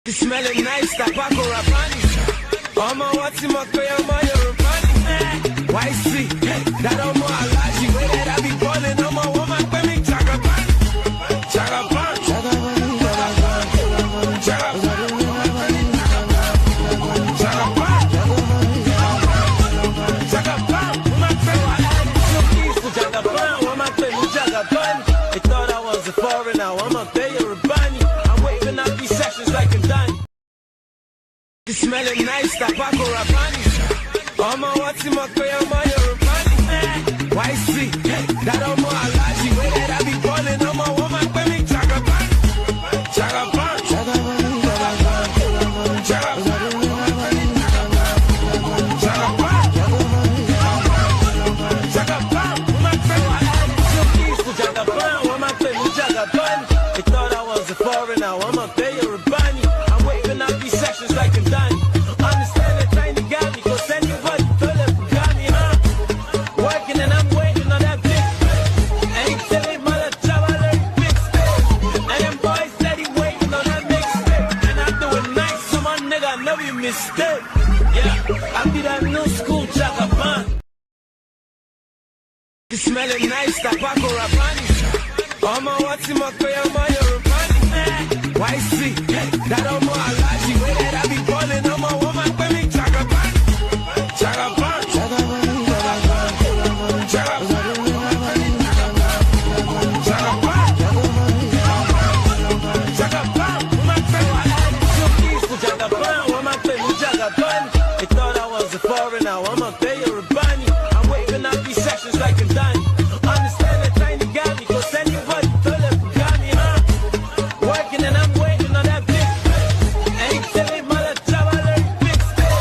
It's smelling nice, Tabako Rabani. Oma wati makoya ma Yorubani. Why see? That Oma Alaji. Way that I be balling, Oma woman pe me Chagaban. Chagaban. Chagaban. Chagaban. Chagaban. Woman pe wa add so please to Chagaban. Woman pe me Chagaban. They thought I was a foreigner. Woman pe Yorubani. I'm waving out these sessions like I'm done. It's smelling nice, Tabako Rabani. Oma wati makoya ma Yorubani. Why see? That Oma Alaji. Way that I be balling, Oma woman pe me Chagaban. Chagaban. Chagaban. Chagaban. Chagaban. Woman pe wa add so please to Chagaban. Woman pe me Chagaban. They thought I was a foreigner. Woman pe Yorubani. I'm waving out these sessions like I'm done. Understand that trying to got me, cause anybody feel it got me, huh? Working and I'm waiting on that big ain't telling mother travel big stick. And them boys steady waiting on that big stick. And I do it nice, so my nigga know you mistake. Yeah, I be that new school Chagaban. It's smelling nice, Tabako Rabani. Oma wati makoya ma Yorubani. Why see? That Oma Alaji. Way that I be balling, Oma woman pe me Chagaban. Chagaban. Chagaban. Chagaban. Chagaban. Chagaban. Woman pe wa add so please to Chagaban. Woman pe me Chagaban. They thought I was a foreigner. Woman pe Yorubani. I'm waving out these sessions like I'm done. Understand that trying to got me, cause anybody feel it got me, huh? Working and I'm waiting on that big ain't telling mother travel big stick.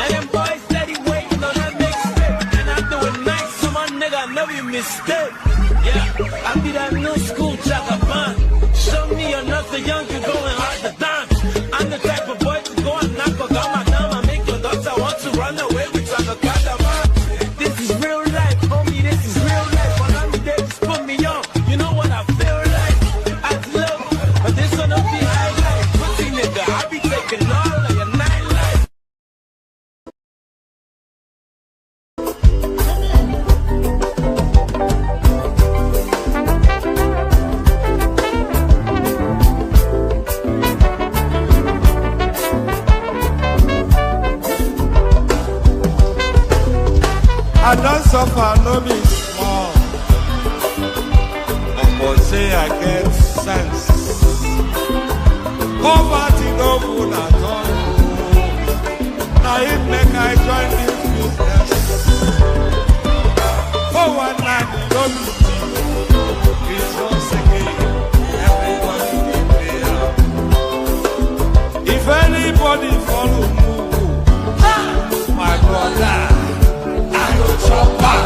And them boys steady waiting on that big stick. And I do it nice, so my nigga know you mistake. Yeah, I be that new school Chagaban. Show me another young kid going hard to dance. I'm the type of boy to go and knock a gama down. I make your daughter want to run away with Chagaban. This is real life, homie, this is real life. When I'm there, just put me on. You know what I feel like? I love it, but this one don't be highlight. Pussy nigga, I be taking all of your nightlife. I don't suffer, no be small. But say I get sense. Poverty no good at all. Now it make I join this business. For one night, no be cheap. It's once again, everybody dey pay up. If anybody follow move, my brother, I go chop back.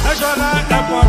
National airport,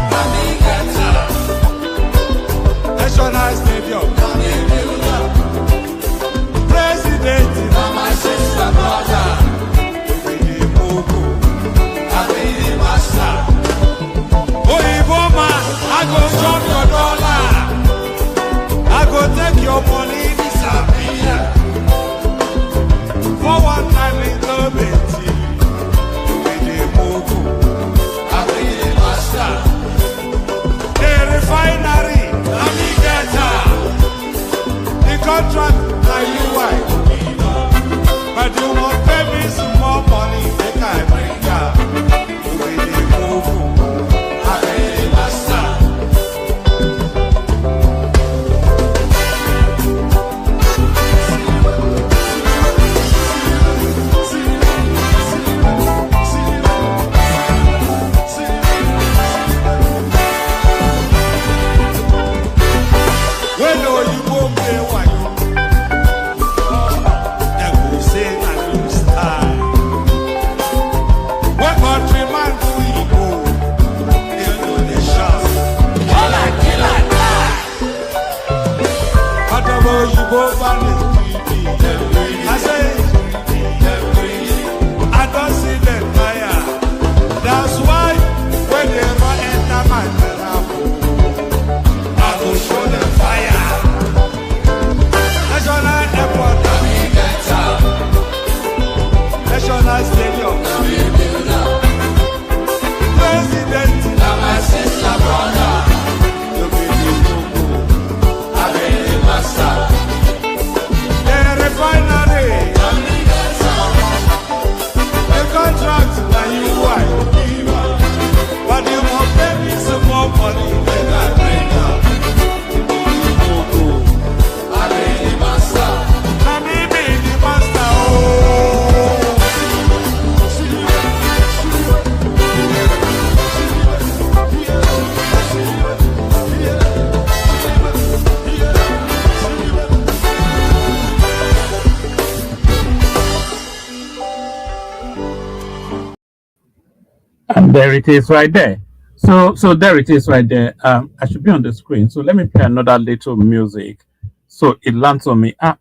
There it is right there. So there it is right there. I should be on the screen. So let me play another little music. So it lands on me. I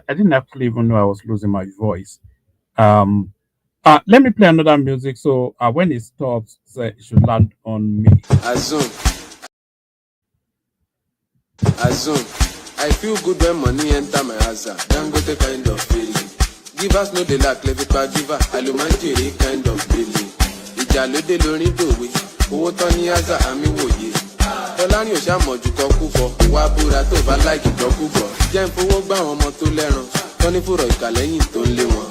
didn't actually even know I was losing my voice. Um, let me play another music. So when it stops, it should land on me. Azun, Azun. I feel good when money enter my house. Dangote kind of feeling. Give us no de lack, let it giver. Alumanjiri kind of feeling. Ìjà ló dé lórí dòwe. Owó tán ní àzà àmì wòye. Tọ́lání ò ṣàmọ̀jù kan kúkọ. Wá búra tó bá láìkì jọ kúkọ. Jẹ́ ń fowó gbá àwọn ọmọ tó lẹ́ran. Tọ́ ní fúrọ̀ ìkàlẹ́yìn tó ń lé wọn.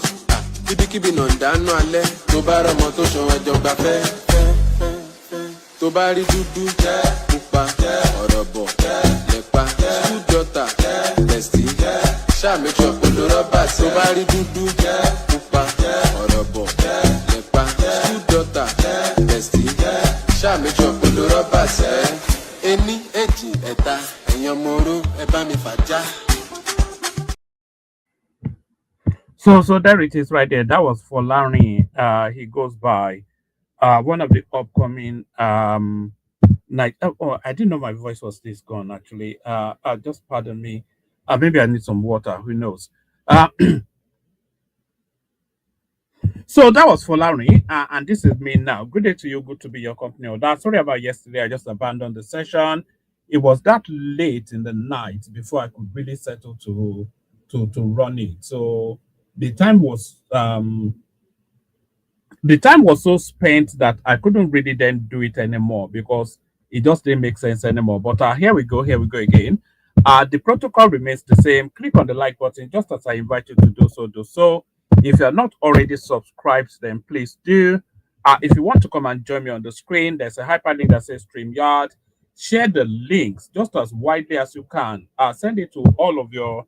Kíbíkíbi náà ń dáná alẹ́. Tó bá rọmọ tó ṣan ẹjọ́ gbafẹ́. Tó bá rí dúdú, pupa, ọ̀rọ̀ bọ̀, lẹ́pa, ṣúdọ̀tà, tẹ̀sí, ṣàmì ṣọ̀pọ̀ ló rọ́bà. Tó bá rí dúdú, pupa, ọ̀rọ̀ bọ̀, lẹ́pa, ṣúdọ̀tà, tẹ̀sí, ṣàmì ṣọ̀pọ̀ ló rọ́bà sẹ́. Ení, èjì, ẹ̀ta, ẹ̀yàn mọ́ró, ẹ bá mi fàjà. So there it is right there. That was for Larry. He goes by one of the upcoming night. Oh, I didn't know my voice was this gone actually. Just pardon me. Maybe I need some water. Who knows? So that was for Larry, and this is me now. Good day to you. Good to be your company. Sorry about yesterday. I just abandoned the session. It was that late in the night before I could really settle to run it. So the time was so spent that I couldn't really then do it anymore because it just didn't make sense anymore. But here we go again. The protocol remains the same. Click on the like button just as I invite you to do so. If you're not already subscribed, then please do. If you want to come and join me on the screen, there's a hyperlink that says StreamYard. Share the links just as widely as you can. Send it to all of your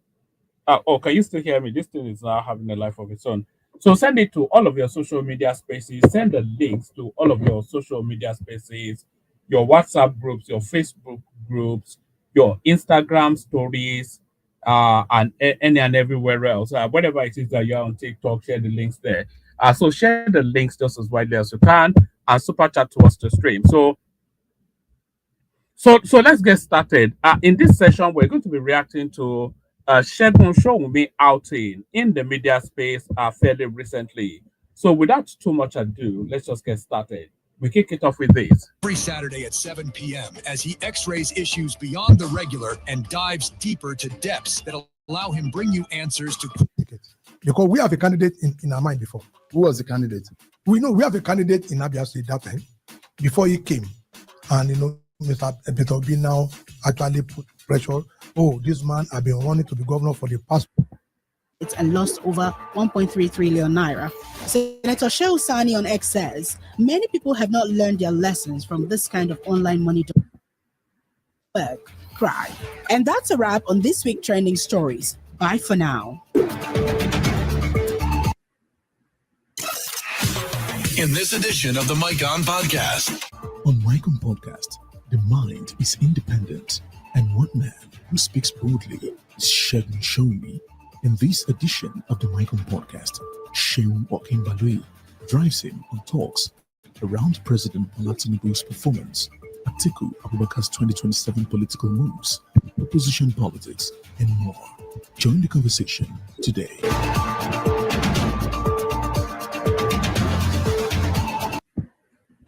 can you still hear me? This thing is now having a life of its own. So send it to all of your social media spaces. Send the links to all of your social media spaces, your WhatsApp groups, your Facebook groups, your Instagram stories, and any and everywhere else. Whatever it is that you're on TikTok, share the links there. So share the links just as widely as you can and super chat to us to stream. So let's get started. In this session, we're going to be reacting to SEGUN Sowunmi outing in the media space fairly recently. So without too much ado, let's just get started. We kick it off with this. Every Saturday at 7 p.m. as he x-rays issues beyond the regular and dives deeper to depths that allow him bring you answers to... Because we have a candidate in our mind before. Who was the candidate? We know we have a candidate in Abia State that time before he came. And, Mr. Obi now actually put pressure. Oh, this man has been wanting to be governor for the past. And lost over 1.3 trillion naira. Senator Shehu Sani on X says many people have not learned their lessons from this kind of online money work, cry. And that's a wrap on this week's trending stories. Bye for now. In this edition of the Mike On Podcast. On Mike On Podcast, the mind is independent, and one man who speaks boldly is SEGUN Sowunmi. In this edition of the Mike On Podcast, Seun Okinbalue drives him on talks around President Bola Tinubu's performance, Atiku Abubakar's 2027 political moves, opposition politics, and more. Join the conversation today.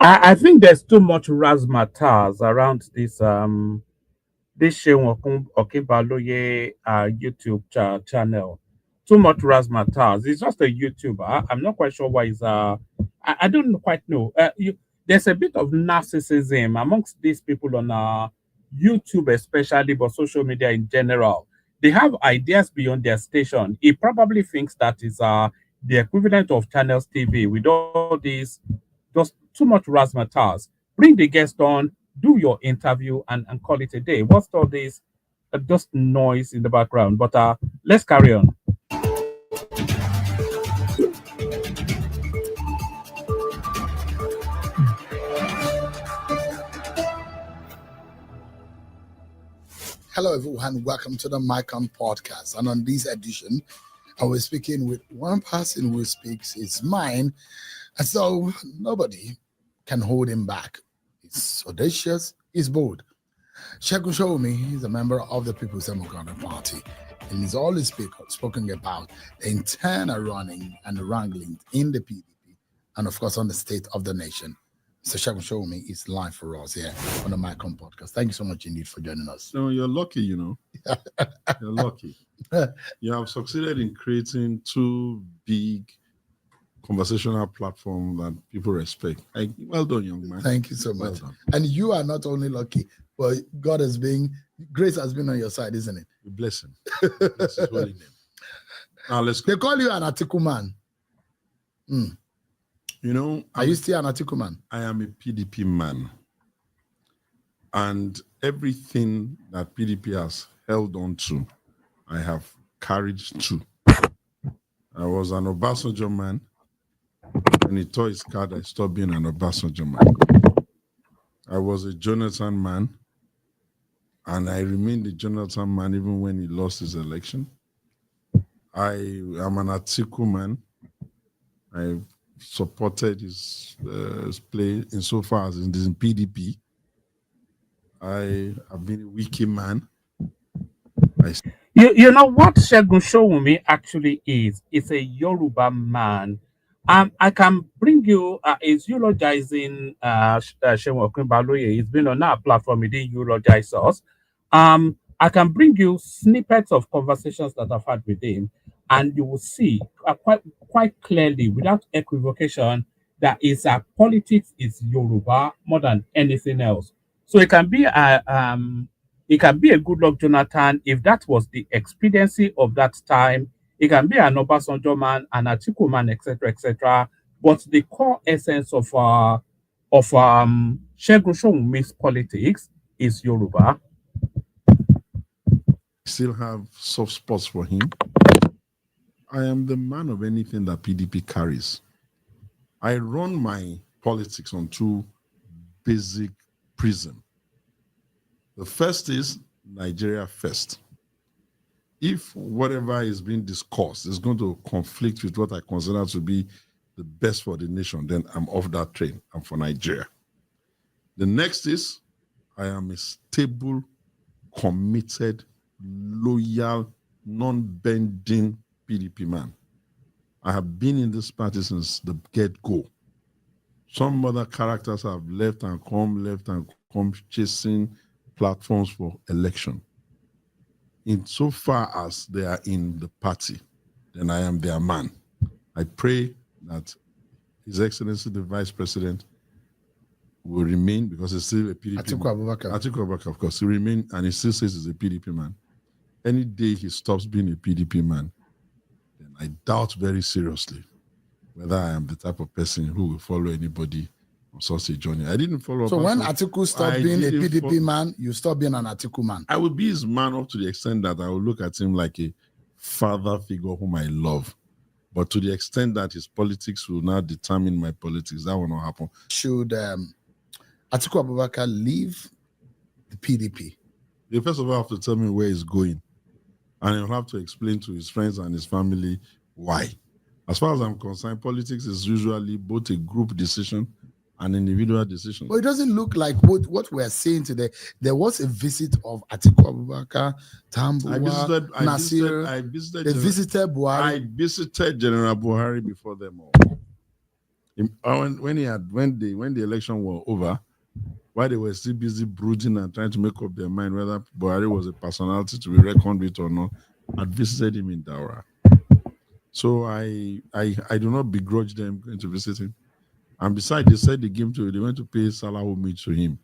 I think there's too much razzmatazz around this Seun Okinbalue YouTube channel. Too much razzmatazz. It's just a YouTuber. I'm not quite sure why he's I don't quite know. There's a bit of narcissism amongst these people on YouTube especially, but social media in general. They have ideas beyond their station. He probably thinks that is the equivalent of Channels TV with all these just too much razzmatazz. Bring the guest on, do your interview, and call it a day. What's all this just noise in the background? But let's carry on. Hello, everyone. Welcome to the Mike On Podcast. And on this edition, I was speaking with one person who speaks his mind. And so nobody can hold him back. He's audacious, he's bold. SEGUN Sowunmi is a member of the People's Democratic Party, and he's always spoken about the internal running and the wrangling in the PDP, and of course on the state of the nation. So SEGUN Sowunmi is live for us here on the MyCom podcast. Thank you so much indeed for joining us. No, you're lucky, you know. You're lucky. You have succeeded in creating two big conversational platforms that people respect. Well done, young man. Thank you so Well much. done. And you are not only lucky, but grace has been on your side, isn't it? We bless him. Bless his holy name. Now let's go. They call you an Atiku man. You know, Are you still an Atiku man? I am a PDP man. And everything that PDP has held on to, I have carried to. I was an Obasanjo man. When he tore his card, I stopped being an Obasanjo man. I was a Jonathan man. And I remained a Jonathan man even when he lost his election. I am an Atiku man. I supported his play insofar as in PDP. I have been a wiki man. You know what SEGUN Sowunmi actually is? It's a Yoruba man. I can bring you, is eulogizing Seun Okunbaloye. He's been on our platform, he didn't eulogize us. I can bring you snippets of conversations that I've had with him, and you will see quite clearly, without equivocation, that his politics is Yoruba more than anything else. So it can be a good luck Jonathan if that was the expediency of that time. It can be an Obasanjo man, an Atiku man, etc., etc. But the core essence of SEGUN Sowunmi's politics is Yoruba. Still have soft spots for him. I am the man of anything that PDP carries. I run my politics on two basic prisms. The first is Nigeria first. If whatever is being discussed is going to conflict with what I consider to be the best for the nation, then I'm off that train. I'm for Nigeria. The next is I am a stable, committed, loyal, non-bending PDP man. I have been in this party since the get-go. Some other characters have left and come chasing platforms for election. Insofar as they are in the party, then I am their man. I pray that His Excellency the Vice President will remain, because he's still a PDP Atiku man. Abubakar. Atiku Abubakar, of course, he remain, and he still says he's a PDP man. Any day he stops being a PDP man, then I doubt very seriously whether I am the type of person who will follow anybody on such a journey. I didn't follow. So when Atiku stopped being a PDP man, you stop being an Atiku man. I will be his man up to the extent that I will look at him like a father figure whom I love. But to the extent that his politics will not determine my politics, that will not happen. Should Atiku Abubakar leave the PDP? You first of all have to tell me where he's going. And he'll have to explain to his friends and his family why. As far as I'm concerned, politics is usually both a group decision and individual decision. But it doesn't look like what we're saying today. There was a visit of Atiku Abubakar, Tambuwa, Nasir. I visited visited Buhari. I visited General Buhari before them all. When the election was over, while they were still busy brooding and trying to make up their mind whether Buhari was a personality to be reckoned with or not, I visited him in Daura. So I do not begrudge them going to visit him. And besides, they said they went to pay Salah homage to him.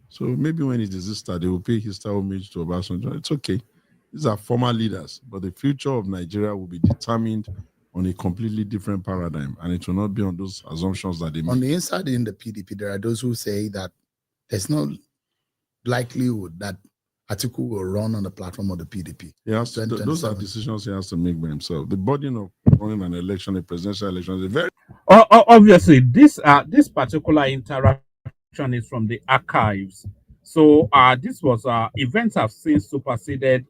So maybe when it is Easter, they will pay his homage to Obasanjo. It's okay. These are former leaders, but the future of Nigeria will be determined on a completely different paradigm, and it will not be on those assumptions that they make. On the inside in the PDP, there are those who say that there's no likelihood that Atiku will run on the platform of the PDP. Those are decisions he has to make by himself. The burden of running an election, a presidential election, is very... Obviously, this particular interaction is from the archives. So this was events have since superseded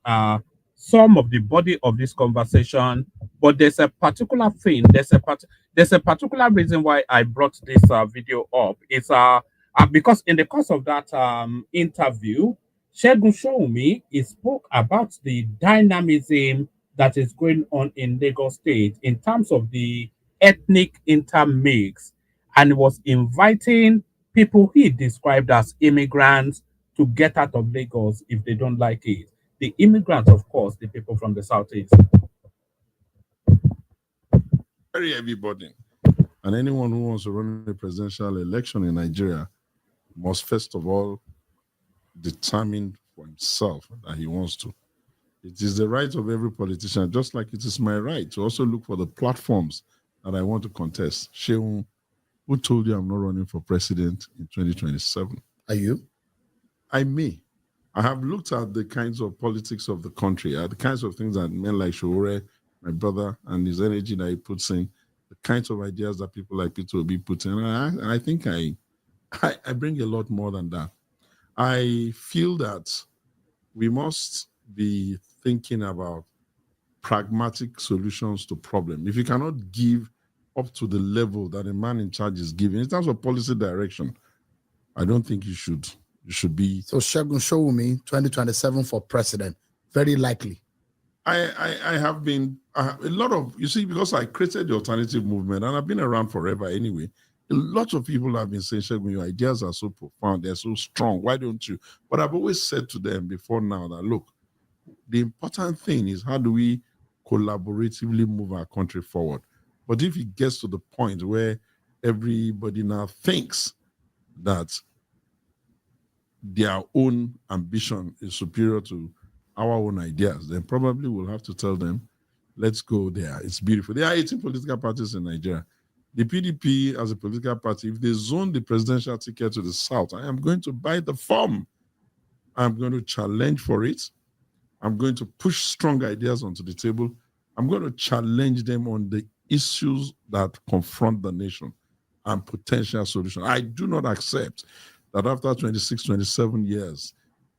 some of the body of this conversation, but there's a particular thing, there's a particular reason why I brought this video up. It's because in the course of that interview, Segun Sowunmi, he spoke about the dynamism that is going on in Lagos State in terms of the ethnic intermix, and was inviting people he described as immigrants to get out of Lagos if they don't like it. The immigrants, of course, the people from the southeast. Very heavy burden. And anyone who wants to run a presidential election in Nigeria must first of all determine for himself that he wants to. It is the right of every politician, just like it is my right to also look for the platforms that I want to contest. Sheun, who told you I'm not running for president in 2027? Are you? I may. I have looked at the kinds of politics of the country, the kinds of things that men like Sowore, my brother, and his energy that he puts in, the kinds of ideas that people like Peter will be putting in. And I think I bring a lot more than that. I feel that we must be thinking about pragmatic solutions to problems. If you cannot give up to the level that a man in charge is giving, in terms of policy direction, I don't think you should be. So Segun Sowunmi, 2027 for president, very likely. I have been a lot of, you see, because I created the alternative movement and I've been around forever anyway. A lot of people have been saying, Segun, your ideas are so profound, they're so strong. Why don't you? But I've always said to them before now that, look, the important thing is how do we collaboratively move our country forward? But if it gets to the point where everybody now thinks that their own ambition is superior to our own ideas, then probably we'll have to tell them, let's go there. It's beautiful. There are 18 political parties in Nigeria. The PDP as a political party, if they zone the presidential ticket to the south, I am going to buy the form. I'm going to challenge for it. I'm going to push strong ideas onto the table. I'm going to challenge them on the issues that confront the nation and potential solutions. I do not accept that after 26, 27 years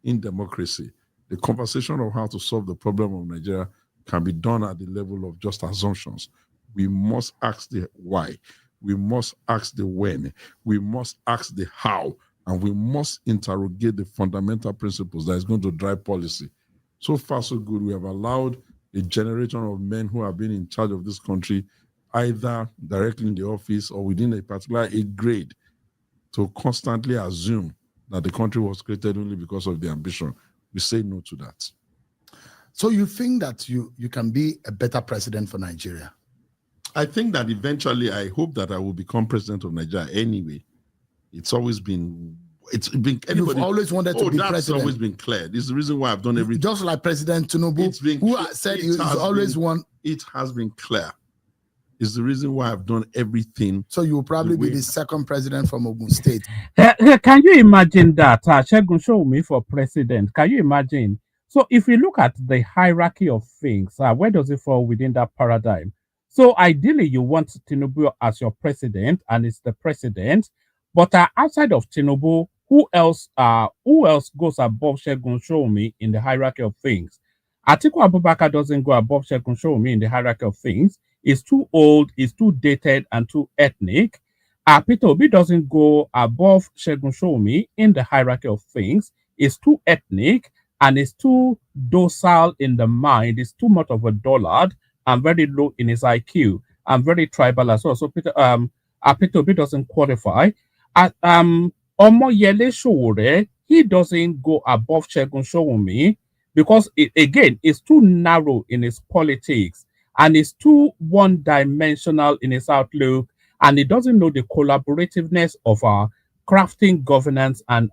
in democracy, the conversation of how to solve the problem of Nigeria can be done at the level of just assumptions. We must ask the why. We must ask the when. We must ask the how. And we must interrogate the fundamental principles that is going to drive policy. So far, so good. We have allowed a generation of men who have been in charge of this country, either directly in the office or within a particular grade, to constantly assume that the country was created only because of the ambition. We say no to that. So you think that you can be a better president for Nigeria? I think that eventually, I hope that I will become president of Nigeria anyway. It's been anybody, you've always wanted to be president. That's always been clear. This is the reason why I've done everything. Just like President Tinubu, who said he's always won. It has been clear. It's the reason why I've done everything. So you will probably be the second president from Ogun State. Can you imagine that? Segun Sowunmi for president. Can you imagine? So if we look at the hierarchy of things, where does it fall within that paradigm? So ideally, you want Tinubu as your president, and it's the president. But outside of Tinubu, who else goes above Segun Sowunmi in the hierarchy of things? Atiku Abubakar doesn't go above Segun Sowunmi in the hierarchy of things. He's too old, he's too dated, and too ethnic. Peter Obi doesn't go above Segun Sowunmi in the hierarchy of things. He's too ethnic and is too docile in the mind. He's too much of a dullard and very low in his IQ and very tribal as well. So Peter Obi doesn't qualify. Omoyele Sowore, he doesn't go above Segun Sowunmi because again, it's too narrow in his politics and it's too one-dimensional in his outlook, and he doesn't know the collaborativeness of crafting governance and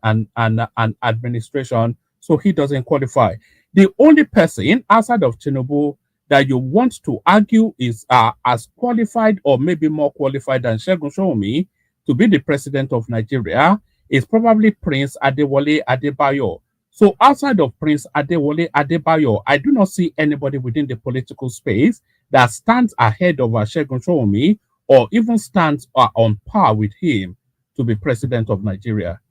administration, so he doesn't qualify. The only person outside of Tinubu that you want to argue is as qualified or maybe more qualified than Segun Sowunmi to be the president of Nigeria is probably Prince Adewale Adebayo. So outside of Prince Adewale Adebayo, I do not see anybody within the political space that stands ahead of Segun Sowunmi or even stands on par with him to be president of Nigeria.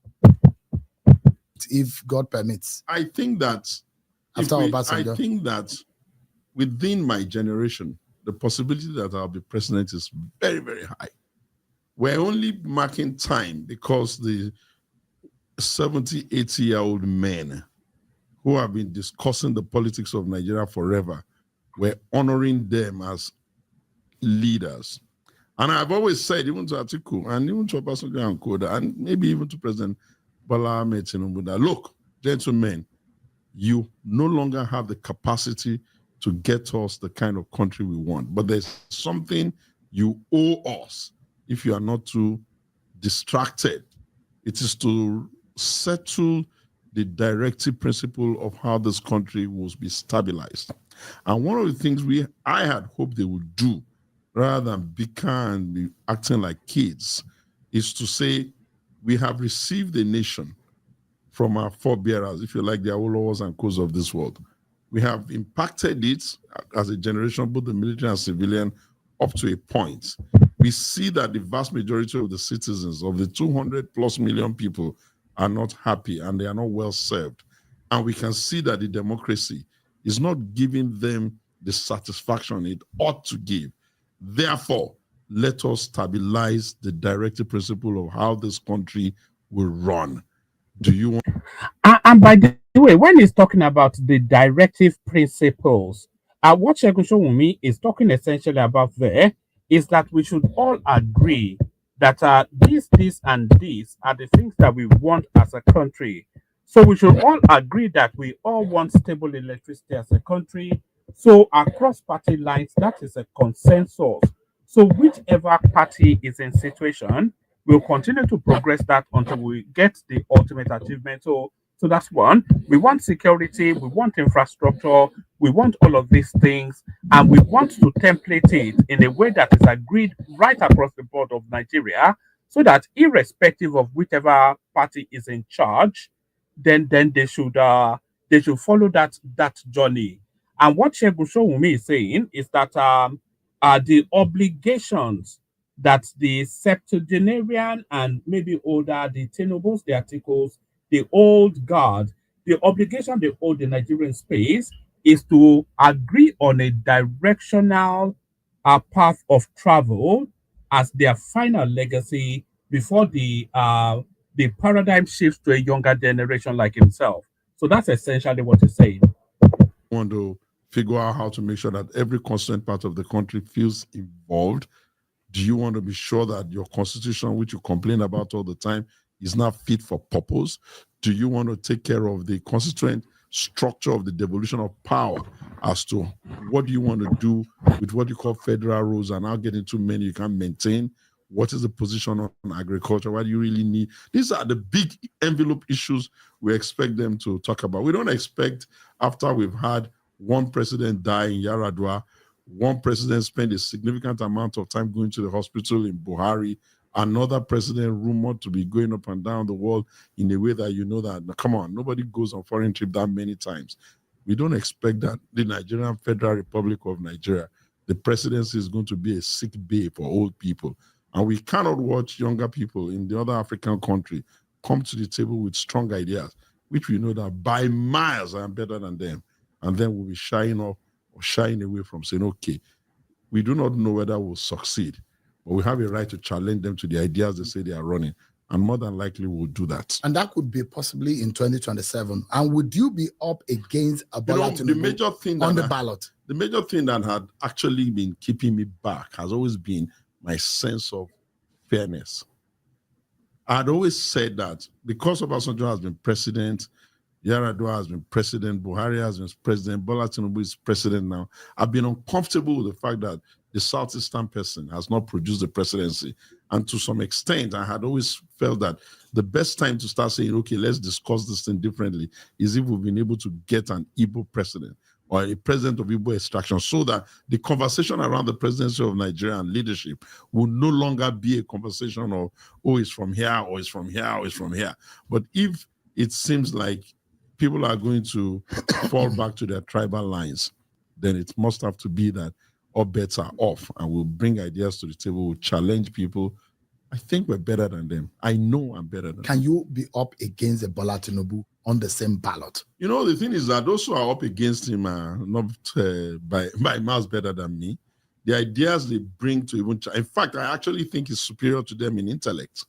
If God permits. I think that within my generation, the possibility that I'll be president is very, very high. We're only marking time because the 70, 80-year-old men who have been discussing the politics of Nigeria forever, we're honoring them as leaders. And I've always said, even to Atiku, and even to Obasanjo and Koda, and maybe even to President Bola Ahmed Tinubu, that look, gentlemen, you no longer have the capacity to get us the kind of country we want. But there's something you owe us if you are not too distracted. It is to settle the directive principle of how this country will be stabilized. And one of the things I had hoped they would do, rather than bicker and be acting like kids, is to say, we have received a nation from our forebearers, if you like, the Awolowos and Kos of this world. We have impacted it as a generation, both the military and civilian, up to a point. We see that the vast majority of the citizens, of the 200 plus million people, are not happy and they are not well served. And we can see that the democracy is not giving them the satisfaction it ought to give. Therefore, let us stabilize the directive principle of how this country will run. Do you want? And by the way, when he's talking about the directive principles, what SEGUN Sowunmi is talking essentially about there is that we should all agree that this, and this are the things that we want as a country. So we should all agree that we all want stable electricity as a country. So across party lines, that is a consensus. So whichever party is in situation, we'll continue to progress that until we get the ultimate achievement. So that's one. We want security, we want infrastructure, we want all of these things, and we want to template it in a way that is agreed right across the board of Nigeria, so that irrespective of whichever party is in charge, then they should follow that journey. And what SEGUN Sowunmi is saying is that the obligations that the septuagenarian and maybe older, the Tinubus, the Articles, the old guard, the obligation they owe the Nigerian space is to agree on a directional path of travel as their final legacy before the paradigm shifts to a younger generation like himself. So that's essentially what he's saying. Want to figure out how to make sure that every constituent part of the country feels involved? Do you want to be sure that your constitution, which you complain about all the time, is not fit for purpose? Do you want to take care of the constituent structure of the devolution of power as to what do you want to do with what you call federal rules, and I'll get into many you can't maintain? What is the position on agriculture? What do you really need? These are the big envelope issues we expect them to talk about. We don't expect, after we've had one president die in Yaradua, one president spent a significant amount of time going to the hospital in Buhari, another president rumored to be going up and down the world in a way that you know that, come on, nobody goes on foreign trip that many times. We don't expect that the Nigerian Federal Republic of Nigeria, the presidency is going to be a sick bay for old people. And we cannot watch younger people in the other African country come to the table with strong ideas, which we know that by miles I am better than them. And then we'll be shying off or shying away from saying, okay, we do not know whether we'll succeed, but we have a right to challenge them to the ideas they say they are running. And more than likely we'll do that. And that could be possibly in 2027. And would you be up against a ballot the major thing on the ballot? The major thing that had actually been keeping me back has always been my sense of fairness. I'd always said that because Obasanjo has been president, Yaradua has been president, Buhari has been president, Bola Tinubu is president now, I've been uncomfortable with the fact that the Southeastern person has not produced the presidency. And to some extent, I had always felt that the best time to start saying, okay, let's discuss this thing differently is if we've been able to get an Igbo president or a president of Igbo extraction, so that the conversation around the presidency of Nigerian leadership will no longer be a conversation of, oh, it's from here, or it's from here, or it's from here. But if it seems like people are going to fall back to their tribal lines, then it must have to be that all bets are off, and we'll bring ideas to the table, we'll challenge people. I think we're better than them. I know I'm better than them. Can you be up against the Bola Tinubu on the same ballot. You know, the thing is that those who are up against him are not by miles better than me. The ideas they bring to even, in fact, I actually think he's superior to them in intellect.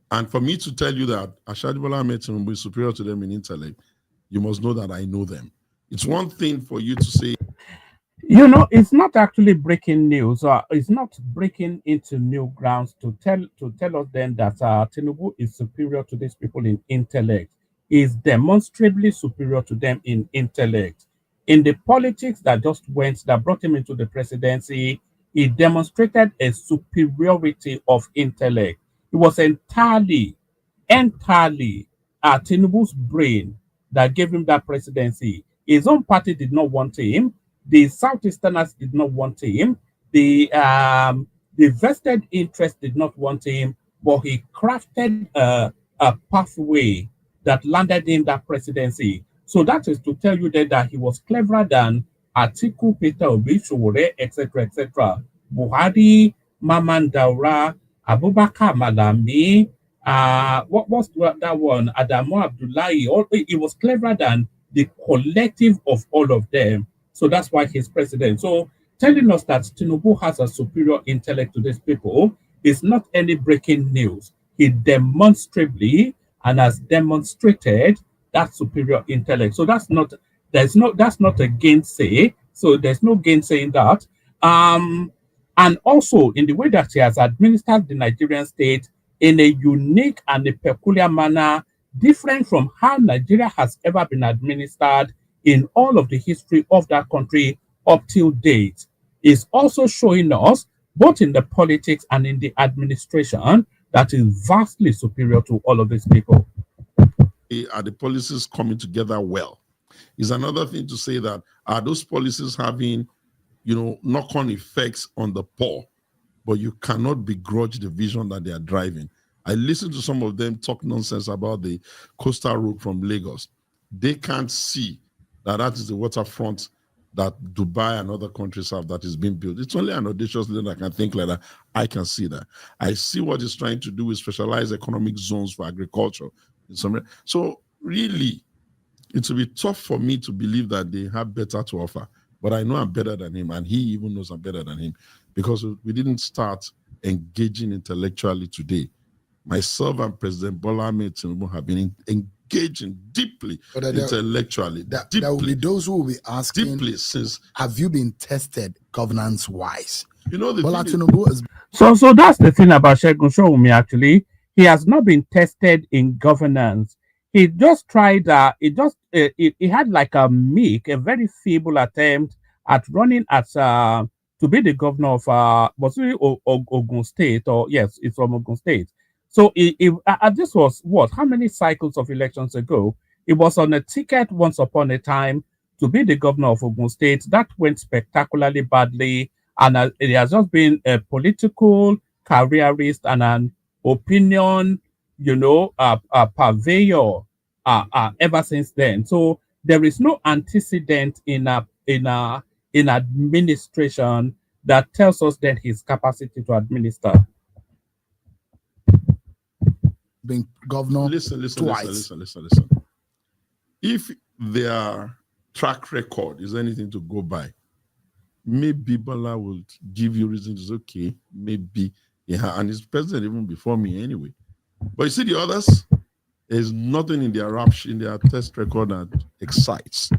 And for me to tell you that Ashadi Bola Ahmed Tinubu is superior to them in intellect, you must know that I know them. It's one thing for you to say, You know, it's not actually breaking news. It's not breaking into new grounds to tell us then that Tinubu is superior to these people in intellect. Is demonstrably superior to them in intellect. In the politics that just went, that brought him into the presidency, he demonstrated a superiority of intellect. It was entirely Tinubu's brain that gave him that presidency. His own party did not want him. The Southeasterners did not want him. The vested interest did not want him. But he crafted a pathway that landed him that presidency. So that is to tell you that he was cleverer than Atiku, Peter Obi, Sowore, etc., etc. Buhari, Maman Daura, Abubakar Malami, what was that one? Adamu Abdullahi. He was cleverer than the collective of all of them. So that's why he's president. So telling us that Tinubu has a superior intellect to these people is not any breaking news. He demonstrably and has demonstrated that superior intellect. So that's not a gainsay. So there's no gainsaying that. And also in the way that he has administered the Nigerian state in a unique and a peculiar manner, different from how Nigeria has ever been administered in all of the history of that country up till date, is also showing us, both in the politics and in the administration, that is vastly superior to all of these people. Are the policies coming together well? Is another thing to say that are those policies having, knock-on effects on the poor, but you cannot begrudge the vision that they are driving. I listened to some of them talk nonsense about the coastal road from Lagos. They can't see that is the waterfront that Dubai and other countries have that is being built. It's only an audacious leader that can think like that. I can see that. I see what he's trying to do with specialized economic zones for agriculture. So really, it will be tough for me to believe that they have better to offer. But I know I'm better than him, and he even knows I'm better than him, because we didn't start engaging intellectually today. Myself and President Bola Ahmed Tinubu have been engaging deeply intellectually. There will be those who will be asking, deeply since, have you been tested governance-wise? The Bola Tinubu is... So that's the thing about SEGUN Sowunmi, actually. He has not been tested in governance. He just tried, he had like a very feeble attempt at running as to be the governor of was it Ogun State, or yes, it's from Ogun State. So this was what? How many cycles of elections ago? It was on a ticket once upon a time to be the governor of Ogun State. That went spectacularly badly, and it has just been a political careerist and an opinion, a purveyor ever since then. So there is no antecedent in administration that tells us that his capacity to administer. Being governor twice. Listen. If their track record is anything to go by, maybe Bola will give you reason to say, okay, maybe, yeah, and he's president even before me anyway. But you see the others, there's nothing in their test record that excites.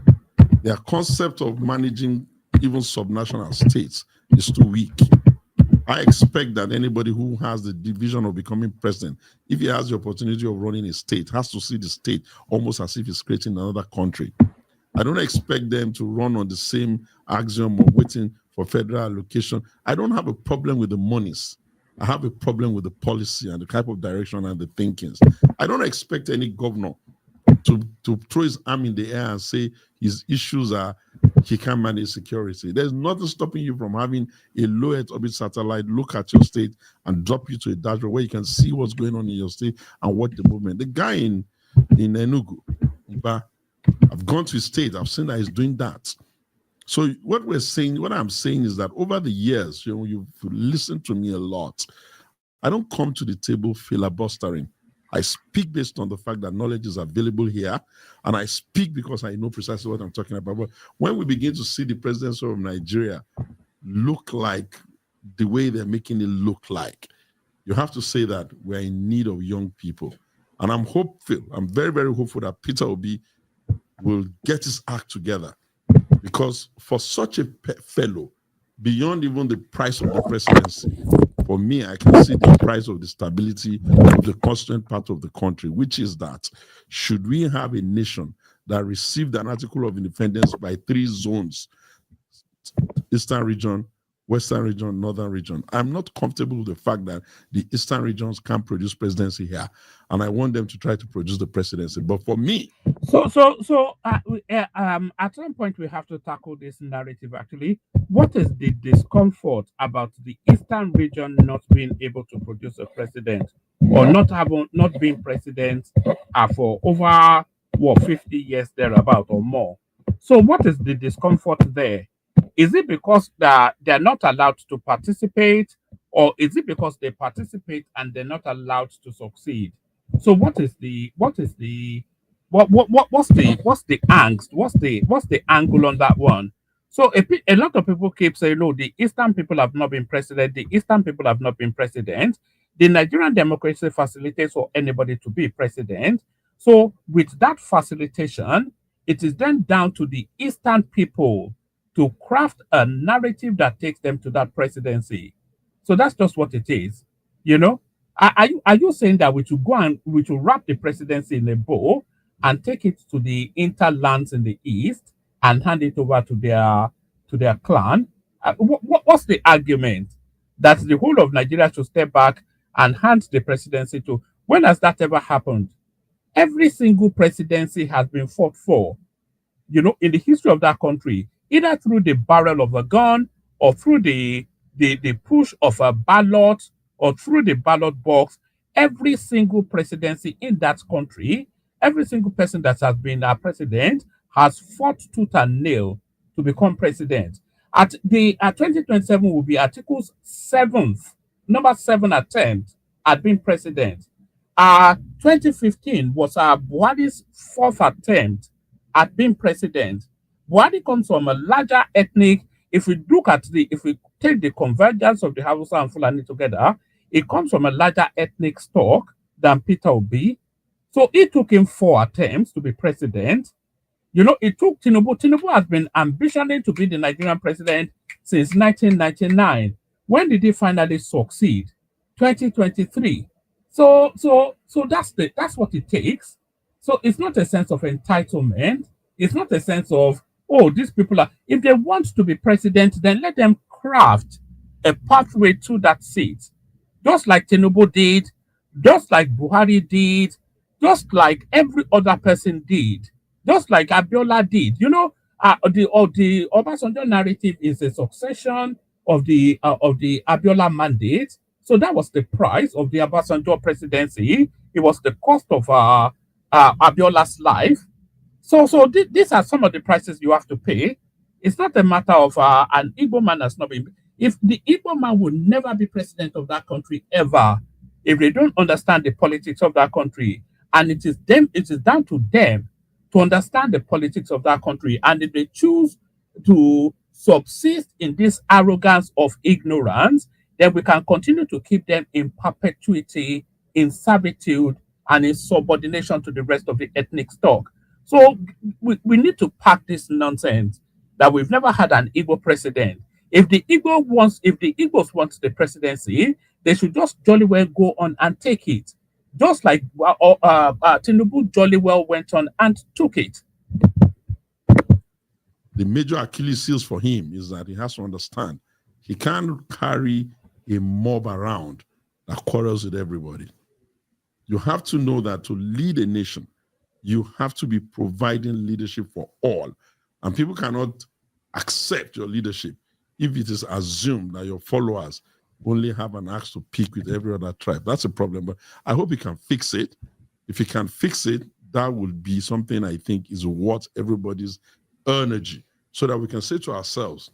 Their concept of managing even subnational states is too weak. I expect that anybody who has the vision of becoming president, if he has the opportunity of running a state, has to see the state almost as if he's creating another country. I don't expect them to run on the same axiom of waiting for federal allocation. I don't have a problem with the monies. I have a problem with the policy and the type of direction and the thinkings. I don't expect any governor to throw his arm in the air and say his issues are he can't manage security. There's nothing stopping you from having a low Earth orbit satellite look at your state and drop you to a dashboard where you can see what's going on in your state and watch the movement. The guy in Enugu, I've gone to his state, I've seen that he's doing that. So what I'm saying is that over the years, you've listened to me a lot. I don't come to the table filibustering. I speak based on the fact that knowledge is available here, and I speak because I know precisely what I'm talking about. But when we begin to see the presidency of Nigeria look like the way they're making it look like, you have to say that we're in need of young people. And I'm hopeful, I'm very, very hopeful that Peter Obi will get his act together, because for such a fellow, beyond even the price of the presidency, for me, I can see the price of the stability of the constituent part of the country, which is that should we have a nation that received an article of independence by 3 zones, Eastern region, Western region, Northern region, I'm not comfortable with the fact that the Eastern regions can't produce presidency here, and I want them to try to produce the presidency. But for me, at some point we have to tackle this narrative. Actually, what is the discomfort about the Eastern region not being able to produce a president, or not being president for over 50 years thereabout or more? So, what is the discomfort there? Is it because they're not allowed to participate, or is it because they participate and they're not allowed to succeed? So what's the angst? What's the angle on that one? So a lot of people keep saying, no, the Eastern people have not been president. The Eastern people have not been president. The Nigerian democracy facilitates for anybody to be president. So with that facilitation, it is then down to the Eastern people to craft a narrative that takes them to that presidency. So that's just what it is. You know, are you saying that we should wrap the presidency in a bow and take it to the interlands in the East and hand it over to their clan? What's the argument that the whole of Nigeria should step back and hand the presidency to? When has that ever happened? Every single presidency has been fought for, in the history of that country, either through the barrel of a gun or through the push of a ballot or through the ballot box. Every single presidency in that country, every single person that has been a president has fought tooth and nail to become president. At 2027 will be Article's number 7 attempt at being president. 2015 was Buhari's 4th attempt at being president. Buhari comes from a larger ethnic. If we take the convergence of the Hausa and Fulani together, it comes from a larger ethnic stock than Peter Obi. So it took him 4 attempts to be president. It took Tinubu. Tinubu has been ambitioning to be the Nigerian president since 1999. When did he finally succeed? 2023. So that's what it takes. So it's not a sense of entitlement. It's not a sense of, oh, these people are, if they want to be president, then let them craft a pathway to that seat. Just like Tinubu did, just like Buhari did, just like every other person did, just like Abiola did. The Obasanjo narrative is a succession of the Abiola mandate. So that was the price of the Obasanjo presidency. It was the cost of Abiola's life. So these are some of the prices you have to pay. It's not a matter of an Igbo man has not been. If the Igbo man would never be president of that country ever, if they don't understand the politics of that country, and it is down to them to understand the politics of that country, and if they choose to subsist in this arrogance of ignorance, then we can continue to keep them in perpetuity, in servitude, and in subordination to the rest of the ethnic stock. So we need to pack this nonsense that we've never had an Igbo president. If the Igbos want the presidency, they should just jolly well go on and take it. Just like Tinubu jolly well went on and took it. The major Achilles heels for him is that he has to understand he can't carry a mob around that quarrels with everybody. You have to know that to lead a nation, you have to be providing leadership for all. And people cannot accept your leadership if it is assumed that your followers only have an axe to pick with every other tribe. That's a problem. But I hope he can fix it. If he can fix it, that will be something I think is worth everybody's energy, so that we can say to ourselves,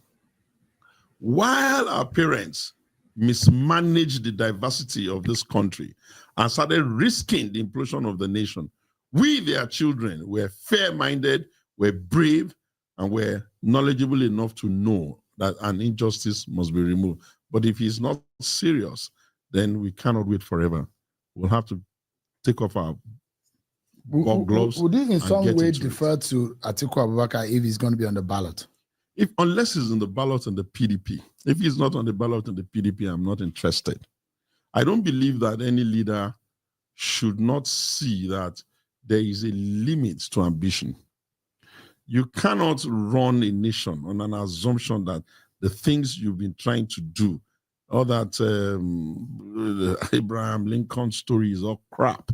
while our parents mismanaged the diversity of this country and started risking the implosion of the nation. We, their children, were fair-minded, were brave, and were knowledgeable enough to know that an injustice must be removed. But if he's not serious, then we cannot wait forever. We'll have to take off our gloves. Would this in some way into defer to Atiku Abubakar if he's going to be on the ballot? Unless he's in the ballot in the PDP. If he's not on the ballot in the PDP, I'm not interested. I don't believe that any leader should not see that there is a limit to ambition. You cannot run a nation on an assumption that the things you've been trying to do, or that Abraham Lincoln story is all crap.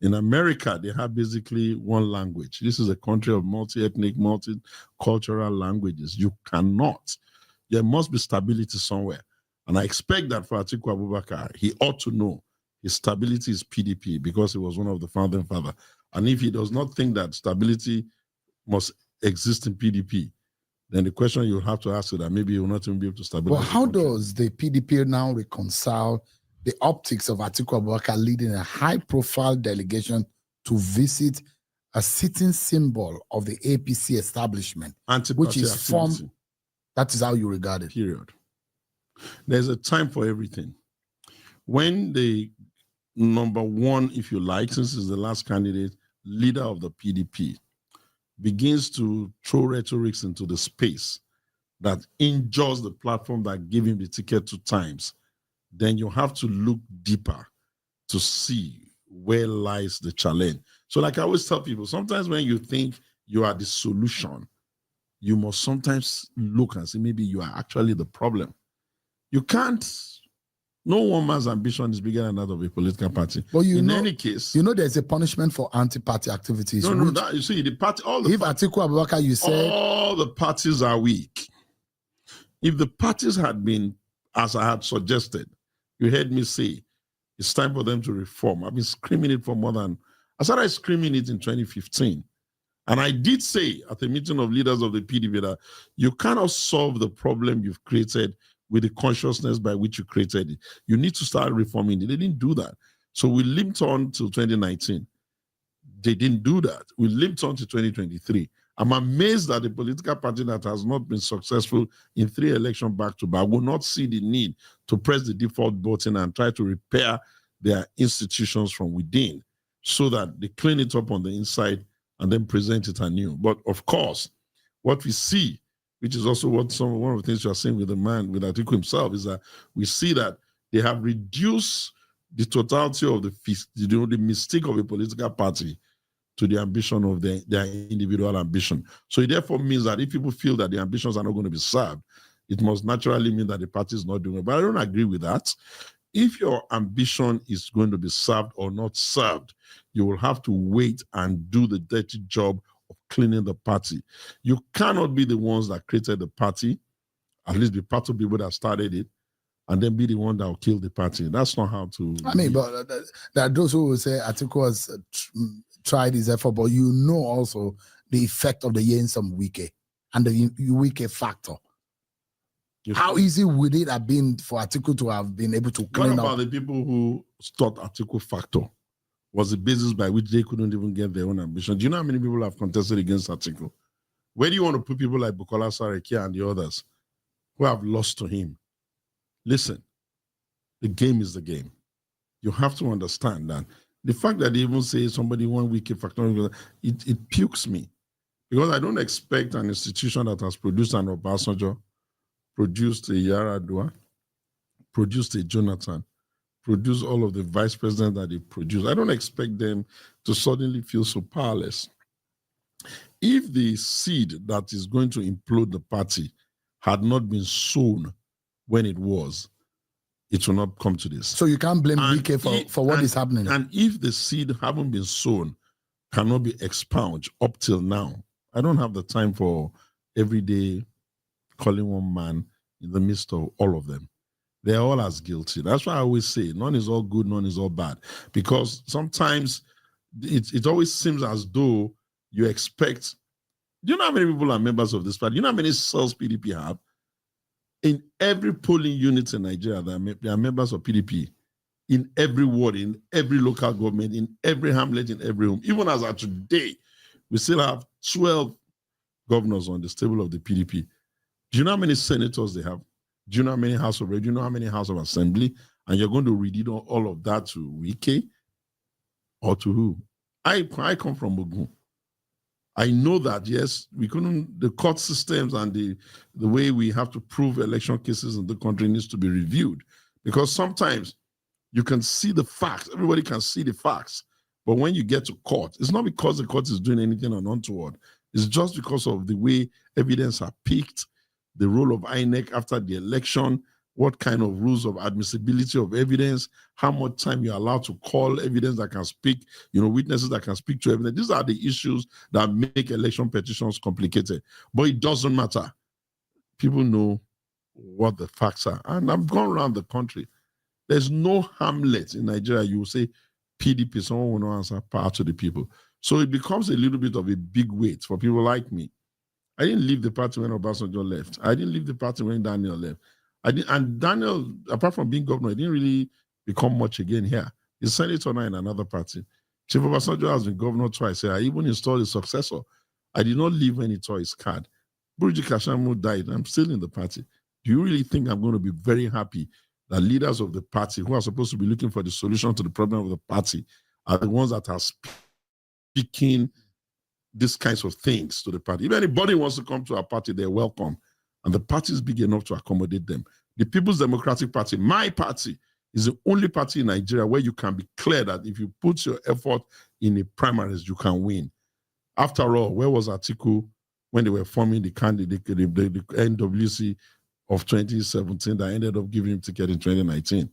In America, they have basically one language. This is a country of multi-ethnic, multicultural languages. You cannot. There must be stability somewhere. And I expect that for Atiku Abubakar, he ought to know his stability is PDP because he was one of the founding fathers. And if he does not think that stability must exist in PDP, then the question you have to ask is that maybe he will not even be able to stabilize. Well, how does the PDP now reconcile the optics of Atiku Abubakar leading a high-profile delegation to visit a sitting symbol of the APC establishment, which is formed? That is how you regard it. Period. There's a time for everything. When the number one, if you like, since he's the last candidate, leader of the PDP, begins to throw rhetorics into the space that injures the platform that gave him the ticket 2 times, then you have to look deeper to see where lies the challenge. So like I always tell people, sometimes when you think you are the solution, you must sometimes look and say maybe you are actually the problem. You can't, no one man's ambition is bigger than that of a political party. But in any case, there's a punishment for anti-party activities. No, that, you see, the party, if Atiku Abubakar, you say all the parties are weak. If the parties had been, as I had suggested, you heard me say, it's time for them to reform. I've been screaming it for I started screaming it in 2015. And I did say at a meeting of leaders of the PDP that you cannot solve the problem you've created with the consciousness by which you created it. You need to start reforming it. They didn't do that. So we limped on till 2019. They didn't do that. We limped on to 2023. I'm amazed that a political party that has not been successful in 3 elections back-to-back will not see the need to press the default button and try to repair their institutions from within so that they clean it up on the inside and then present it anew. But of course, what we see, which is also what one of the things you are saying with the man, with Atiku himself, is that we see that they have reduced the totality of the mystique of a political party to the ambition of their individual ambition. So it therefore means that if people feel that the ambitions are not going to be served, it must naturally mean that the party is not doing it. But I don't agree with that. If your ambition is going to be served or not served, you will have to wait and do the dirty job of cleaning the party. You cannot be the ones that created the party, at least be part of the people that started it, and then be the one that will kill the party. That's not how to... I mean, but there are those who will say Atiku has tried his effort, but you know also the effect of the Yensam Wike and the Wike factor. How easy would it have been for Atiku to have been able to clean up? What about the people who thought Atiku factor was the basis by which they couldn't even get their own ambition? Do you know how many people have contested against Atiku? Where do you want to put people like Bukola Saraki and the others who have lost to him? Listen, the game is the game. You have to understand that. The fact that they even say somebody 1 week factor, it pukes me. Because I don't expect an institution that has produced an Obasanjo, produced a Yaradua, produced a Jonathan, produced all of the vice presidents that they produced. I don't expect them to suddenly feel so powerless. If the seed that is going to implode the party had not been sown when it was, it will not come to this. So you can't blame Wike for what is happening. And if the seed haven't been sown, cannot be expunged up till now, I don't have the time for every day calling one man in the midst of all of them. They're all as guilty. That's why I always say none is all good, none is all bad. Because sometimes it always seems as though you expect... Do you know how many people are members of this party? Do you know how many cells PDP have? In every polling unit in Nigeria, there are members of PDP. In every ward, in every local government, in every hamlet, in every home. Even as of today, we still have 12 governors on the stable of the PDP. Do you know how many senators they have? Do you know how many House of Rep? Do you know how many House of Assembly? And you're going to read it all of that to Wike or to who? I come from Ogun. I know that, yes, we couldn't, the court systems and the way we have to prove election cases in the country needs to be reviewed. Because sometimes you can see the facts. Everybody can see the facts. But when you get to court, it's not because the court is doing anything untoward. It's just because of the way evidence are picked, the role of INEC after the election, what kind of rules of admissibility of evidence, how much time you're allowed to call evidence that can speak, witnesses that can speak to evidence. These are the issues that make election petitions complicated. But it doesn't matter. People know what the facts are. And I've gone around the country. There's no hamlet in Nigeria. You will say PDP, someone will not answer power to the people. So it becomes a little bit of a big weight for people like me. I didn't leave the party when Obasanjo left. I didn't leave the party when Daniel left. And Daniel, apart from being governor, he didn't really become much again here. He's senator now in another party. Chief Obasanjo has been governor twice. I even installed his successor. I did not leave when he tore his card. Burji Kashamu died. I'm still in the party. Do you really think I'm going to be very happy that leaders of the party who are supposed to be looking for the solution to the problem of the party are the ones that are speaking these kinds of things to the party? If anybody wants to come to our party, they're welcome. And the party is big enough to accommodate them. The People's Democratic Party, my party, is the only party in Nigeria where you can be clear that if you put your effort in the primaries, you can win. After all, where was Atiku when they were forming the candidate, the NWC of 2017 that ended up giving him ticket in 2019?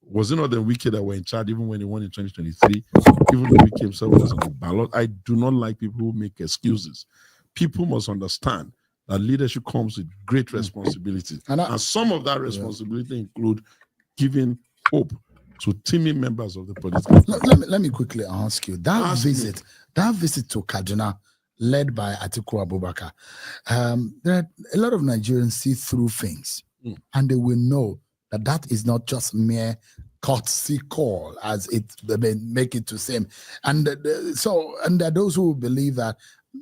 Was it not the Wike that were in charge even when he won in 2023? Even though Wike himself was on the ballot? I do not like people who make excuses. People must understand that leadership comes with great responsibility. And some of that responsibility include giving hope to teaming members of the political party. Let me quickly ask you, that visit to Kaduna led by Atiku Abubakar, there are a lot of Nigerians see through things, and they will know that is not just mere courtesy call, as they make it to seem. And and there are those who believe that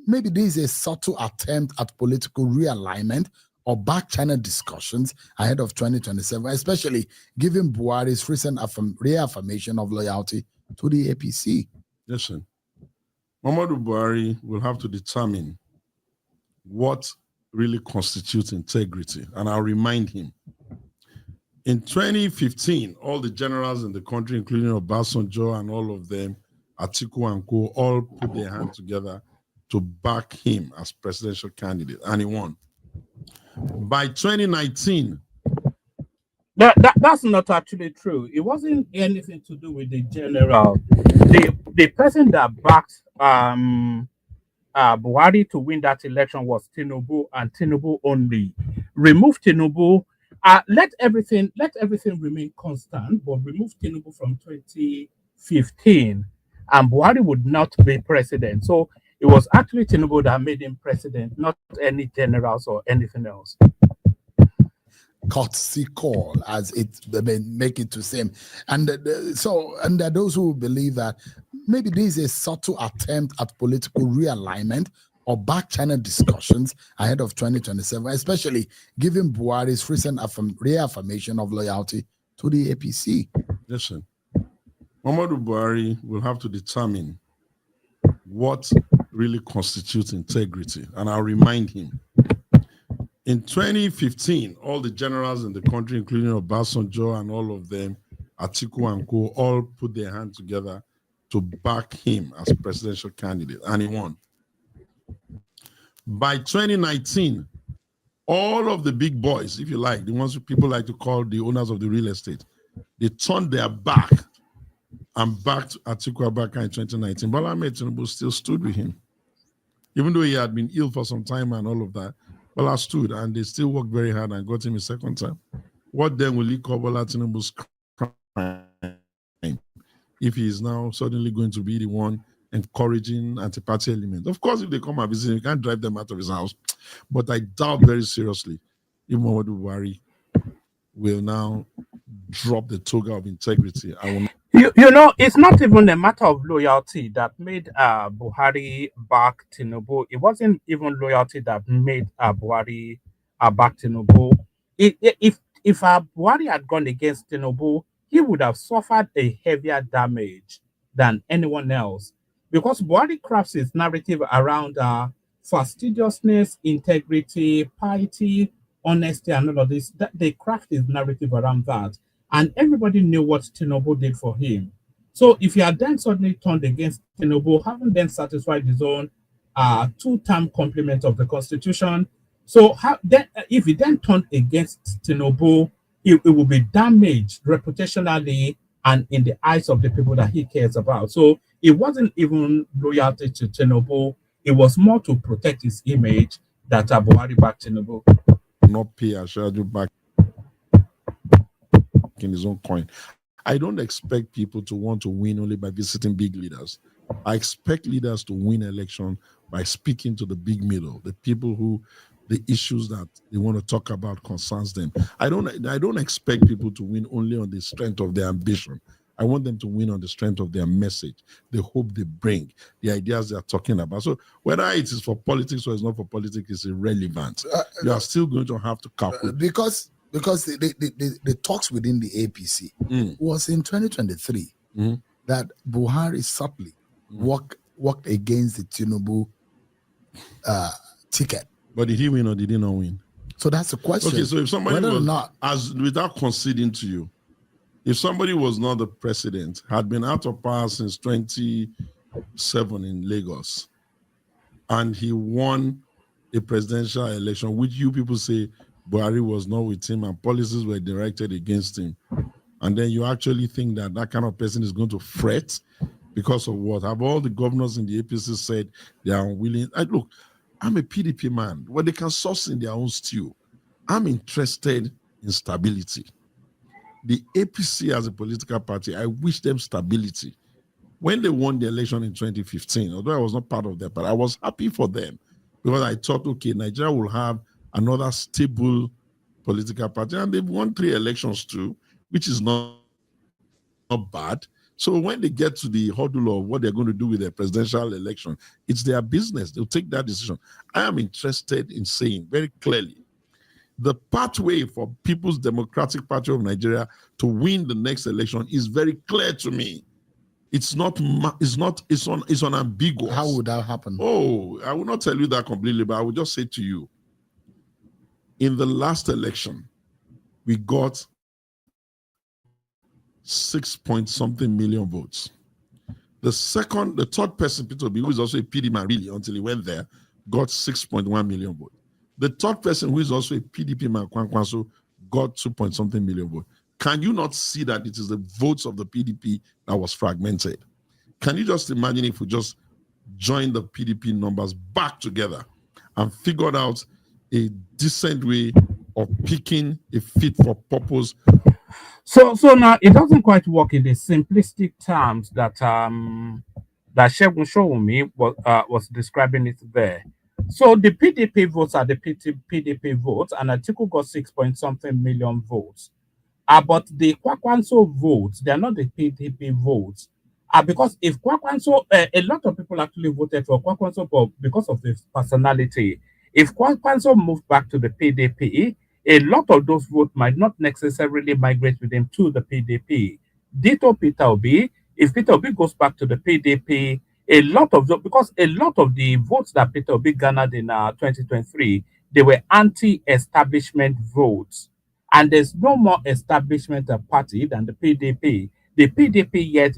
maybe this is a subtle attempt at political realignment or back channel discussions ahead of 2027, especially given Buhari's recent reaffirmation of loyalty to the APC. Listen, Muhammadu Buhari will have to determine what really constitutes integrity. And I'll remind him. In 2015, all the generals in the country, including Obasanjo and all of them, Atiku and co, all put their hands together to back him as presidential candidate, and he won. By 2019, that's not actually true. It wasn't anything to do with the general. The person that backed Buhari to win that election was Tinubu, and Tinubu only. Remove Tinubu. Let everything remain constant, but remove Tinubu from 2015, and Buhari would not be president. So it was actually Tinubu that made him president, not any generals or anything else. Courtesy call, as they make it to seem. And and there are those who believe that maybe this is a subtle attempt at political realignment or back channel discussions ahead of 2027, especially given Buhari's recent reaffirmation of loyalty to the APC. Listen, Muhammadu Buhari will have to determine what really constitutes integrity. And I'll remind him. In 2015, all the generals in the country, including Obasanjo and all of them, Atiku and co, all put their hands together to back him as presidential candidate, and he won. By 2019, all of the big boys, if you like, the ones who people like to call the owners of the real estate, they turned their back and backed Atiku Abubakar in 2019. Bola Ahmed Tinubu still stood with him. Even though he had been ill for some time and all of that, Bola stood, and they still worked very hard and got him a second time. What then will he call Bola Tinubu's crime if he is now suddenly going to be the one encouraging anti-party elements? Of course, if they come and visit him, you can't drive them out of his house. But I doubt very seriously if Muhammadu Buhari will now drop the toga of integrity, I will not. You know, it's not even a matter of loyalty that made Buhari back Tinubu. It wasn't even loyalty that made Buhari back Tinubu. If Buhari had gone against Tinubu, he would have suffered a heavier damage than anyone else because Buhari crafts his narrative around fastidiousness, integrity, piety, honesty, and all of this. That they craft his narrative around that, and everybody knew what Tinubu did for him. So if he had then suddenly turned against Tinubu, having then satisfied his own two-term complement of the constitution, so if he then turned against Tinubu, it will be damaged reputationally and in the eyes of the people that he cares about. So it wasn't even loyalty to Tinubu; it was more to protect his image that Buhari backed Tinubu. Not pay Ashadu back in his own coin. I don't expect people to want to win only by visiting big leaders. I expect leaders to win election by speaking to the big middle, the people who the issues that they want to talk about concerns them. I don't expect people to win only on the strength of their ambition. I want them to win on the strength of their message, the hope they bring, the ideas they are talking about. So whether it is for politics or it's not for politics is irrelevant. You are still going to have to calculate. Because the talks within the APC was in 2023 that Buhari subtly walked against the Tinubu ticket. But did he win or did he not win? So that's the question. Okay, so if somebody whether was, or not, without conceding to you, if somebody was not the president, had been out of power since 2007 in Lagos, and he won a presidential election, which you people say Buhari was not with him and policies were directed against him, and then you actually think that that kind of person is going to fret because of what? Have all the governors in the APC said they are unwilling? Look, I'm a PDP man. Well, they can source in their own stew. I'm interested in stability. The APC as a political party, I wish them stability. When they won the election in 2015, although I was not part of that, but I was happy for them because I thought, okay, Nigeria will have another stable political party. And they've won 3 elections too, which is not bad. So when they get to the hurdle of what they're going to do with their presidential election, it's their business. They'll take that decision. I am interested in saying very clearly, the pathway for People's Democratic Party of Nigeria to win the next election is very clear to me. It's unambiguous. how would that happen? Oh, I will not tell you that completely, but I will just say to you, in the last election, we got 6-point-something million votes. The third person, Peter Obi, who is also a PD man really until he went there, got 6.1 million votes. The third person, who is also a PDP man, Kwankwaso, got 2-point-something million votes. Can you not see that it is the votes of the PDP that was fragmented? Can you just imagine if we just joined the PDP numbers back together and figured out a decent way of picking a fit for purpose? So now it doesn't quite work in the simplistic terms that SEGUN Sowunmi was describing it there. So the PDP votes are the PDP votes, and Atiku got 6-point-something million votes. But the Kwakwanso votes, they are not the PDP votes. Because if Kwakwanso, a lot of people actually voted for Kwakwanso because of his personality. If Kwakwanso moved back to the PDP, a lot of those votes might not necessarily migrate with him to the PDP. Ditto Peter Obi, if Peter Obi goes back to the PDP, because a lot of the votes that Peter Obi garnered in 2023, they were anti-establishment votes. And there's no more establishment party than the PDP. The PDP yet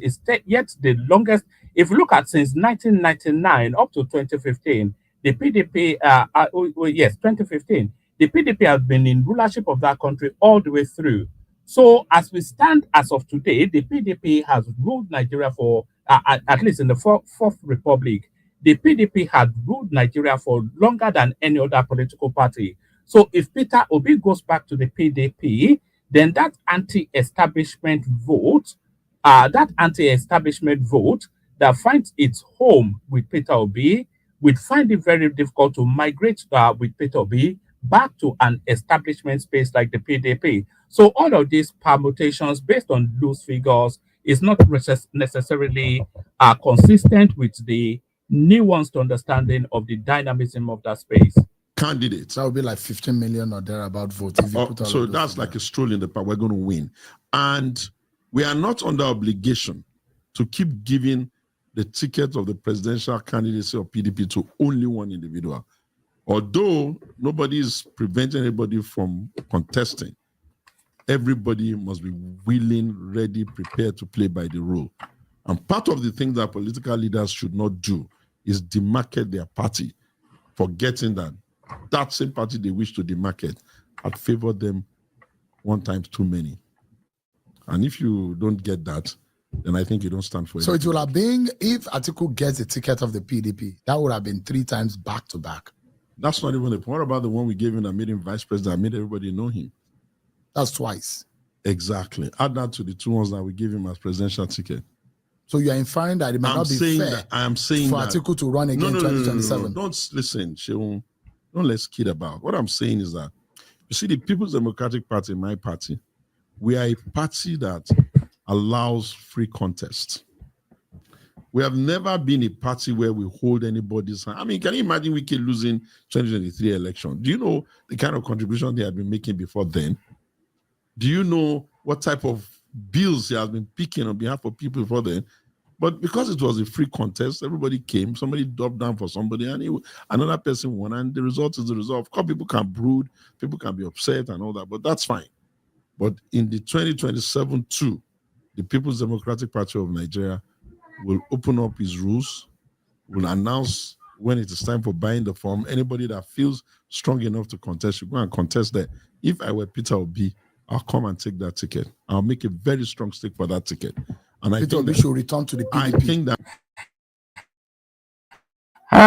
the longest. If you look at since 1999 up to 2015, the PDP, 2015, the PDP has been in rulership of that country all the way through. So as we stand as of today, the PDP has ruled Nigeria for, at least in the Fourth Republic, the PDP had ruled Nigeria for longer than any other political party. So if Peter Obi goes back to the PDP, then that anti-establishment vote that finds its home with Peter Obi, would find it very difficult to migrate with Peter Obi back to an establishment space like the PDP. So all of these permutations based on loose figures is not necessarily consistent with the nuanced understanding of the dynamism of that space. Candidates. That would be like 15 million or thereabout votes. If you put all So of those that's together. like a stroll in the park. We're going to win. And we are not under obligation to keep giving the ticket of the presidential candidacy of PDP to only one individual. Although nobody is preventing anybody from contesting, everybody must be willing, ready, prepared to play by the rule. And part of the thing that political leaders should not do is demarket their party, forgetting that that same party they wish to demarket had favored them one times too many. And if you don't get that, then I think you don't stand for it. So it will have been, if Atiku gets the ticket of the PDP, that would have been 3 times back to back. That's not even the point. What about the one we gave him that made him vice president, that made everybody know him? That's twice. Exactly. Add that to the 2 ones that we gave him as presidential ticket. So you are inferring that it might not be fair I'm saying for that Atiku to run again in 2027. No. Don't listen, Sowunmi. Don't let's kid about. What I'm saying is that, you see, the People's Democratic Party, my party, we are a party that allows free contest. We have never been a party where we hold anybody's hand. I mean, can you imagine Wike losing 2023 election? Do you know the kind of contribution they had been making before then? Do you know what type of bills he has been picking on behalf of people before then? But because it was a free contest, everybody came, somebody dropped down for somebody, and another person won, and the result is the result. Of course, people can brood, people can be upset and all that, but that's fine. But in the 2027 too, the People's Democratic Party of Nigeria will open up its rules, will announce when it is time for buying the form. Anybody that feels strong enough to contest should go and contest there. If I were Peter Obi, I'll come and take that ticket. I'll make a very strong stake for that ticket. And I Peter think Obi should return to the PDP. I think that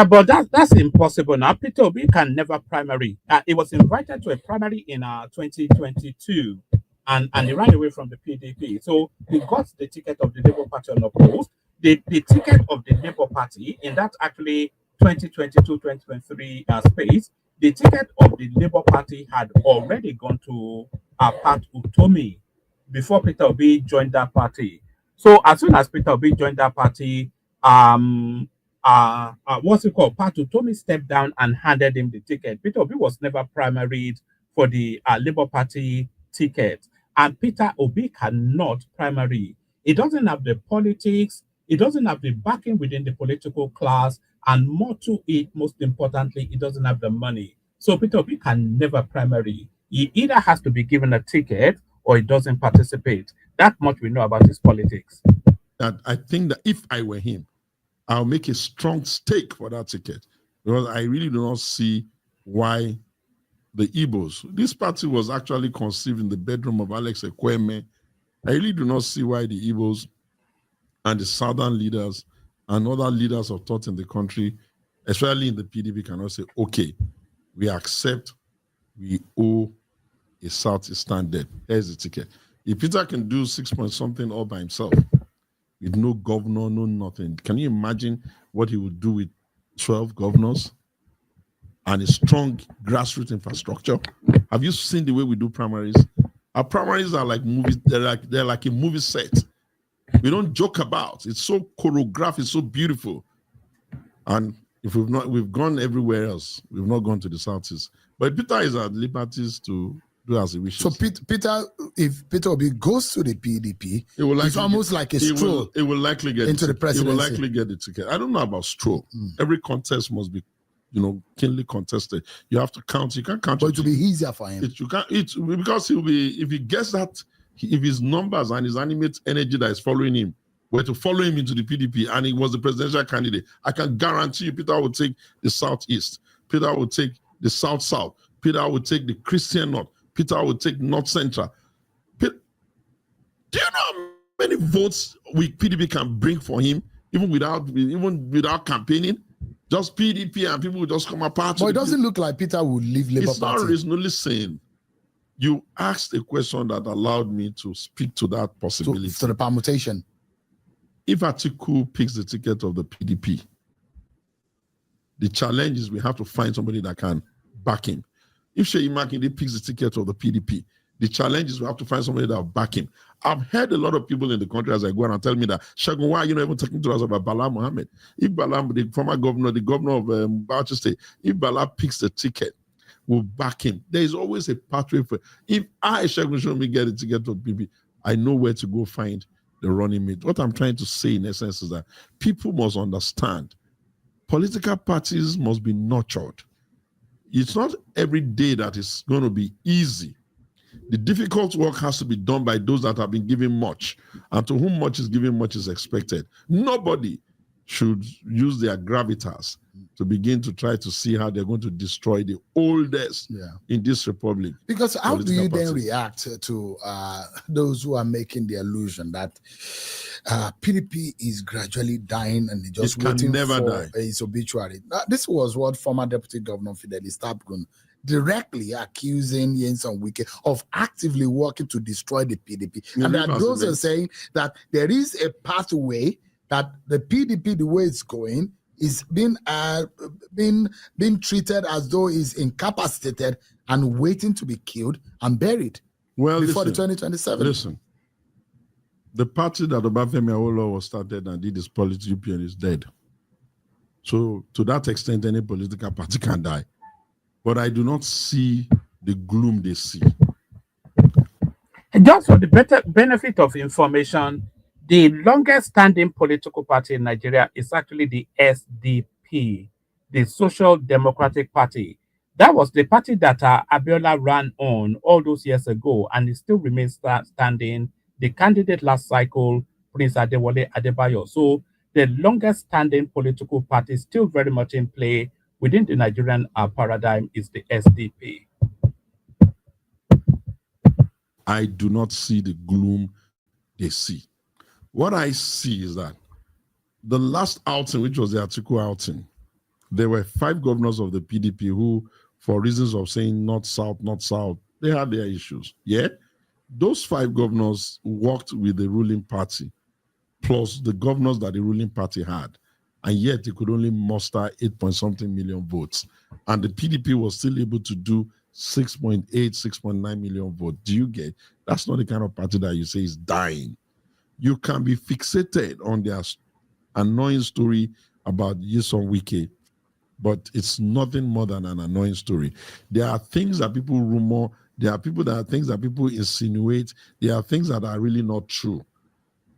But that's impossible now. Peter Obi can never primary. He was invited to a primary in 2022, and he ran away from the PDP. So he got the ticket of the Labour Party unopposed. The ticket of the Labour Party in that actually 2022-2023 space, the ticket of the Labour Party had already gone to Pat Utomi before Peter Obi joined that party. So as soon as Peter Obi joined that party, what's it called? Pat Utomi stepped down and handed him the ticket. Peter Obi was never primaried for the Labour Party ticket, and Peter Obi cannot primary. He doesn't have the politics. He doesn't have the backing within the political class, and more to it, most importantly, he doesn't have the money. So Peter Obi can never primary. He either has to be given a ticket or he doesn't participate. That much we know about his politics. that I think that if I were him, I'll make a strong stake for that ticket, because I really do not see why the Igbos, this party was actually conceived in the bedroom of Alex Ekweme. I really do not see why the Igbos and the southern leaders and other leaders of thought in the country, especially in the PDP, cannot say, okay, we accept, we owe a Southeastern debt. Here's the ticket. If Peter can do 6 point something all by himself, with no governor, no nothing, can you imagine what he would do with 12 governors and a strong grassroots infrastructure? Have you seen the way we do primaries? Our primaries are like movies. They're like a movie set. We don't joke about. It's so choreographed. It's so beautiful. And if we've gone everywhere else. We've not gone to the Southeast. But Peter is at liberties to do as he wishes. So Peter, if Peter Obi goes to the PDP, it's almost like a stroll. It will likely get into the presidency. It will likely get the ticket. I don't know about stroll. Every contest must be, keenly contested. You have to count. You can't count. But it will be easier for him. Because he'll be, if he gets that, if his numbers and his animate energy that is following him were to follow him into the PDP and he was the presidential candidate, I can guarantee you Peter will take the Southeast. Peter will take the South-South. Peter will take the Christian North. Peter will take North Central. Do you know how many votes PDP can bring for him, even without campaigning? Just PDP and people will just come apart. But it doesn't look like Peter would leave Labour Party. It's not listening. You asked a question that allowed me to speak to that possibility. To the permutation. If Atiku picks the ticket of the PDP, the challenge is we have to find somebody that can back him. if Sheyi Makinde picks the ticket of the PDP, the challenge is we have to find somebody that will back him. I've heard a lot of people in the country as I go around tell me that, Segun, why are you not even talking to us about Bala Mohammed? If Bala, the former governor, the governor of Bauchi State, if Bala picks the ticket, we'll back him. There is always a pathway for, if I, Segun Shomi, get a ticket to PDP, I know where to go find the running mate. What I'm trying to say in essence is that people must understand political parties must be nurtured. It's not every day that it's going to be easy. The difficult work has to be done by those that have been given much, and to whom much is given, much is expected. Nobody should use their gravitas to begin to try to see how they're going to destroy the oldest in this republic. Because how do you then react to those who are making the illusion that PDP is gradually dying and just waiting for its obituary? This was what former Deputy Governor Fidelis Tabgun directly accusing Nyesom Wike of actively working to destroy the PDP. And there are those who are saying that there is a pathway that the PDP, the way it's going, is being treated as though it's incapacitated and waiting to be killed and buried before the 2027. Listen, the party that Obafemi Awolowo was started and did his politics, UPN, is dead. So to that extent, any political party can die. But I do not see the gloom they see. And just for the better benefit of information, the longest standing political party in Nigeria is actually the SDP, the Social Democratic Party. That was the party that Abiola ran on all those years ago, and it still remains standing. The candidate last cycle, Prince Adewale Adebayo. So the longest standing political party still very much in play within the Nigerian paradigm is the SDP. I do not see the gloom they see. What I see is that the last outing, which was the Atiku outing, there were 5 governors of the PDP who, for reasons of saying not south, they had their issues. Yeah, those 5 governors worked with the ruling party, plus the governors that the ruling party had. And yet they could only muster 8-point-something million votes. And the PDP was still able to do 6.8, 6.9 million votes. Do you get? That's not the kind of party that you say is dying. You can be fixated on their annoying story about Nyesom Wike, but it's nothing more than an annoying story. There are things that people rumor, there are things that people insinuate, there are things that are really not true.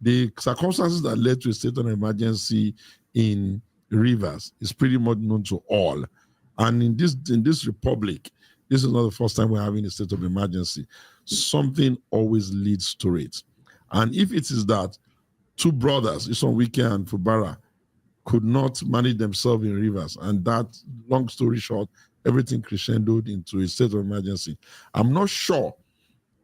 The circumstances that led to a state of emergency in Rivers is pretty much known to all. And in this republic, this is not the first time we're having a state of emergency. Something always leads to it. And if it is that 2 brothers, Nyesom Wike and Fubara, could not manage themselves in Rivers, and that, long story short, everything crescendoed into a state of emergency, I'm not sure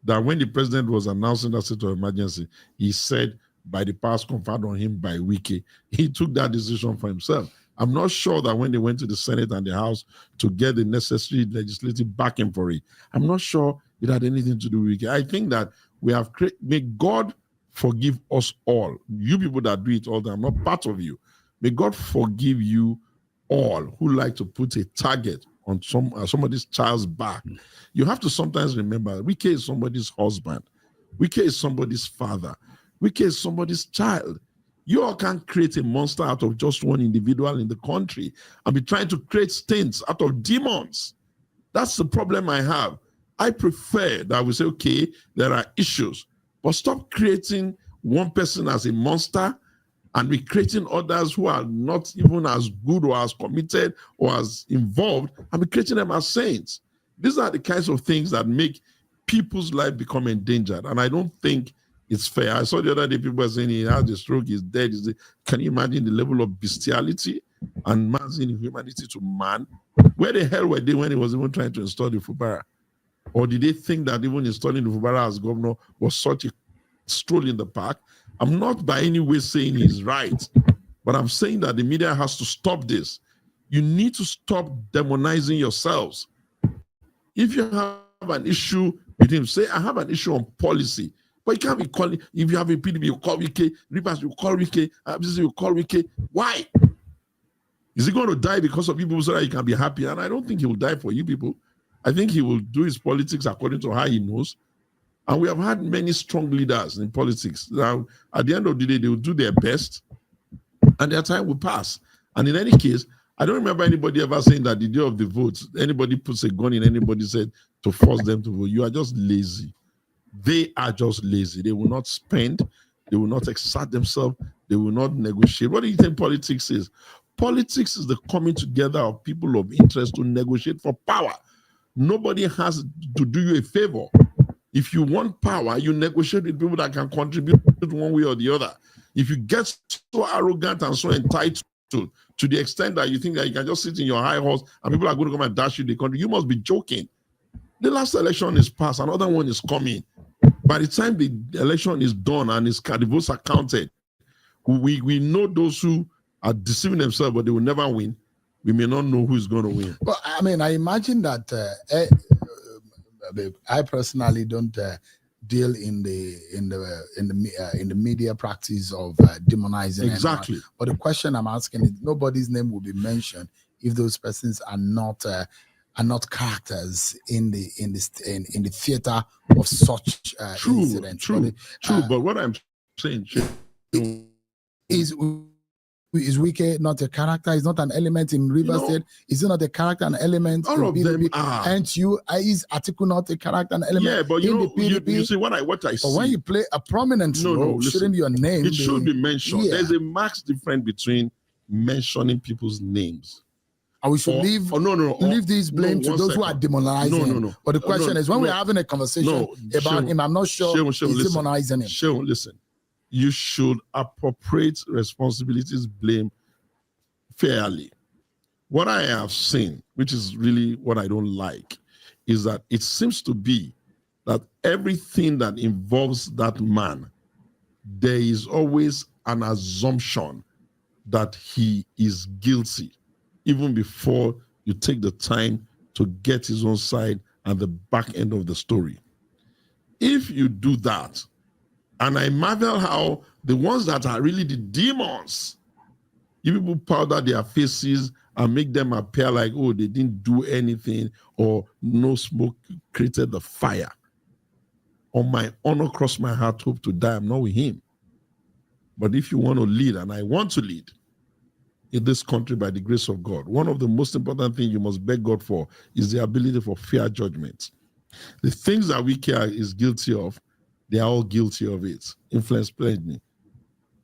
that when the president was announcing that state of emergency, he said, by the powers conferred on him by Wike, he took that decision for himself. I'm not sure that when they went to the Senate and the House to get the necessary legislative backing for it, I'm not sure it had anything to do with Wike. I think that we have may God forgive us all. You people that do it all the time, I'm not part of you. May God forgive you all who like to put a target on somebody's child's back. You have to sometimes remember, Wike is somebody's husband. Wike is somebody's father. Wike is somebody's child. You all can't create a monster out of just one individual in the country and be trying to create stains out of demons. That's the problem I have. I prefer that we say, okay, there are issues, but stop creating one person as a monster and be creating others who are not even as good or as committed or as involved, and be creating them as saints. These are the kinds of things that make people's life become endangered, and I don't think it's fair. I saw the other day people were saying he has the stroke, he's dead. Can you imagine the level of bestiality and man's inhumanity to man? Where the hell were they when he was even trying to install the Fubara? Or did they think that even installing the Fubara as governor was such a stroll in the park? I'm not by any way saying he's right, but I'm saying that the media has to stop this. You need to stop demonizing yourselves. If you have an issue with him, say, I have an issue on policy. But you can't be calling, if you have a PDP, you call Wike, Rivers, you call Wike, you call Wike. Why? Is he going to die because of people so that you can be happy? And I don't think he will die for you people. I think he will do his politics according to how he knows. And we have had many strong leaders in politics. Now, at the end of the day, they will do their best and their time will pass. And in any case, I don't remember anybody ever saying that the day of the vote, anybody puts a gun in anybody's head to force them to vote. You are just lazy. They are just lazy. They will not spend. They will not exert themselves. They will not negotiate. What do you think politics is? Politics is the coming together of people of interest to negotiate for power. Nobody has to do you a favor. If you want power, you negotiate with people that can contribute one way or the other. If you get so arrogant and so entitled to the extent that you think that you can just sit in your high horse and people are going to come and dash you the country, you must be joking. The last election is past, another one is coming. By the time the election is done and the votes are counted, we know those who are deceiving themselves, but they will never win. We may not know who is going to win. Well, I mean, I imagine that I personally don't deal in the media practice of demonizing. Exactly. Anyone. But the question I'm asking is, nobody's name will be mentioned if those persons are not characters in the theater of such incidents. True. But what I'm saying is Wike not a character? Is not an element in River State? Is it not a character and element? All of them are. And is Atiku not a character and element? Yeah, but you see what I see. But when you play a prominent role, shouldn't your name? It should be mentioned. Yeah. There's a marked difference between mentioning people's names. And we should leave these blame to those who are demonizing. No. But the question is, when we're having a conversation about him, I'm not sure he's demonizing him. Listen. You should appropriate responsibilities, blame fairly. What I have seen, which is really what I don't like, is that it seems to be that everything that involves that man, there is always an assumption that he is guilty, even before you take the time to get his own side and the back end of the story. If you do that, and I marvel how the ones that are really the demons, you people powder their faces and make them appear like, oh, they didn't do anything, or no smoke created the fire. On my honor, cross my heart, hope to die, I'm not with him. But if you want to lead, and I want to lead in this country by the grace of God, one of the most important things you must beg God for is the ability for fair judgment. The things that Wike is guilty of, they are all guilty of it. Influence plenty.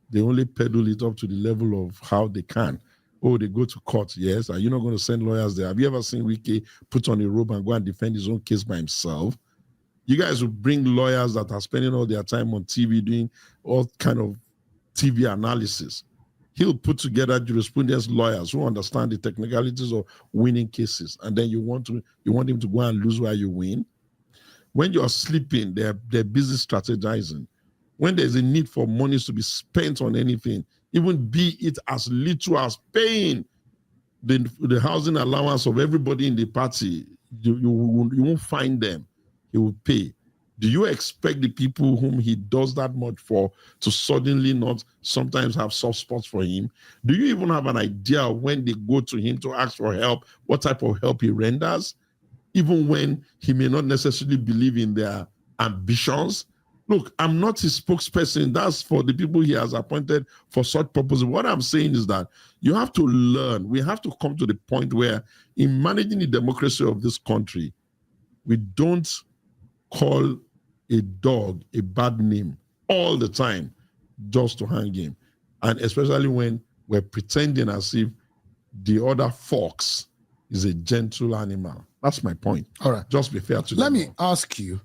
They only peddle it up to the level of how they can. Oh, they go to court, yes. Are you not going to send lawyers there? Have you ever seen Wike put on a robe and go and defend his own case by himself? You guys will bring lawyers that are spending all their time on TV doing all kind of TV analysis. He'll put together jurisprudence lawyers who understand the technicalities of winning cases, and then you want him to go and lose while you win. When you're sleeping, they're busy strategizing. When there's a need for monies to be spent on anything, even be it as little as paying the housing allowance of everybody in the party, you won't find them. He will pay. Do you expect the people whom he does that much for to suddenly not sometimes have soft spots for him? Do you even have an idea when they go to him to ask for help, what type of help he renders? Even when he may not necessarily believe in their ambitions. Look, I'm not his spokesperson. That's for the people he has appointed for such purposes. What I'm saying is that you have to learn. We have to come to the point where in managing the democracy of this country, we don't call a dog a bad name all the time just to hang him. And especially when we're pretending as if the other fox is a gentle animal. That's my point. All right. Just be fair to them. Let me ask you,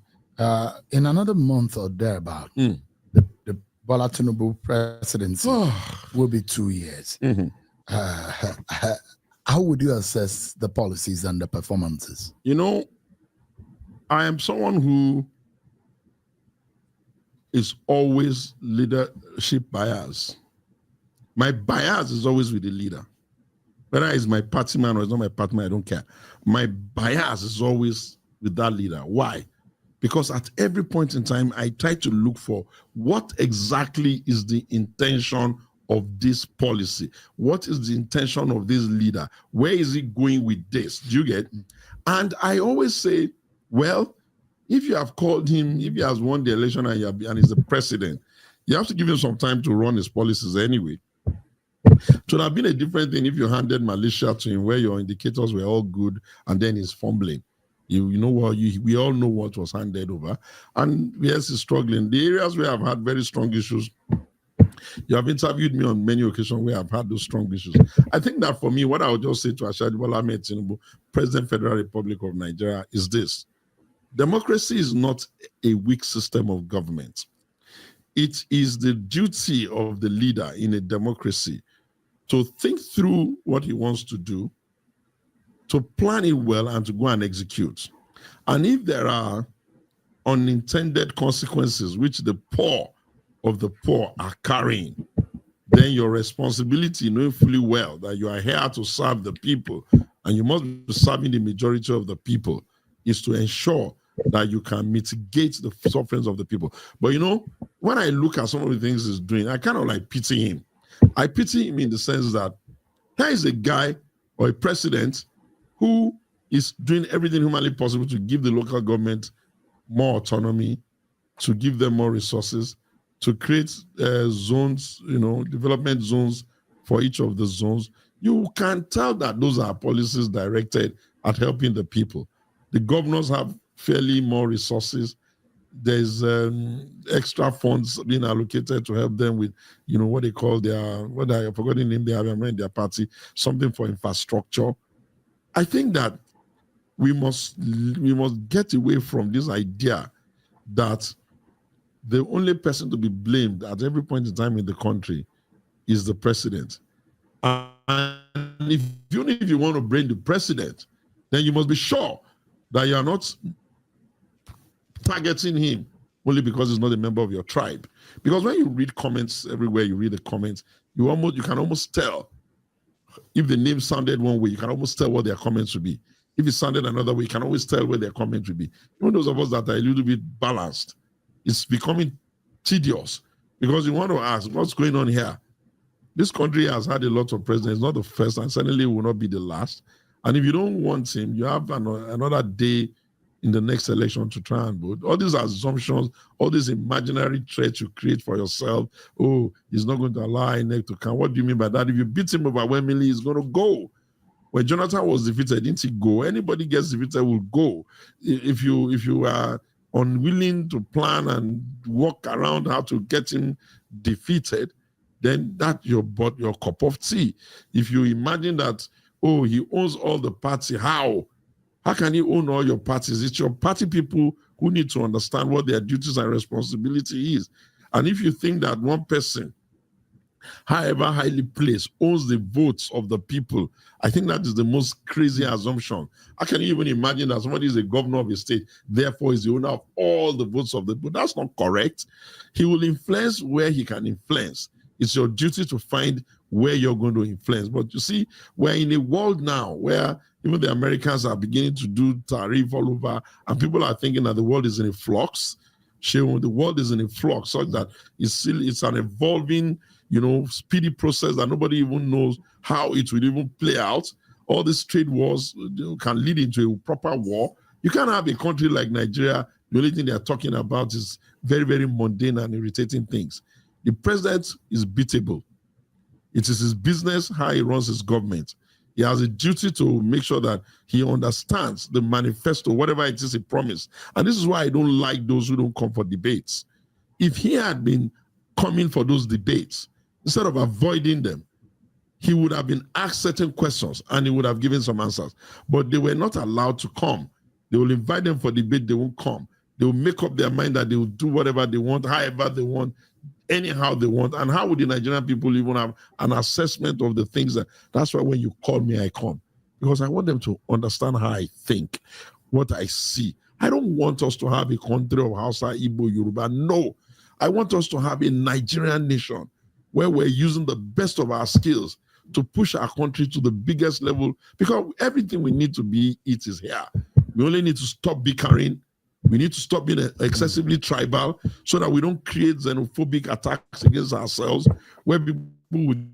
in another month or thereabout, the Bola Tinubu presidency will be 2 years. How would you assess the policies and the performances? You know, I am someone who is always leadership bias. My bias is always with the leader. Whether it's my party man or it's not my party man, I don't care. My bias is always with that leader. Why? Because at every point in time, I try to look for what exactly is the intention of this policy? What is the intention of this leader? Where is he going with this? Do you get? And I always say, well, if you have called him, if he has won the election and he's the president, you have to give him some time to run his policies anyway. It would have been a different thing if you handed Malaysia to him, where your indicators were all good and then he's fumbling. You know what? We all know what was handed over. And yes, he's struggling. The areas where I've had very strong issues, you have interviewed me on many occasions where I've had those strong issues. I think that for me, what I would just say to Ashadi Bola Ahmed Tinubu, President Federal Republic of Nigeria, is this. Democracy is not a weak system of government. It is the duty of the leader in a democracy to think through what he wants to do, to plan it well, and to go and execute. And if there are unintended consequences which the poor of the poor are carrying, then your responsibility, knowing fully well that you are here to serve the people and you must be serving the majority of the people, is to ensure that you can mitigate the sufferings of the people. But you know, when I look at some of the things he's doing, I kind of like pity him. I pity him in the sense that here is a guy or a president who is doing everything humanly possible to give the local government more autonomy, to give them more resources, to create zones, you know, development zones for each of the zones. You can tell that those are policies directed at helping the people. The governors have fairly more resources. There's extra funds being allocated to help them with, you know, what they call their, what I forgot the name they have in their party, something for infrastructure. I think that we must get away from this idea that the only person to be blamed at every point in time in the country is the president. And if you want to blame the president, then you must be sure that you are not targeting him only because he's not a member of your tribe. Because when you read comments everywhere, you read the comments, you can almost tell. If the name sounded one way, you can almost tell what their comments would be. If it sounded another way, you can always tell where their comments would be. Even those of us that are a little bit balanced, it's becoming tedious because you want to ask, what's going on here? This country has had a lot of presidents, not the first, and certainly will not be the last. And if you don't want him, you have another day in the next election to try and vote. All these assumptions, all these imaginary threats you create for yourself. Oh, he's not going to allow INEC to count. What do you mean by that? If you beat him overwhelmingly, he's going to go. When Jonathan was defeated, didn't he go? Anybody gets defeated will go. If you are unwilling to plan and work around how to get him defeated, then that's your cup of tea. If you imagine that, oh, he owns all the party, how? How can he own all your parties? It's your party people who need to understand what their duties and responsibility is. And if you think that one person, however highly placed, owns the votes of the people, I think that is the most crazy assumption. How can you even imagine that somebody is a governor of a state, therefore is the owner of all the votes of the people? That's not correct. He will influence where he can influence. It's your duty to find where you're going to influence. But you see, we're in a world now where even the Americans are beginning to do tariff all over, and people are thinking that the world is in a flux. The world is in a flux, such that it's an evolving, you know, speedy process that nobody even knows how it will even play out. All these trade wars can lead into a proper war. You can't have a country like Nigeria. The only thing they're talking about is very, very mundane and irritating things. The president is beatable. It is his business how he runs his government. He has a duty to make sure that he understands the manifesto, whatever it is he promised. And this is why I don't like those who don't come for debates. If he had been coming for those debates, instead of avoiding them, he would have been asked certain questions and he would have given some answers. But they were not allowed to come. They will invite them for debate, they won't come. They will make up their mind that they will do whatever they want, however they want, anyhow they want. And how would the Nigerian people even have an assessment of the things that's why when you call me, I come. Because I want them to understand how I think, what I see. I don't want us to have a country of Hausa, Igbo, Yoruba. No. I want us to have a Nigerian nation where we're using the best of our skills to push our country to the biggest level, because everything we need to be, it is here. We only need to stop bickering. We need to stop being excessively tribal so that we don't create xenophobic attacks against ourselves, where people would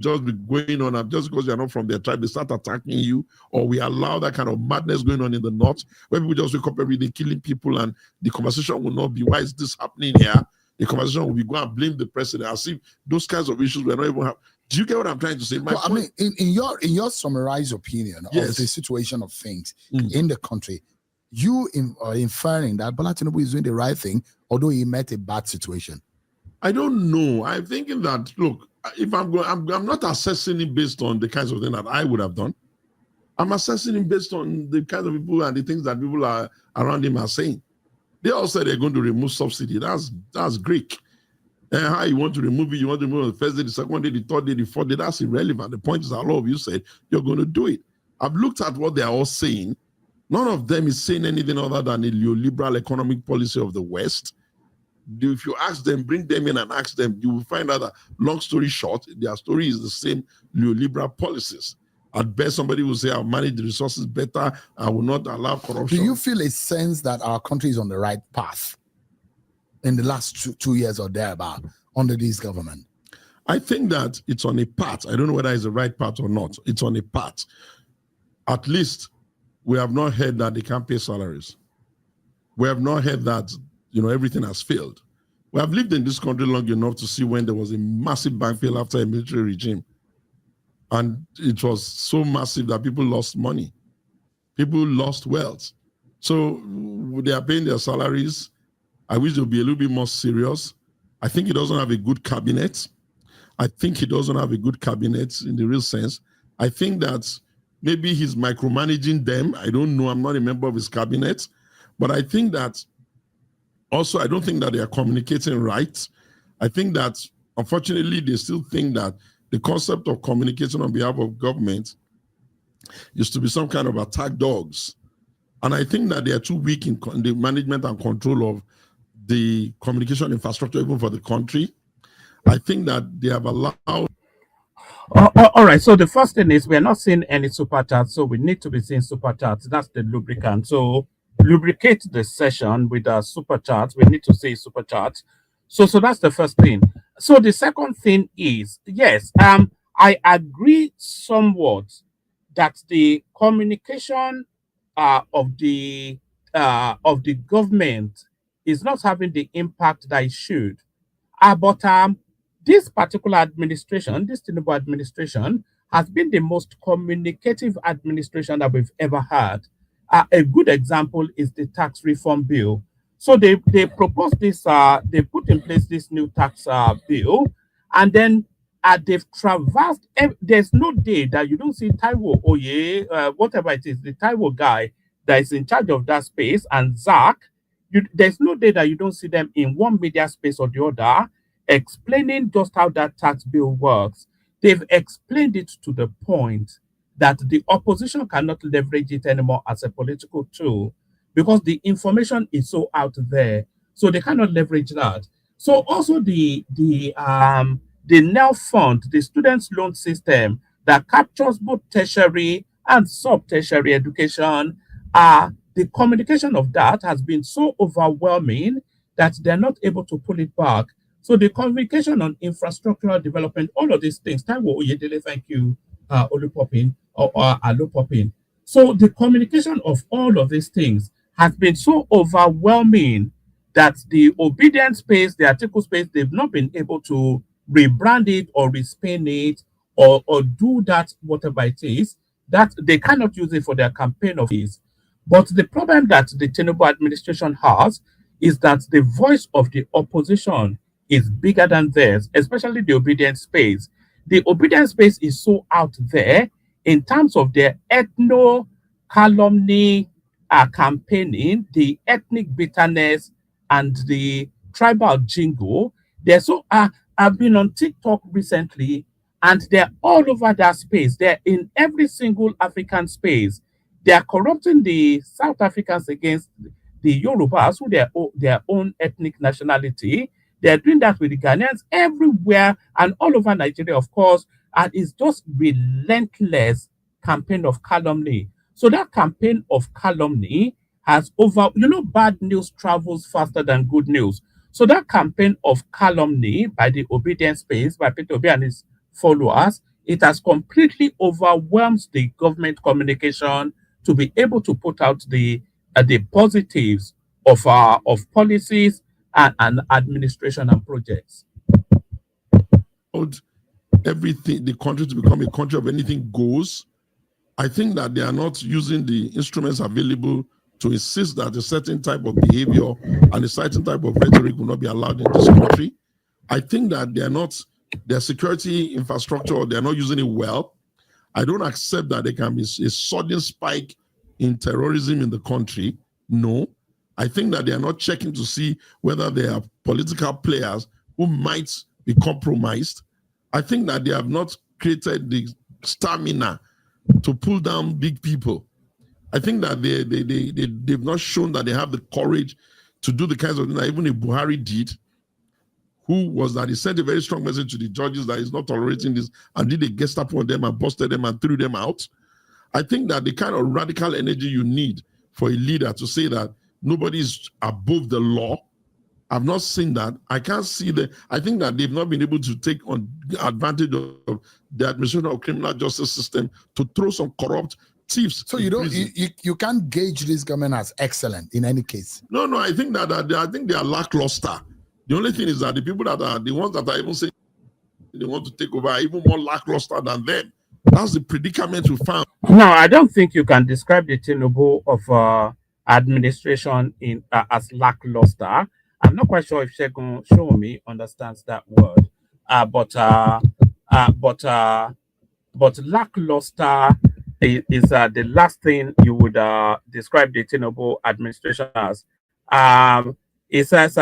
just be going on, and just because you're not from their tribe, they start attacking you, or we allow that kind of madness going on in the north, where people just wake up every day killing people, and the conversation will not be, why is this happening here? The conversation will be, go and blame the president, as if those kinds of issues were not even happening. Do you get what I'm trying to say? I mean, in your summarized opinion of the situation of things in the country, you are inferring that Bola Tinubu is doing the right thing, although he met a bad situation. I don't know. I'm thinking that, look, if I'm going, I'm not assessing it based on the kinds of things that I would have done. I'm assessing it based on the kinds of people and the things that people are around him are saying. They all said they're going to remove subsidy. That's Greek. And how you want to remove it, you want to remove it on the first day, the second day, the third day, the fourth day, that's irrelevant. The point is, a lot of you said you're going to do it. I've looked at what they're all saying. None of them is saying anything other than a neoliberal economic policy of the West. If you ask them, bring them in and ask them, you will find out that, long story short, their story is the same neoliberal policies. At best, somebody will say, I'll manage the resources better, I will not allow corruption. Do you feel a sense that our country is on the right path in the last two years or thereabout under this government? I think that it's on a path. I don't know whether it's the right path or not. It's on a path. At least we have not heard that they can't pay salaries. We have not heard that, everything has failed. We have lived in this country long enough to see when there was a massive bank fail after a military regime. And it was so massive that people lost money. People lost wealth. So they are paying their salaries. I wish they'll be a little bit more serious. I think he doesn't have a good cabinet. I think he doesn't have a good cabinet in the real sense. I think that maybe he's micromanaging them. I don't know. I'm not a member of his cabinet. But I think that also, I don't think that they are communicating right. I think that, unfortunately, they still think that the concept of communication on behalf of government used to be some kind of attack dogs. And I think that they are too weak in the management and control of the communication infrastructure, even for the country. I think that they have allowed. All right. So the first thing is we're not seeing any super chats, so we need to be seeing super chats. That's the lubricant. So lubricate the session with a super chat. We need to say super chat. So that's the first thing. So the second thing is, yes, I agree somewhat that the communication of the government is not having the impact that it should. But this particular administration, this Tinubu administration, has been the most communicative administration that we've ever had. A good example is the tax reform bill. So they proposed this, they put in place this new tax bill, and then they've traversed. There's no day that you don't see Taiwo Oye, whatever it is, the Taiwo guy that is in charge of that space, and Zach. There's no day that you don't see them in one media space or the other explaining just how that tax bill works. They've explained it to the point that the opposition cannot leverage it anymore as a political tool because the information is so out there. So they cannot leverage that. So also the NEL fund, the students' loan system that captures both tertiary and sub-tertiary education, the communication of that has been so overwhelming that they're not able to pull it back. So the communication on infrastructural development, all of these things, Taiwo Oyedele, thank you, Olupopin, or Alupopin. So the communication of all of these things has been so overwhelming that the obedience space, the article space, they've not been able to rebrand it or respin it or do that, whatever it is, that they cannot use it for their campaign of this. But the problem that the Tinubu administration has is that the voice of the opposition is bigger than theirs, especially the obedience space. The obedience space is so out there in terms of their ethno-calumny campaigning, the ethnic bitterness, and the tribal jingle. They're so, I've been on TikTok recently, and they're all over that space. They're in every single African space. They are corrupting the South Africans against the Yorubas, who their own ethnic nationality. They are doing that with the Ghanaians everywhere and all over Nigeria, of course. And it's just relentless campaign of calumny. So that campaign of calumny has bad news travels faster than good news. So that campaign of calumny by the obedience space, by Peter Obi and his followers, it has completely overwhelmed the government communication to be able to put out the positives of policies and administration and projects. Everything, the country to become a country of anything goes. I think that they are not using the instruments available to insist that a certain type of behavior and a certain type of rhetoric will not be allowed in this country. I think that they are not, their security infrastructure, they are not using it well. I don't accept that there can be a sudden spike in terrorism in the country. No. I think that they are not checking to see whether there are political players who might be compromised. I think that they have not created the stamina to pull down big people. I think that they've not shown that they have the courage to do the kinds of things that even a Buhari did, who was that he sent a very strong message to the judges that he's not tolerating this and did a Gestapo on them and busted them and threw them out. I think that the kind of radical energy you need for a leader to say that nobody is above the law, I've not seen that. I can't see that. I think that they've not been able to take on advantage of the administration of criminal justice system to throw some corrupt thieves. So you can't gauge this government as excellent in any case. No, I think that I think they are lackluster. The only thing is that the people that are the ones that are even saying they want to take over are even more lackluster than them. That's the predicament we found. No, I don't think you can describe the Tinubu of administration in as lackluster. I'm not quite sure if SEGUN Sowunmi understands that word, but lackluster is the last thing you would describe the Tinubu administration as. It says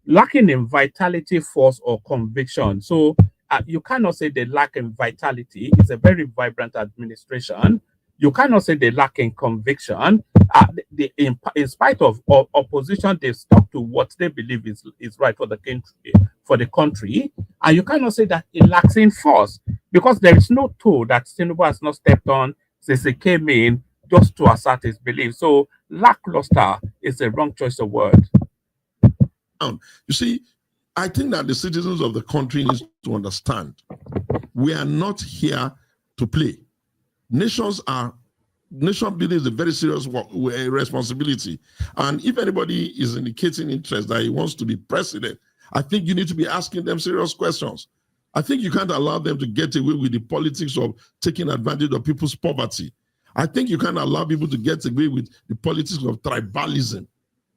lacking in vitality, force, or conviction. So you cannot say they lack in vitality. It's a very vibrant administration. You cannot say they lack in conviction. In spite of opposition, they stuck to what they believe is right for the country. And you cannot say that it lacks in force, because there is no toe that Tinubu has not stepped on since he came in just to assert his belief. So lackluster is the wrong choice of word. You see, I think that the citizens of the country need to understand we are not here to play. Nation building is a very serious responsibility. And if anybody is indicating interest that he wants to be president, I think you need to be asking them serious questions. I think you can't allow them to get away with the politics of taking advantage of people's poverty. I think you can't allow people to get away with the politics of tribalism.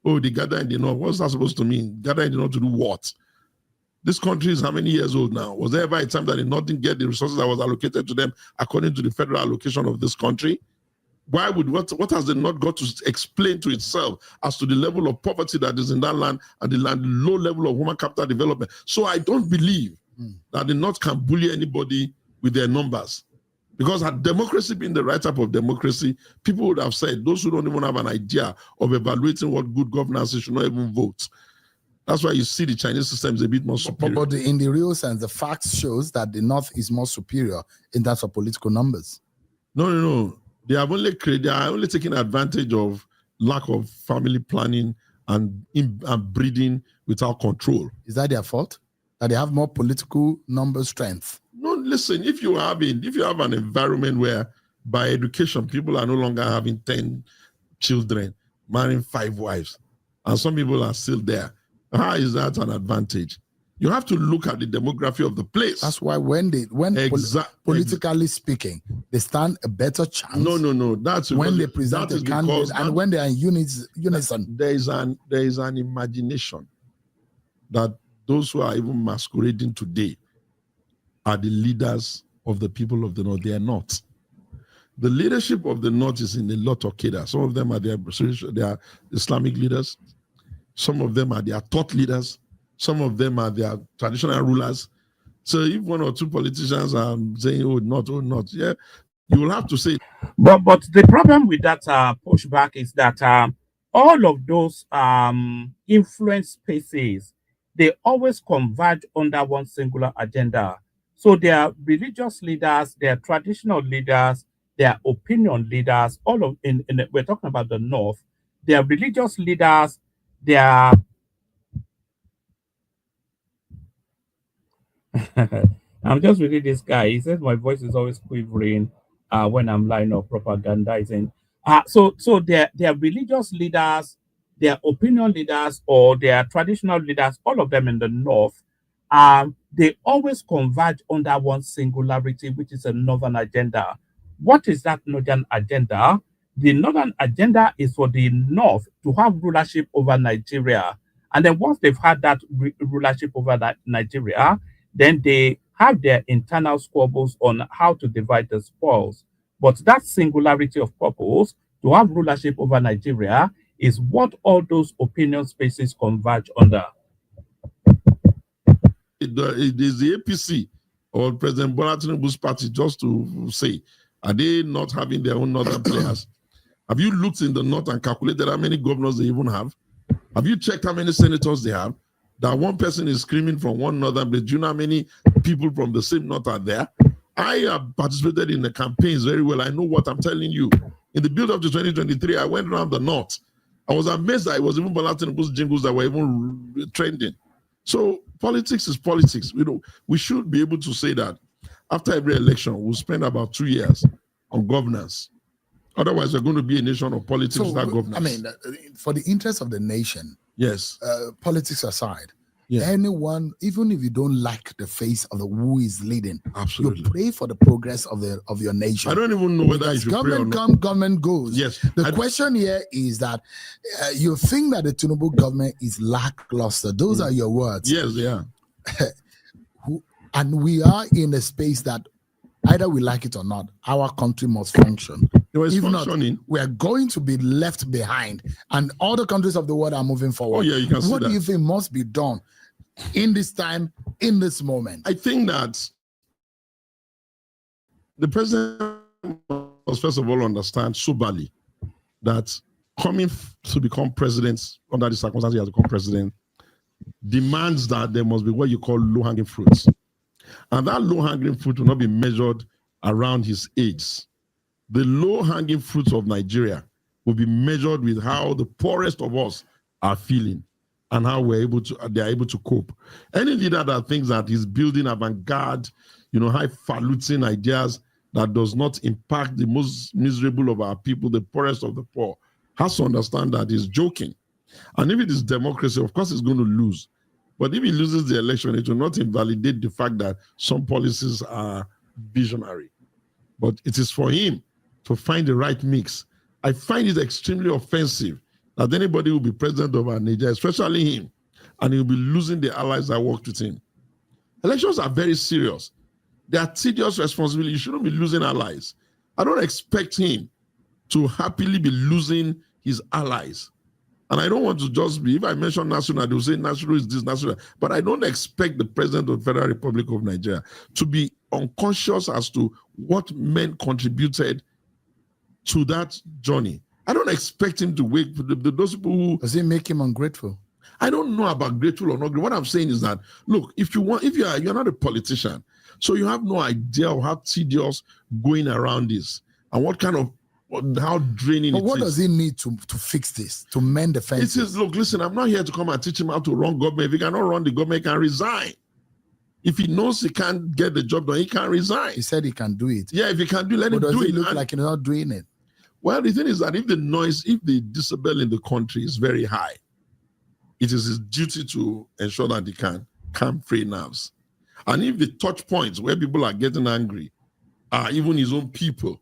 Oh, they gather in the north. What's that supposed to mean? Gather in the north to do what? This country is how many years old now? Was there ever a time that the north didn't get the resources that was allocated to them according to the federal allocation of this country? Why would what has the north got to explain to itself as to the level of poverty that is in that land and the low level of human capital development? So I don't believe that the north can bully anybody with their numbers. Because had democracy been the right type of democracy, people would have said those who don't even have an idea of evaluating what good governance is should not even vote. That's why you see the Chinese system is a bit more superior. But in the real sense, the facts shows that the North is more superior in terms of political numbers. No. They are only taking advantage of lack of family planning and breeding without control. Is that their fault? That they have more political number strength? No, listen, if you have an environment where by education people are no longer having 10 children, marrying 5 wives, and some people are still there, how is that an advantage? You have to look at the demography of the place. That's why politically speaking, they stand a better chance. No. That's when they present a candidate and when they are in unison. There is an imagination that those who are even masquerading today are the leaders of the people of the North. They are not. The leadership of the North is in a lot of cadres. Some of them are their Islamic leaders. Some of them are their thought leaders. Some of them are their traditional rulers. So if one or two politicians are saying, oh, not, yeah, you will have to say. But the problem with that pushback is that all of those influence spaces, they always converge under one singular agenda. So they are religious leaders, they are traditional leaders, they are opinion leaders, we're talking about the North. They are religious leaders, they are I'm just reading this guy. He says my voice is always quivering when I'm lying or propagandizing. So their religious leaders, their opinion leaders, or their traditional leaders, all of them in the north, they always converge under one singularity, which is a northern agenda. What is that northern agenda? The northern agenda is for the north to have rulership over Nigeria. And then once they've had that rulership over that Nigeria, then they have their internal squabbles on how to divide the spoils. But that singularity of purpose to have rulership over Nigeria is what all those opinion spaces converge under. It is the APC or President Bola Tinubu's party, just to say, are they not having their own northern players? Have you looked in the north and calculated how many governors they even have? Have you checked how many senators they have? That one person is screaming from one northern place. Do you know how many people from the same north are there? I have participated in the campaigns very well. I know what I'm telling you. In the build-up to 2023, I went around the north. I was amazed that it was even Bola Tinubu's jingles that were even trending. So politics is politics. We should be able to say that after every election, we'll spend about 2 years on governance. Otherwise, we're going to be a nation of politics without governance. I mean, for the interest of the nation, yes, politics aside, yeah. Anyone, even if you don't like the face of who is leading, absolutely, you pray for the progress of your nation. I don't even know whether you should government pray or come, not. government goes. Yes. The question here is that you think that the Tinubu government is lackluster. Those are your words. Yes, they are. And we are in a space that either we like it or not, our country must function. If not, we are going to be left behind, and all the countries of the world are moving forward. Oh, yeah, you can see what that. do you think must be done in this time, in this moment? I think that the president must first of all understand soberly that coming to become president under the circumstances he has become president demands that there must be what you call low-hanging fruits. And that low-hanging fruit will not be measured around his age. The low-hanging fruits of Nigeria will be measured with how the poorest of us are feeling and how they're able to cope. Any leader that thinks that he's building avant-garde, highfalutin ideas that does not impact the most miserable of our people, the poorest of the poor, has to understand that he's joking. And if it is democracy, of course he's going to lose. But if he loses the election, it will not invalidate the fact that some policies are visionary. But it is for him to find the right mix. I find it extremely offensive that anybody will be president of our Nigeria, especially him, and he'll be losing the allies that worked with him. Elections are very serious. They are tedious responsibility. You shouldn't be losing allies. I don't expect him to happily be losing his allies. And I don't want to just be, if I mention National, they'll say National is this, National. But I don't expect the president of the Federal Republic of Nigeria to be unconscious as to what men contributed to that journey. I don't expect him to wait for those people who... Does it make him ungrateful? I don't know about grateful or not. What I'm saying is that, look, you're not a politician, so you have no idea of how tedious going around is and what kind of, how draining it is. But what does he need to fix this, to mend the fences? It is, look, listen, I'm not here to come and teach him how to run government. If he cannot run the government, he can resign. If he knows he can't get the job done, he can resign. He said he can do it. Yeah, if he can do it, let him do it. Does it look like he's not doing it? Well, the thing is that if the decibel in the country is very high, it is his duty to ensure that he can calm free nerves. And if the touch points where people are getting angry are even his own people,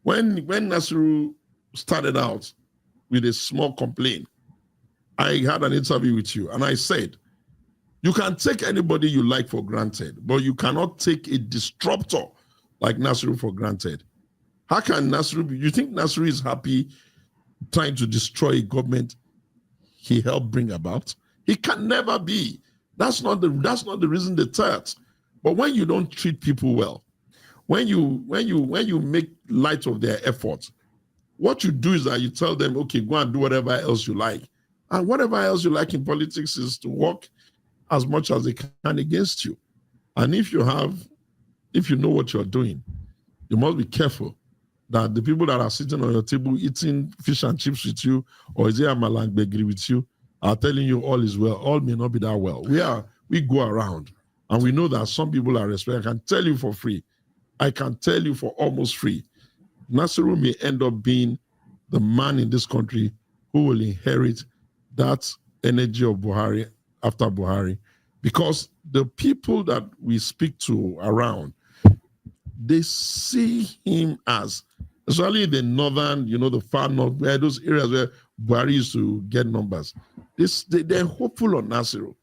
when Nasiru started out with a small complaint, I had an interview with you, and I said, you can take anybody you like for granted, but you cannot take a disruptor like Nasiru for granted. How can Nasiru be? You think Nasiru is happy trying to destroy a government he helped bring about? He can never be. That's not the reason they third. But when you don't treat people well, when you make light of their efforts, what you do is that you tell them, okay, go and do whatever else you like. And whatever else you like in politics is to work as much as they can against you. And if you know what you're doing, you must be careful that the people that are sitting on your table eating fish and chips with you, or is it amala and gbegiri with you, are telling you all is well. All may not be that well. We go around. And we know that some people are respected. I can tell you for free. I can tell you for almost free. Nasiru may end up being the man in this country who will inherit that energy of Buhari after Buhari. Because the people that we speak to around, they see him as, especially the northern, the far north, where those areas where Buhari used to get numbers. They're hopeful on Nasiru.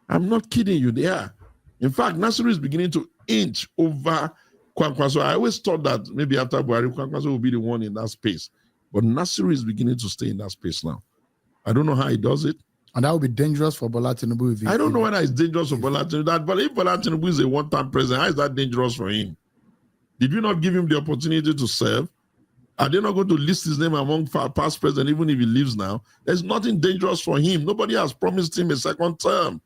I'm not kidding you, they are. In fact, Nasiru is beginning to inch over Kwankwaso. I always thought that maybe after Buhari, Kwankwaso will be the one in that space. But Nasiru is beginning to stay in that space now. I don't know how he does it. And that would be dangerous for Bola Tinubu. I don't know whether it's dangerous for Bola Tinubu. But if Bola Tinubu is a one-time president, how is that dangerous for him? Did you not give him the opportunity to serve? Are they not going to list his name among past presidents, even if he leaves now? There's nothing dangerous for him. Nobody has promised him a second term.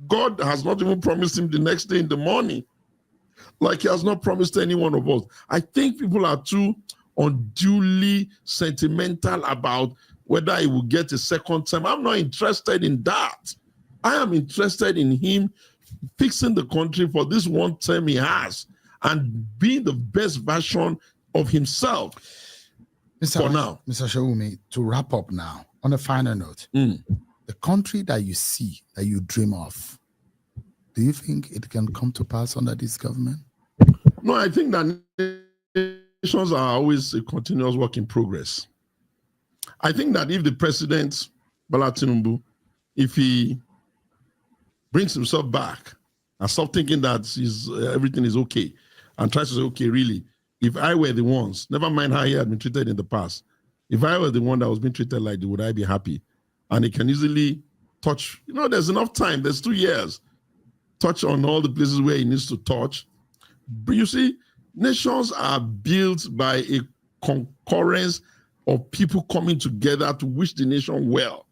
God has not even promised him the next day in the morning, like he has not promised any one of us. I think people are too unduly sentimental about whether he will get a second term. I'm not interested in that. I am interested in him fixing the country for this one term he has and being the best version of himself. For now. Mr. Sowunmi, to wrap up now, on a final note, the country that you see, that you dream of, do you think it can come to pass under this government? No, I think that nations are always a continuous work in progress. I think that if the president, Bola Tinubu, if he brings himself back and stop thinking that everything is okay and tries to say, okay, really, if I were the ones, never mind how he had been treated in the past, if I were the one that was being treated like this, would I be happy? And he can easily touch, there's enough time, there's 2 years, touch on all the places where he needs to touch. But you see, nations are built by a concurrence of people coming together to wish the nation well.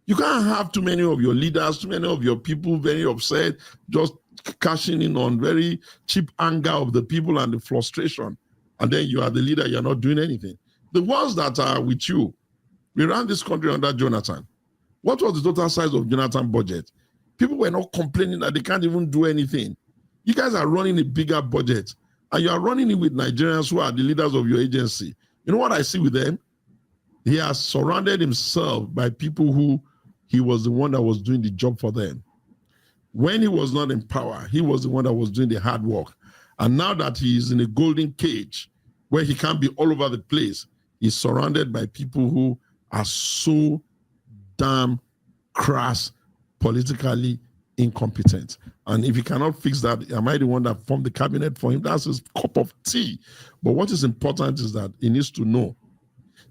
You can't have too many of your leaders, too many of your people very upset, just cashing in on very cheap anger of the people and the frustration. And then you are the leader, you're not doing anything. The ones that are with you, we ran this country under Jonathan. What was the total size of Jonathan's budget? People were not complaining that they can't even do anything. You guys are running a bigger budget, and you are running it with Nigerians who are the leaders of your agency. You know what I see with them? He has surrounded himself by people who he was the one that was doing the job for them. When he was not in power, he was the one that was doing the hard work. And now that he is in a golden cage where he can't be all over the place, he's surrounded by people who are so damn crass, politically incompetent. And if he cannot fix that, am I the one that formed the cabinet for him? That's his cup of tea. But what is important is that he needs to know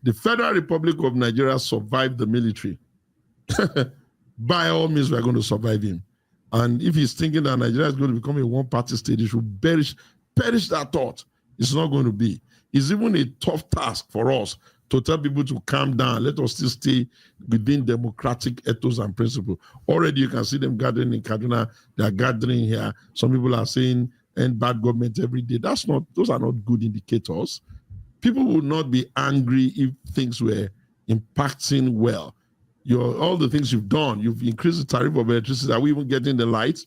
the Federal Republic of Nigeria survived the military. By all means, we're going to survive him. And if he's thinking that Nigeria is going to become a one-party state, he should perish that thought. It's not going to be. It's even a tough task for us to tell people to calm down. Let us still stay within democratic ethos and principles. Already you can see them gathering in Kaduna. They are gathering here. Some people are saying, end bad government every day. Those are not good indicators. People would not be angry if things were impacting well. All the things you've done, you've increased the tariff of electricity. Are we even getting the light?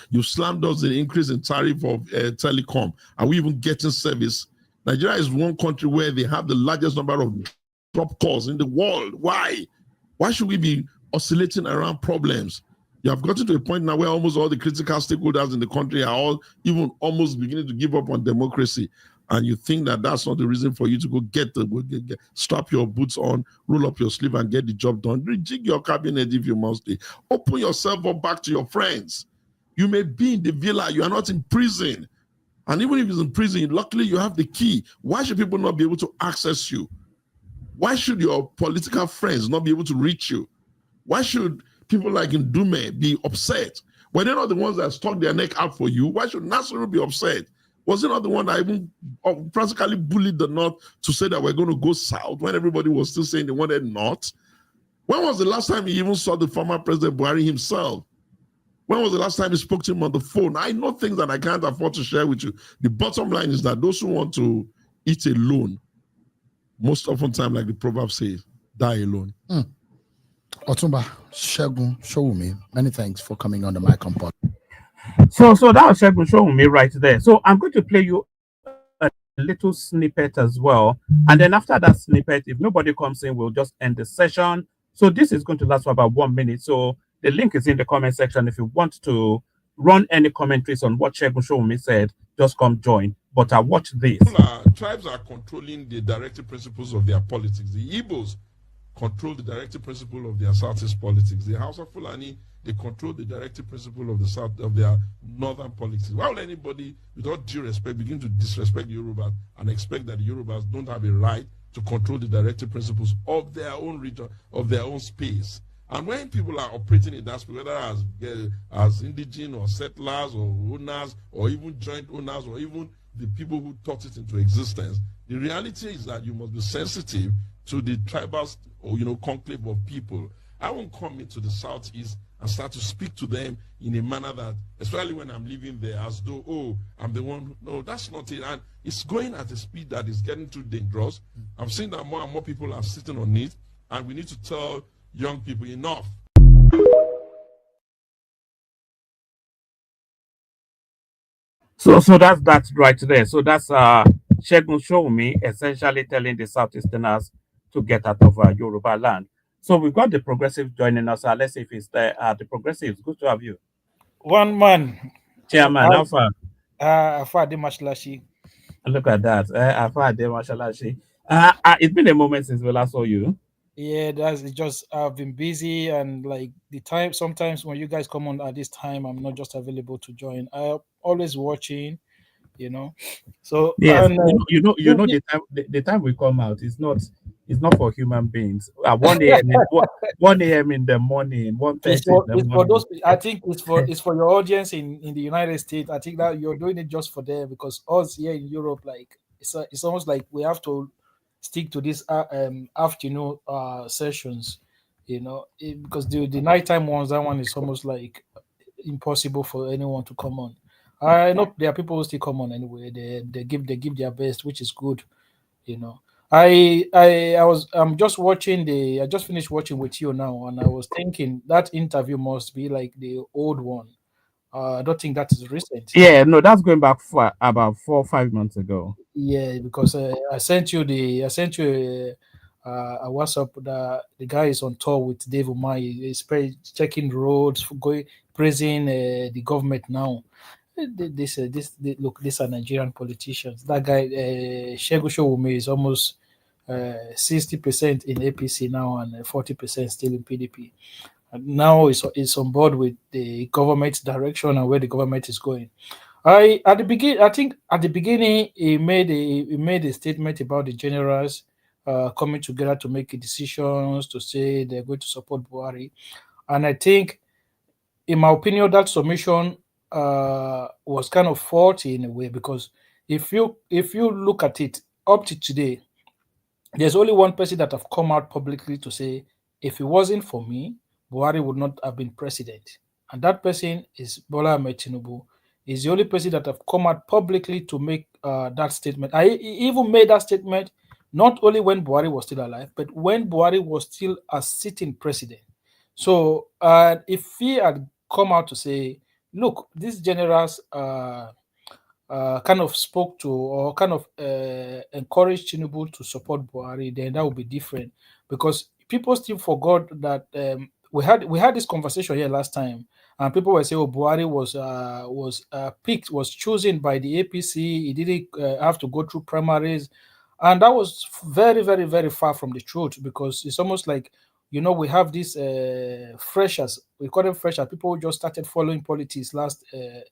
You slammed us the increase in tariff of telecom. Are we even getting service? Nigeria is one country where they have the largest number of drop calls in the world. Why? Why should we be oscillating around problems? You have gotten to a point now where almost all the critical stakeholders in the country are all even almost beginning to give up on democracy. And you think that that's not the reason for you to go strap your boots on, roll up your sleeve and get the job done. Rejig your cabinet if you must be. Open yourself up back to your friends. You may be in the villa, you are not in prison. And even if it's in prison, luckily you have the key. Why should people not be able to access you? Why should your political friends not be able to reach you? Why should people like Ndume be upset? Were they not the ones that stuck their neck out for you? Why should Nasiru be upset? Was he not the one that even practically bullied the North to say that we're going to go south when everybody was still saying they wanted North? When was the last time he even saw the former President Buhari himself? When was the last time he spoke to him on the phone? I know things that I can't afford to share with you. The bottom line is that those who want to eat alone, most often time, like the proverb says, die alone. Otumba SEGUN Sowunmi, many thanks for coming on the mic on pod. So that was showing me right there. So I'm going to play you a little snippet as well. And then after that snippet, if nobody comes in, we'll just end the session. So this is going to last for about 1 minute. So the link is in the comment section. If you want to run any commentaries on what Showumi said, just come join. But I watch this. Tribes are controlling the directive principles of their politics. The Igbos control the directive principle of their Southeast politics. The House of Fulani, they control the directive principle of the South of their northern politics. Why would anybody, with all due respect, begin to disrespect the Yorubas and expect that the Yorubas don't have a right to control the directive principles of their own region, of their own space? And when people are operating in that space, whether as indigenous or settlers or owners or even joint owners or even the people who taught it into existence, the reality is that you must be sensitive to the tribal, or conclave of people. I won't come into the Southeast and start to speak to them in a manner that, especially when I'm living there, as though, oh, I'm the one. No, that's not it. And it's going at a speed that is getting too dangerous. I'm seeing that more and more people are sitting on it, and we need to tell young people enough. So that's right there. So that's Segun Showumi essentially telling the Southeasterners to get out of Yoruba land. So we've got the progressive joining us. Let's see if it's there. The progressives, good to have you. One man. Chairman, Alpha. Afade Mashlashi. Look at that. Alpha De Mashalashi. It's been a moment since we last saw you. Yeah, that's it. Just I've been busy, and like the time. Sometimes when you guys come on at this time, I'm not just available to join. I'm always watching, So Yes, and, the time we come out is not for human beings. At 1 a.m. 1 a.m. in the morning, 1:30 it's for those. I think it's for your audience in the United States. I think that you're doing it just for them, because us here in Europe, like it's almost like we have to stick to these afternoon sessions, because the nighttime ones, that one is almost like impossible for anyone to come on. I know there are people who still come on anyway. They give their best, which is good, you know. I'm just watching I just finished watching with you now, and I was thinking that interview must be like the old one. I don't think that is recent. Yeah, no, that's going back for about 4 or 5 months ago. Yeah, because I sent you a WhatsApp. The guy is on tour with Dave Umai. He's checking roads, going praising the government now. Look, these are Nigerian politicians. That guy, Segun Sowunmi, is almost 60% in APC now and 40% still in PDP. And now it's on board with the government's direction and where the government is going. I think at the beginning he made a statement about the generals coming together to make decisions, to say they're going to support Buhari, and I think, in my opinion, that submission was kind of faulty in a way, because if you look at it up to today, there's only one person that have come out publicly to say, if it wasn't for me, Buhari would not have been president, and that person is Bola Ahmed Tinubu. Is the only person that have come out publicly to make that statement. He even made that statement not only when Buhari was still alive, but when Buhari was still a sitting president. So if he had come out to say, look, these generals kind of spoke to, or kind of encouraged Tinubu to support Buhari, then that would be different, because people still forgot that we had this conversation here last time, and people were saying, "Oh, Buhari was picked, was chosen by the APC. He didn't have to go through primaries," and that was very, very, very far from the truth, because it's almost like, we have these freshers. We call them freshers. People who just started following politics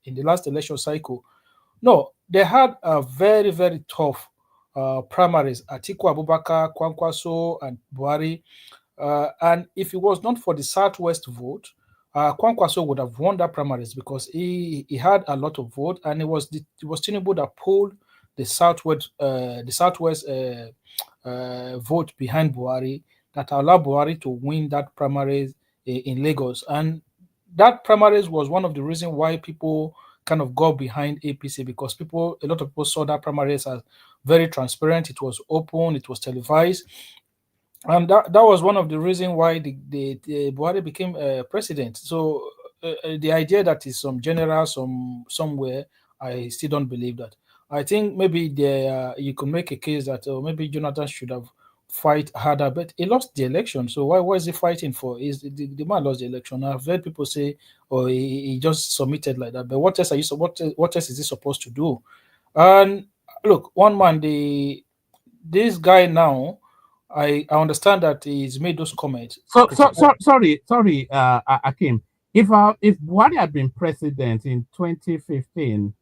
in the last election cycle. No, they had a very, very tough primaries. Atiku Abubakar, Kwankwaso, and Buhari. And if it was not for the Southwest vote, Kwankwaso would have won that primaries, because he had a lot of vote, and it was Tinubu that pulled the Southwest vote behind Buhari, that allowed Buhari to win that primaries in Lagos. And that primaries was one of the reasons why people kind of got behind APC, because a lot of people saw that primaries as very transparent. It was open, it was televised, and that was one of the reasons why the Buhari became president. So the idea that is some general somewhere, I still don't believe that. I think maybe there you could make a case that maybe Jonathan should have fight harder, but he lost the election. So why is he fighting for? Is the man lost the election? I've heard people say, "Oh, he just submitted like that." But what else are you? What else is he supposed to do? And look, one man, this guy now, I understand that he's made those comments. Sorry, Akim. If Buhari had been president in 2015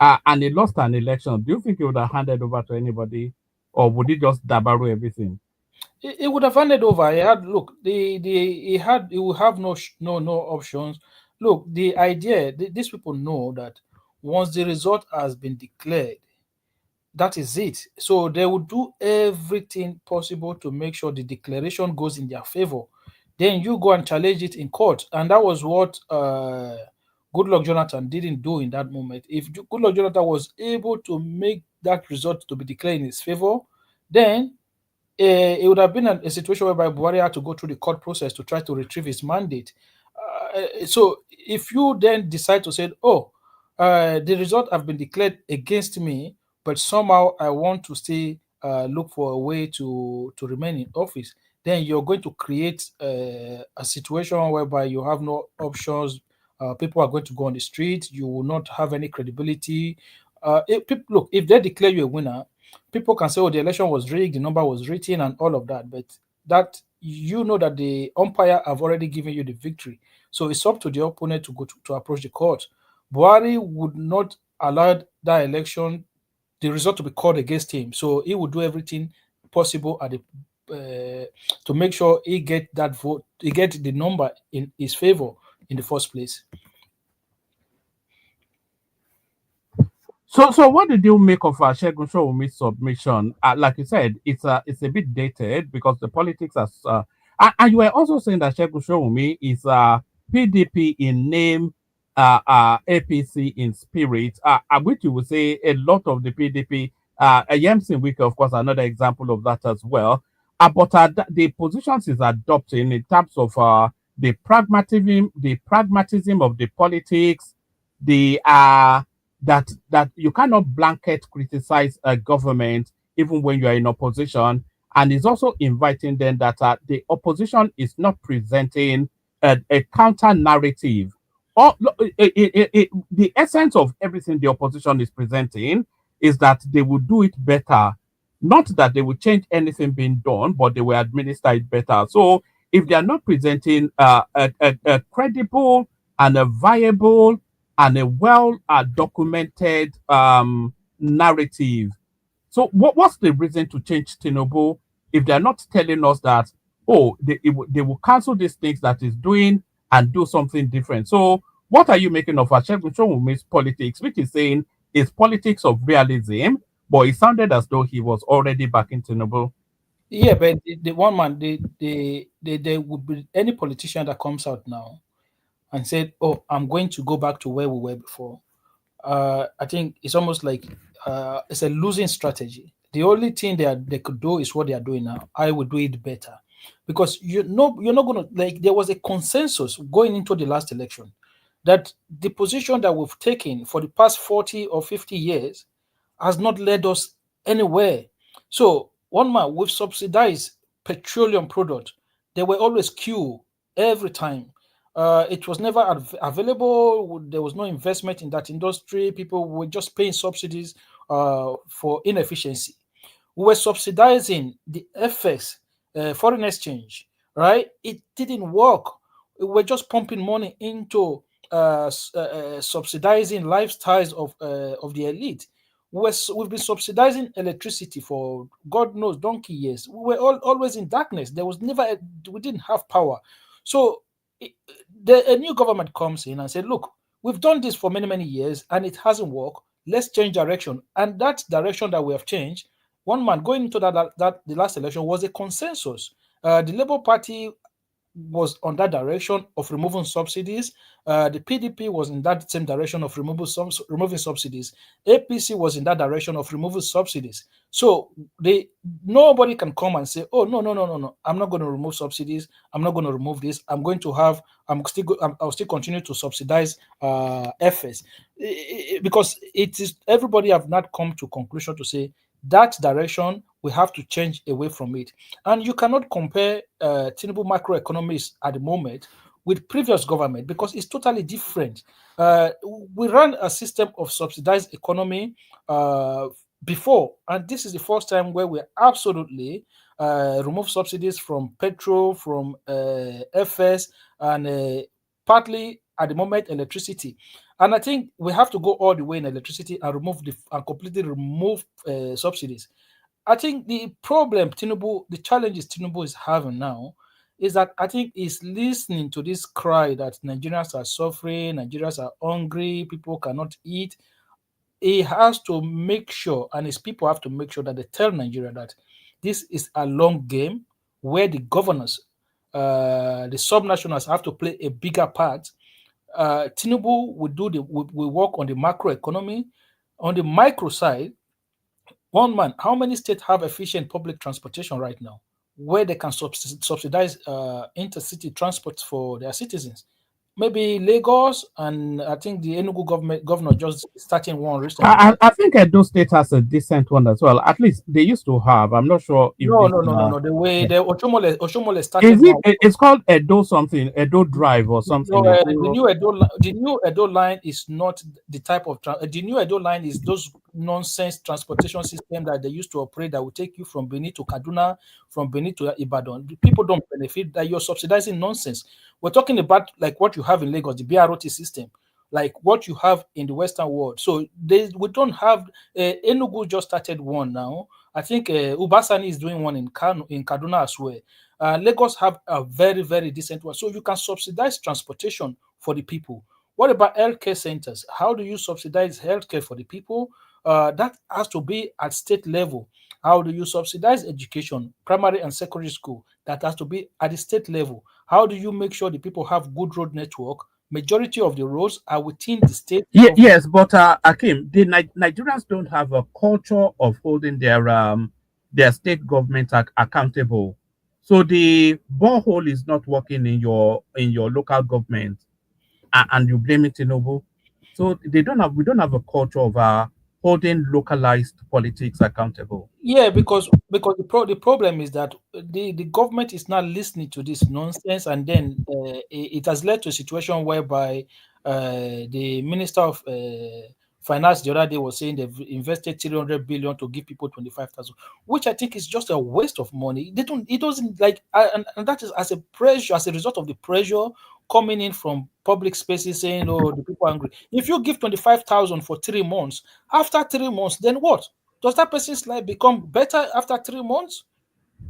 and he lost an election, do you think he would have handed over to anybody, or would he just dabaru everything? He would have handed over. He had look. He will have no options. Look, the idea. These people know that once the result has been declared, that is it. So they will do everything possible to make sure the declaration goes in their favor. Then you go and challenge it in court, and that was what Goodluck Jonathan didn't do in that moment. If Goodluck Jonathan was able to make that result to be declared in his favor, then it would have been a situation whereby Buhari had to go through the court process to try to retrieve his mandate. So if you then decide to say, "Oh, the result have been declared against me, but somehow I want to still look for a way to remain in office," then you're going to create a situation whereby you have no options. People are going to go on the street. You will not have any credibility. If they declare you a winner, people can say, "Oh, the election was rigged, the number was written, and all of that." But that you know that the umpire have already given you the victory. So it's up to the opponent to go to approach the court. Buhari would not allow that election, the result to be called against him. So he would do everything possible at to make sure he get that vote, he get the number in his favor in the first place. So what did you make of Segun Sowunmi's submission? Like you said, it's a bit dated because the politics are. And you were also saying that Segun Sowunmi is PDP in name, APC in spirit. Which you would say a lot of the PDP, Yemsin Wike, of course, another example of that as well. But the positions is adopting in terms of the pragmatism of the politics, the that you cannot blanket criticize a government even when you are in opposition, and is also inviting them that the opposition is not presenting a counter narrative. The essence of everything the opposition is presenting is that they will do it better, not that they will change anything being done, but they will administer it better. So if they are not presenting a credible and a viable and a well documented narrative. So what's the reason to change Tinubu if they're not telling us that, oh, they will cancel these things that is doing and do something different? So what are you making of Segun Sowunmi's politics, which is saying is politics of realism, but it sounded as though he was already backing Tinubu? Yeah, but the one man, there would be any politician that comes out now and said, "Oh, I'm going to go back to where we were before." I think it's almost like it's a losing strategy. The only thing they could do is what they are doing now. I will do it better, because you're not going to, like, there was a consensus going into the last election that the position that we've taken for the past 40 or 50 years has not led us anywhere. So one man, we've subsidized petroleum product. There were always queue every time. It was never available. There was no investment in that industry. People were just paying subsidies for inefficiency. We were subsidizing the FX, foreign exchange, right? It didn't work. We were just pumping money into subsidizing lifestyles of the elite. We've been subsidizing electricity for God knows donkey years. We were always in darkness. There was never we didn't have power. So a new government comes in and said, "Look, we've done this for many years and it hasn't worked. Let's change direction." And that direction that we have changed, one man going into that the last election was a consensus. The Labour Party was on that direction of removing subsidies. The PDP was in that same direction of removing subsidies. APC was in that direction of removing subsidies. So nobody can come and say, "Oh, no, I'm not going to remove subsidies. I'm not going to remove this. I'll still continue to subsidize FS," because it is everybody have not come to conclusion to say that direction we have to change away from it. And you cannot compare Tinubu macroeconomics at the moment with previous government because it's totally different. We ran a system of subsidized economy before, and this is the first time where we absolutely remove subsidies from petrol, from FS, and partly at the moment electricity. And I think we have to go all the way in electricity and completely remove subsidies. I think the challenges Tinubu is having now is that I think he's listening to this cry that Nigerians are suffering, Nigerians are hungry, people cannot eat. He has to make sure, and his people have to make sure that they tell Nigeria that this is a long game where the governors, the subnationals have to play a bigger part. Tinubu will work on the macro economy. On the micro side, how many states have efficient public transportation right now where they can subsidize intercity transport for their citizens? Maybe Lagos, and I think the Enugu governor just starting one recently. I think Edo State has a decent one as well. At least they used to have. I'm not sure if no. The way the Oshomole started. It's called Edo something, Edo Drive or something. No, the new Edo line is not the type of the new Edo line is those nonsense transportation system that they used to operate that will take you from Benin to Kaduna, from Benin to Ibadan. People don't benefit, that you're subsidizing nonsense. We're talking about like what you have in Lagos, the BRT system, like what you have in the Western world. So we don't have Enugu just started one now. I think Ubasani is doing one in Kaduna as well. Lagos have a very, very decent one. So you can subsidize transportation for the people. What about healthcare centers? How do you subsidize healthcare for the people? That has to be at state level. How do you subsidize education, primary and secondary school? That has to be at the state level. How do you make sure the people have good road network? Majority of the roads are within the state. Yes, but Akim, the Nigerians don't have a culture of holding their state government accountable. So the borehole is not working in your local government, and you blame it Tinubu. So we don't have a culture of holding localized politics accountable. Yeah, because the problem is that the government is not listening to this nonsense, and then it has led to a situation whereby the Minister of Finance the other day was saying they've invested 300 billion to give people 25,000, which I think is just a waste of money. It doesn't like, and that is as a result of the pressure coming in from public spaces saying, "Oh, the people are angry." If you give 25,000 for 3 months, after 3 months, then what? Does that person's life become better after 3 months?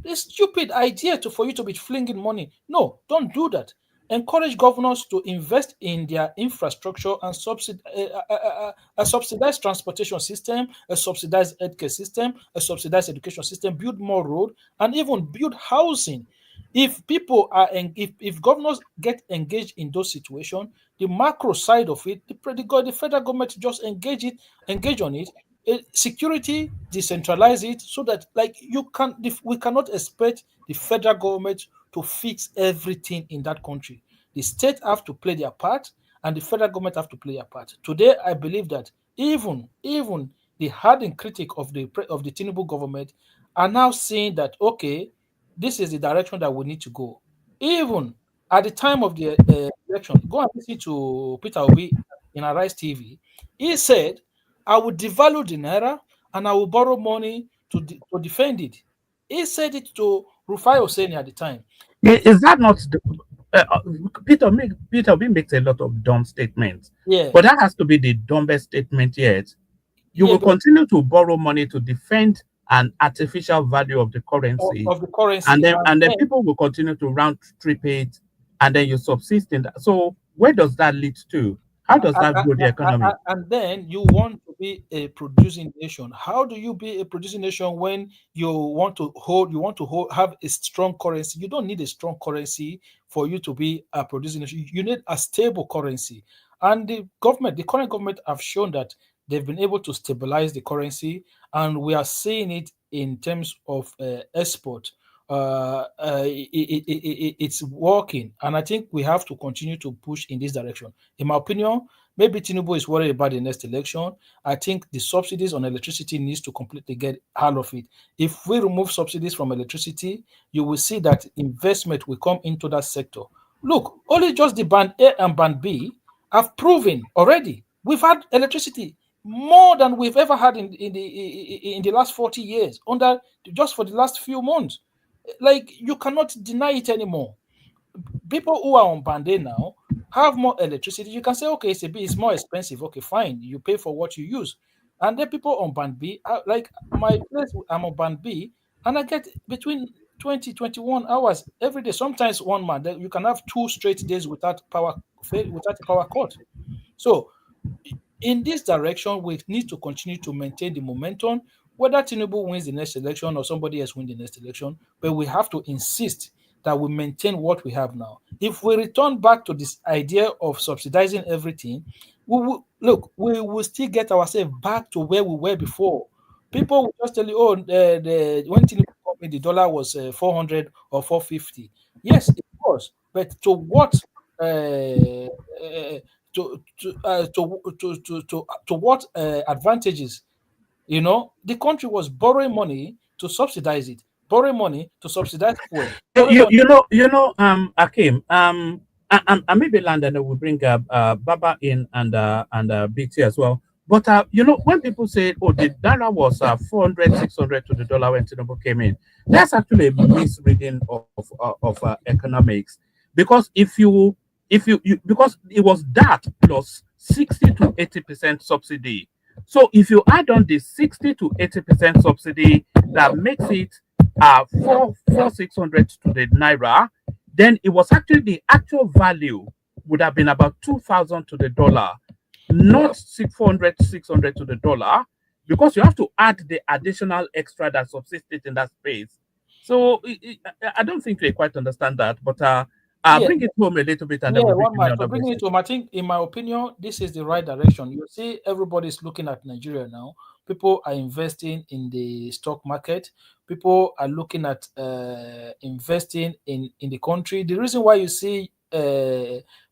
It's a stupid idea for you to be flinging money. No, don't do that. Encourage governors to invest in their infrastructure and a subsidized transportation system, a subsidized healthcare system, a subsidized education system, build more road, and even build housing. If if governors get engaged in those situations, the macro side of it, the federal government just engage on it. Security, decentralize it so that we cannot expect the federal government to fix everything in that country. The state have to play their part, and the federal government have to play their part. Today, I believe that even the hardened critic of the Tinubu government are now saying that, okay, this is the direction that we need to go. Even at the time of the election, go and listen to Peter Obi in Arise TV. He said, "I will devalue the naira and I will borrow money to defend it." He said it to Rufai Oseni at the time. Is that not Peter Obi makes a lot of dumb statements. Yeah. But that has to be the dumbest statement yet. You will continue to borrow money to defend an artificial value of the currency. And then people will continue to round trip it, and then you subsist in that. So where does that lead to? How does that grow the economy? And then you want to be a producing nation. How do you be a producing nation when you want to have a strong currency? You don't need a strong currency for you to be a producing nation. You need a stable currency. And the current government have shown that they've been able to stabilize the currency, and we are seeing it in terms of export. It's working, and I think we have to continue to push in this direction. In my opinion, maybe Tinubu is worried about the next election. I think the subsidies on electricity needs to completely get out of it. If we remove subsidies from electricity, you will see that investment will come into that sector. Look, only just the band A and band B have proven already. We've had electricity more than we've ever had in the last 40 years, under just for the last few months. Like, you cannot deny it anymore. People who are on band A now have more electricity. You can say, okay, it's more expensive. Okay, fine. You pay for what you use. And then people on band B, like my place, I'm on band B, and I get between 20, 21 hours every day. Sometimes one month, you can have 2 straight days without a power cut. So in this direction, we need to continue to maintain the momentum, whether Tinubu wins the next election or somebody else wins the next election, but we have to insist that we maintain what we have now. If we return back to this idea of subsidizing everything, we will still get ourselves back to where we were before. People will just tell you, oh, when Tinubu called me, the dollar was 400 or 450. Yes, it was, but to what to what advantages? You know, the country was borrowing money to subsidize it, borrowing money to subsidize fuel. Akim, and maybe Landon will bring Baba in and BT as well. But when people say, "Oh, the dollar was 400, 600 to the dollar when Tinubu came in," that's actually a misreading of economics. Because if you because it was that plus 60 to 80% subsidy. So if you add on the 60 to 80% subsidy, that makes it 600 to the naira, then it was actually the actual value would have been about 2,000 to the dollar, not 600 to the dollar, because you have to add the additional extra that subsisted in that space. So I don't think they quite understand that, but bring it home a little bit and then we'll one man. the So bringing it home, I think, in my opinion, this is the right direction. You see, everybody's looking at Nigeria now. People are investing in the stock market. People are looking at investing in the country. The reason why you see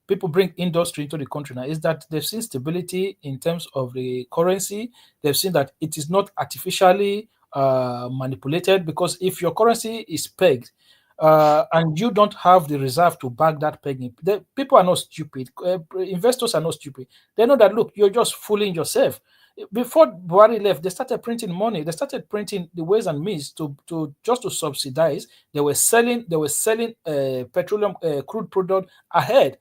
people bring industry into the country now is that they've seen stability in terms of the currency. They've seen that it is not artificially manipulated, because if your currency is pegged and you don't have the reserve to back that pegging, people are not stupid. Investors are not stupid. They know that, look, you're just fooling yourself. Before Buhari left, they started printing money. They started printing the ways and means to subsidize. They were selling petroleum crude product ahead.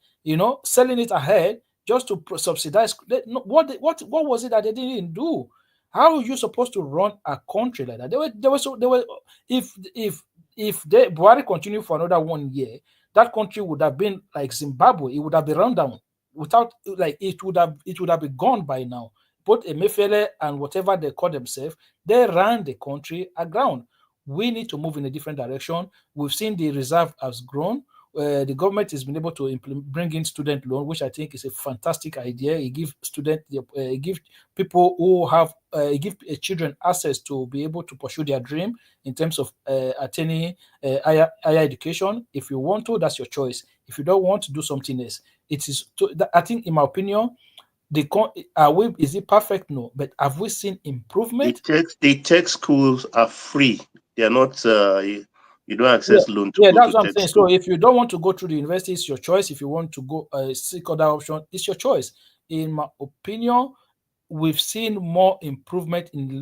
Selling it ahead just to subsidize. What was it that they didn't do? How are you supposed to run a country like that? If Buhari continued for another 1 year, that country would have been like Zimbabwe. It would have been run down. It would have been gone by now. Both Emefiele and whatever they call themselves, they ran the country aground. We need to move in a different direction. We've seen the reserve has grown. The government has been able to bring in student loan, which I think is a fantastic idea. It gives people who have give children access to be able to pursue their dream in terms of attaining higher education. If you want to, that's your choice. If you don't want to, do something else. It is. I think, in my opinion, is it perfect? No, but have we seen improvement? The tech schools are free. They are not. You don't access loan to go that's to what I'm saying. School. So if you don't want to go through the university, it's your choice. If you want to go seek other option, it's your choice. In my opinion, we've seen more improvement in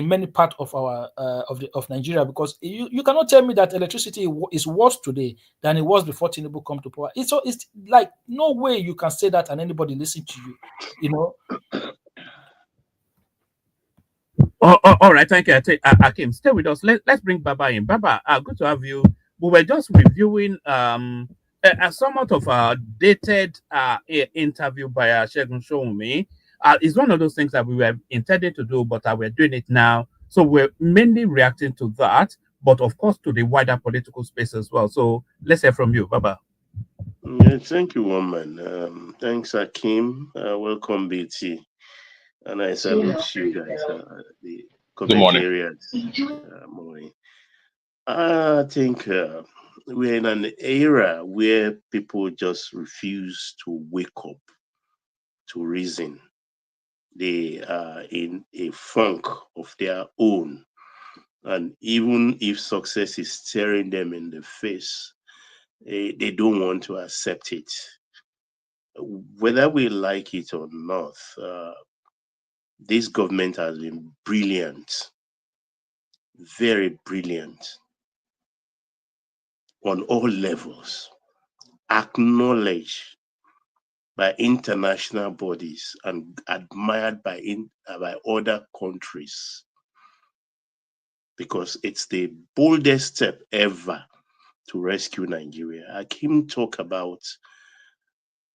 many parts of our of Nigeria, because you cannot tell me that electricity is worse today than it was before Tinubu come to power. It's like, no way you can say that and anybody listen to you. All right, thank you. Akim, stay with us. Let's bring Baba in. Baba, good to have you. We were just reviewing a somewhat of a dated interview by Segun Sowunmi. It's one of those things that we were intended to do, but we're doing it now. So we're mainly reacting to that, but of course to the wider political space as well. So let's hear from you. Baba. Yeah, thank you, woman. Thanks, Akim. Welcome, BT. And I salute you guys, the Good morning. commentarians. Morning. I think we're in an era where people just refuse to wake up to reason. They are in a funk of their own. And even if success is staring them in the face, they don't want to accept it. Whether we like it or not, this government has been brilliant, very brilliant on all levels, acknowledged by international bodies and admired by other countries, because it's the boldest step ever to rescue Nigeria. Akim talk about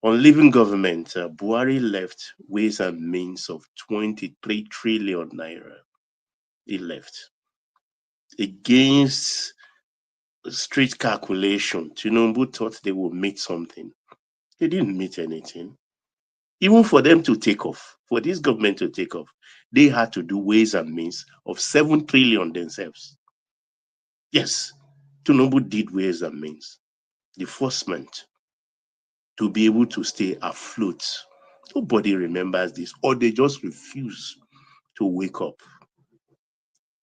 on leaving government, Buhari left ways and means of 23 trillion naira. He left against street calculation. Tinubu thought they would meet something. They didn't meet anything. Even for them to take off, for this government to take off, they had to do ways and means of 7 trillion themselves. Yes, Tinubu did ways and means. The forcement to be able to stay afloat. Nobody remembers this, or they just refuse to wake up.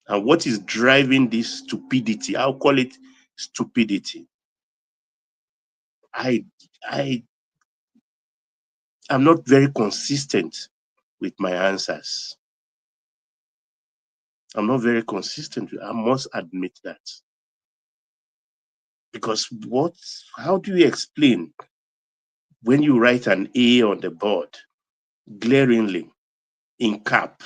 And what is driving this stupidity? I'll call it stupidity. I'm not very consistent with my answers. I'm not very consistent. I must admit that. Because how do you explain when you write an A on the board glaringly in cap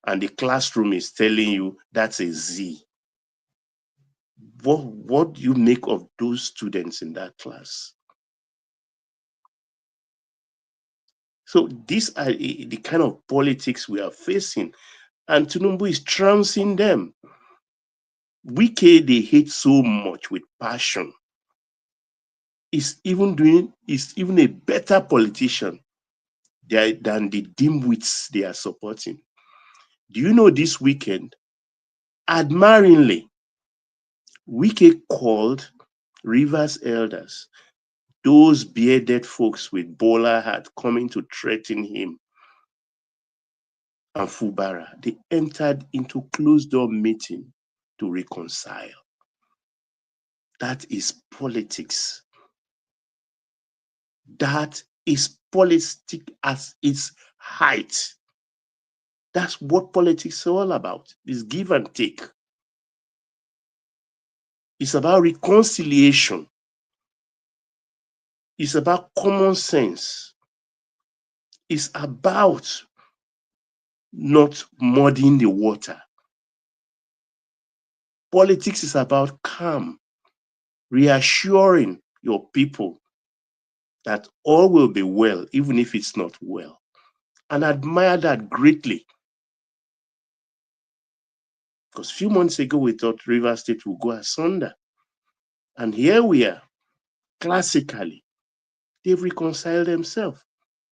and the classroom is telling you that's a Z? What do you make of those students in that class? So these are the kind of politics we are facing, and Tinubu is trouncing them. Wike, they hate so much with passion. Is even a better politician than the dimwits they are supporting. Do you know this weekend, admiringly, Wike called Rivers elders, those bearded folks with bowler hat coming to threaten him, and Fubara. They entered into closed-door meeting to reconcile. That is politics. That is politics at its height. That's what politics is all about. It's give and take. It's about reconciliation. It's about common sense. It's about not muddying the water. Politics is about calm, reassuring your people that all will be well, even if it's not well. And I admire that greatly. Because a few months ago, we thought Rivers State would go asunder. And here we are, classically. They've reconciled themselves.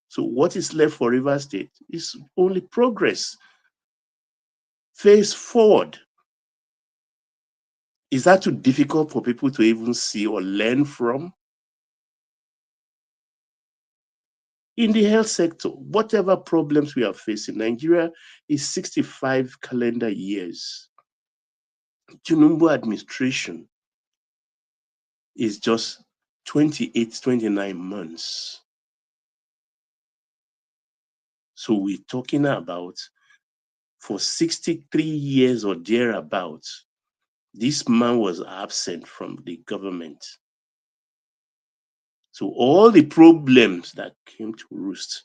So what is left for Rivers State is only progress. Face forward. Is that too difficult for people to even see or learn from? In the health sector, whatever problems we are facing, Nigeria is 65 calendar years. Tinubu administration is just 28, 29 months. So we're talking about for 63 years or thereabouts, this man was absent from the government. So all the problems that came to roost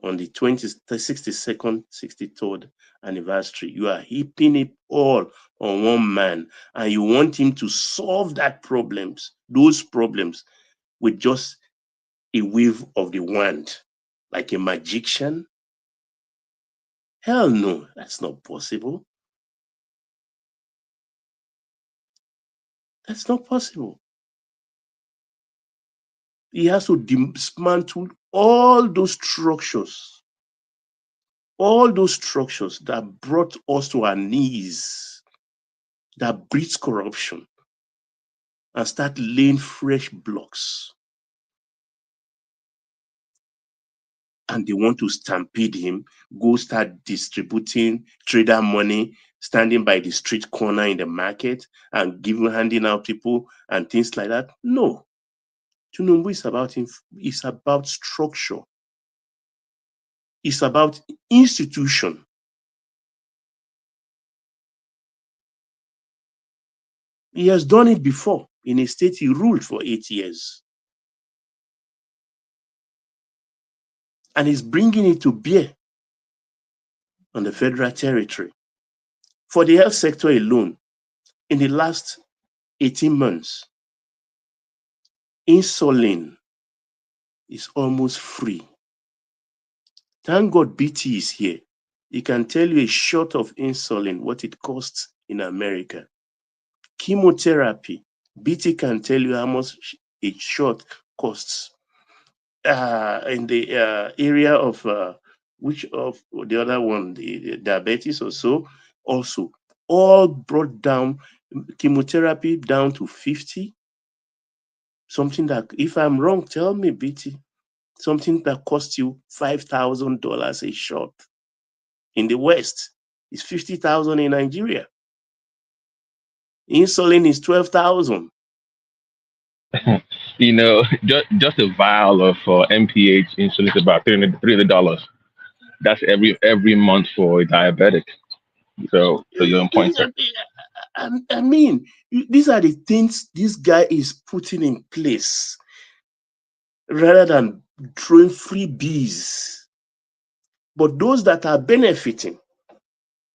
on the 62nd, 63rd anniversary, you are heaping it all on one man, and you want him to solve those problems with just a wave of the wand, like a magician? Hell no, that's not possible. That's not possible. He has to dismantle all those structures that brought us to our knees, that breeds corruption, and start laying fresh blocks. And they want to stampede him, go start distributing trader money, standing by the street corner in the market and handing out people and things like that. No. Tinubu is about it's about structure. It's about institution. He has done it before in a state he ruled for 8 years. And he's bringing it to bear on the federal territory. For the health sector alone, in the last 18 months, insulin is almost free. Thank God BT is here. He can tell you a shot of insulin, what it costs in America. Chemotherapy, BT can tell you how much a shot costs. In the area of which of the other one, the diabetes or so, also all brought down chemotherapy down to 50. Something that, if I'm wrong, tell me, BT. Something that costs you $5,000 a shot in the West is 50,000 in Nigeria. Insulin is 12,000. You know, just a vial of MPH insulin is about $300. That's every month for a diabetic. So you're on point, sir. I mean, these are the things this guy is putting in place rather than throwing freebies. But those that are benefiting,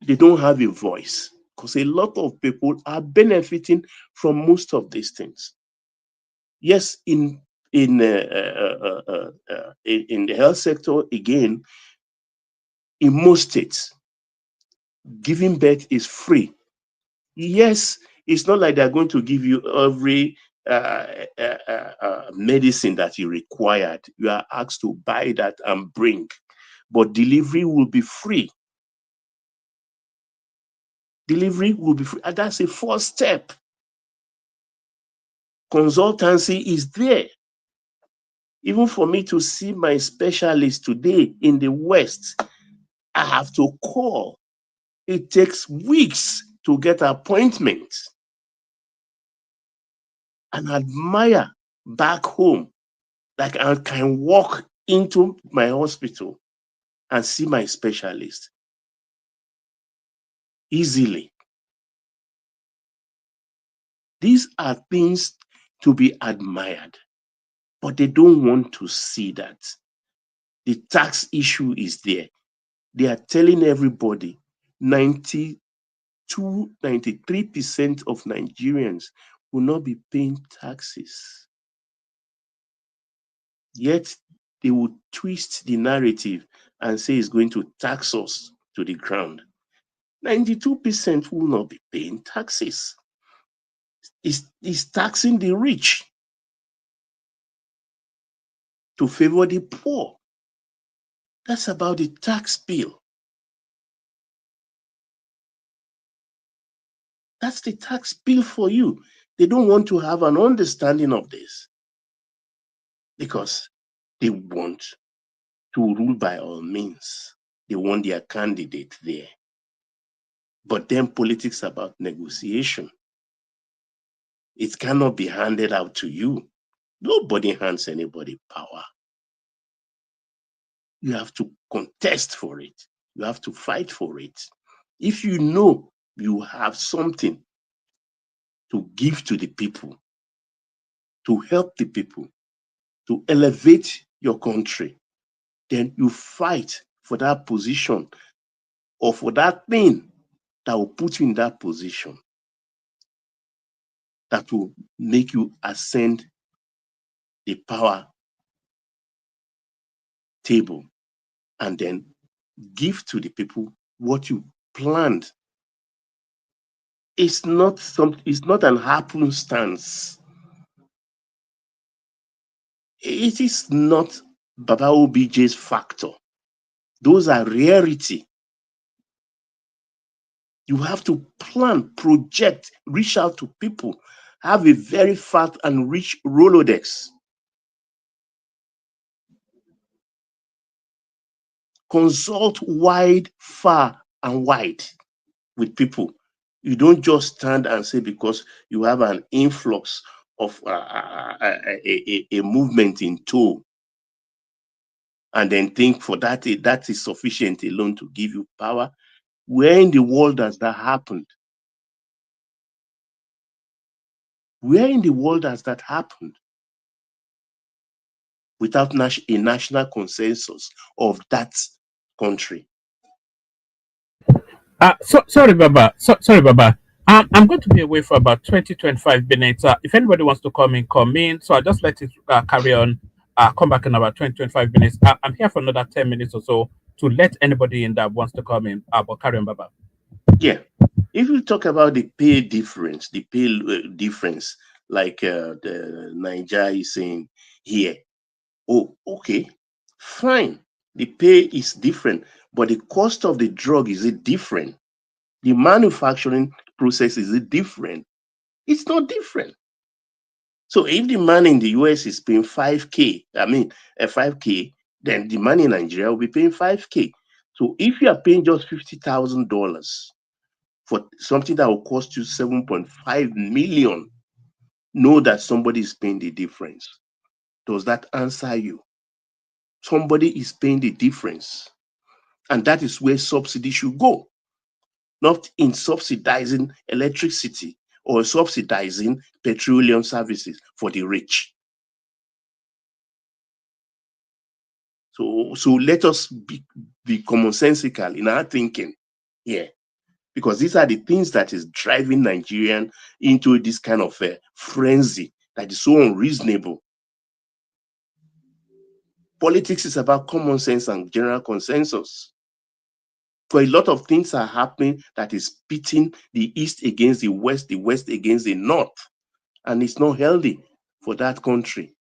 they don't have a voice because a lot of people are benefiting from most of these things. Yes, in the health sector, again, in most states, giving birth is free. Yes, it's not like they're going to give you every medicine that you required. You are asked to buy that and bring, but delivery will be free. Delivery will be free, and that's a first step. Consultancy is there. Even for me to see my specialist today in the West, I have to call. It takes weeks to get appointments. And admire back home, like I can walk into my hospital and see my specialist easily. These are things to be admired, but they don't want to see that. The tax issue is there. They are telling everybody 93% of Nigerians will not be paying taxes. Yet they will twist the narrative and say it's going to tax us to the ground. 92% will not be paying taxes. It's taxing the rich to favor the poor. That's about the tax bill. That's the tax bill for you. They don't want to have an understanding of this because they want to rule by all means. They want their candidate there. But then politics about negotiation. It cannot be handed out to you. Nobody hands anybody power. You have to contest for it. You have to fight for it. If you know you have something to give to the people, to help the people, to elevate your country, then you fight for that position or for that thing that will put you in that position, that will make you ascend the power table and then give to the people what you planned. It's not an happenstance. It is not Baba OBJ's factor. Those are rarity. You have to plan, project, reach out to people, have a very fat and rich Rolodex. Consult wide, far, and wide with people. You don't just stand and say because you have an influx of a movement in tow, and then think for that is sufficient alone to give you power. Where in the world has that happened? Where in the world has that happened? Without a national consensus of that country. Sorry, Baba. Sorry, Baba. I'm going to be away for about 20-25 minutes. If anybody wants to come in, come in. So I'll just let it carry on. Come back in about 20-25 minutes. I'm here for another 10 minutes or so to let anybody in that wants to come in. But carry on, Baba. Yeah. If you talk about the pay difference, like the Niger is saying here, oh, okay, fine. The pay is different, but the cost of the drug is it different? The manufacturing process is it different? It's not different. So if the man in the US is paying 5K, 5K, then the man in Nigeria will be paying 5K. So if you are paying just $50,000 for something that will cost you 7.5 million, know that somebody is paying the difference. Does that answer you? Somebody is paying the difference. And that is where subsidy should go, not in subsidizing electricity or subsidizing petroleum services for the rich. So let us be commonsensical in our thinking here, because these are the things that is driving Nigerian into this kind of a frenzy that is so unreasonable. Politics is about common sense and general consensus. Because a lot of things are happening that is pitting the East against the West against the North. And it's not healthy for that country.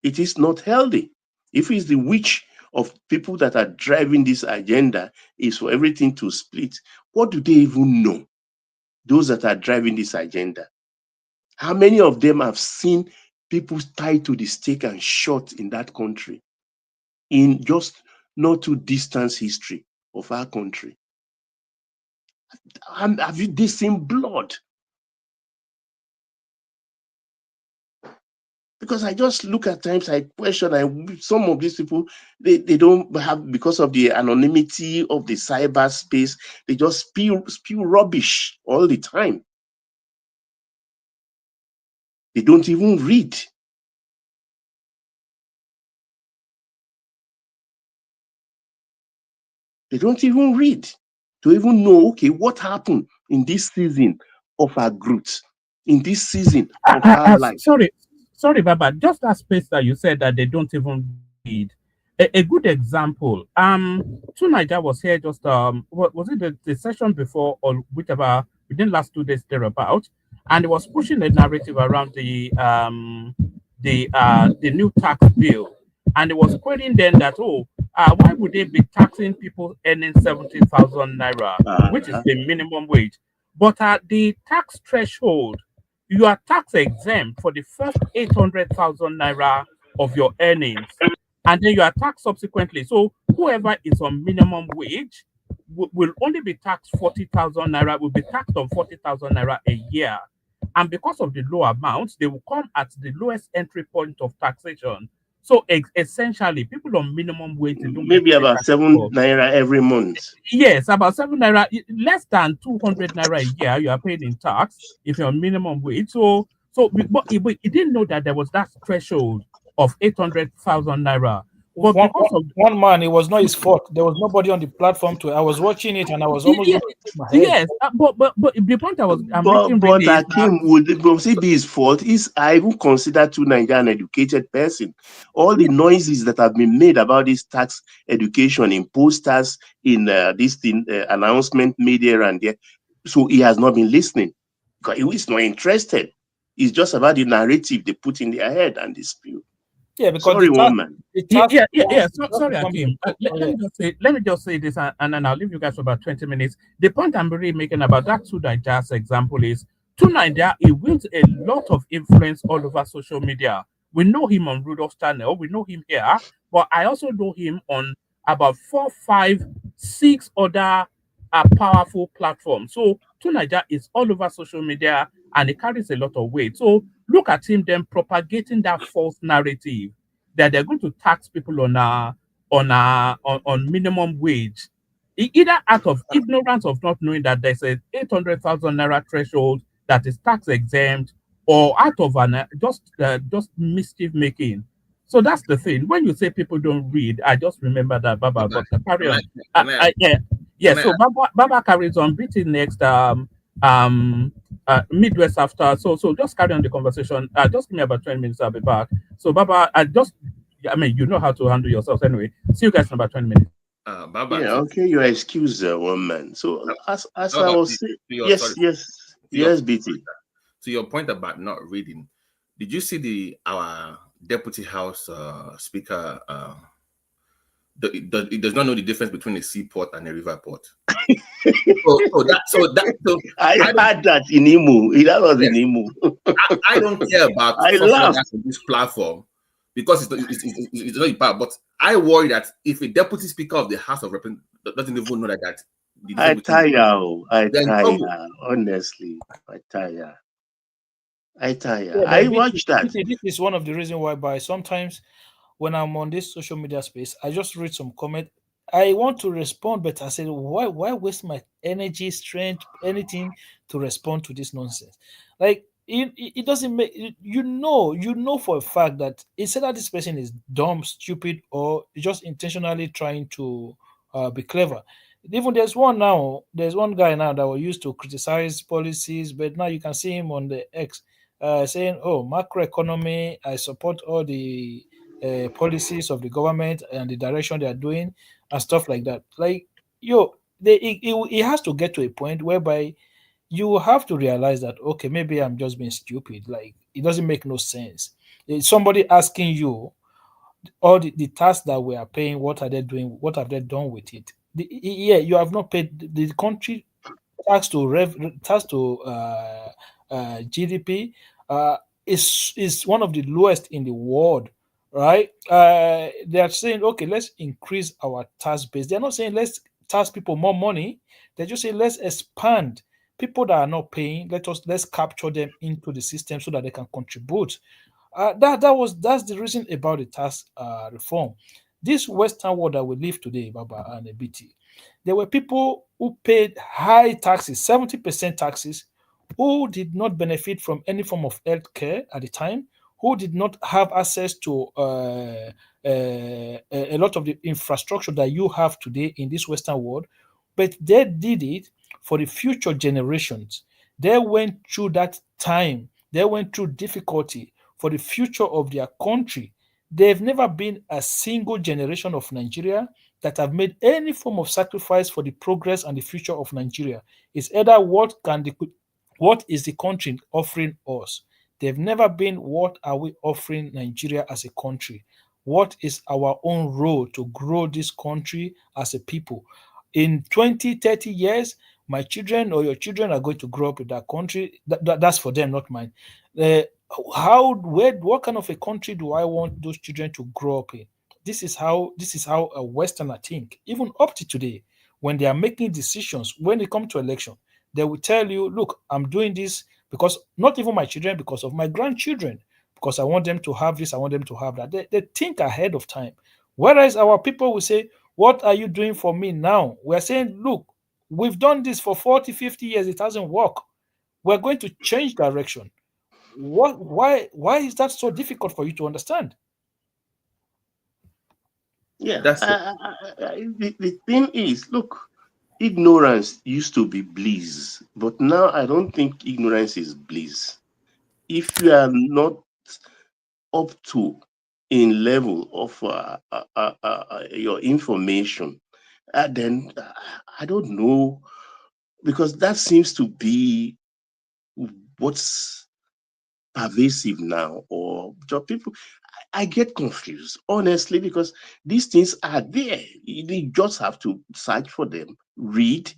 It is not healthy. If it's the wish of people that are driving this agenda is for everything to split, what do they even know? Those that are driving this agenda. How many of them have seen people tied to the stake and shot in that country in just not too distant history of our country? Have you they seen blood? Because I just look at times, I question, some of these people, they don't have, because of the anonymity of the cyberspace, they just spew rubbish all the time. They don't even read. They don't even read to even know, okay, what happened in this season of our growth, in this season of our life. Sorry, Baba. Just that space that you said that they don't even read. A good example. Niger was here just what was it the session before or whichever within last 2 days thereabout, and it was pushing a narrative around the new tax bill, and it was quoting then that why would they be taxing people earning 70,000 naira, which is the minimum wage, but the tax threshold, you are tax exempt for the first 800,000 naira of your earnings, and then you are taxed subsequently. So whoever is on minimum wage will only be taxed 40,000 naira, will be taxed on 40,000 naira a year. And because of the low amount, they will come at the lowest entry point of taxation. So essentially, people on minimum wage, they don't maybe get about 7 naira every month. Yes, about 7 naira, less than 200 naira a year you are paid in tax if you're on minimum wage. But he didn't know that there was that threshold of 800,000 naira. but because of one man, it was not his fault. There was nobody on the platform to. I was watching it and I was almost yeah, going to hit my head. yes, but the point I'm making But really is that Hakim, would it be his fault? I even consider Tunanja an educated person. All the noises that have been made about this tax education in posters, in this thing, announcement made here and there, so he has not been listening because he is not interested. It's just about the narrative they put in their head and they spew. Yeah, because Sorry, woman. Sorry, Hakim. Let me just say this, and then I'll leave you guys for about 20 minutes. The point I'm really making about that Tunaija's example is Tunaija, he wields a lot of influence all over social media. We know him on Rudolph's channel, we know him here, but I also know him on about 4, 5, 6 other powerful platforms. So Tunaija is all over social media and it carries a lot of weight. So look at him then propagating that false narrative that they're going to tax people on minimum wage, either out of ignorance of not knowing that there's a 800,000 naira threshold that is tax exempt, or out of an just mischief making. So that's the thing. When you say people don't read, I just remember that Baba. But carry on. So Baba carries on. BT next. Midwest after. So just carry on the conversation. Just give me about 20 minutes. I'll be back. So Baba, I mean, you know how to handle yourselves anyway. See you guys in about 20 minutes. Baba, yeah, okay, your excuse, woman. So as I was saying, yes, BT. To your point about not reading, did you see our deputy house speaker? It does not know the difference between a seaport and a river port. I heard that in Imo. That was in Imo. I don't care about this platform because it's not part. But I worry that if a deputy speaker of the House of Representatives doesn't even know that I tire. Honestly, I tire. I watched that. This is one of the reasons why sometimes when I'm on this social media space, I just read some comment. I want to respond, but I said, why waste my energy, strength, anything to respond to this nonsense? Like it doesn't make you know for a fact that instead that this person is dumb, stupid, or just intentionally trying to be clever. Even there's one guy now that was used to criticize policies, but now you can see him on the X saying, "Oh, macroeconomy, I support all the policies of the government and the direction they are doing and stuff like that." Like, it has to get to a point whereby you have to realize that, okay, maybe I'm just being stupid. Like, it doesn't make no sense. It's somebody asking you all the tasks that we are paying, what are they doing? What have they done with it? You have not paid the country tax to GDP is one of the lowest in the world, right? They are saying, okay, let's increase our tax base. They're not saying let's tax people more money. They're just saying let's expand. People that are not paying, let's capture them into the system so that they can contribute. That's the reason about the tax reform. This Western world that we live today, Baba and BT, there were people who paid high taxes, 70% taxes, who did not benefit from any form of health care at the time, who did not have access to a lot of the infrastructure that you have today in this Western world, but they did it for the future generations. They went through that time. They went through difficulty for the future of their country. There've never been a single generation of Nigeria that have made any form of sacrifice for the progress and the future of Nigeria. It's either what is the country offering us? They've never been, what are we offering Nigeria as a country? What is our own role to grow this country as a people? In 20, 30 years, my children or your children are going to grow up in that country. That's for them, not mine. What kind of a country do I want those children to grow up in? This is how a Westerner think. Even up to today, when they are making decisions, when they come to election, they will tell you, look, I'm doing this because not even my children, because of my grandchildren, because I want them to have this, I want them to have that. They think ahead of time. Whereas our people will say, what are you doing for me now? We're saying, look, we've done this for 40, 50 years. It hasn't worked. We're going to change direction. Why is that so difficult for you to understand? Yeah. That's it. The thing is, look, ignorance used to be bliss, but now I don't think ignorance is bliss. If you are not up to in level of your information, then I don't know, because that seems to be what's pervasive now, or just people. I get confused, honestly, because these things are there. You just have to search for them, read,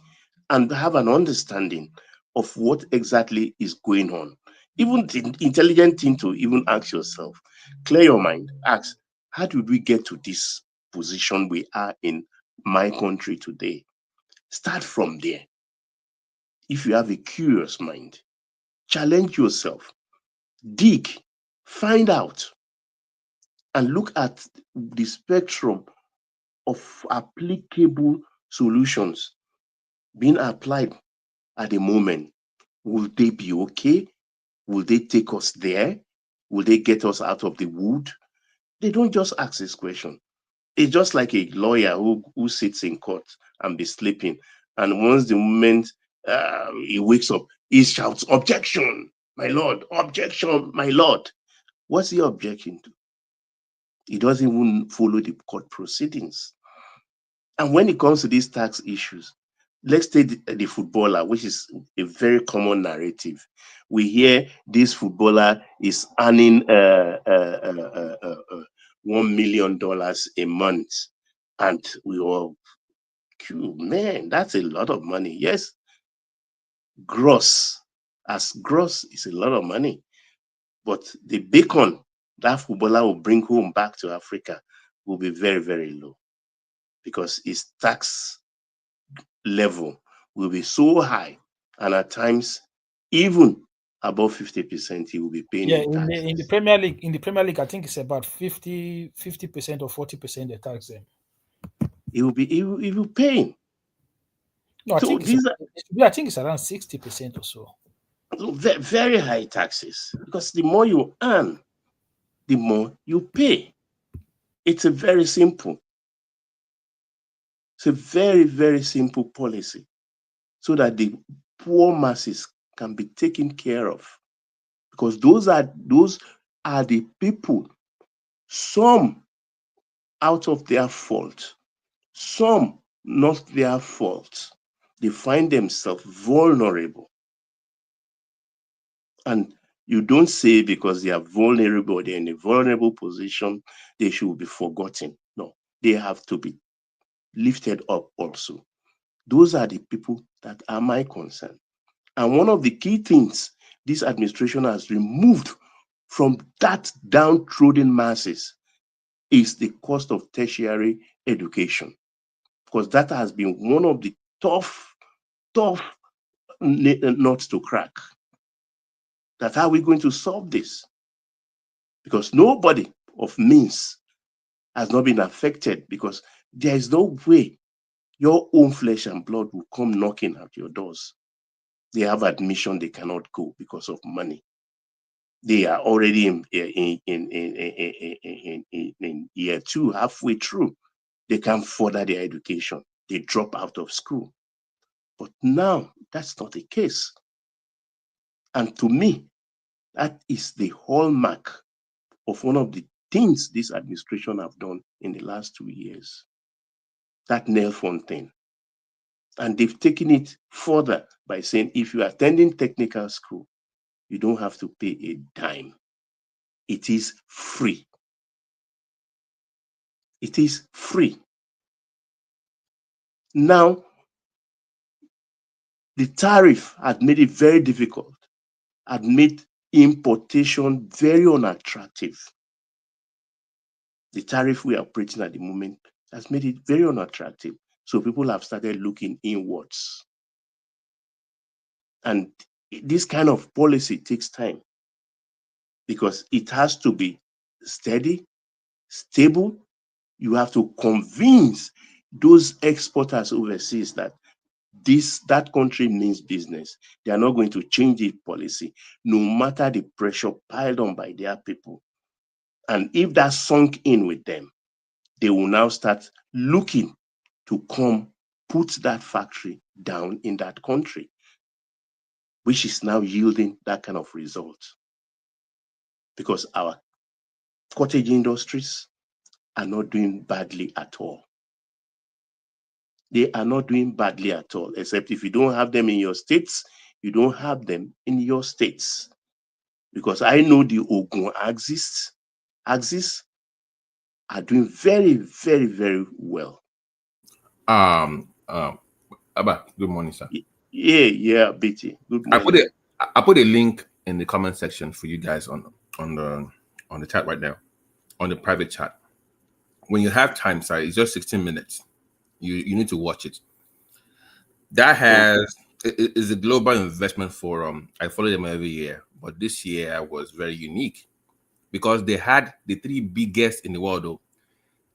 and have an understanding of what exactly is going on. Even the intelligent thing to even ask yourself, clear your mind, ask, how did we get to this position we are in my country today? Start from there. If you have a curious mind, challenge yourself, dig, find out, and look at the spectrum of applicable solutions being applied at the moment. Will they be okay? Will they take us there? Will they get us out of the wood? They don't just ask this question. It's just like a lawyer who sits in court and be sleeping. And once the moment he wakes up, he shouts, "Objection, my lord, objection, my lord." What's he objecting to? He doesn't even follow the court proceedings. And when it comes to these tax issues, let's take the footballer, which is a very common narrative. We hear this footballer is earning $1 million a month, and we all, man, that's a lot of money. Yes, gross, as gross is a lot of money, but the bacon that footballer will bring home back to Africa will be very, very low, because his tax level will be so high, and at times even above 50% he will be paying Yeah, in tax. in the Premier League, I think it's about 50% or 40% they tax them. He will pay. No, I So think these are I think it's around 60% or so. very high taxes, because the more you earn, the more you pay. It's a very simple. It's a very, very simple policy, so that the poor masses can be taken care of, because those are the people, some out of their fault, some not their fault, they find themselves vulnerable. And you don't say because they are vulnerable, they're in a vulnerable position, they should be forgotten. No, they have to be lifted up also. Those are the people that are my concern. And one of the key things this administration has removed from that downtrodden masses is the cost of tertiary education, because that has been one of the tough nuts to crack. That how are we going to solve this? Because nobody of means has not been affected, because there is no way your own flesh and blood will come knocking at your doors. They have admission, they cannot go because of money. They are already in year two, halfway through. They can't further their education. They drop out of school. But now that's not the case. And to me, that is the hallmark of one of the things this administration have done in the last 2 years. That nail phone thing. And they've taken it further by saying, if you're attending technical school, you don't have to pay a dime. It is free. It is free. Now, the tariff had made it very difficult, had made importation very unattractive. The tariff we are operating at the moment has made it very unattractive. So people have started looking inwards. And this kind of policy takes time, because it has to be steady, stable. You have to convince those exporters overseas that that country means business. They are not going to change the policy, no matter the pressure piled on by their people. And if that sunk in with them, they will now start looking to come put that factory down in that country, which is now yielding that kind of result. Because our cottage industries are not doing badly at all. They are not doing badly at all, except if you don't have them in your states, you don't have them in your states. Because I know the Ogun axis are doing very, very, very well. Abba, good morning, sir. Yeah, BT. Good morning. I put a link in the comment section for you guys on the chat right now, on the private chat. When you have time, sir, it's just 16 minutes. You need to watch it. That is a global investment forum. I follow them every year, but this year was very unique because they had the three biggest in the world, though.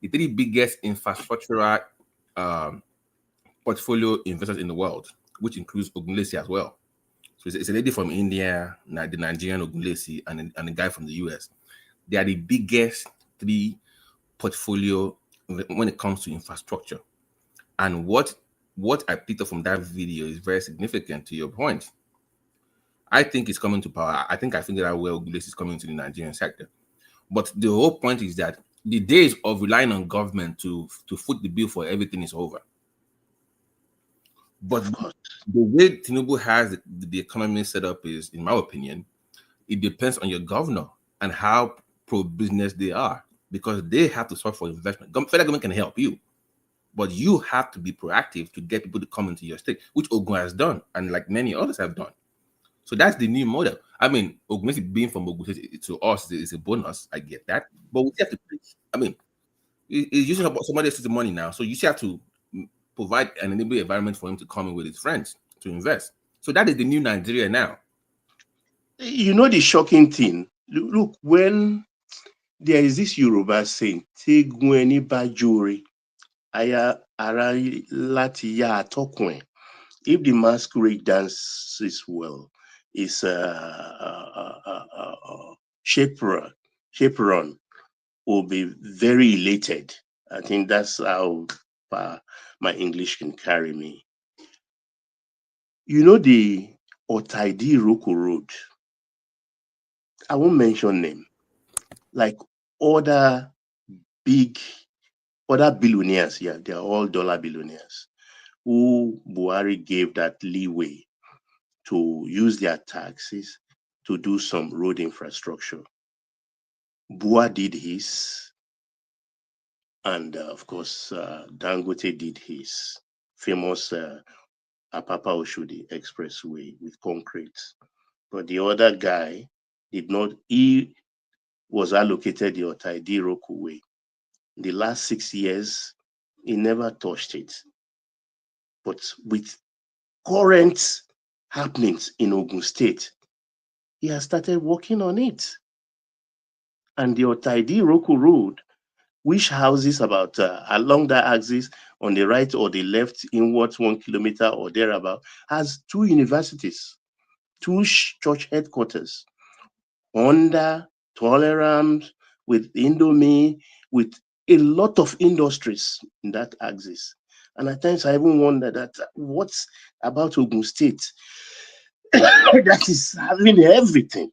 The three biggest infrastructural portfolio investors in the world, which includes Ogunlesi as well. So it's a lady from India, the Nigerian Ogunlesi, and a guy from the US. They are the biggest three portfolio when it comes to infrastructure. And what I picked up from that video is very significant to your point. I think it's coming to power. I think figured out where Ogunlesi is coming to the Nigerian sector. But the whole point is that the days of relying on government to foot the bill for everything is over. But the way Tinubu has the economy set up is, in my opinion, it depends on your governor and how pro-business they are, because they have to source for investment. Federal government can help you, but you have to be proactive to get people to come into your state, which Ogun has done, and like many others have done. So that's the new model. I mean, Ogun being from Ogun to us is a bonus. I get that, but we have to. I mean, it's using somebody else's money now, so you still have to provide an enabling environment for him to come in with his friends to invest. So that is the new Nigeria now. You know the shocking thing? Look, when there is this Yoruba saying, "Teguni bajuri, aya ara lati ya atokun." If the masquerade dances well, is chaperone will be very elated. I think that's how my English can carry me. You know the Otaidi Roko Road? I won't mention name. Like other billionaires, yeah, they're all dollar billionaires who Buhari gave that leeway to use their taxes to do some road infrastructure. Bua did his, and of course, Dangote did his famous Apapa Oshodi Expressway with concrete. But the other guy did not, he was allocated the Otaidi Roku Way. The last 6 years, he never touched it. But with current happenings in Ogun State, he has started working on it. And the Otaidi Roku Road, which houses about along that axis on the right or the left inwards 1 kilometer or thereabout, has 2 universities, 2 church headquarters, Honda, Tolerance, with Indomie, with a lot of industries in that axis. And at times I even wonder that what's about Ogun State that is having everything.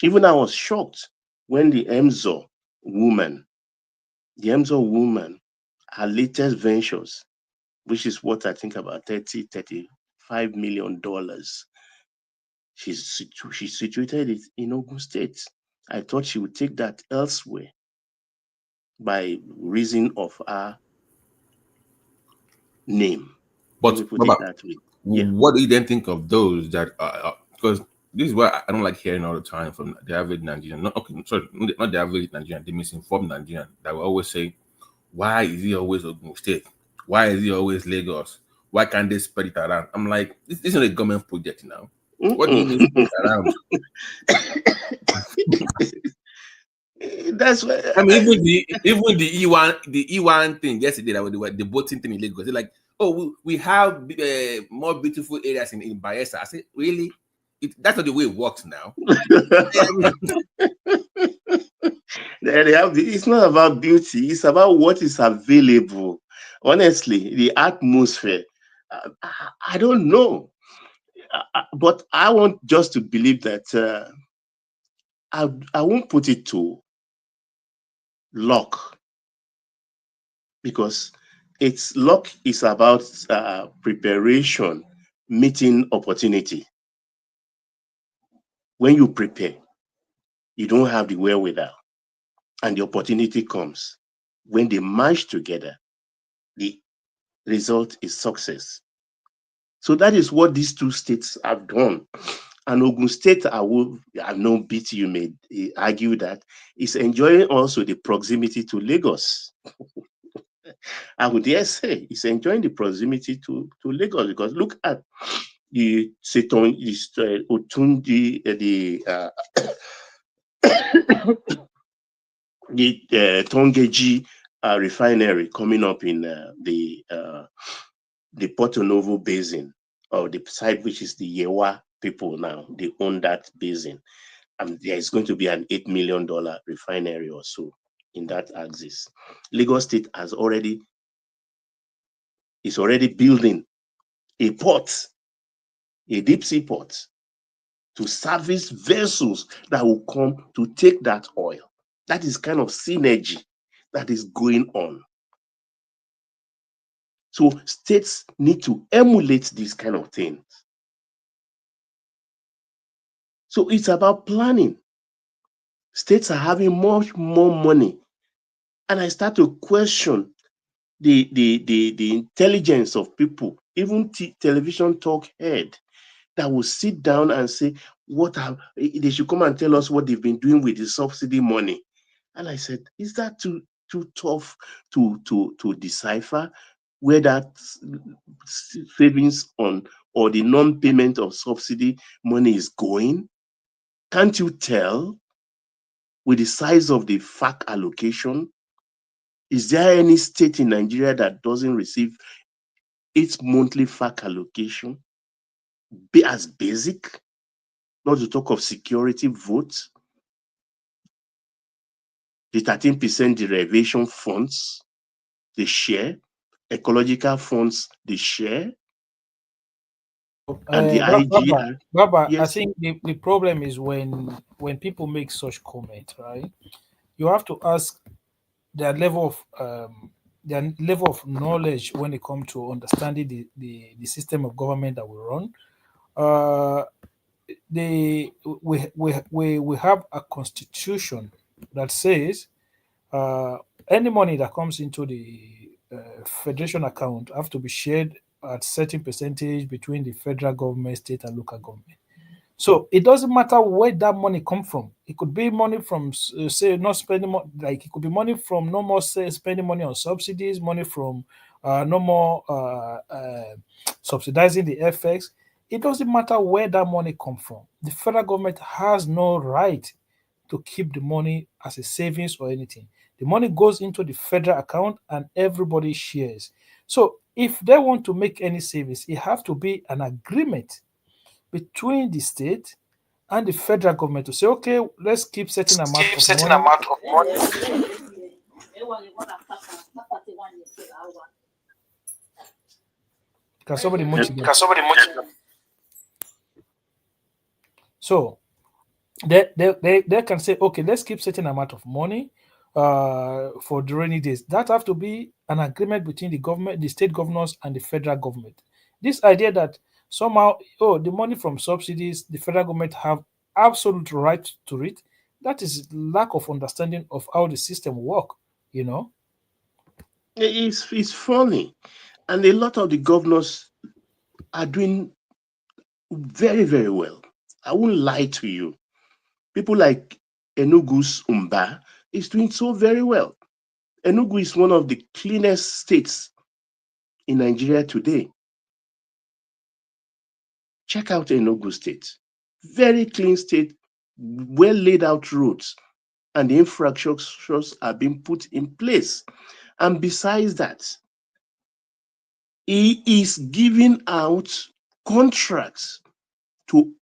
Even I was shocked when the Emzo woman, her latest ventures, which is what I think about $35 million. She situated it in Ogun State. I thought she would take that elsewhere by reason of her name. But that way. Yeah. What do you then think of those that because this is what I don't like hearing all the time from the average Nigerian, not the average Nigerian, the misinformed Nigerian that will always say, why is he always Ogun State? Why is he always Lagos? Why can't they spread it around? I'm like, this isn't a government project now. What do you mean spread it around? That's what I mean, even the E1 thing yesterday, that the boating thing in Lagos, they're like, oh, we have more beautiful areas in Bayelsa. I said, really? That's not the way it works now. They have it's not about beauty, it's about what is available. Honestly, the atmosphere, I don't know. But I want just to believe that I won't put it to luck, because it's luck is about preparation, meeting opportunity. When you prepare, you don't have the wherewithal, and the opportunity comes. When they merge together, the result is success. So that is what these two states have done. And Ogun State, I know BT, you may argue that, is enjoying also the proximity to Lagos. I would dare say it's enjoying the proximity to Lagos, because look at the Seton, Otundi, the Tongeji refinery coming up in the Porto Novo basin, or the side which is the Yewa people now. They own that basin. And there is going to be an $8 million refinery or so in that axis. Lagos State is already building a port, a deep sea port, to service vessels that will come to take that oil. That is kind of synergy that is going on. So states need to emulate these kind of things. So it's about planning. States are having much more money. And I start to question the intelligence of people, even television talk head, that will sit down and say, they should come and tell us what they've been doing with the subsidy money. And I said, is that too tough to decipher where that savings on or the non-payment of subsidy money is going? Can't you tell with the size of the FAC allocation? Is there any state in Nigeria that doesn't receive its monthly FAC allocation as basic? Not to talk of security votes, the 13% derivation funds, they share, ecological funds, they share, and the IGR. Baba, I Yes. think the problem is when people make such comment, right? You have to ask their level of knowledge when it comes to understanding the system of government that we run. We have a constitution that says any money that comes into the federation account have to be shared at certain percentage between the federal government, state, and local government. So it doesn't matter where that money come from. It could be money from, say, not spending money. Like it could be money from no more spending money on subsidies, money from no more subsidizing the FX. It doesn't matter where that money come from. The federal government has no right to keep the money as a savings or anything. The money goes into the federal account and everybody shares. So if they want to make any savings, it have to be an agreement between the state and the federal government to say, okay, let's keep certain amount of money. Can somebody mute again? So they can say, okay, let's keep certain amount of money for the rainy days. That have to be an agreement between the government, the state governors, and the federal government. This idea that somehow, the money from subsidies, the federal government have absolute right to it, that is lack of understanding of how the system work, It's funny. And a lot of the governors are doing very, very well. I won't lie to you. People like Enugu's Umba is doing so very well. Enugu is one of the cleanest states in Nigeria today. Check out Enugu State. Very clean state, well laid out roads, and the infrastructures are being put in place. And besides that, he is giving out contracts to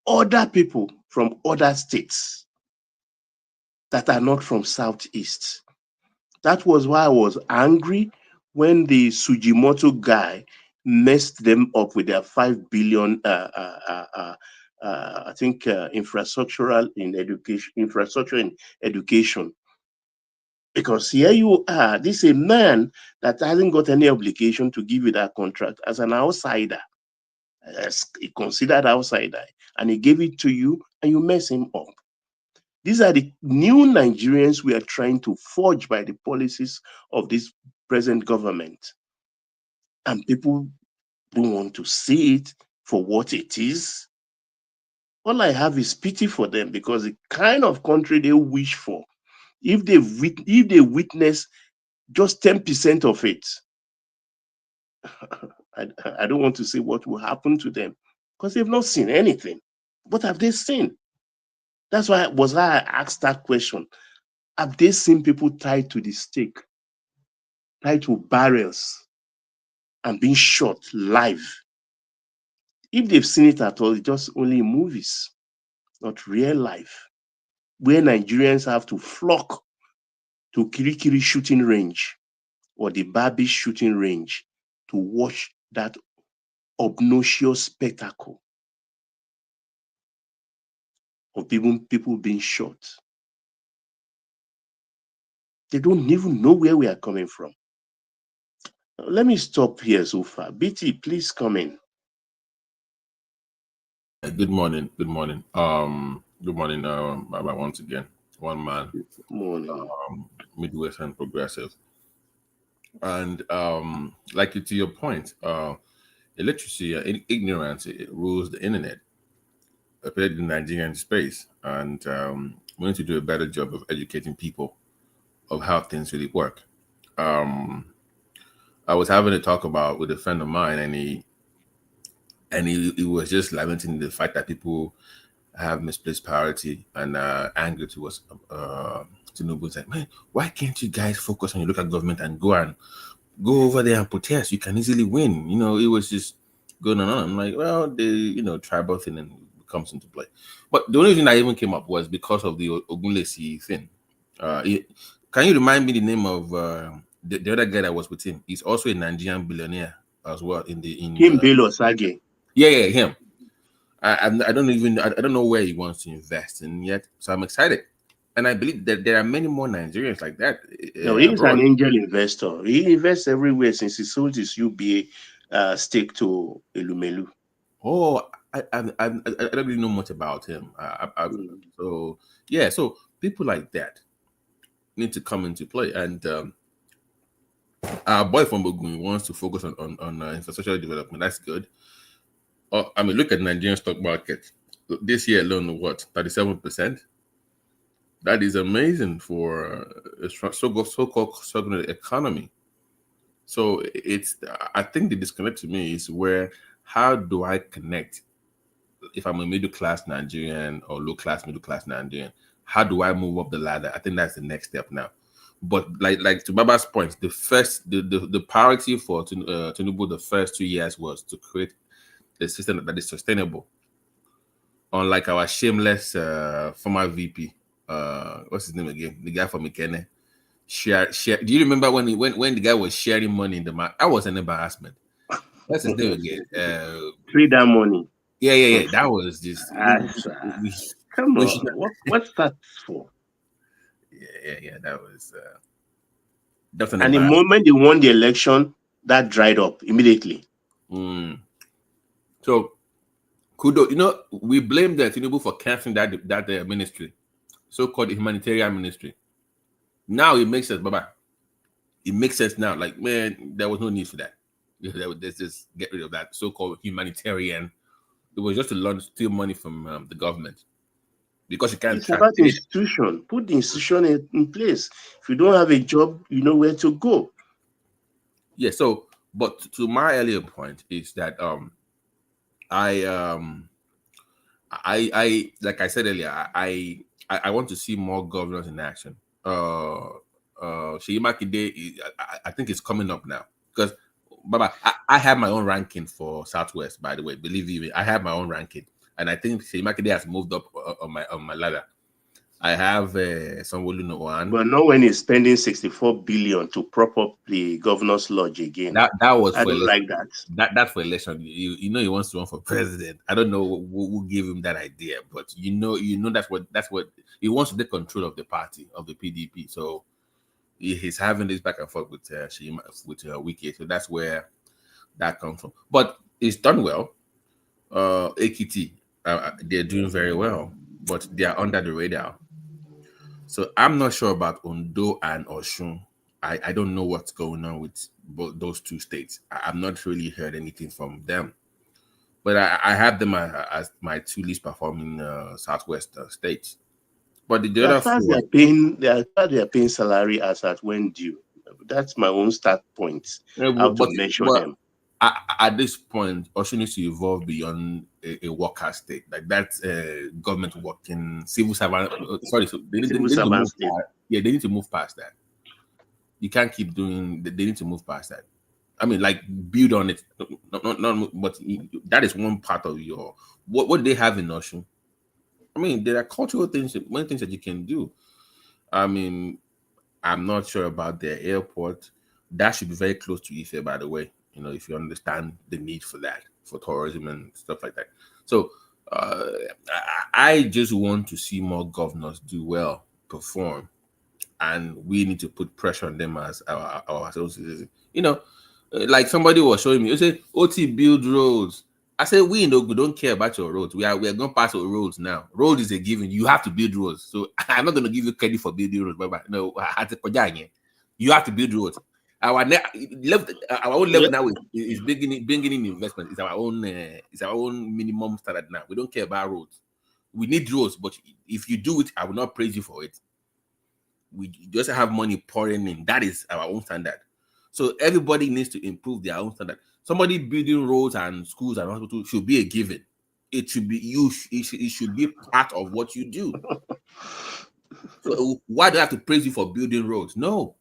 other people from other states. that are not from Southeast. That was why I was angry when the Sujimoto guy messed them up with their 5 billion, I think, infrastructure in education. Because here you are, this is a man that hasn't got any obligation to give you that contract as an outsider, as a considered outsider, and he gave it to you and you mess him up. These are the new Nigerians we are trying to forge by the policies of this present government. And people don't want to see it for what it is. All I have is pity for them, because the kind of country they wish for, if they witness just 10% of it, I don't want to say what will happen to them, because they've not seen anything. What have they seen? That's why I asked that question. Have they seen people tied to the stake, tied to barrels, and being shot live? If they've seen it at all, it's just only in movies, not real life, where Nigerians have to flock to Kirikiri shooting range or the Barbie shooting range to watch that obnoxious spectacle of people being shot. They don't even know where we are coming from. Let me stop here so far. BT, please come in. Good morning. Good morning. Good morning. Baba, once again, one man. Good morning. Midwestern progressive. And like to your point, illiteracy, ignorance, it rules the internet, particularly the Nigerian space, and we need to do a better job of educating people of how things really work. I was having a talk about with a friend of mine, and he was just lamenting the fact that people have misplaced priority and anger towards Tinubu. It's like, man, why can't you guys focus on your local government and go over there and protest? You can easily win. You know, it was just going on. I'm like, well, the tribal thing and comes into play. But the only reason I even came up was because of the Ogunlesi thing. Can you remind me the name of the other guy that was with him? He's also a Nigerian billionaire as well. Kim Bello Sage. Yeah, him. I don't know where he wants to invest in yet, so I'm excited, and I believe that there are many more Nigerians like that. No, he's an angel investor. He invests everywhere since he sold his UBA stake to Elumelu. Oh, I don't really know much about him. So yeah, so people like that need to come into play, and our boy from Bogun wants to focus on infrastructure development. That's good. I mean, look at Nigerian stock market. This year alone, what, 37%? That is amazing for a so-called struggling economy. So I think the disconnect to me is how do I connect? If I'm a middle-class Nigerian or low-class, middle-class Nigerian, how do I move up the ladder? I think that's the next step now. But like to Baba's point, the priority for Tinubu the first 2 years was to create a system that is sustainable. Unlike our shameless former VP, what's his name again? The guy from Ikene. Share. Do you remember when the guy was sharing money in the market? That was an embarrassment. What's his name again? Free that money. Yeah. That was just. Come on. What's that for? Yeah. That was. Definitely. And the moment they won the election, that dried up immediately. So, kudo, we blame the Tinubu for canceling that ministry, so-called humanitarian ministry. Now it makes sense, Baba. It makes sense now. Like, man, there was no need for that. Let's just get rid of that so-called humanitarian. It was just to steal money from the government, because you can't. It's about institution. Put the institution in place. If you don't have a job, you know where to go. Yeah. So, but to my earlier point is that I like I said earlier, I want to see more governors in action. Sheyi Makinde, I think it's coming up now, because Baba, I have my own ranking for Southwest. By the way, believe me, I have my own ranking, and I think Sheyi Makinde has moved up on my ladder. I have Sanwo-Olu one. But not when he's spending 64 billion to prop up the governor's lodge again. That was I for don't election. like that. That's for election. You know he wants to run for president. I don't know who gave him that idea, but you know that's what he wants to take control of the party, of the PDP. So he's having this back and forth with Wiki. So that's where that comes from. But it's done well. AKT, they're doing very well, but they are under the radar. So I'm not sure about Ondo and Oshun. I don't know what's going on with both those two states. I've not really heard anything from them, but I have them as my two least performing Southwest states. But the other As far as four, they are paying salary as at when due. That's my own start point. How to measure them. At this point, Oshun needs to evolve beyond a worker state. Like that's government working, civil servant. Sorry, so they need to move. They need to move past that. You can't keep doing. They need to move past that. I mean, like build on it. Not but that is one part of your what they have in Oshun. I mean, there are cultural things, many things that you can do. I mean, I'm not sure about their airport. That should be very close to Ife, by the way. You know, if you understand the need for that, for tourism and stuff like that. So I just want to see more governors do well, perform, and we need to put pressure on them as our associates. You know, like somebody was showing me, you say, OT build roads. I said, we don't care about your roads. We are going to pass our roads now. Road is a given. You have to build roads. So I'm not going to give you credit for building roads. But no, you have to build roads. Our own level now is bringing in investment. It's our own minimum standard now. We don't care about roads. We need roads, but if you do it, I will not praise you for it. We just have money pouring in. That is our own standard. So everybody needs to improve their own standard. Somebody building roads and schools and hospitals should be a given. It should be it should be part of what you do. So why do I have to praise you for building roads? No.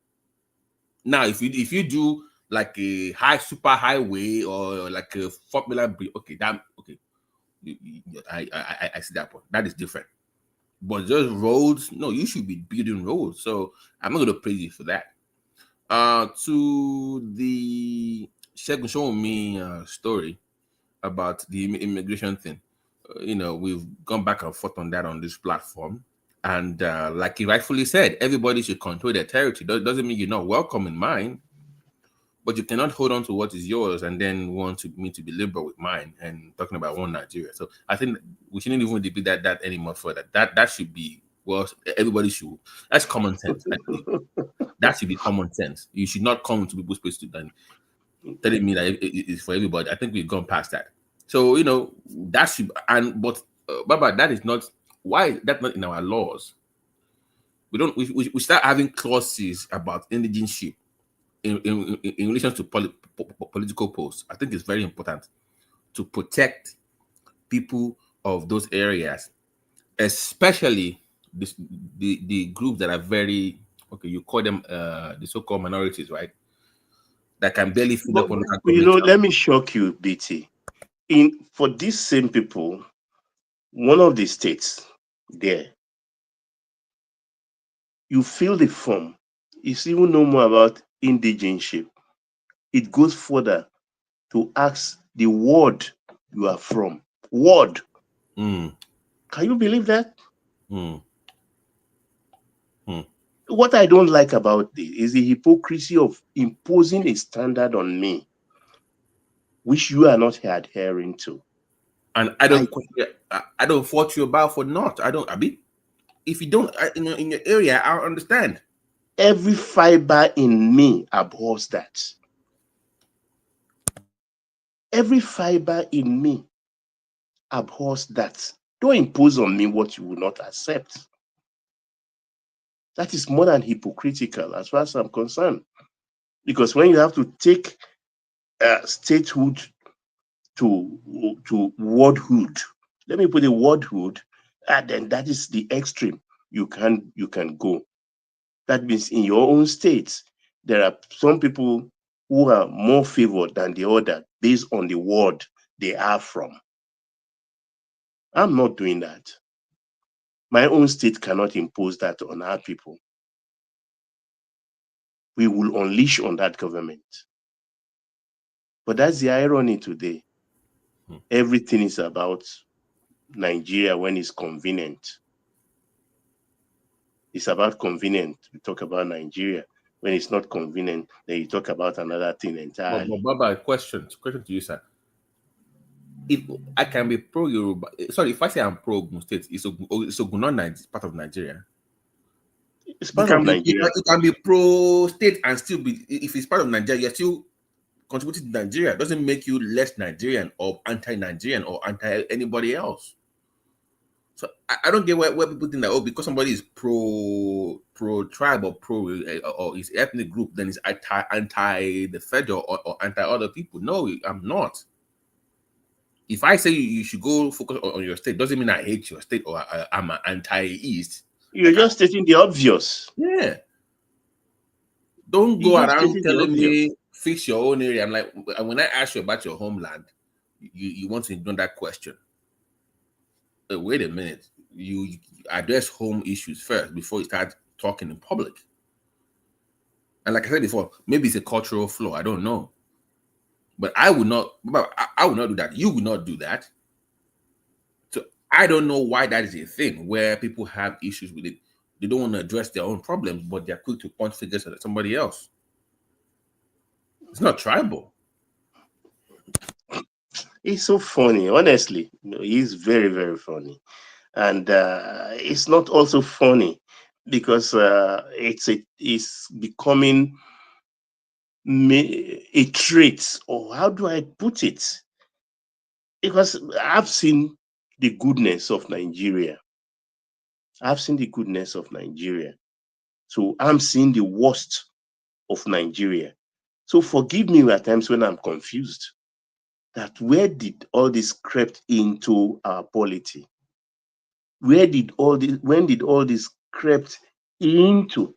Now, if you do like a super highway or like a Formula bridge, okay, I see that point. That is different. But just roads, no, you should be building roads. So I'm not going to praise you for that. To the Sowunmi story about the immigration thing, you know, we've gone back and forth on that on this platform. And like he rightfully said, everybody should control their territory. Doesn't mean you're not welcome in mine, but you cannot hold on to what is yours and then want me to be liberal with mine and talking about one Nigeria. So I think we shouldn't even debate that anymore further. That should be, well, everybody should. That's common sense. That should be common sense. You should not come to people's place to then telling me that it's for everybody. I think we've gone past that. So, you know, that should, but Baba, that is not, why that's not in our laws. We start having clauses about indigenship in relation to political posts. I think it's very important to protect people of those areas, especially the groups that are very, okay, you call them the so-called minorities, right? That can barely feed up on local government. You know, let me shock you, BT. For these same people, one of the states there, you fill the form, you still know more about indigenship. It goes further to ask the ward you are from. Ward. Can you believe that? What I don't like about this is the hypocrisy of imposing a standard on me, which you are not adhering to. And I don't fault you about for not. I mean, if you don't in your area, I understand. Every fiber in me abhors that. Every fiber in me abhors that. Don't impose on me what you will not accept. That is more than hypocritical as far as I'm concerned. Because when you have to take statehood to wardhood, let me put a wardhood, and then that is the extreme you can go. That means in your own states, there are some people who are more favored than the other based on the ward they are from. I'm not doing that. My own state cannot impose that on our people. We will unleash on that government. But that's the irony today. Everything is about Nigeria when it's convenient. It's about convenient. We talk about Nigeria. When it's not convenient, then you talk about another thing entirely. But Baba, question to you, sir. If I can be pro Yoruba, sorry, if I say I'm pro Ogun State, it's Ogun not part of Nigeria. It's part of Nigeria. You can be pro state and still be, if it's part of Nigeria, you're still contributing to Nigeria. It doesn't make you less Nigerian or anti-Nigerian or anti anybody else. So I don't get where people think that, oh, because somebody is pro tribe or or his ethnic group, then it's anti the federal or anti other people. No, I'm not. If I say you should go focus on your state, doesn't mean I hate your state or I'm an anti-East. You're just stating the obvious. Yeah. Don't go around telling me fix your own area. I'm like, when I ask you about your homeland, you want to ignore that question. Wait a minute. You address home issues first before you start talking in public. And like I said before, maybe it's a cultural flaw. I don't know. But I would not do that. You would not do that. So I don't know why that is a thing where people have issues with it. They don't want to address their own problems, but they're quick to point fingers at somebody else. It's not tribal. It's so funny, honestly. He's very, very funny. And it's not also funny because it's becoming a trait, or how do I put it? Because I've seen the goodness of Nigeria. I've seen the goodness of Nigeria. So I'm seeing the worst of Nigeria. So forgive me at times when I'm confused. That where did all this crept into our polity? When did all this crept into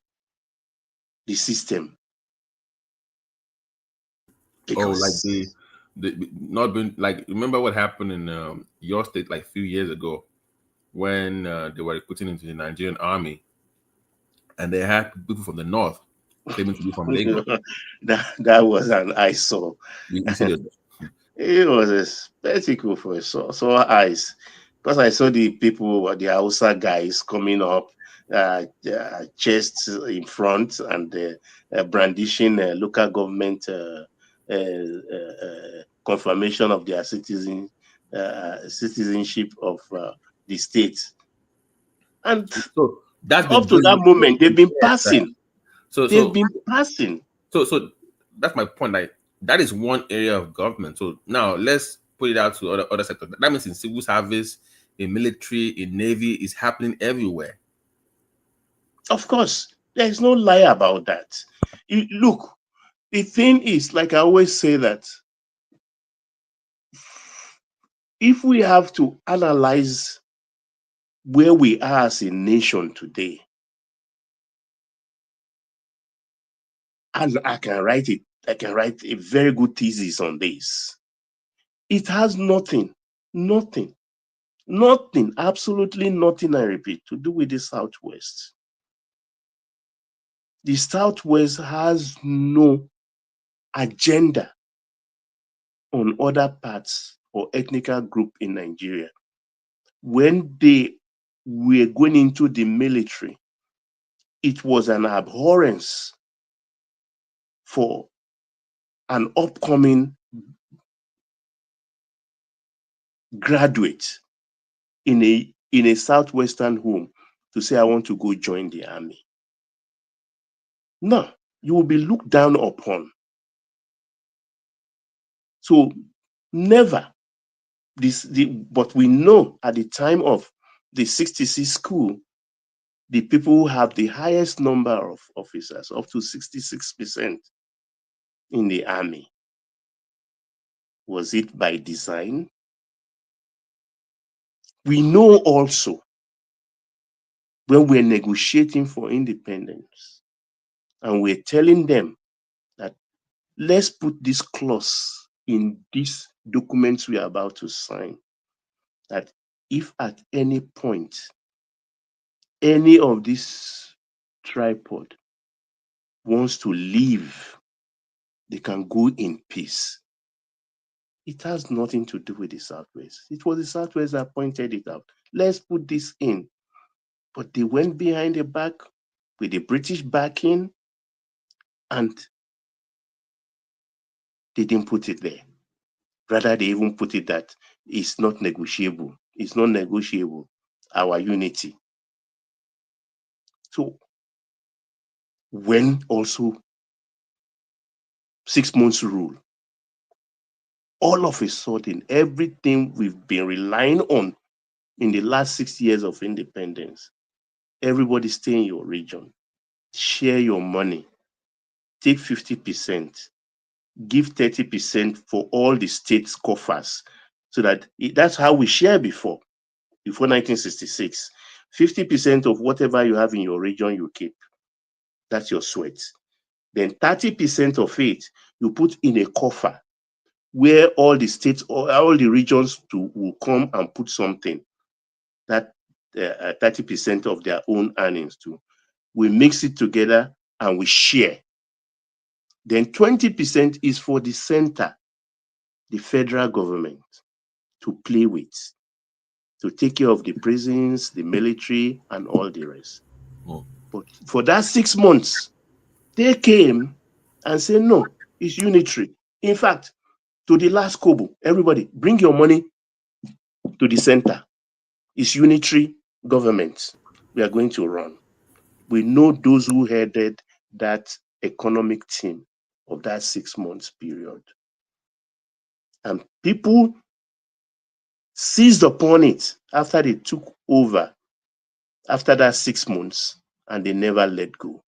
the system? Because, like the not been like, remember what happened in your state like a few years ago when they were recruiting into the Nigerian army, and they had people from the north claiming to be from Lagos. that was an eyesore. You see that? It was a spectacle for sore eyes, because I saw the people, the Hausa guys coming up, chests in front, and brandishing local government confirmation of their citizenship of the state. And so that's up to that moment, they've been passing. They've been passing. So that's my point. Like, that is one area of government. So now let's put it out to other sectors. That means in civil service, in military, in navy, it's happening everywhere. Of course, there's no lie about that. Look, the thing is, like I always say, that if we have to analyze where we are as a nation today, and I can write a very good thesis on this. It has nothing, absolutely nothing, I repeat, to do with the Southwest. The Southwest has no agenda on other parts or ethnic group in Nigeria. When they were going into the military, it was an abhorrence for an upcoming graduate in a Southwestern home to say, I want to go join the army. No, you will be looked down upon. So never but we know at the time of the 66 school, the people who have the highest number of officers, up to 66% in the army. Was it by design? We know also when we're negotiating for independence and we're telling them that let's put this clause in these documents we are about to sign, that if at any point any of this tripod wants to leave, they can go in peace. It has nothing to do with the Southwest. It was the Southwest that pointed it out. Let's put this in. But they went behind the back with the British backing, and they didn't put it there. Rather, they even put it that it's not negotiable. It's not negotiable, our unity. So when also 6 months rule, all of a sudden, everything we've been relying on in the last 6 years of independence, everybody stay in your region, share your money, take 50%, give 30% for all the states' coffers, so that that's how we share before 1966. 50% of whatever you have in your region, you keep. That's your sweat. Then 30% of it, you put in a coffer where all the states or all the regions will come and put something, that 30% of their own earnings too. We mix it together and we share. Then 20% is for the center, the federal government, to play with, to take care of the prisons, the military, and all the rest. But for that 6 months, they came and said, no, it's unitary. In fact, to the last kobo, everybody, bring your money to the center. It's unitary government we are going to run. We know those who headed that economic team of that 6 months period. And people seized upon it after they took over, after that 6 months, and they never let go.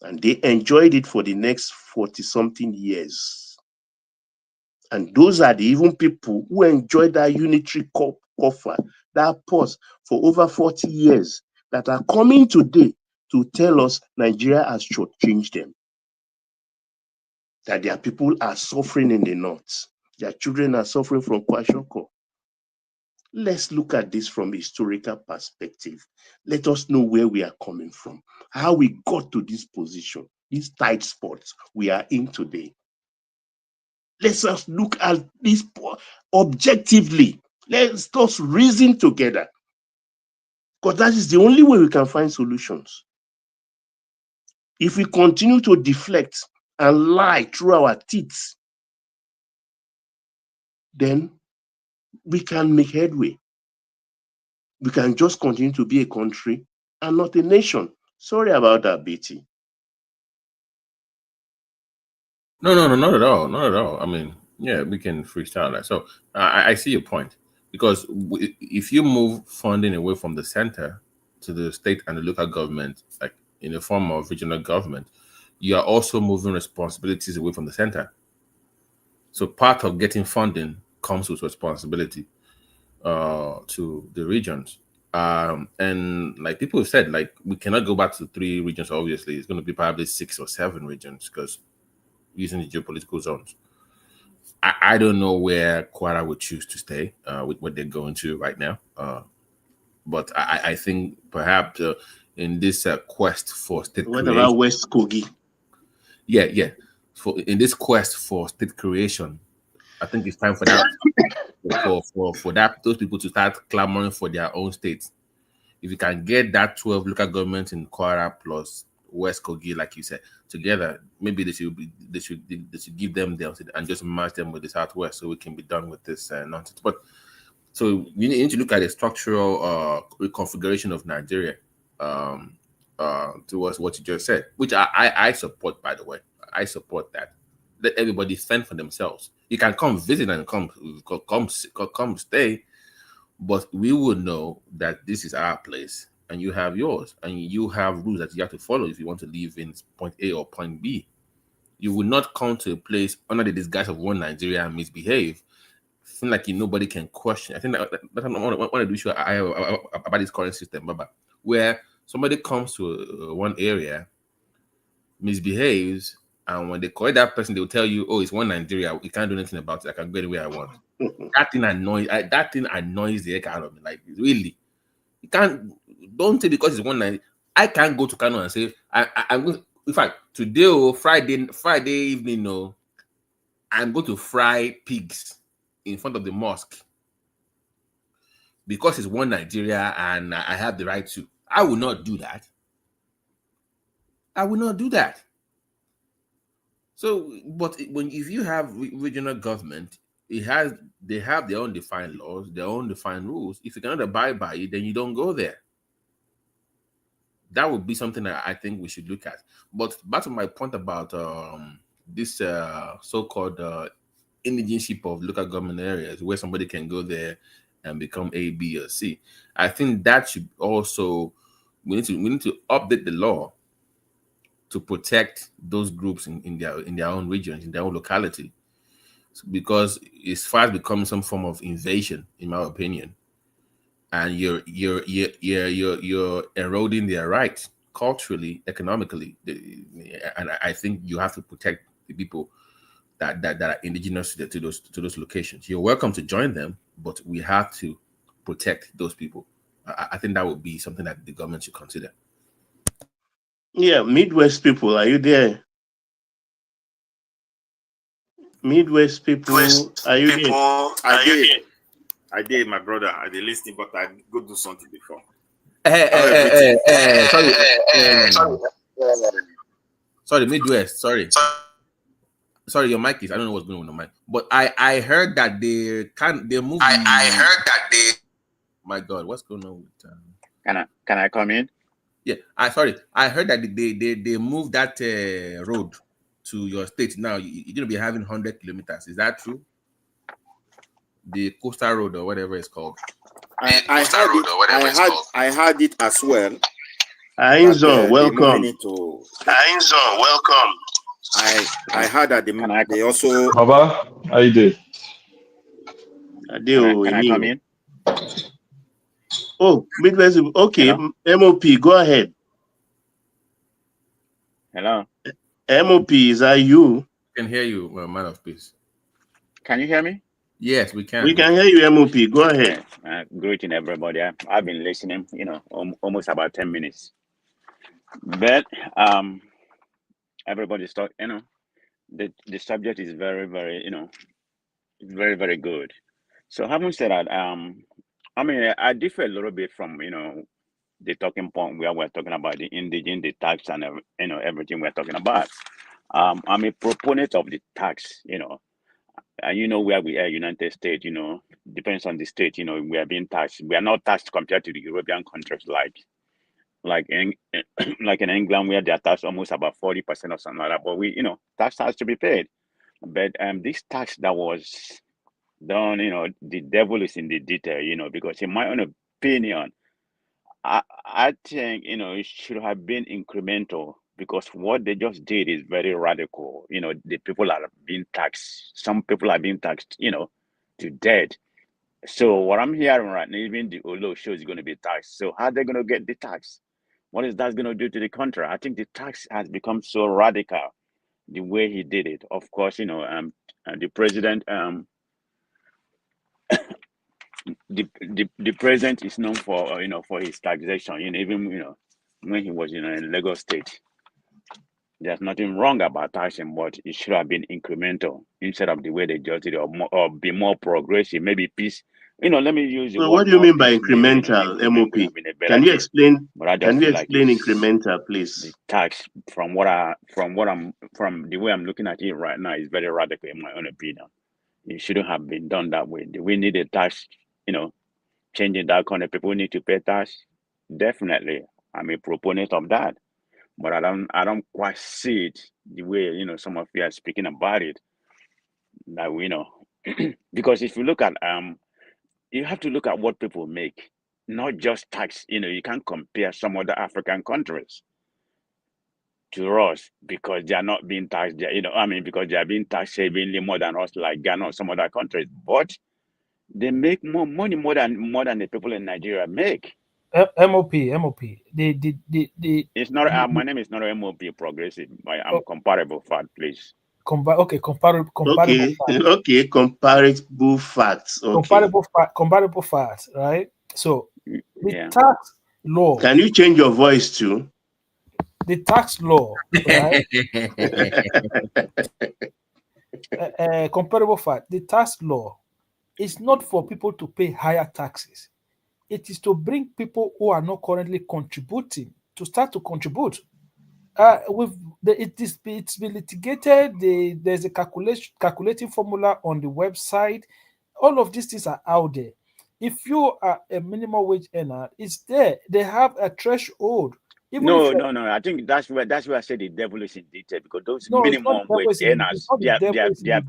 And they enjoyed it for the next 40-something years. And those are the even people who enjoyed that unitary coffer, that pause for over 40 years, that are coming today to tell us Nigeria has shortchanged them. That their people are suffering in the north. Their children are suffering from kwashiorkor. Let's look at this from a historical perspective. Let us know where we are coming from, how we got to this position, these tight spots we are in today. Let's just look at this objectively. Let's just reason together, because that is the only way we can find solutions. If we continue to deflect and lie through our teeth, then we can make headway. We can just continue to be a country and not a nation. Sorry about that, BT. No, not at all. Not at all. I mean, yeah, we can freestyle that. So I see your point, because if you move funding away from the center to the state and the local government, like in the form of regional government, you are also moving responsibilities away from the center. So part of getting funding comes with responsibility to the regions. And like people have said, like we cannot go back to 3 regions. Obviously, it's going to be probably 6 or 7 regions, because using the geopolitical zones. I don't know where Kwara would choose to stay with what they're going to right now. But I think perhaps in this quest for state What creation. about West Kogi? Yeah. In this quest for state creation, I think it's time for that for those people to start clamoring for their own states. If you can get that 12 local governments in Kwara plus West Kogi, like you said, together, maybe they should give them their and just merge them with the Southwest, so we can be done with this nonsense. But so you need to look at the structural reconfiguration of Nigeria towards what you just said, which I support, by the way. I support that. Let everybody fend for themselves. You can come visit and come stay, but we will know that this is our place and you have yours, and you have rules that you have to follow if you want to live in point A or point B. You will not come to a place under the disguise of one Nigeria and misbehave. Feel like nobody can question. I think that's one of the issues I have about this current system, Baba, where somebody comes to one area, misbehaves, and when they correct that person, they will tell you, "Oh, it's one Nigeria. You can't do anything about it. I can go anywhere I want." That thing annoys the heck out of me. Like, really, you can't don't say because it's one night. I can't go to Kano and say I'm going. In fact, today or Friday evening, no, I'm going to fry pigs in front of the mosque because it's one Nigeria and I have the right to. I will not do that. I will not do that. So, but if you have regional government, they have their own defined laws, their own defined rules. If you cannot abide by it, then you don't go there. That would be something that I think we should look at. But back to my point about this so-called indigenship of local government areas, where somebody can go there and become A, B, or C. I think that should also we need to update the law to protect those groups in their own regions, in their own locality, because it's fast becoming some form of invasion, in my opinion. And you're eroding their rights culturally, economically, and I think you have to protect the people that are indigenous to those locations. You're welcome to join them, but we have to protect those people. I think that would be something that the government should consider. Yeah, Midwest people, are you there? Midwest people, are you there? I did, my brother. I did listening, but I go do something before. Sorry, Midwest. Sorry, your mic is. I don't know what's going on with the mic, but I heard that they moved. I heard that they. My God, what's going on with? Can I come in? Yeah, I heard that they moved that road to your state. Now you're gonna be having 100 kilometers. Is that true? The coastal road or whatever it's called. I had it as well. Ainzo, welcome. Ainzo, welcome. I heard that they also. Baba, how you doing? Can I come in? Oh, Midwest. Okay, hello? MOP, go ahead. Hello. MOP, is that you? I can hear you, man of peace. Can you hear me? Yes, we can. We can hear you, MOP. Go ahead. Greeting everybody. I've been listening, almost about 10 minutes. But everybody's talking, the subject is very, very, very, very good. So having said that, I differ a little bit from, the talking point where we're talking about the indigent, the tax, and everything we're talking about. I'm a proponent of the tax, and where we are, United States, depends on the state, we are being taxed. We are not taxed compared to the European countries like in England, where they are taxed almost about 40% or something like that. But tax has to be paid. But this tax that was done, the devil is in the detail, because in my own opinion, I think it should have been incremental, because what they just did is very radical. The people are being taxed. Some people are being taxed, to death. So what I'm hearing right now, even the Olo show is going to be taxed. So how are they going to get the tax? What is that going to do to the country? I think the tax has become so radical, the way he did it. Of course, the president, the president is known for for his taxation. Even when he was in Lagos State, there's nothing wrong about taxing, but it should have been incremental instead of the way they just did it, or be more progressive. Maybe peace. Let me use the word. What do you mean by incremental, MOP? Can you explain? Can you explain incremental, please? The tax, from the way I'm looking at it right now, is very radical in my own opinion. It shouldn't have been done that way. We need a tax, changing that kind of people need to pay tax. Definitely, I'm a proponent of that. But I don't quite see it the way some of you are speaking about it. That we know, because if you look at you have to look at what people make, not just tax. You can't compare some other African countries to us because they are not being taxed. Because they are being taxed severely more than us, like Ghana or some other countries. But they make more money, more than the people in Nigeria make. MOP. It's not. My name is not MOP Progressive. I'm comparable fact, please. Comparable comparable facts. Okay. Comparable facts, right? So yeah. law. Can you change your voice too? The tax law, right? Comparable fact, the tax law is not for people to pay higher taxes. It is to bring people who are not currently contributing to start to contribute. It's been litigated. There's a calculating formula on the website. All of these things are out there. If you are a minimum wage earner, it's there. They have a threshold. No. I think that's where I said the devil is in detail, because those No, minimum wage earners, they are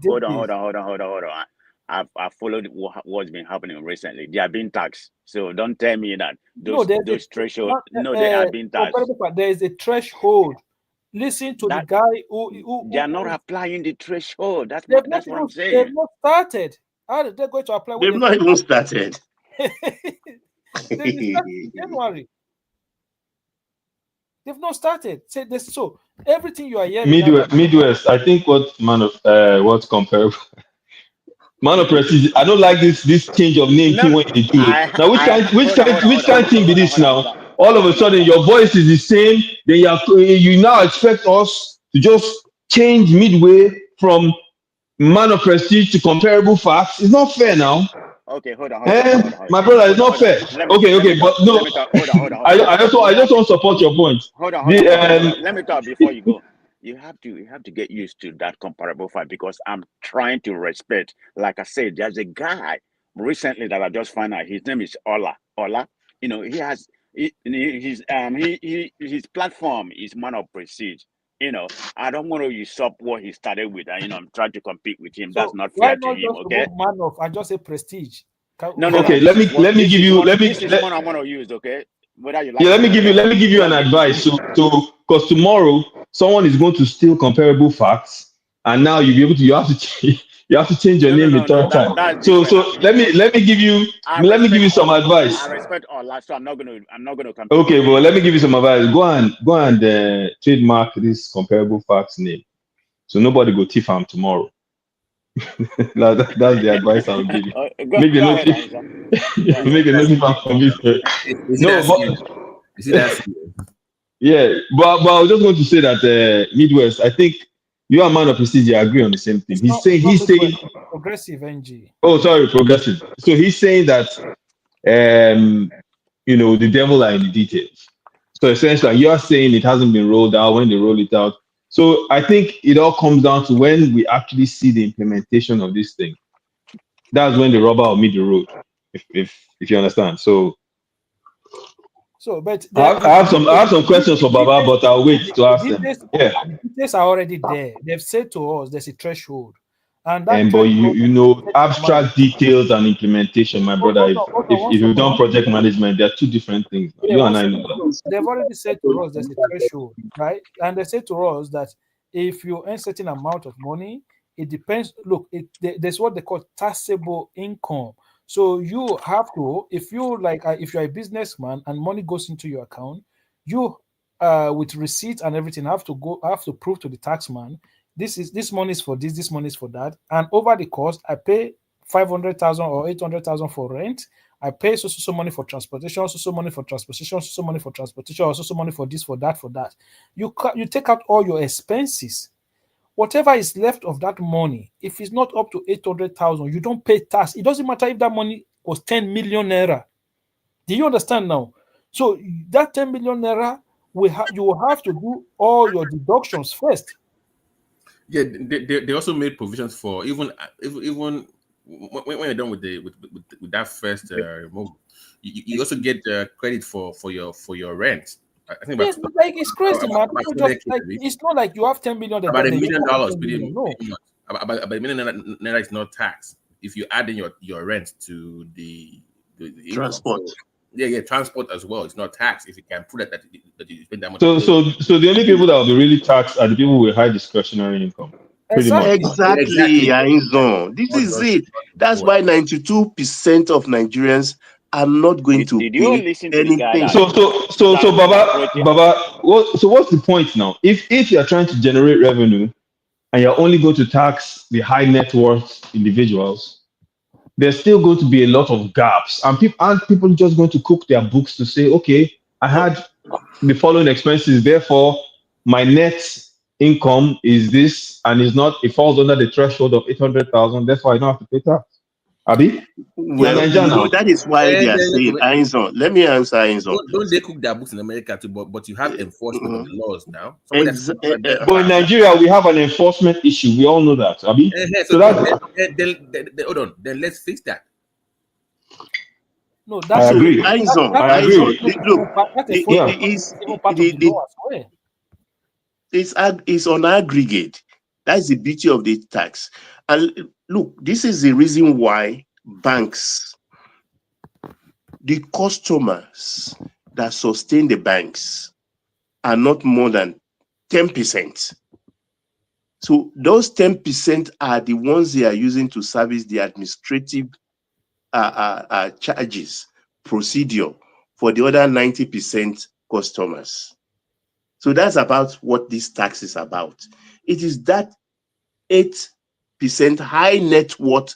hold on. I've followed what's been happening recently. They are being taxed. So don't tell me that those thresholds. They are being taxed. There is a threshold. Listen to the guy who they are not applying the threshold. That's what I'm saying. They've not started. How are they going to apply? They've not even started. January. They've not started. So everything you are hearing. Midwest. I think what's comparable. Man of Prestige, I don't like this change of name thing when they do it. Now, which kind thing be this now? All of a sudden, your voice is the same. Then you now expect us to just change midway from Man of Prestige to Comparable Facts. It's not fair now. Okay, hold on. My brother, it's not fair. Okay, but no. I just want to support your point. Hold on. Let me talk before you go. You have to get used to that comparable fact, because I'm trying to respect. Like I said, there's a guy recently that I just found out. His name is Ola. You know, he has his platform is Man of Prestige. You know, I don't want to usurp what he started with, and I'm trying to compete with him. That's not fair to him. Okay. Man of, I just say Prestige. No. Okay, let me give you. This is one I'm going to use. Okay. Whether you like let me give you an advice. So because tomorrow someone is going to steal Comparable Facts, and now you have to change your name the third time. So let me give you some advice. I respect all that, so I'm not gonna compete. Okay, well, let me give you some advice. Go and trademark this Comparable Facts name, so nobody go thief am tomorrow. That's the advice I'll give you. Make the notice from this. Yeah, but I was just going to say that Midwest, I think you and Man of Prestige agree on the same thing. He's saying progressive NG. Oh, sorry, progressive. So he's saying that the devil are in the details. So essentially, you're saying it hasn't been rolled out. When they roll it out, so I think it all comes down to when we actually see the implementation of this thing. That's when the rubber will meet the road, if you understand. But I have some questions for Baba, but I'll wait to ask them. The details are already there. They've said to us there's a threshold, but abstract details and implementation, my brother. If you've done project management, there are two different things. You and I know that. They've already said to us there's a threshold, right? And they said to us that if you earn certain amount of money, it depends. Look, there's what they call taxable income. So you have to, if you're a businessman and money goes into your account, you with receipts and everything have to prove to the taxman this money is for this money is for that, and over the cost I pay 500,000 or 800,000 for rent. I pay so money for transportation, so money for transportation, so money for transportation, or so money for this, for that. You take out all your expenses. Whatever is left of that money, if it's not up to 800,000, you don't pay tax. It doesn't matter if that money was 10 million naira. Do you understand now? So that 10 million naira, you will have to do all your deductions first. Yeah, they also made provisions for even when you're done with that first move, you also get credit for your rent. I think yes, like it's crazy, man. It's not like you have 10 million. About $1 million. No. About $1 million naira is not taxed if you add in your rent to the transport. Transport as well. It's not taxed if you can prove that you spend that much. So the only people that will be really taxed are the people with high discretionary income. Exactly, Ainzon. This is it. That's why 92% of Nigerians are not going to pay anything. So Baba, what's the point now? If you're trying to generate revenue and you're only going to tax the high net worth individuals, there's still going to be a lot of gaps, and people just going to cook their books to say, okay, I had the following expenses. Therefore, my net income is this, and is not. It falls under the threshold of 800,000. Therefore, I don't have to pay tax. Abi? Well, Nigeria now. that is why they are saying, Ainson. Let me answer Ainson. Don't they cook their books in America too? But you have enforcement of the laws now. But in Nigeria, we have an enforcement issue. We all know that, Abi. So then, hold on. Then let's fix that. No, I that's agree. Ainson, I agree. It's on aggregate. That's the beauty of the tax. And look, this is the reason why banks, the customers that sustain the banks, are not more than 10%. So those 10% are the ones they are using to service the administrative charges procedure for the other 90% customers. So that's about what this tax is about. It is that 8% high net worth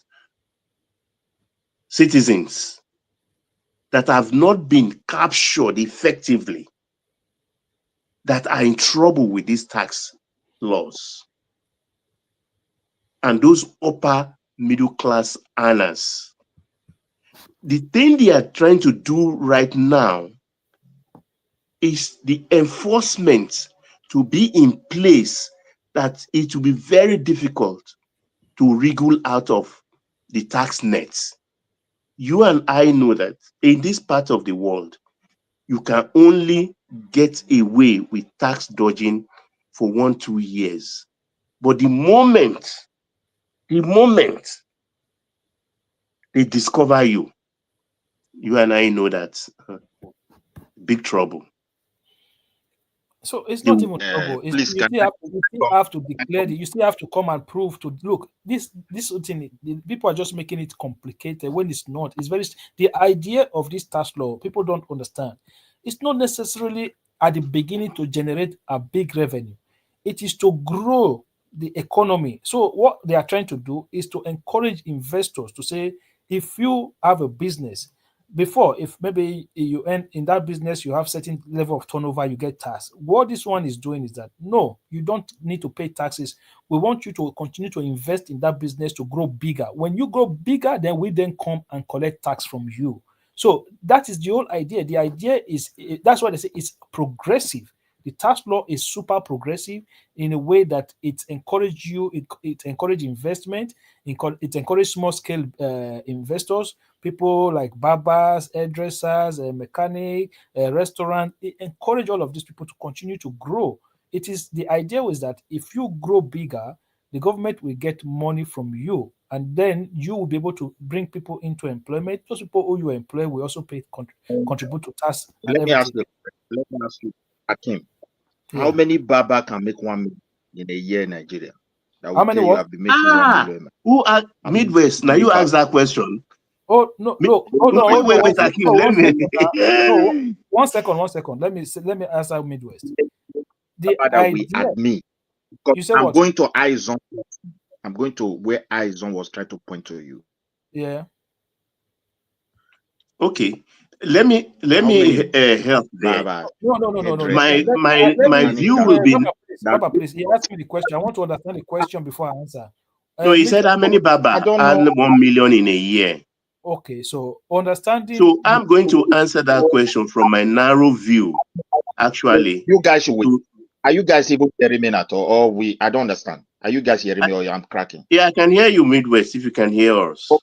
citizens that have not been captured effectively that are in trouble with these tax laws. And those upper middle class earners. The thing they are trying to do right now is the enforcement to be in place that it will be very difficult to wriggle out of the tax nets. You and I know that in this part of the world, you can only get away with tax dodging for 1-2 years. But the moment they discover you, you and I know that big trouble. So it's not even trouble. You still have to declare it. You still have to come and prove to look this thing. People are just making it complicated when it's not. It's very the idea of this tax law. People don't understand. It's not necessarily at the beginning to generate a big revenue. It is to grow the economy. So what they are trying to do is to encourage investors to say, if you have a business. Before, if maybe you earn in that business, you have certain level of turnover, you get tax. What this one is doing is that no, you don't need to pay taxes. We want you to continue to invest in that business to grow bigger. When you grow bigger, then we then come and collect tax from you. So that is the whole idea. The idea is that's why they say it's progressive. The tax law is super progressive in a way that it encourages you, it encourages investment, it encourages small scale investors, people like barbers, hairdressers, mechanic, restaurant. It encourages all of these people to continue to grow. It is the idea is that if you grow bigger, the government will get money from you, and then you will be able to bring people into employment. Those people who you employ will also pay contribute to tax. Let me ask you, Akim. How many barber can make 1 million in a year in Nigeria? How many you have been making 1 million. Who are Midwest? Now you ask that question. Oh no, hold on. Wait, Akim, let me. One second. Let me answer Midwest. The idea at me. You said I'm what? going to Izon. I'm going to where Izon was trying to point to you. Yeah. Okay. Let me help there. No. My view will be. Papa, please. He asked me the question. I want to understand the question before I answer. No, he said how many Baba earn 1 million in a year. Okay, so understanding. So I'm going to answer that question from my narrow view. Actually, you guys are you guys able to hear me at all? Or I don't understand. Are you guys hearing me or I'm cracking? Yeah, I can hear you, Midwest, if you can hear us. So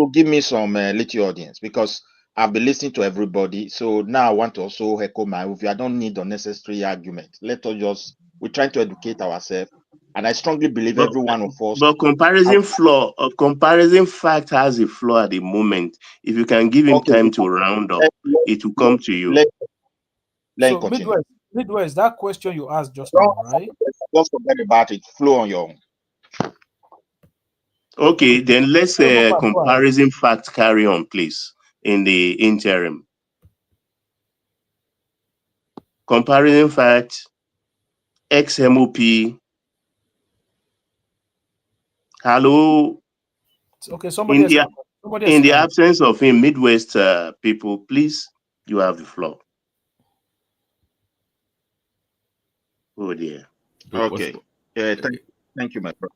give me some little audience because I've been listening to everybody. So now I want to also echo my view. I don't need unnecessary argument. We're trying to educate ourselves. And I strongly believe every one of us. But comparison fact has a flaw at the moment. If you can give him time to round up, it will come to you. Let continue. Midwest, that question you asked just now, right? Just forget about it. Flow on your own. Okay, then let's comparison fact carry on, please, in the interim. Comparison fact, XMOP. Hello. Okay, somebody in the absence of him, Midwest people, please, you have the floor. Oh dear. Okay. Thank you, my brother.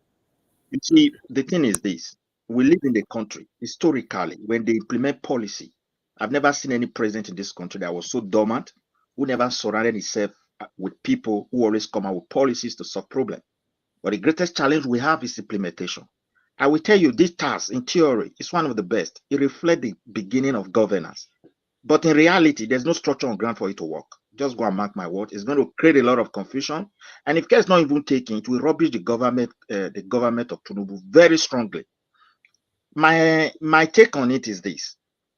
You see, the thing is this: we live in the country historically when they implement policy. I've never seen any president in this country that was so dormant, who never surrounded himself with people who always come out with policies to solve problems. But the greatest challenge we have is implementation. I will tell you, this task in theory is one of the best. It reflects the beginning of governance. But in reality, there's no structure on ground for it to work. Just go and mark my word. It's going to create a lot of confusion. And if care is not even taken, it will rubbish the government of Tinubu very strongly. My take on it is this.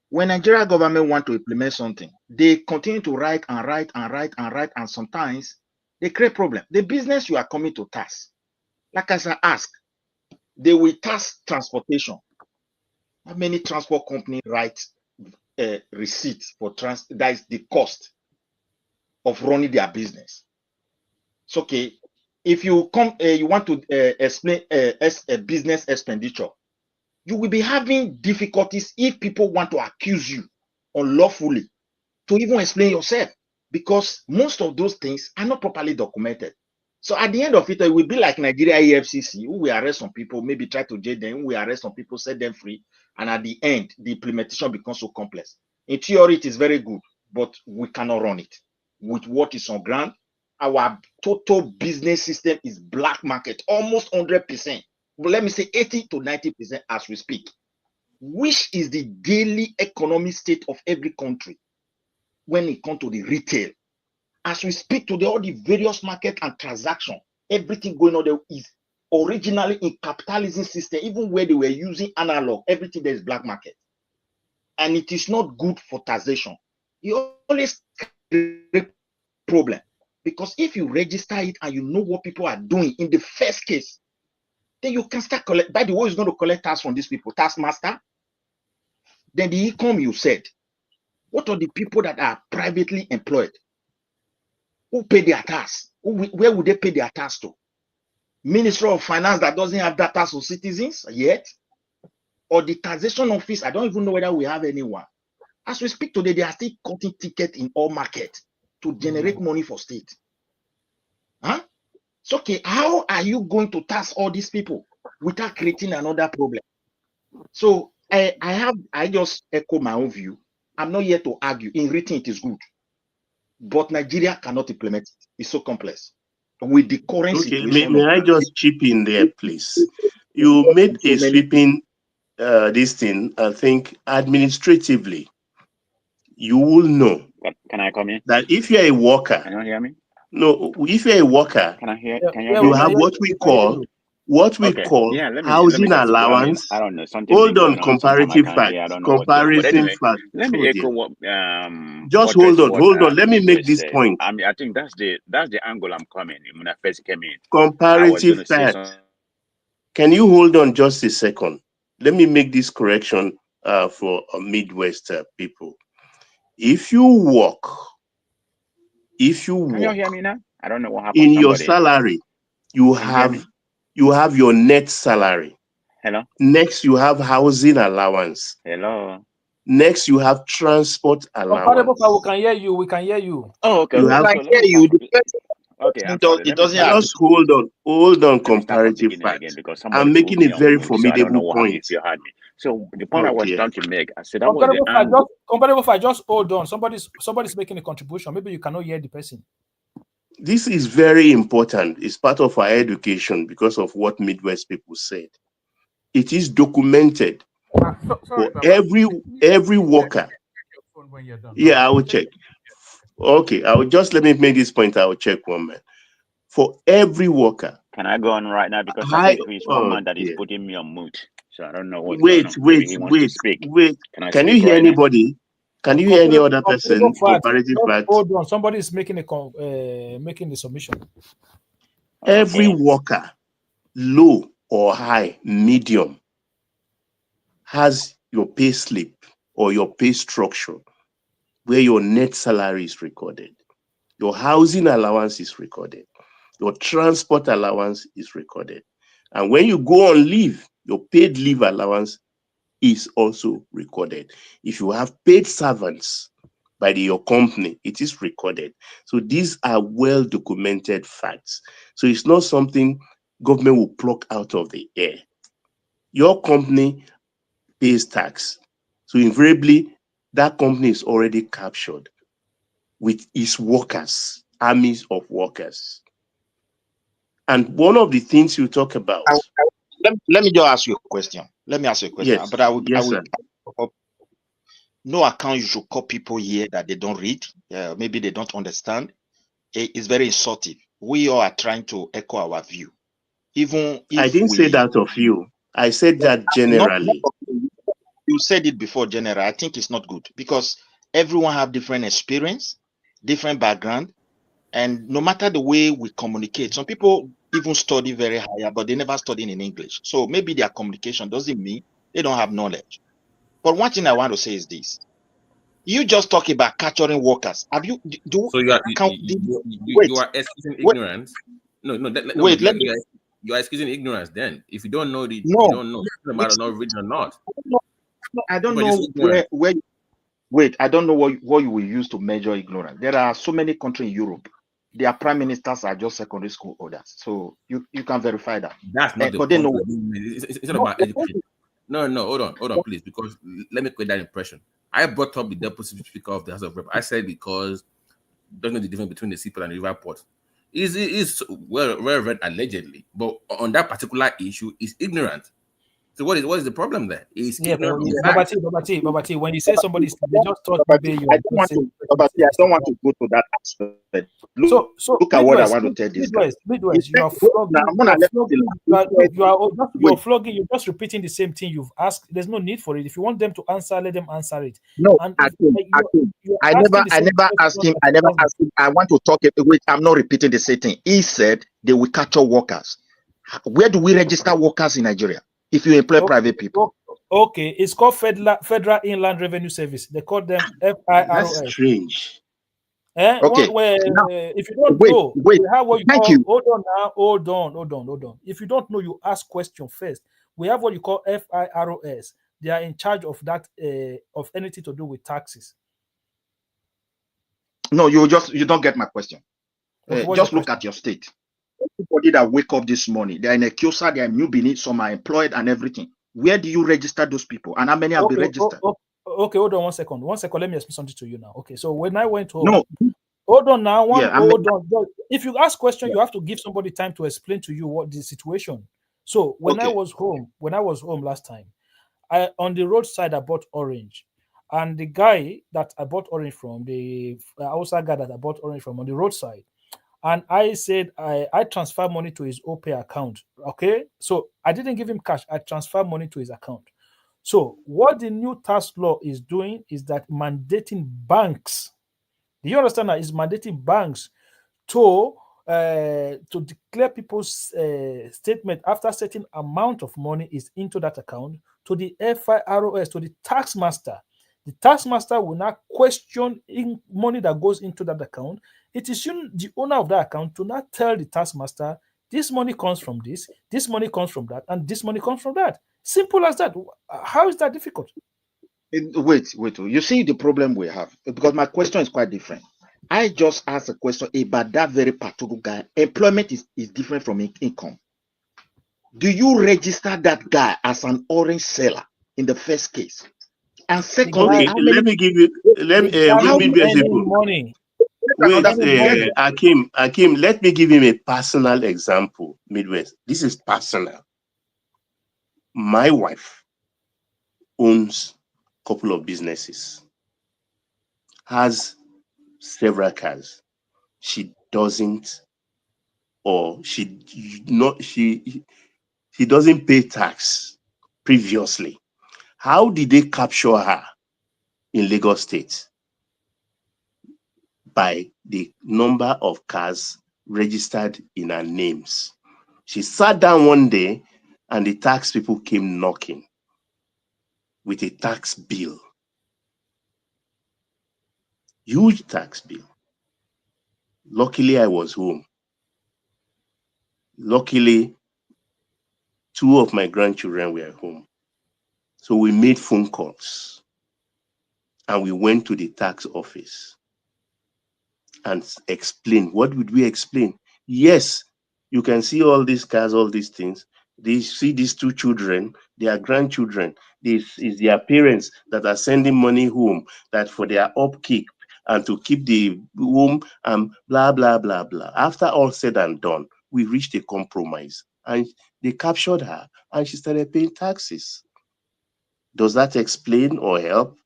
When Nigeria government want to implement something, they continue to write, and sometimes they create problem. The business you are coming to task, like as I ask, they will task transportation. How many transport companies write receipts for that is the cost of running their business? So okay, if you come, you want to explain as a business expenditure, you will be having difficulties if people want to accuse you unlawfully to even explain yourself, because most of those things are not properly documented. So at the end of it, it will be like Nigeria EFCC, who will arrest some people, maybe try to jail them, who will arrest some people, set them free, and at the end, the implementation becomes so complex. In theory, it is very good, but we cannot run it. With what is on ground, our total business system is black market, almost 100%. But let me say 80 to 90% as we speak, which is the daily economic state of every country when it comes to the retail. As we speak today, all the various market and transaction, everything going on there is originally in capitalism system, even where they were using analog, everything there is black market. And it is not good for taxation. You always create problem, because if you register it and you know what people are doing in the first case, then you can start collect. By the way, is going to collect tax from these people, tax master. Then the income you said, what are the people that are privately employed? Who pay their tax? Where would they pay their tax to? Ministry of Finance that doesn't have data for citizens yet? Or the taxation office? I don't even know whether we have anyone. As we speak today, they are still cutting tickets in all markets to generate money for state. Huh? So okay, how are you going to tax all these people without creating another problem? So I just echo my own view. I'm not here to argue. In written, it is good, but Nigeria cannot implement it. It's so complex. With the current Okay, situation, may I just chip in there, please? You made a sweeping this thing. I think administratively, you will know. Can I come in? That if you're a worker, can you hear me? No, if you're a worker, Can I hear? Can you have what we call Yeah, let me housing just, allowance. I don't know, something Hold on, going on. Sometimes I comparative can't hear. I facts. don't know what's going on. But anyway, Let me echo what just what hold on. Let me make this said. point. I mean, I think that's the angle I'm coming when I first came in. Comparative facts. Can you hold on just a second? Let me make this correction for Midwest people. If you work, Can you hear me now? I don't know what happened. In your salary, you have your net salary. Hello. Next, you have housing allowance. Hello. Next, you have transport allowance. We can hear you. We can hear you. Oh, okay. You have I hear you. Okay, I'm sorry. It doesn't just hold on. Comparative facts. Because I'm making a very formidable point. point. If you heard me, so the point I was trying to make, I said that comparative fact. Just hold on. Somebody's making a contribution. Maybe you cannot hear the person. This is very important. It's part of our education because of what Midwest people said. It is documented for every worker. Yeah, I will check. Okay, I will just let me make this point. I will check one man. For every worker. Can I go on right now? Because I think he's one man that is putting me on mute. So I don't know what's going on. Maybe he wants to speak. Can you hear anybody? Can you hear any other person? Comparative facts. Hold on. Somebody is making the submission. Every worker, low or high, medium, has your pay slip or your pay structure where your net salary is recorded. Your housing allowance is recorded. Your transport allowance is recorded. And when you go on leave, your paid leave allowance is also recorded. If you have paid servants, by your company, it is recorded. So these are well documented facts. So it's not something government will pluck out of the air. Your company pays tax. So invariably, that company is already captured with its workers, armies of workers. And one of the things you talk about. Let me just ask you a question. Let me ask you a question. Yes. But I would, Yes, sir. no account you should call people here that they don't read. Maybe they don't understand. It's very insulting. We all are trying to echo our view. Even if I didn't say that of you. I said that generally. You said it before, General. I think it's not good because everyone have different experience, different background, and no matter the way we communicate, some people even study very higher, but they never study in English. So maybe their communication doesn't mean they don't have knowledge. But one thing I want to say is this: you just talk about capturing workers. Have you So you are excusing ignorance? No, wait. Let me. You are excusing ignorance. Then, if you don't know you No, don't know. It's no matter not reading or not. I don't know where. Wait, I don't know what you will use to measure ignorance. There are so many countries in Europe. Their prime ministers are just secondary school holders. So you can verify that. That's not the but point. they know It's not about education. No, hold on, please, because let me create that impression. I brought up the deputy speaker of the House of Rep. I said because don't know the difference between the seaport and the river port. Is well read allegedly, but on that particular issue, is ignorant. So what is the problem there? Is ignorant. Babati, when you say somebody's, they just thought maybe you I don't want to go to that aspect. Look at what I want to tell this guy. Midwest, you are flogging. You're just repeating the same thing you've asked. There's no need for it. If you want them to answer, let them answer it. No, I never asked him. I want to talk. Wait, I'm not repeating the same thing. He said they will capture workers. Where do we register workers in Nigeria? If you employ private people. Okay, it's called Federal Inland Revenue Service. They call them FIROS. That's strange. Okay. If you don't know, we have what you call. Hold on. If you don't know, you ask question first. We have what you call FIROS. They are in charge of that of anything to do with taxes. No, you don't get my question. Okay, just look at your state. Everybody that wake up this morning, they're in a Kiosa, they're in New Benin, some are employed and everything. Where do you register those people? And how many have been registered? Okay, hold on 1 second. 1 second, let me explain something to you now. Okay, so when I went home, hold on now. Hold on. If you ask question, you have to give somebody time to explain to you what the situation. So when I was home last time, on the roadside I bought orange. And the guy that I bought orange from, the outside guy that I bought orange from on the roadside, and I said I transfer money to his OPay account. Okay, so I didn't give him cash. I transfer money to his account. So what the new tax law is doing is that mandating banks. Do you understand that? It's mandating banks to declare people's statement after a certain amount of money is into that account to the FIROS, to the tax master. The tax master will not question money that goes into that account. It is the owner of that account to not tell the tax master, this money comes from this money comes from that, and this money comes from that. Simple as that. How is that difficult? Wait. You see the problem we have? Because my question is quite different. I just asked a question about that very particular guy. Employment is different from income. Do you register that guy as an orange seller in the first case? And secondly, let me give you money. Wait, Akim, let me give him a personal example, Midwest. This is personal. My wife owns a couple of businesses, has several cars. She doesn't, or she doesn't pay tax previously. How did they capture her in Lagos State? By the number of cars registered in her names. She sat down one day and the tax people came knocking with a tax bill. Huge tax bill. Luckily, I was home. Luckily, 2 of my grandchildren were home. So we made phone calls. and we went to the tax office and explained. What would we explain? Yes, you can see all these cars, all these things. They see these two children, their grandchildren. This is their parents that are sending money home that for their upkeep and to keep the home and blah, blah, blah, blah. After all said and done, we reached a compromise and they captured her and she started paying taxes. Does that explain or help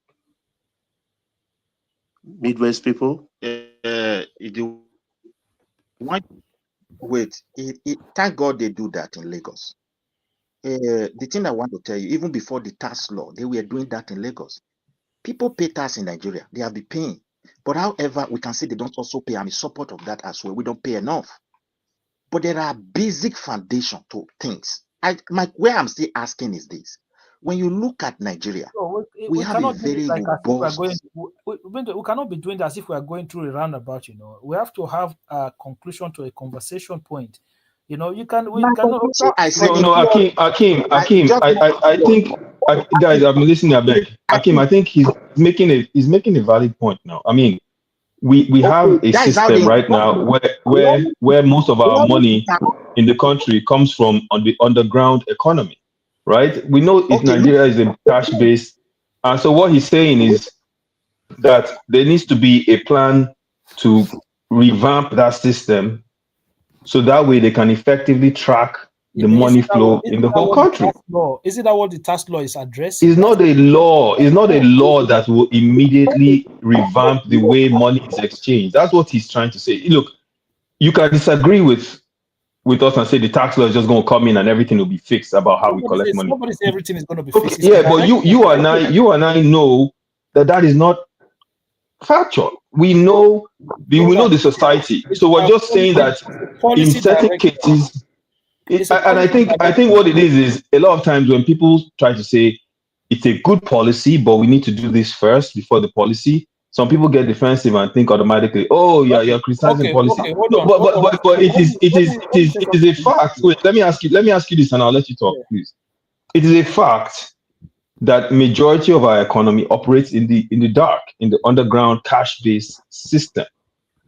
Midwest people? The one, wait, thank God they do that in Lagos. The thing I want to tell you, even before the tax law, they were doing that in Lagos. People pay tax in Nigeria. They have been paying. But however, we can say they don't also pay. I'm in support of that as well. We don't pay enough. But there are basic foundation to things. Where I'm still asking is this. When you look at Nigeria, So we we have a cannot do it very like as if we are robust. going. We cannot be doing that as if we are going through a roundabout. We have to have a conclusion to a conversation point. You can. We My cannot. conclusion, I said No, Akim. I think, guys, I'm listening. I beg, Akim. I think he's making a valid point now. I mean, we have a that is how system they right now where most of our money in the country comes from on the underground economy, right? We know Nigeria is a cash base, and so what he's saying is that there needs to be a plan to revamp that system so that way they can effectively track the money flow in the whole country. Is it that what the tax law is addressing? It's not a law. It's not a law that will immediately revamp the way money is exchanged. That's what he's trying to say. Look, you can disagree with us and say the tax law is just going to come in and everything will be fixed about how we collect money. Nobody say everything is going to be fixed. Yeah, but you and I know that is not factual. We know the society. So we're just saying that in certain cases. And I think what it is a lot of times when people try to say it's a good policy, but we need to do this first before the policy. Some people get defensive and think automatically, oh, you're criticizing policy. But it is a fact. Wait, let me ask you this, and I'll let you talk, please. It is a fact that majority of our economy operates in the dark, in the underground cash-based system,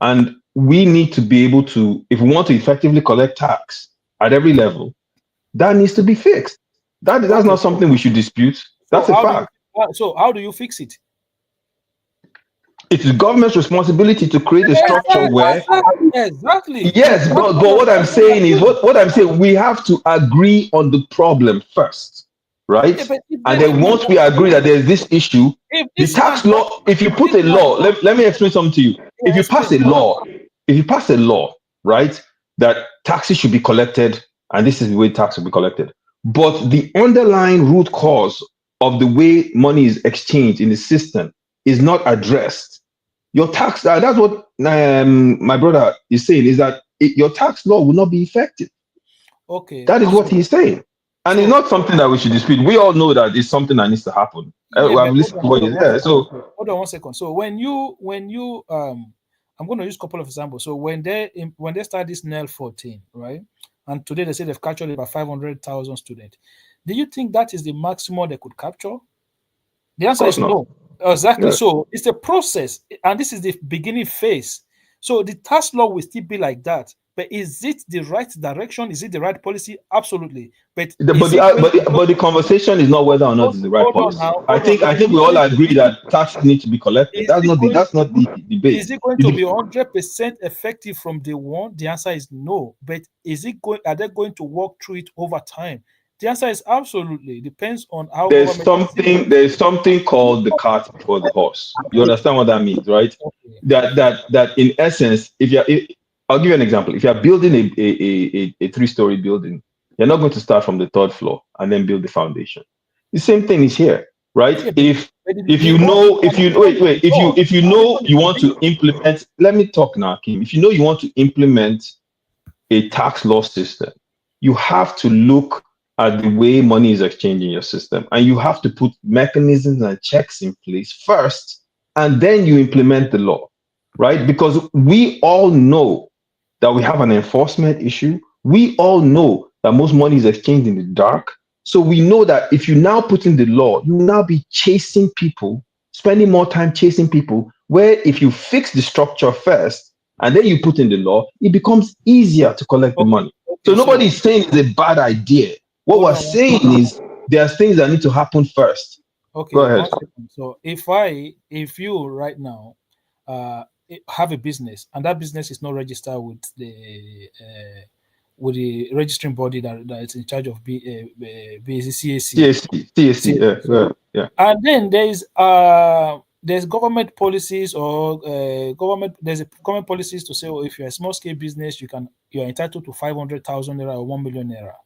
and we need to be able to, if we want to effectively collect tax at every level, that needs to be fixed. That's not something we should dispute. That's a fact. So how do you fix it? It's the government's responsibility to create a structure where exactly. Yes, but what I'm saying is we have to agree on the problem first, right? And then once we agree that there's this issue, the tax law, if you put a law, let me explain something to you. If you pass a law, right, that taxes should be collected, and this is the way tax will be collected, but the underlying root cause of the way money is exchanged in the system is not addressed, your tax, that's what my brother is saying, is that your tax law will not be effective. Okay. That is what he's saying. And it's not something that we should dispute. We all know that it's something that needs to happen. Hold on 1 second. So when you I'm going to use a couple of examples. So when they start this NEL 14, right? And today they say they've captured about 500,000 students. Do you think that is the maximum they could capture? The answer is no. Exactly. Yeah. So it's a process, and this is the beginning phase. So the tax law will still be like that. But is it the right direction? Is it the right policy? Absolutely. But the conversation is not whether or not it's the right policy. I think we all agree that taxes need to be collected. That's not the debate. Is it going to be 100% effective from day one? The answer is no. But are they going to work through it over time? The answer is absolutely. It depends on how. There's something called the cart before the horse. You understand what that means, right? Okay. That in essence, I'll give you an example. If you're building a 3-story building, you're not going to start from the 3rd floor and then build the foundation. The same thing is here, right? Yeah, if you know you want to implement, let me talk now, Kim. If you know you want to implement a tax law system, you have to look at the way money is exchanged in your system, and you have to put mechanisms and checks in place first, and then you implement the law, right? Because we all know that we have an enforcement issue. We all know that most money is exchanged in the dark. So we know that if you now put in the law, you will now be chasing people spending more time chasing people, where if you fix the structure first and then you put in the law, it becomes easier to collect the money. So nobody is saying it's a bad idea. What we're saying is there's things that need to happen first. Okay, Go ahead. 1 second. So if you right now have a business and that business is not registered with the registering body that is in charge of CAC, yeah. and then there's government policies or there's a government policies to say, if you're a small scale business, you're entitled to 500,000 naira or 1 million naira,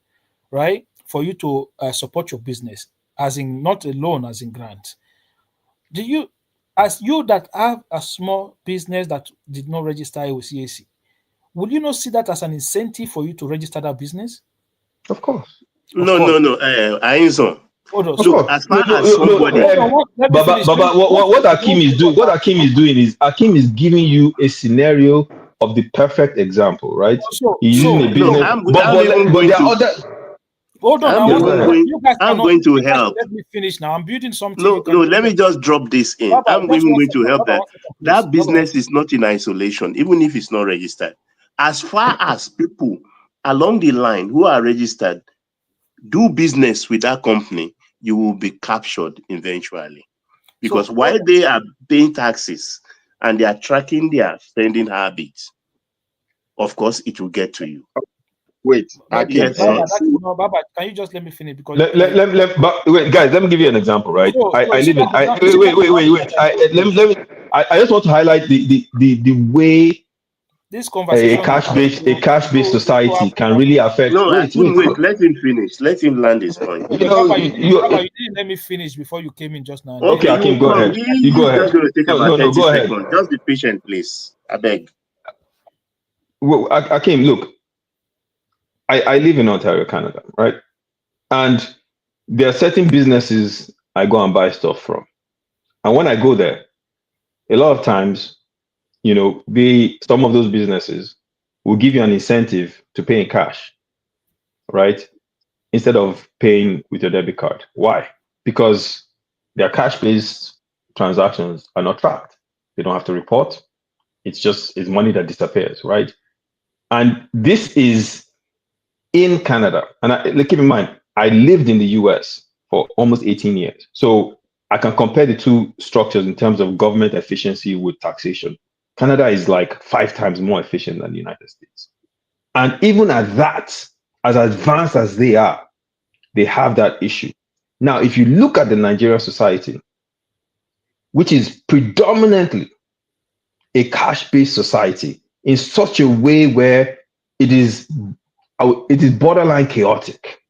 right, for you to support your business, as in not a loan, as in grant. Do you, as you that have a small business that did not register with CAC, will you not see that as an incentive for you to register that business? Of course. No, Ainzo. Look, as far as somebody, Baba, what Akim is doing is Akim is giving you a scenario of the perfect example, right? He's using a business, but there are other. Hold on, I'm going to help. Let me finish now. I'm building something. No, let me just drop this in. Baba, I'm even going to help that. That please. business is not in isolation, even if it's not registered. As far as people along the line who are registered do business with that company, you will be captured eventually. Because while they are paying taxes and they are tracking their spending habits, of course, it will get to you. Wait, Baba, can you just let me finish? Because wait, guys, let me give you an example, right? I live in. Wait. I just want to highlight the way this conversation a cash-based society can really affect. No, wait. Let him finish. Let him land his point. You didn't let me finish before you came in just now. Okay, Akim, go ahead. You go ahead. Just going to take about 30 go ahead. seconds. Just be patient, please. I beg. Well, Akim, look. I live in Ontario, Canada, right? And there are certain businesses I go and buy stuff from. And when I go there, a lot of times, some of those businesses will give you an incentive to pay in cash, right? Instead of paying with your debit card. Why? Because their cash-based transactions are not tracked. They don't have to report. It's money that disappears, right? And this is in Canada. And keep in mind, I lived in the US for almost 18 years. So I can compare the two structures in terms of government efficiency with taxation. Canada is like 5 times more efficient than the United States. And even at that, as advanced as they are, they have that issue. Now, if you look at the Nigerian society, which is predominantly a cash-based society, in such a way where it is borderline chaotic.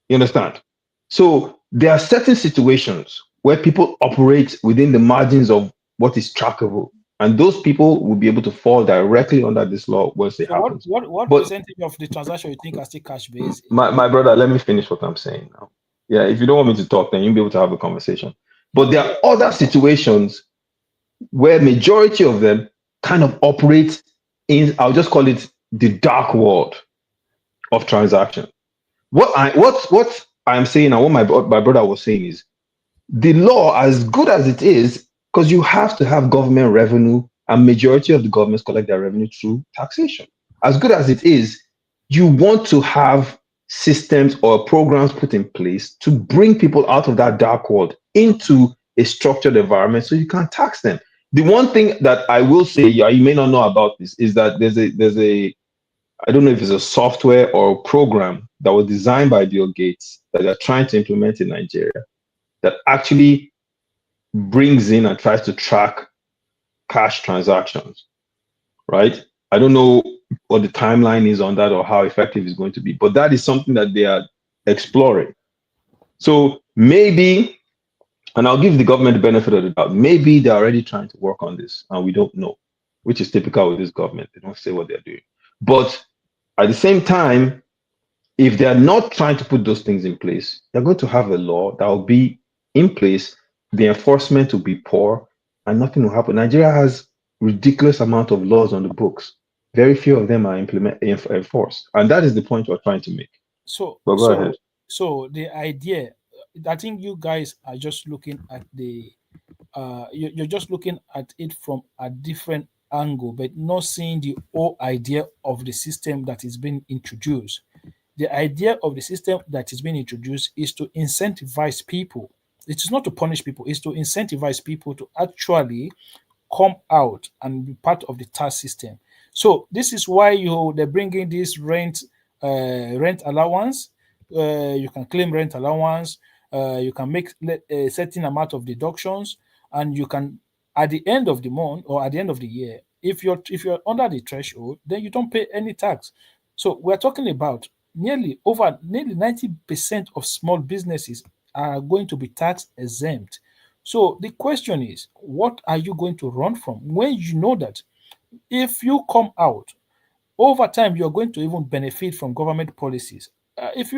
You understand? So there are certain situations where people operate within the margins of what is trackable. And those people will be able to fall directly under this law once it happens. What percentage of the transaction you think are still cash based? My brother, let me finish what I'm saying now. Yeah, if you don't want me to talk, then you'll be able to have a conversation. But there are other situations where majority of them kind of operate in, I'll just call it the dark world of transaction. What I'm saying and what my brother was saying is the law, as good as it is, because you have to have government revenue, and majority of the governments collect their revenue through taxation. As good as it is, you want to have systems or programs put in place to bring people out of that dark world into a structured environment so you can tax them. The one thing that I will say, you may not know about this, is that there's a I don't know if it's a software or a program that was designed by Bill Gates that they're trying to implement in Nigeria that actually brings in and tries to track cash transactions, right? I don't know what the timeline is on that or how effective it's going to be, but that is something that they are exploring. So maybe, and I'll give the government the benefit of the doubt, maybe they're already trying to work on this and we don't know, which is typical with this government. They don't say what they're doing. But at the same time, if they're not trying to put those things in place, they're going to have a law that will be in place. The enforcement will be poor and nothing will happen. Nigeria has ridiculous amount of laws on the books. Very few of them are enforced. And that is the point we're trying to make. So go ahead. So the idea, I think you guys are just looking at the you're just looking at it from a different angle, but not seeing the whole idea of the system that is being introduced. The idea of the system that is being introduced is to incentivize people. It is not to punish people, it's to incentivize people to actually come out and be part of the tax system. So this is why they're bringing this rent allowance. You can claim rent allowance. You can make a certain amount of deductions, and you can, at the end of the month or at the end of the year, if you're under the threshold, then you don't pay any tax. So we're talking about nearly 90% of small businesses are going to be tax exempt. So the question is, what are you going to run from when you know that if you come out over time, you're going to even benefit from government policies? If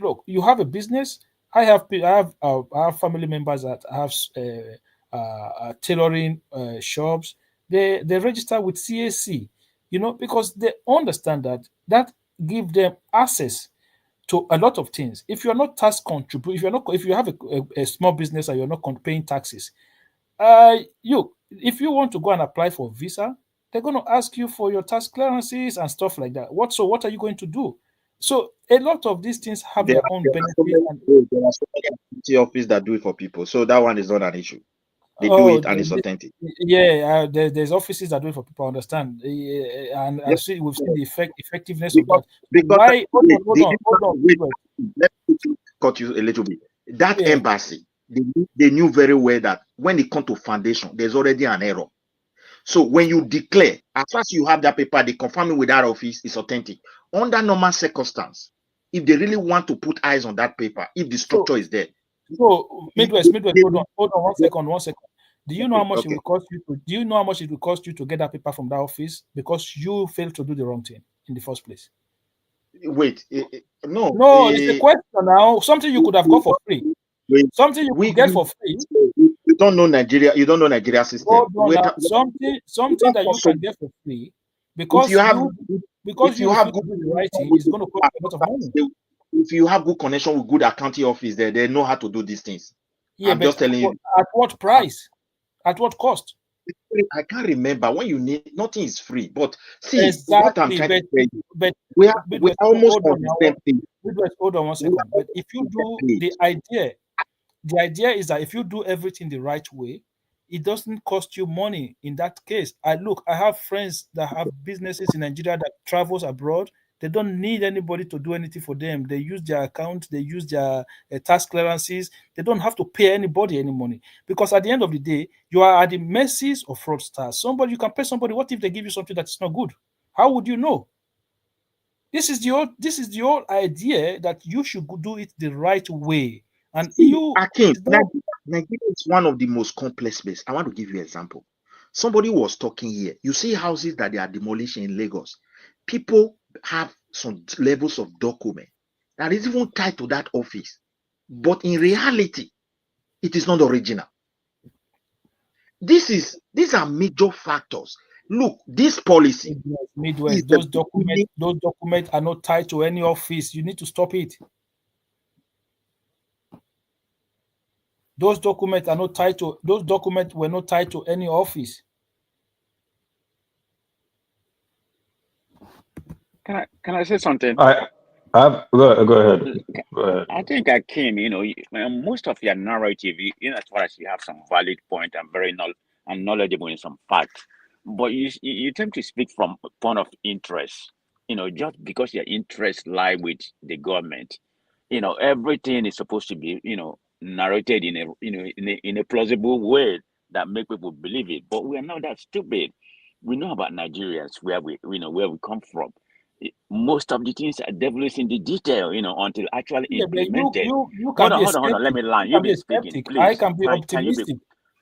look, you have a business. I have family members that have tailoring shops. They register with CAC, because they understand that give them access to a lot of things. If you're not tax contribute, if you have a small business and you're not paying taxes, if you want to go and apply for visa, they're going to ask you for your tax clearances and stuff like that. What are you going to do? So a lot of these things have There their are, own there are so benefit. many And there are so many activity office that do it for people. So that one is not an issue. They do oh, it and it's authentic. yeah, there's offices that do it for people. I understand, and Yes. we've seen the effectiveness of Because that. because Why? Hold on, hold the on, hold on. wait, Edward. let me cut you a little bit. That Yeah. embassy, they knew very well that when it comes to foundation, there's already an error. So when you declare, as far as you have that paper, they confirm it with that office is authentic. Under normal circumstance, if they really want to put eyes on that paper, if the structure is there, So it- Midwest, they- hold on they- 1 second. Do you know how much it okay. will cost you to? Do you know how much it will cost you to get that paper from that office because you failed to do the wrong thing in the first place? Wait, no. No, it's a question now. Something you could have got for free. Wait, Something you could get for free. you don't know Nigeria. You don't know Nigeria system. Hold on now. Something that you can get for free If you because have, you refuse to do the right thing is going to cost you a lot of money. if you have good connection with good accounting office, there they know how to do these things. Yeah, I'm but just telling you. at what price? At what cost? I can't remember when you need nothing is free. But see, what I'm Exactly, trying to say, but we are Midwest, almost hold on on the now. same thing. Midwest, hold on 1 second. But if you do the idea is that if you do everything the right way, it doesn't cost you money in that case. I have friends that have businesses in Nigeria that travels abroad. They don't need anybody to do anything for them. They use their account, they use their tax clearances. They don't have to pay anybody any money because at the end of the day, you are at the mercies of fraudsters. You can pay somebody. What if they give you something that is not good? How would you know? This is the whole idea that you should do it the right way. And Akin, Nigeria is one of the most complex places. I want to give you an example. Somebody was talking here. You see houses that they are demolishing in Lagos. People have some levels of document that is even tied to that office. But in reality, it is not original. These are major factors. Look, this policy. Midwest, those documents are not tied to any office. You need to stop it. Those documents were not tied to any office. Can I say something? Go ahead. Go ahead. I think most of your narrative, as far as you have some valid point and very knowledgeable in some facts, but you tend to speak from a point of interest. Just because your interests lie with the government, everything is supposed to be, narrated in a plausible way that make people believe it. But we are not that stupid. We know about Nigerians where we come from. Most of the things are devilish in the detail, until actually Yeah, but implemented. you can be a Hold on. Let skeptic. me land. You You've can be been a speaking, skeptic. I please. can be Can you be? optimistic.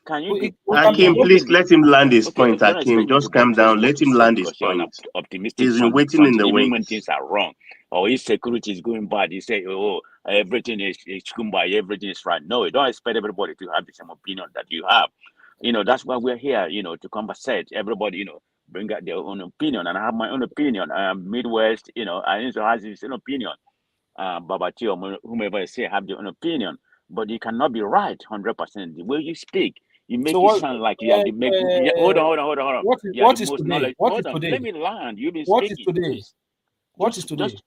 Can you be? We can be Akim, please both. let him land his Okay, point. don't expect Akim, me to just go calm into down. what Let you him said land his because you're an point. optimistic. He's been waiting in the Even when wings. things are wrong or if security is going bad, you say, "Oh, everything is kumbaya, everything is right." No, you don't expect everybody to have the same opinion that you have. That's why we're here. To conversate. Everybody, bring out their own opinion, and I have my own opinion. Midwest, I also has his own opinion. Babati or whomever I say have their own opinion, but you cannot be right 100% the way you speak. You make So it what? sound like you have the make. Yeah, hold on. You are What the is most today? knowledge. What is Hold on, let today? me land. You've been What is speaking. today? Please, What is today?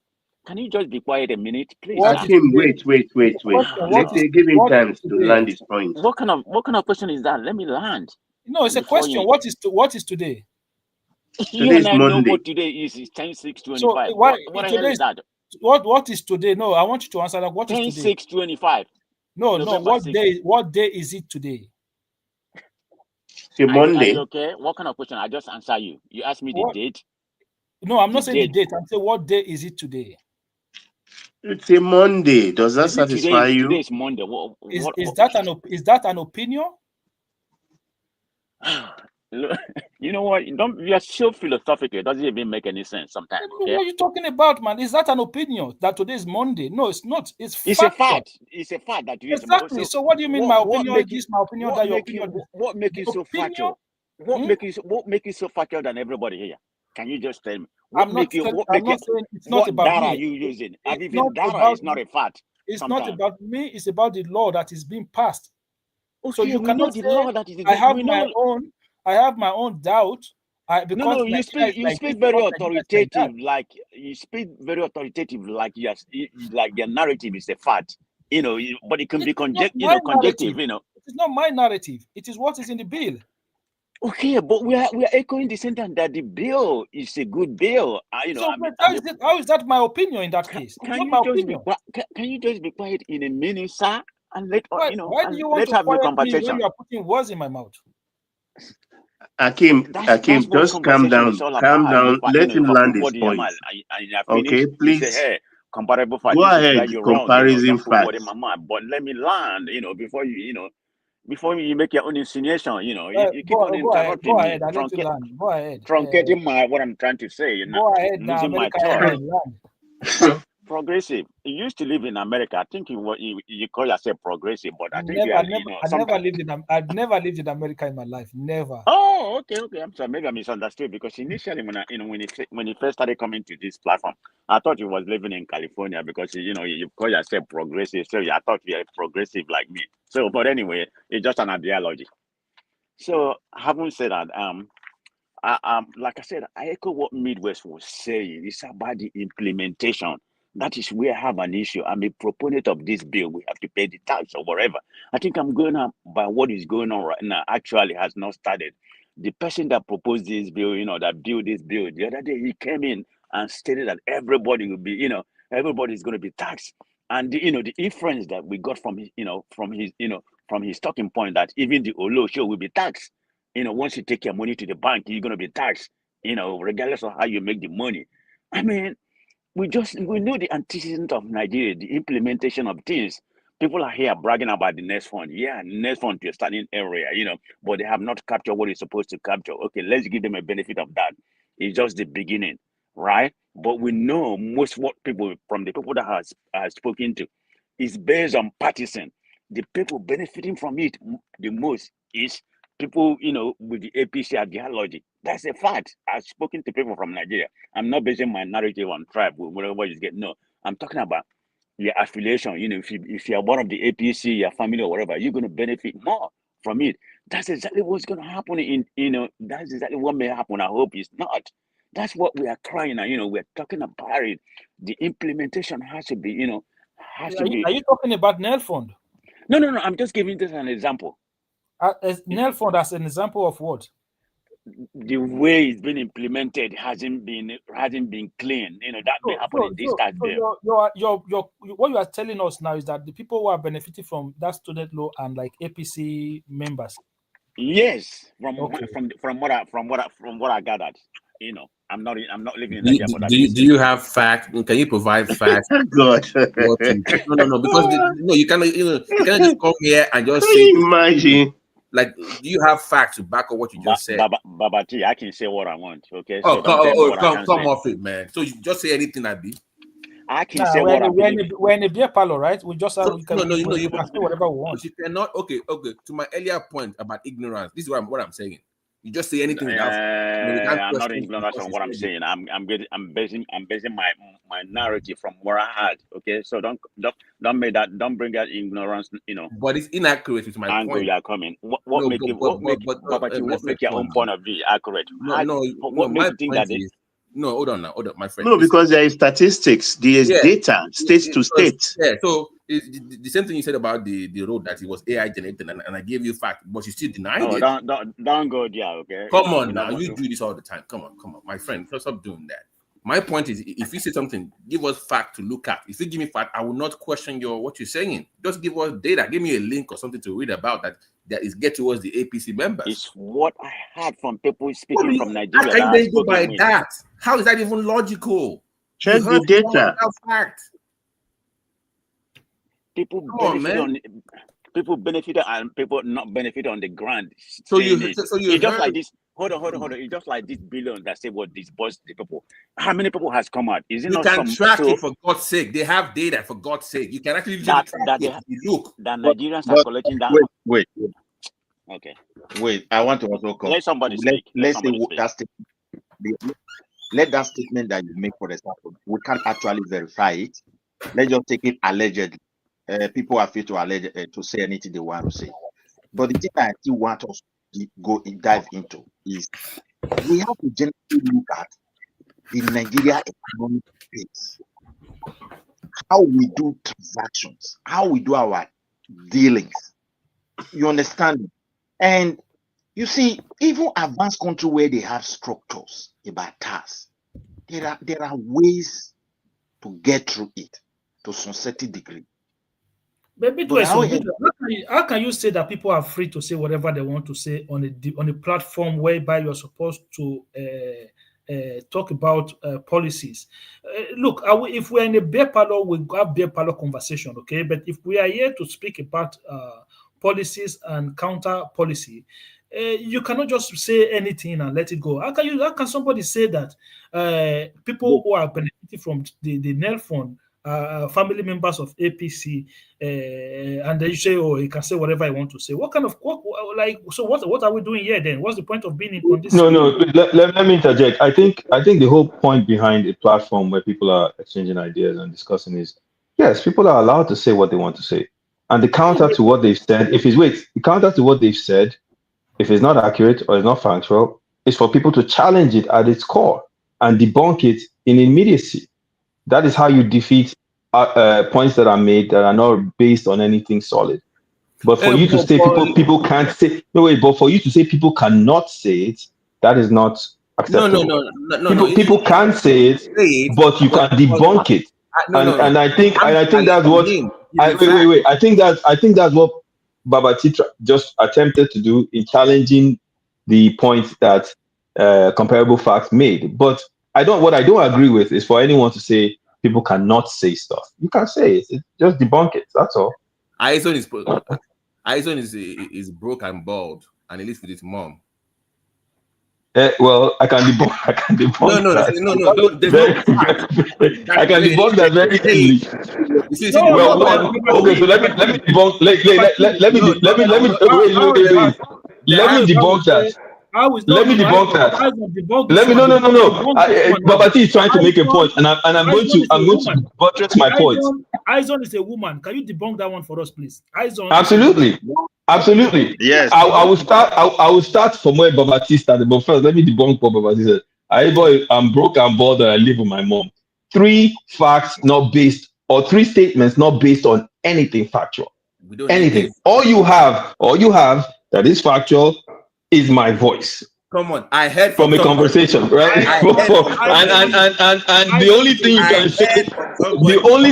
can you just be quiet a minute, please? What is Akim, today? wait. Question, Let me give him time to land his point. What kind of question is that? Let me land. No, it's a Before question. you, What is today? you Today and is I know Monday. what today is. It's 10-6-25. So why What the hell today is that? what is today? No, I want you to answer that. What is today? 10-6-25. No, November 6th. what day is it today? It's Are you Monday. okay? What kind of question? I just answer you. You ask me the What? date. No, I'm not The saying the date. date. I'm saying what day is it today? It's a Monday. Does that Is it satisfy today? you? Today is Monday. Is that an opinion? Look, you know what? You are so philosophical. It doesn't even make any sense sometimes. Okay? What are you talking about, man? Is that an opinion that today is Monday? No, it's not. It's It's a factual. fact. It's a fact that today is Monday. Exactly. So what do you mean my opinion? This my opinion, that your opinion. What make you so Opinion? factual? What make you so factual than everybody here? Can you just tell me I'm not saying it's not what about data me. are you using? It's Even not data about is not a fact. It's not Sometimes. about me. It's about the law that is being passed. So Okay, you we know cannot the say law that is I have we my know. own. I have my own doubt. Because No, Nigeria is you like speak this, very because Nigeria is like that. authoritative, like yes, like your narrative is a fact, but it can be conjective, It is not my narrative. It is what is in the bill. Okay, but we are echoing the sentence that the bill is a good bill. How is that my opinion in that case? It's not my opinion. Can you just be quiet in a minute, sir, and let Why do you want let's to have the quiet me when conversation. you are putting words in my mouth? Akim, That's what just calm conversation is down. all Calm about. down. Let him If I land put his word in your point. mouth and I Okay, finish, you say, please hey, comparable fact, go this is ahead. where you're wrong. Comparison Don't put word in facts. my mouth. But let me land, before you make your own insinuation, you keep on interrupting Go me, ahead. I let you land. Go ahead. truncating what I'm trying to say, Go ahead now, losing my America. thought. Land. Progressive. You used to live in America. I think you call yourself progressive, but I think I've never lived in America in my life. Never. Oh, okay. I'm sorry. Maybe I misunderstood because initially when you first started coming to this platform, I thought you was living in California because you call yourself progressive. So I thought you were progressive like me. So, but anyway, it's just an ideology. So, having said that, like I said, I echo what Midwest was saying. It's about the implementation. That is where I have an issue. I'm a proponent of this bill. We have to pay the tax or whatever. I think I'm going up by what is going on right now. Actually, has not started. The person that proposed this bill, that built this bill, the other day he came in and stated that everybody will be, everybody's going to be taxed. And the inference that we got from his talking point that even the Olo show will be taxed. Once you take your money to the bank, you're going to be taxed, regardless of how you make the money. I mean, we know the antecedent of Nigeria, the implementation of things. People are here bragging about the next fund. Yeah, next fund to a starting area, but they have not captured what it's supposed to capture. Okay, let's give them a benefit of that. It's just the beginning, right? But we know most what people from the people that has spoken to is based on partisan. The people benefiting from it the most is people, with the APC ideology. That's a fact. I've spoken to people from Nigeria. I'm not basing my narrative on tribe, whatever you get. No, I'm talking about your affiliation. If you're one of the APC, your family or whatever, you're going to benefit more from it. That's exactly what's going to happen. That's exactly what may happen. I hope it's not. That's what we are crying now. We're talking about it. The implementation has to be, Are you talking about Nail Fund? No. I'm just giving this an example. Nail Fund as an example of what? The way it's been implemented hasn't been clean. That may happen in this tax bill. What you are telling us now is that the people who are benefiting from that student law and like APC members. Yes, from what I gathered. I'm not living in Nigeria, but Do you have facts? Can you provide facts? God. No, because you cannot just come here and just say. Imagine. Like, do you have facts to back up what you just said? Baba T, I can say what I want. Okay, Oh, so don't tell me what I can come say. off it, man. So you just say anything that be. I can say what I believe. We're in a beer parlor, right? We just you can say whatever we want. You cannot. Okay. To my earlier point about ignorance, this is what I'm saying. You just say anything without. I'm not ignorant on what I'm saying. I'm basing my narrative from what I had. Okay, so don't bring that ignorance. But it's inaccurate with my angle point. you are coming. What make your own point of view accurate? What makes you think that this? No, hold on, my friend. No, because there is statistics, there is data, state to state. Yeah, so the same thing you said about the road that it was AI generated, and I gave you fact, but you still denied it. Don't go there, okay? Come on now, you do this all the time. Come on, my friend, stop doing that. My point is, if you say something, give us fact to look at. If you give me fact, I will not question what you're saying. Just give us data. Give me a link or something to read about that is get towards the APC members. It's what I heard from people speaking from Nigeria. How can they go by that? How is that even logical? Check the data. Fact. People benefit and people not benefit on the ground. So you just like this. Hold on. It's just like this billion that say what disburse the people. How many people has come out? Is it you not can track it for God's sake? They have data for God's sake. You can actually track it. Look, that Nigerians are collecting that. Wait. Okay. Wait, I want to also come. Let somebody speak. Let that statement that you make, for example, we can't actually verify it. Let's just take it allegedly. People are free to say anything they want to say. But the thing I still want us to dive into is we have to generally look at the Nigeria economic space, how we do transactions, how we do our dealings. You understand? And you see, even advanced country where they have structures about tax, there are ways to get through it to some certain degree. But how can you say that people are free to say whatever they want to say on a platform whereby you're supposed to talk about policies? Look, if we're in a beer parlor, we have beer parlor conversation, okay? But if we are here to speak about policies and counter policy, you cannot just say anything and let it go. How can somebody say that people who are benefiting from the NEL fund family members of APC, and then you say, oh, he can say whatever he wants to say? What are we doing here then? What's the point of being on this? No. Let me interject. I think the whole point behind a platform where people are exchanging ideas and discussing is, yes, people are allowed to say what they want to say, and the counter to what they've said, the counter to what they've said, if it's not accurate or it's not factual, is for people to challenge it at its core and debunk it in immediacy. That is how you defeat points that are made that are not based on anything solid. But for you to say people can't say, but for you to say people cannot say it, that is not acceptable. No. People can say it, but you can debunk it. And I think that's what. Wait. I think that's what Babati just attempted to do in challenging the point that comparable facts made. But what I don't agree with is for anyone to say people cannot say stuff. You can say it. Just debunk it. That's all. Aizon is broke and bald, and he lives with his mom. Well, I can debunk. No. I can debunk that very easily. Okay, so let me debunk. Let me debunk that. Let me debunk that. Babati is trying to make a point, and I'm going to buttress my point. Aizon is a woman. Can you debunk that one for us, please? Aizon. Absolutely. Yes. I will start from where Babati started, but first let me debunk what Babati said. I'm broke and bored and I live with my mom. 3 statements not based on anything factual. Anything. All you have that is factual is my voice. Come on, I heard from a conversation, right? And the only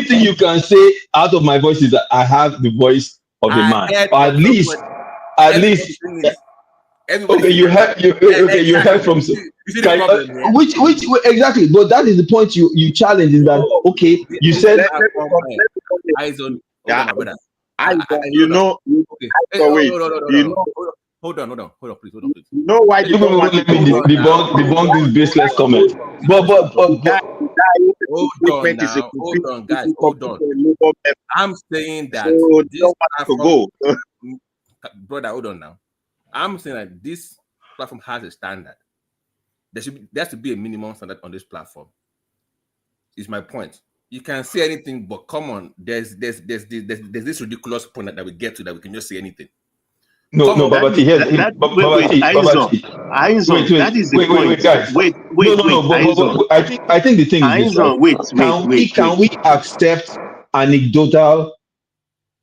thing you can say out of my voice is that I have the voice of a man. Or at least. Okay, you heard from which exactly, but that is the point you challenge is that okay, you said Hold on, please. You know why you don't want to debunk this baseless comment? But hold on. I'm saying that brother, hold on now. I'm saying that this platform has a standard. There has to be a minimum standard on this platform. Is my point. You can say anything, but come on, there's this ridiculous point that we get to that we can just say anything. No, Babati, that is the point. Wait, guys. Wait, I think the thing is this, right? Can we accept anecdotal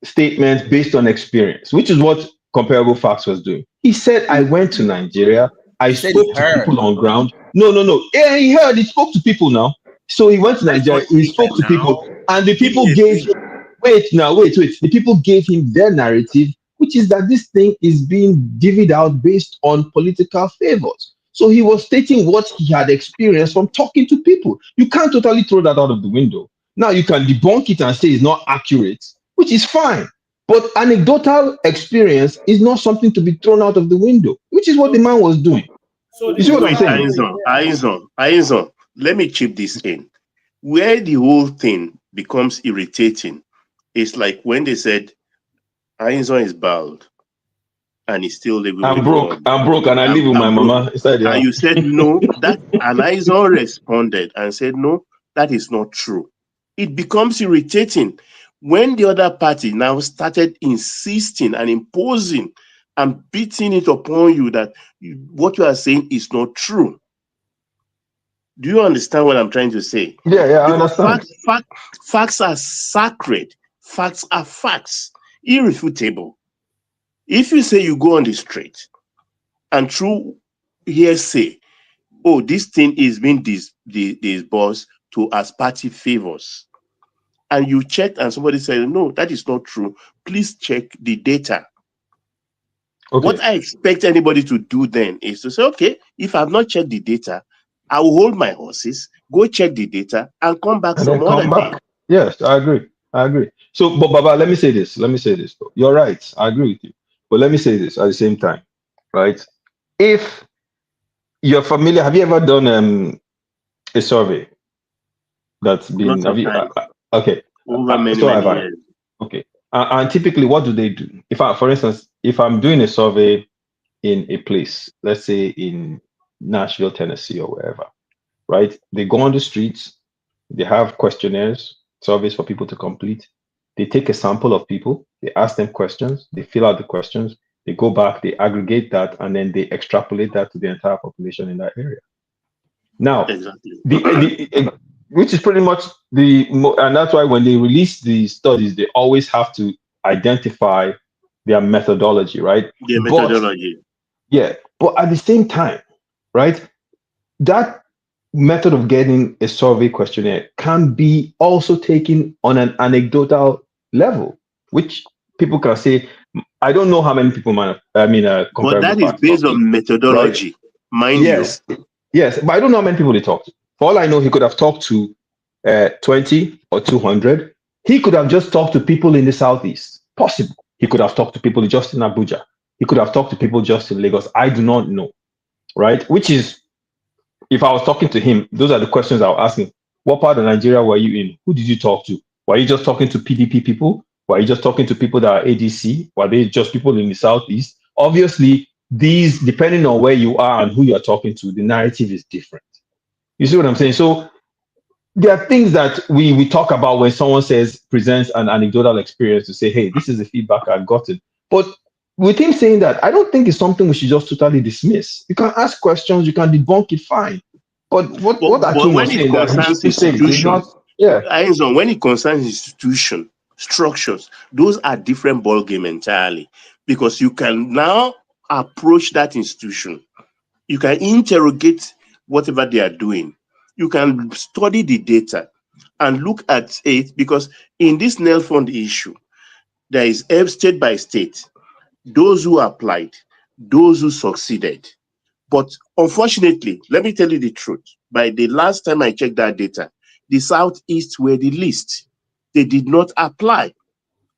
statements based on experience, which is what Comparable Facts was doing? He said, I went to Nigeria, I spoke to people on ground. No. Yeah, he heard, he spoke to people now. So he went to Nigeria, he spoke to people, and the people gave him, wait. The people gave him their narrative, which is that this thing is being divvied out based on political favors. So he was stating what he had experienced from talking to people. You can't totally throw that out of the window. Now you can debunk it and say it's not accurate, which is fine. But anecdotal experience is not something to be thrown out of the window, which is what the man was doing. So you see what I'm saying? Aizon, let me chip this in. Where the whole thing becomes irritating is like when they said Aizon is bald and he's still living I'm broke, and I live with my mama inside the house. And you said no, and Aizon responded and said, no, that is not true. It becomes irritating when the other party now started insisting and imposing and beating it upon you that what you are saying is not true. Do you understand what I'm trying to say? Yeah, I understand. Facts are sacred. Facts are facts, irrefutable. If you say you go on the street and through hearsay, oh, this thing is being disbursed to as party favors, and you checked and somebody said, no, that is not true, please check the data. Okay. What I expect anybody to do then is to say, okay, if I've not checked the data, I will hold my horses, go check the data, and come back some other day. Yes, I agree. So, but Baba, let me say this. You're right. I agree with you. But let me say this at the same time, right? If you're familiar, have you ever done a survey that's been? Okay. Over many years. Okay. And typically, what do they do? For instance, if I'm doing a survey in a place, let's say in Nashville, Tennessee, or wherever, right? They go on the streets, they have questionnaires, surveys for people to complete. They take a sample of people, they ask them questions, they fill out the questions, they go back, they aggregate that, and then they extrapolate that to the entire population in that area. Now, which is pretty much and that's why when they release the studies, they always have to identify their methodology, right? But at the same time, right, that method of getting a survey questionnaire can be also taken on an anecdotal level, which people can say, I don't know how many people but that is based on methodology, right? Mind you. Yes, but I don't know how many people they talked to. For all I know, he could have talked to 20 or 200. He could have just talked to people in the Southeast. Possible. He could have talked to people just in Abuja. He could have talked to people just in Lagos. I do not know, right? Which is, if I was talking to him, those are the questions I was asking. What part of Nigeria were you in? Who did you talk to? Were you just talking to PDP people? Were you just talking to people that are ADC? Were they just people in the Southeast? Obviously, these, depending on where you are and who you're talking to, the narrative is different. You see what I'm saying? So there are things that we talk about when someone presents an anecdotal experience to say, hey, this is the feedback I've gotten. But with him saying that, I don't think it's something we should just totally dismiss. You can ask questions, you can debunk it, fine. But what Akin was saying that he institution, when it concerns institution structures, those are different ballgame entirely, because you can now approach that institution, you can interrogate whatever they are doing, you can study the data and look at it, because in this Nel Fund issue, there is state by state, those who applied, those who succeeded. But unfortunately, let me tell you the truth, by the last time I checked that data, the Southeast were the least. They did not apply.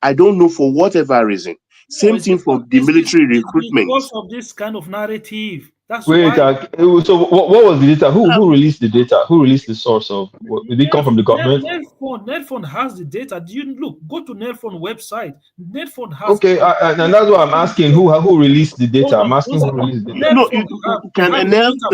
I don't know for whatever reason. Same thing for the military recruitment. Because of this kind of narrative, That's Wait, why so what was the data? Who released the data? Who released the source of? Did it come from the government? Netphone has the data. Do you look? Go to Netphone website. Netphone has. Okay, and that's why I'm asking who released the data. I'm asking who released the data. No, They have a Twitter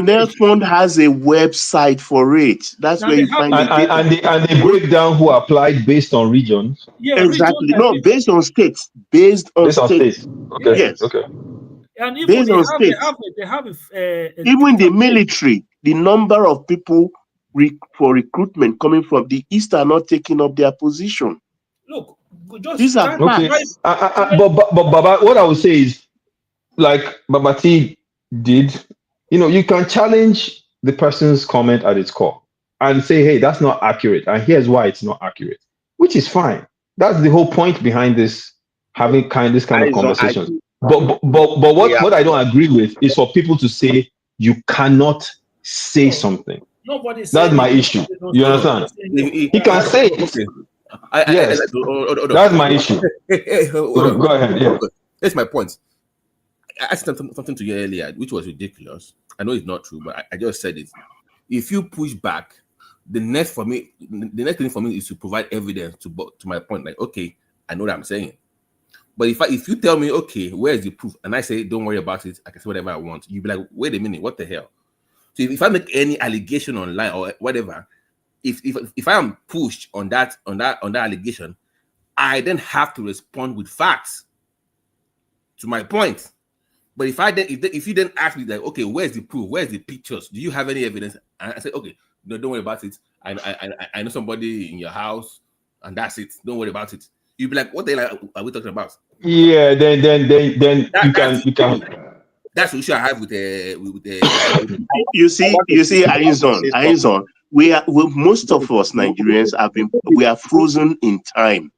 Nel page. Fund has a website for it. That's And where they you have find the data. And they break down who applied based on regions. Yeah, region Exactly. like No, this. based on states. Based on Based on states. states. Okay, Yes. Yes. okay. And even Based they on have states. a Even the Twitter page. military, the number of people for recruitment coming from the East are not taking up their position. Look, just These are Okay, facts. but Baba, what I would say is, like Babati did, you can challenge the person's comment at its core and say, hey, that's not accurate, and here's why it's not accurate, which is fine. That's the whole point behind this, having this kind of conversations. But what I don't agree with is for people to say you cannot say something. Nobody said That's my it. issue. You understand? He can say it. Okay. Yes, Hold on. that's my issue. Hold on. Go ahead. Yeah. That's my point. I said something to you earlier, which was ridiculous. I know it's not true, but I just said it. If you push back, the next thing for me is to provide evidence to my point. Like, okay, I know what I'm saying. But if you tell me, okay, where is the proof? And I say, don't worry about it, I can say whatever I want. You'll be like, wait a minute, what the hell? So if I make any allegation online or whatever, if I am pushed on that allegation, I then have to respond with facts to my point. But if you then ask me like, okay, where's the proof? Where's the pictures? Do you have any evidence? And I say, okay, no, don't worry about it. I know somebody in your house, and that's it. Don't worry about it. You'd be like, what the hell are we talking about? Yeah, then you can. That's the issue I have with the. You see, Arizon. Most of us Nigerians we are frozen in time.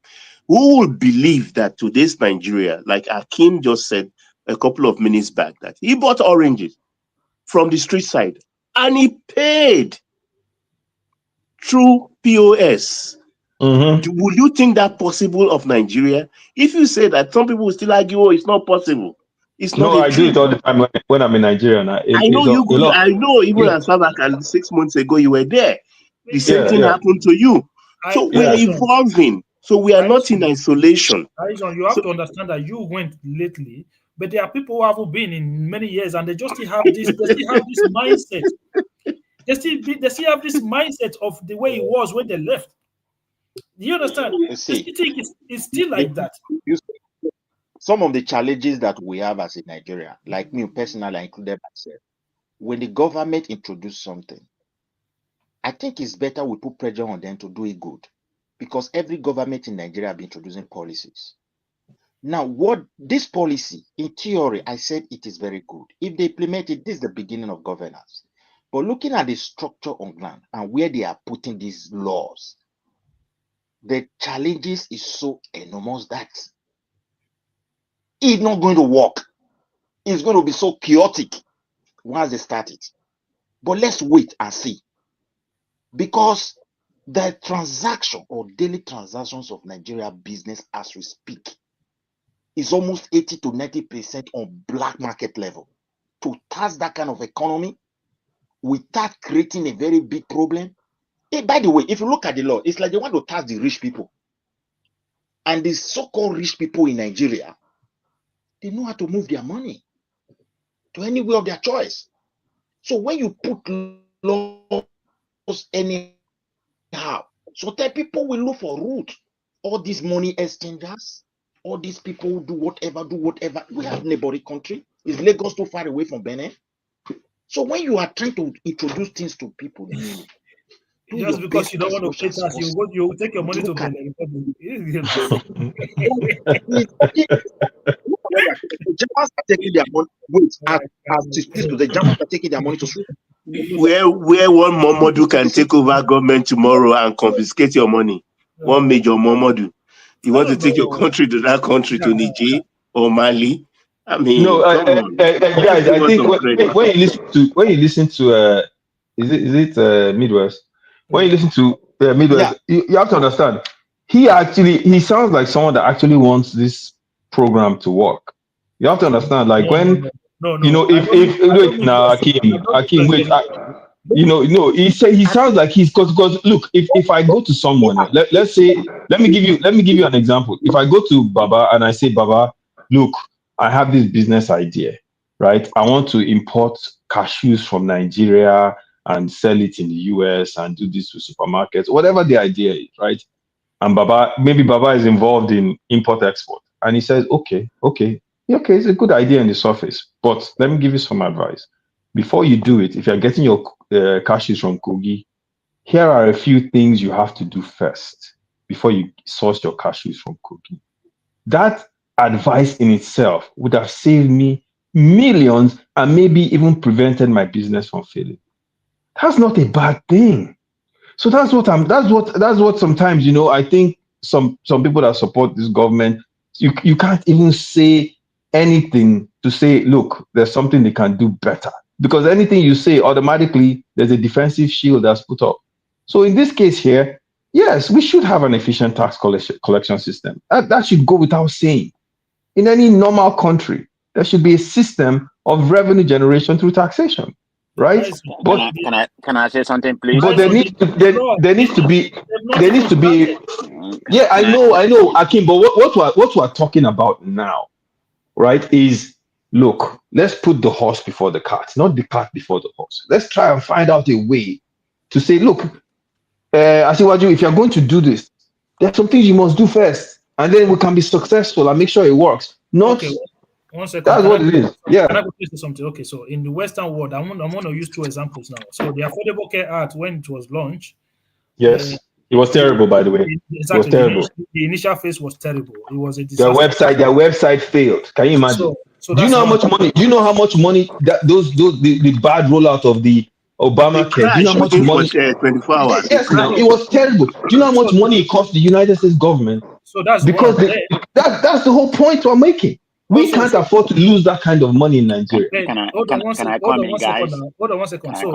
Who would believe that today's Nigeria, like Akim just said a couple of minutes back, that he bought oranges from the street side and he paid through POS. Would you think that possible of Nigeria? If you say that, some people will still argue, oh, it's not possible. It's not No, a I do dream. it all the time when I'm in Nigeria. Now. I know even as far back as 6 months ago, you were there. The same thing happened to you. So we are evolving. So we are not in isolation. Harrison, you have to understand that you went lately, but there are people who haven't been in many years, and they just still have this. They still have this mindset. They still have this mindset of the way it was when they left. Do you understand? You see, I think it's still like that. Some of the challenges that we have as in Nigeria, like me personally, I included myself, when the government introduce something, I think it's better we put pressure on them to do it good, because every government in Nigeria have been introducing policies. Now, what this policy, in theory, I said it is very good. If they implement it, this is the beginning of governance. But looking at the structure on ground and where they are putting these laws, the challenges is so enormous that it's not going to work. It's going to be so chaotic once they start it. But let's wait and see. Because the transaction or daily transactions of Nigeria business as we speak is almost 80 to 90% on black market level. To tax that kind of economy without creating a very big problem. Hey, by the way, if you look at the law, it's like they want to tax the rich people. And the so-called rich people in Nigeria, they know how to move their money to anywhere of their choice. So when you put laws anyhow, so that people will look for route. All these money exchangers, all these people who do whatever. We have neighboring country. Is Lagos too far away from Benin? So when you are trying to introduce things to people, just because you don't want to pay tax, you take your money to Benin. The Germans are taking their money. Wait, the Germans are taking their money to school. Where one Momodu can take over government tomorrow and confiscate your money. One major Momodu. You want to take your country to that country, to Niger or Mali? I mean, no, guys. I think when you listen to is it Midwest? When you listen to Midwest, you have to understand. He sounds like someone that actually wants this program to work. You have to understand, like when No, You know, no. I don't if mean, I don't wait mean now, just. I don't mean Akim, wait. president. You know, no, he sounds like he's because look, if I go to someone, let's say, let me give you an example. If I go to Baba and I say, Baba, look, I have this business idea, right? I want to import cashews from Nigeria and sell it in the US and do this to supermarkets, whatever the idea is, right? And maybe Baba is involved in import export. And he says, okay, it's a good idea on the surface, but let me give you some advice. Before you do it, if you're getting your cashews from Kogi, here are a few things you have to do first before you source your cashews from Kogi. That advice in itself would have saved me millions and maybe even prevented my business from failing. That's not a bad thing. So that's what sometimes, I think some people that support this government, you can't even say anything to say, look, there's something they can do better. Because anything you say, automatically there's a defensive shield that's put up. So in this case here, yes, we should have an efficient tax collection system. That should go without saying. In any normal country, there should be a system of revenue generation through taxation, right? But Can I say something, please? but there needs to be yeah, I know, Akim, but what we're talking about now, right, is look, let's put the horse before the cart, not the cart before the horse. Let's try and find out a way to say, look, Asiwaju, if you're going to do this, there's some things you must do first, and then we can be successful and make sure it works. Not Okay, 1 second. that's what it is. Yeah. Can I go to something? Okay, so in the Western world, I'm going to use 2 examples now. So the Affordable Care Act, when it was launched, Yes. It was terrible, by the way. Exactly. It was terrible. The initial phase was terrible. It was a disaster. Their website failed. Can you imagine? So do you know how much money? Do you know how much money that the bad rollout of the Obamacare? Do you know how much money? 24 hours. Yes, now it was terrible. Do you know how much money it cost the United States government? So that's because that's the whole point we're making. We can't afford to lose that kind of money in Nigeria. Hold on one second. So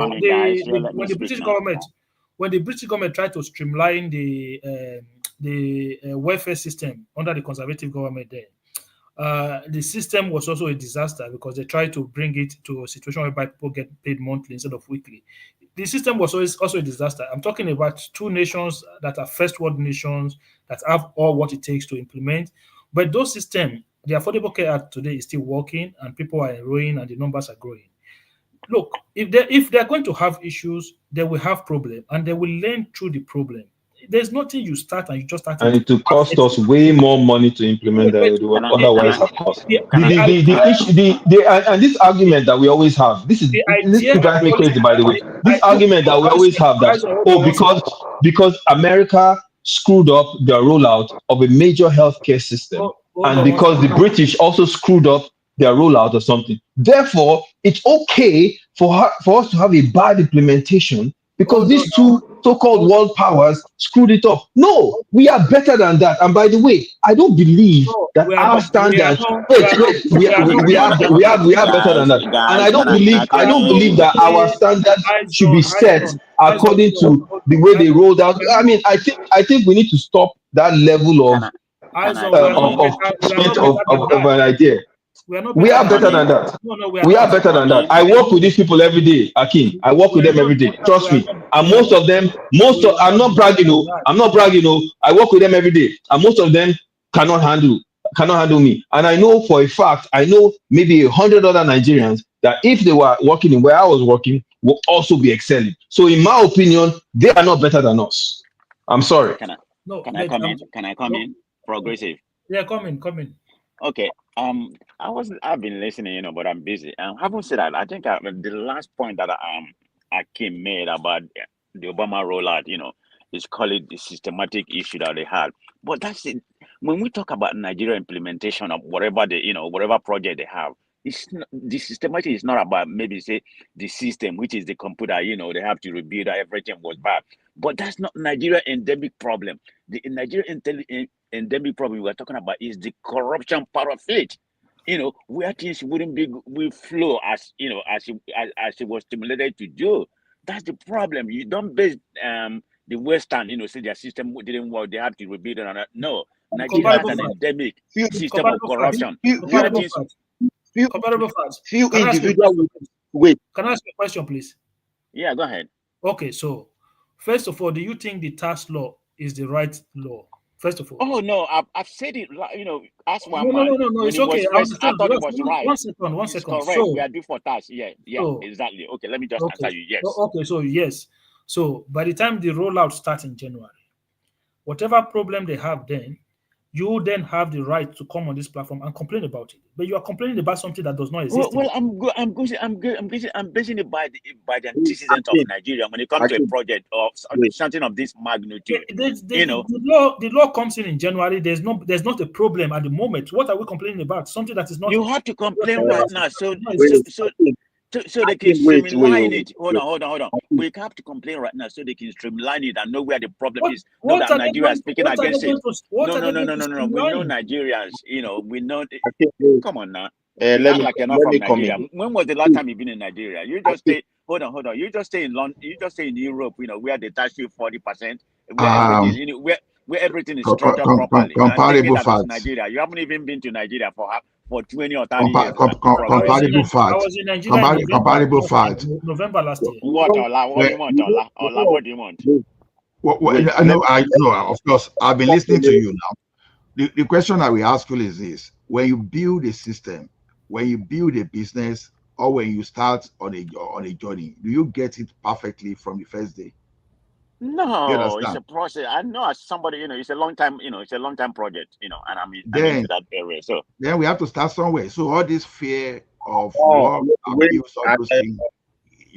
when the British government tried to streamline the welfare system under the conservative government there, the system was also a disaster because they tried to bring it to a situation whereby people get paid monthly instead of weekly. The system was also a disaster. I'm talking about 2 nations that are first world nations that have all what it takes to implement. But those systems, the Affordable Care Act today is still working and people are enrolling and the numbers are growing. Look, if they're going to have issues, they will have problems and they will learn through the problem. There's nothing you start and you just start. And it will cost us way more money to implement than it would otherwise have cost. And this argument that we always have, this drives me crazy, by the way. This argument that we always have that because America screwed up their rollout of a major healthcare system, and because the British also screwed up their rollout or something. Therefore, it's okay for us to have a bad implementation because these 2 so-called world powers screwed it up. No, we are better than that. And by the way, I don't believe that our standards. We are better than that. And I don't believe that our standards should be set according to the way they rolled out. I mean, I think we need to stop that level of an idea. We are better than that. We are better than that. I work with these people every day, Akim. I work with them every day. Trust me. And most of them, I'm not bragging. I work with them every day, and most of them cannot handle me. And I know for a fact, I know maybe 100 other Nigerians that if they were working in where I was working, will also be excelling. So in my opinion, they are not better than us. I'm sorry. Can I come in? Progressive. Yeah, come in. Okay. I've been listening, but I'm busy. Having said that, I think the last point that Akim made about the Obama rollout, is called it the systematic issue that they had. But that's it. When we talk about Nigeria implementation of whatever whatever project they have, the systematic is not about maybe say the system, which is the computer. They have to rebuild that everything was bad. But that's not Nigeria endemic problem. The Nigeria endemic problem we're talking about is the corruption part of it. Where things will flow as it was stimulated to do. That's the problem. You don't base the Western, say their system didn't work, they have to rebuild it. No, Nigeria has an endemic system of corruption. Comparable facts. Few Can I ask you a individuals. question, Wait. Can I ask you a question, please? Yeah, go ahead. Okay, so first of all, do you think the tax law is the right law? First of all. Oh no, I've said it. You know, ask one No, man. no. When It's it was okay. I first, I understand. thought it Just was right. one It's second. correct. We So, are due for tax. Yeah, so exactly. Okay, let me just okay. answer you. Yes. Okay, so yes. So by the time the rollout starts in January, whatever problem they have then, you then have the right to come on this platform and complain about it. But you are complaining about something that does not exist. Well, I'm basing it by the antecedents of Nigeria when it comes to a project of something of this magnitude. The law comes in January. There's not a problem at the moment. What are we complaining about? Something that is not. You have to complain right now, so they can Wait. streamline it. Hold on. We have to complain right now so they can streamline it and know where the problem is. Know that Nigeria is speaking against it. No. We know Nigerians. We know. Come on now. You act like you're not from Nigeria. When was the last time you've been in Nigeria? You just stay. Hold on. You just stay in London. You just stay in Europe. Where they tax you 40%. Where everything is structured properly. And thinking that it's Nigeria. You haven't even been to Nigeria for 20 or 30 years. Comparable fact. I was in Nigeria Comparable fact. November last year. What, Ola? What do you want, Ola? Ola, what do you want? Of course, I've been listening to you now. The question that we ask you is this: when you build a system, when you build a business, or when you start on a journey, do you get it perfectly from the first day? No, it's a process. I know as somebody, it's a long time, it's a long time project, and I'm into that area. So then we have to start somewhere. So all this fear of war, abuse, all those things.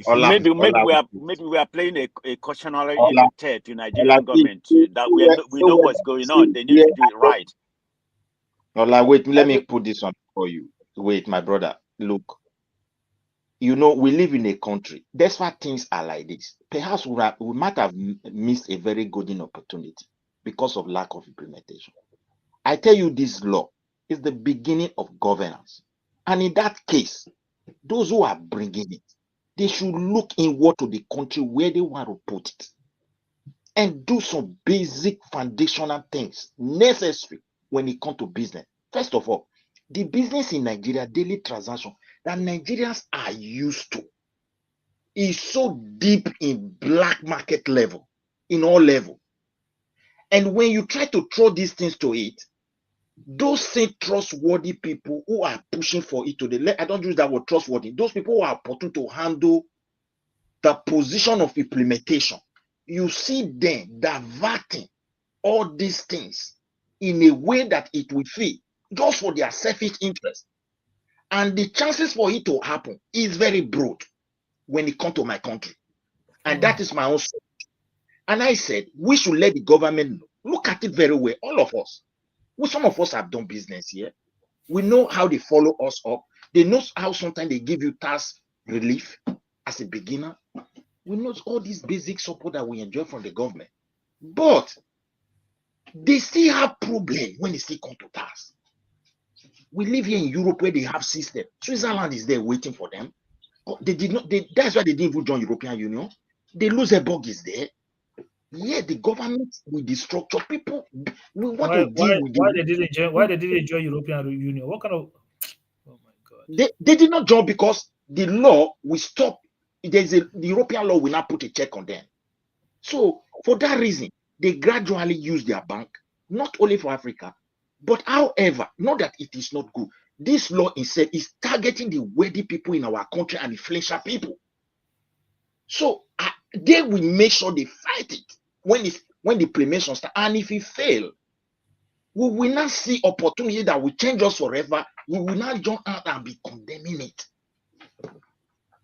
Maybe we are playing a cautionary tale to Nigerian government that we know what's going on. They need to do it right. Ola, wait, let me put this on for you. Wait, my brother, look. We live in a country. That's why things are like this. Perhaps we might have missed a very golden opportunity because of lack of implementation. I tell you, this law is the beginning of governance. And in that case, those who are bringing it, they should look inward to the country where they want to put it and do some basic foundational things necessary when it comes to business. First of all, the business in Nigeria, daily transaction that Nigerians are used to is so deep in black market level, in all level. And when you try to throw these things to it, those same trustworthy people who are pushing for it I don't use that word trustworthy, those people who are important to handle the position of implementation, you see them diverting all these things in a way that it will fit just for their selfish interest. And the chances for it to happen is very broad when it comes to my country. And that is my own story. And I said, we should let the government look at it very well, all of us. Some of us have done business here. We know how they follow us up. They know how sometimes they give you tax relief as a beginner. We know all these basic support that we enjoy from the government. But they still have problems when it still comes to tax. We live here in Europe where they have system. Switzerland is there waiting for them. That's why they didn't even join European Union. The Luxembourg is there. Yeah, the government with the structure, people we want to deal with. Why they didn't join European Union? What kind of? Oh my God! They did not join because the law will stop. The European law will not put a check on them. So for that reason, they gradually use their bank, not only for Africa, but however, not that it is not good. This law instead is targeting the wealthy people in our country and influential people. So they will make sure they fight it when the implementation starts. And if it fails, we will not see opportunity that will change us forever. We will not jump out and be condemning it.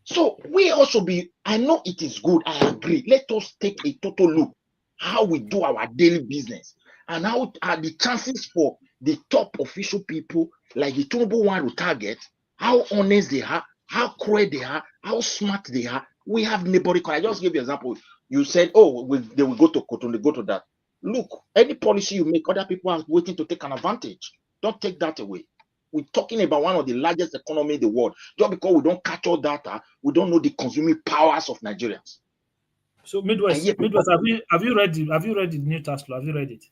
So we also I know it is good, I agree. Let us take a total look how we do our daily business and how are the chances for the top official people like the Tinubu one to target, how honest they are, how cruel they are, how smart they are. We have neighboring. I just give you an example. You said, they will go to Cotonou, they go to that. Look, any policy you make, other people are waiting to take an advantage. Don't take that away. We're talking about one of the largest economy in the world. Just because we don't catch all data, we don't know the consuming powers of Nigerians. So Midwest, have you read the new tax law? Have you read it?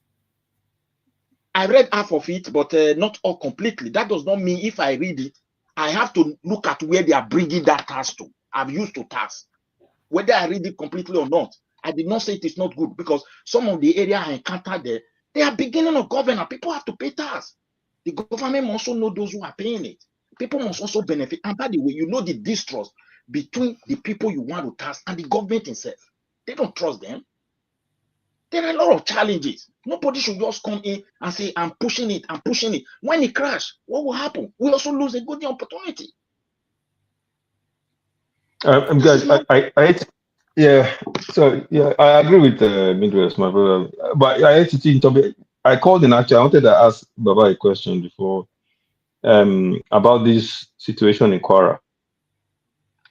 I read half of it, but not all completely. That does not mean if I read it, I have to look at where they are bringing that tax to. I'm used to tax. Whether I read it completely or not, I did not say it is not good because some of the area I encountered there, they are beginning of government. People have to pay tax. The government must also know those who are paying it. People must also benefit. And by the way, you know the distrust between the people you want to tax and the government itself. They don't trust them. There are a lot of challenges. Nobody should just come in and say, I'm pushing it, I'm pushing it. When it crashes, what will happen? We also lose a good opportunity. Guys, yeah. So yeah, I agree with Midwest, my brother. But I had to think of it. I called in actually. I wanted to ask Baba a question before about this situation in Kwara.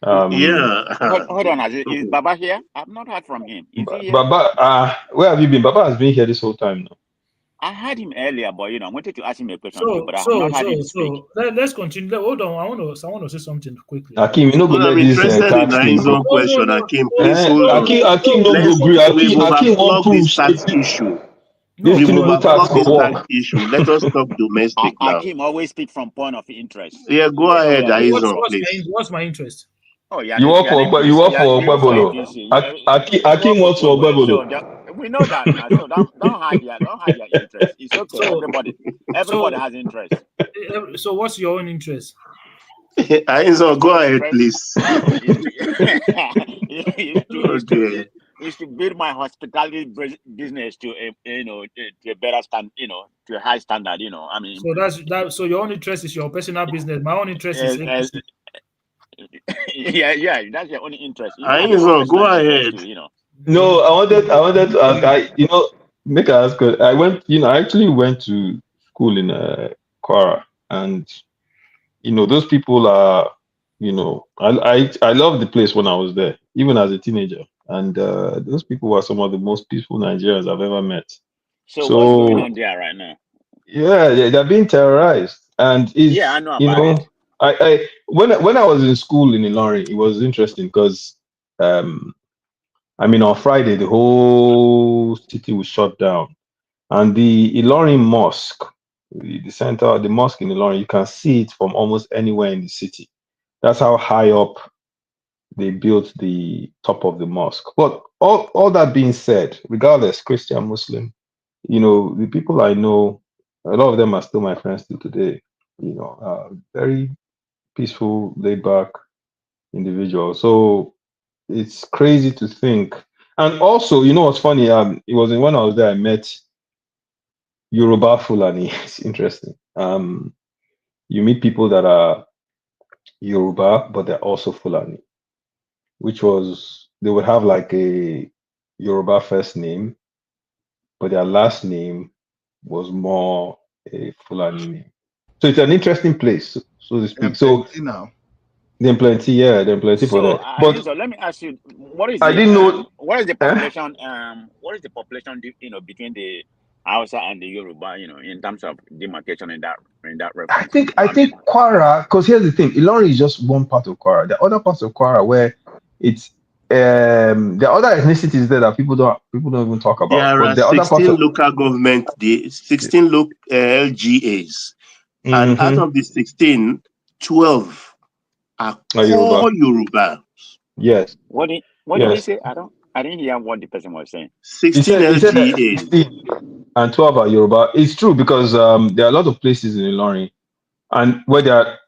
Hold on, is Baba here? I've not heard from him. Is he here? Baba, where have you been? Baba has been here this whole time now. I heard him earlier, but I wanted to ask him a question too, but I have not heard him speak. Let's continue. Hold on. I want to say something quickly. Akim, you know, go let I'm this interested in tax thing his go. own question. Akim, please hold on. Akim no go agree. We've Akim want overflogged this push tax issue. this We've Tinubu tax overflogged this for tax work. issue. Let us talk domestic now. Akim always speak from point of interest. Yeah, go ahead, Aizon, please. What's my interest? Oh, yeah, You work for Ogbebolo. Akim wants for Ogbebolo. So we know that now. So don't hide your interest. It's okay. Everybody has interest. So what's your own interest? Aizon, go ahead, please. Is to build my hospitality business to a better stand, to a high standard. I mean. So that's so your own interest is your personal business. My own interest is. Yeah, that's your only interest. Aizon, go ahead. Too, No, I wanted to ask. Make I ask. I actually went to school in Kwara, and those people are, I loved the place when I was there, even as a teenager, and those people were some of the most peaceful Nigerians I've ever met. So what's going on there right now? Yeah, they're being terrorized, and I know about it. I when I was in school in Ilorin, it was interesting because on Friday the whole city was shut down, and the Ilorin mosque, the center, the mosque in Ilorin, you can see it from almost anywhere in the city. That's how high up they built the top of the mosque. But all that being said, regardless, Christian, Muslim, the people I know, a lot of them are still my friends till today. Very peaceful, laid back individual. So it's crazy to think. And also, what's funny? It was when I was there I met Yoruba Fulani. It's interesting. You meet people that are Yoruba, but they're also Fulani, which was they would have like a Yoruba first name, but their last name was more a Fulani name. So it's an interesting place, so to speak. So then plenty, for that. But So let me ask you, what is I didn't know. What is the population? What is the population? Between the Hausa and the Yoruba, in terms of demarcation in that reference. I think Kwara, because here's the thing, Ilorin is just one part of Kwara. There are other parts of Kwara where it's there are other ethnicities there that people don't even talk about. There are 16 local government, 16 LGAs, and out of the 16, 12 are Yoruba. Yes. What did he say? I didn't hear what the person was saying. 16 LGAs and 12 are Yoruba. It's true because there are a lot of places in Ilorin, and where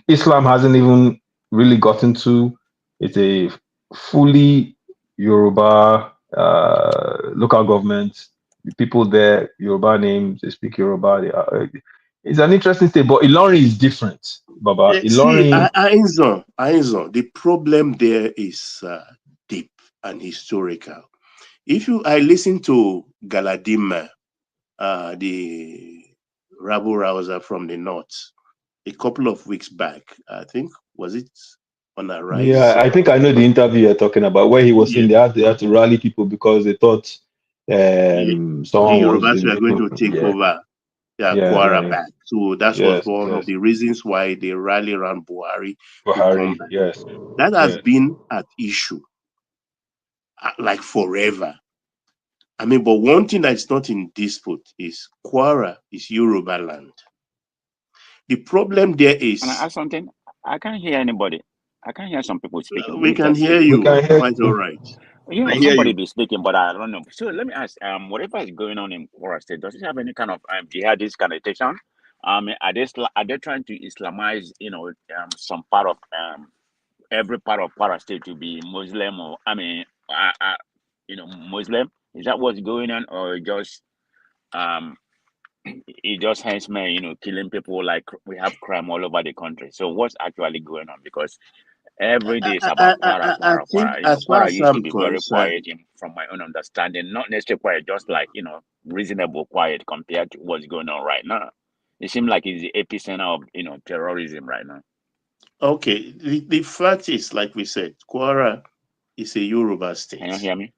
Islam hasn't even really gotten to. It's a fully Yoruba local government. The people there, Yoruba names, they speak Yoruba. It's an interesting thing, but Ilorin is different, Baba. Ilorin. Aizon, the problem there is deep and historical. I listen to Galadima, the rabble rouser from the north, a couple of weeks back, I think, was it on a rise? Yeah, I think I know the interview you're talking about, where he was saying they had to rally people because they thought someone the Yorubas was were going to take over Kwara back. So that was one of the reasons why they rally around Buhari to come back. Yes. That has been at issue like forever. I mean, but one thing that's not in dispute is Kwara is Yoruba land. The problem there is... Can I ask something? I can't hear anybody. I can't hear some people speaking. Who We is can that hear speaking? We you can hear quite all you. right. Yeah, I hear somebody you. be speaking, but I don't know. So let me ask, whatever is going on in Kwara State, does it have any kind of jihadist connotation? Are they trying to Islamize, some part of every part of Kwara State to be Muslim, or Muslim? Is that what's going on, or just um, it just henchmen, killing people like we have crime all over the country? So what's actually going on? Because every day is about Quara, I Quara, think, Quara. as far Quara as used to I'm be very quiet, concerned, from my own understanding. Not necessarily quiet, just like, reasonable quiet compared to what's going on right now. It seems like it's the epicenter of, terrorism right now. okay, the fact is, like we said, Kwara is a Yoruba Can you state. hear me?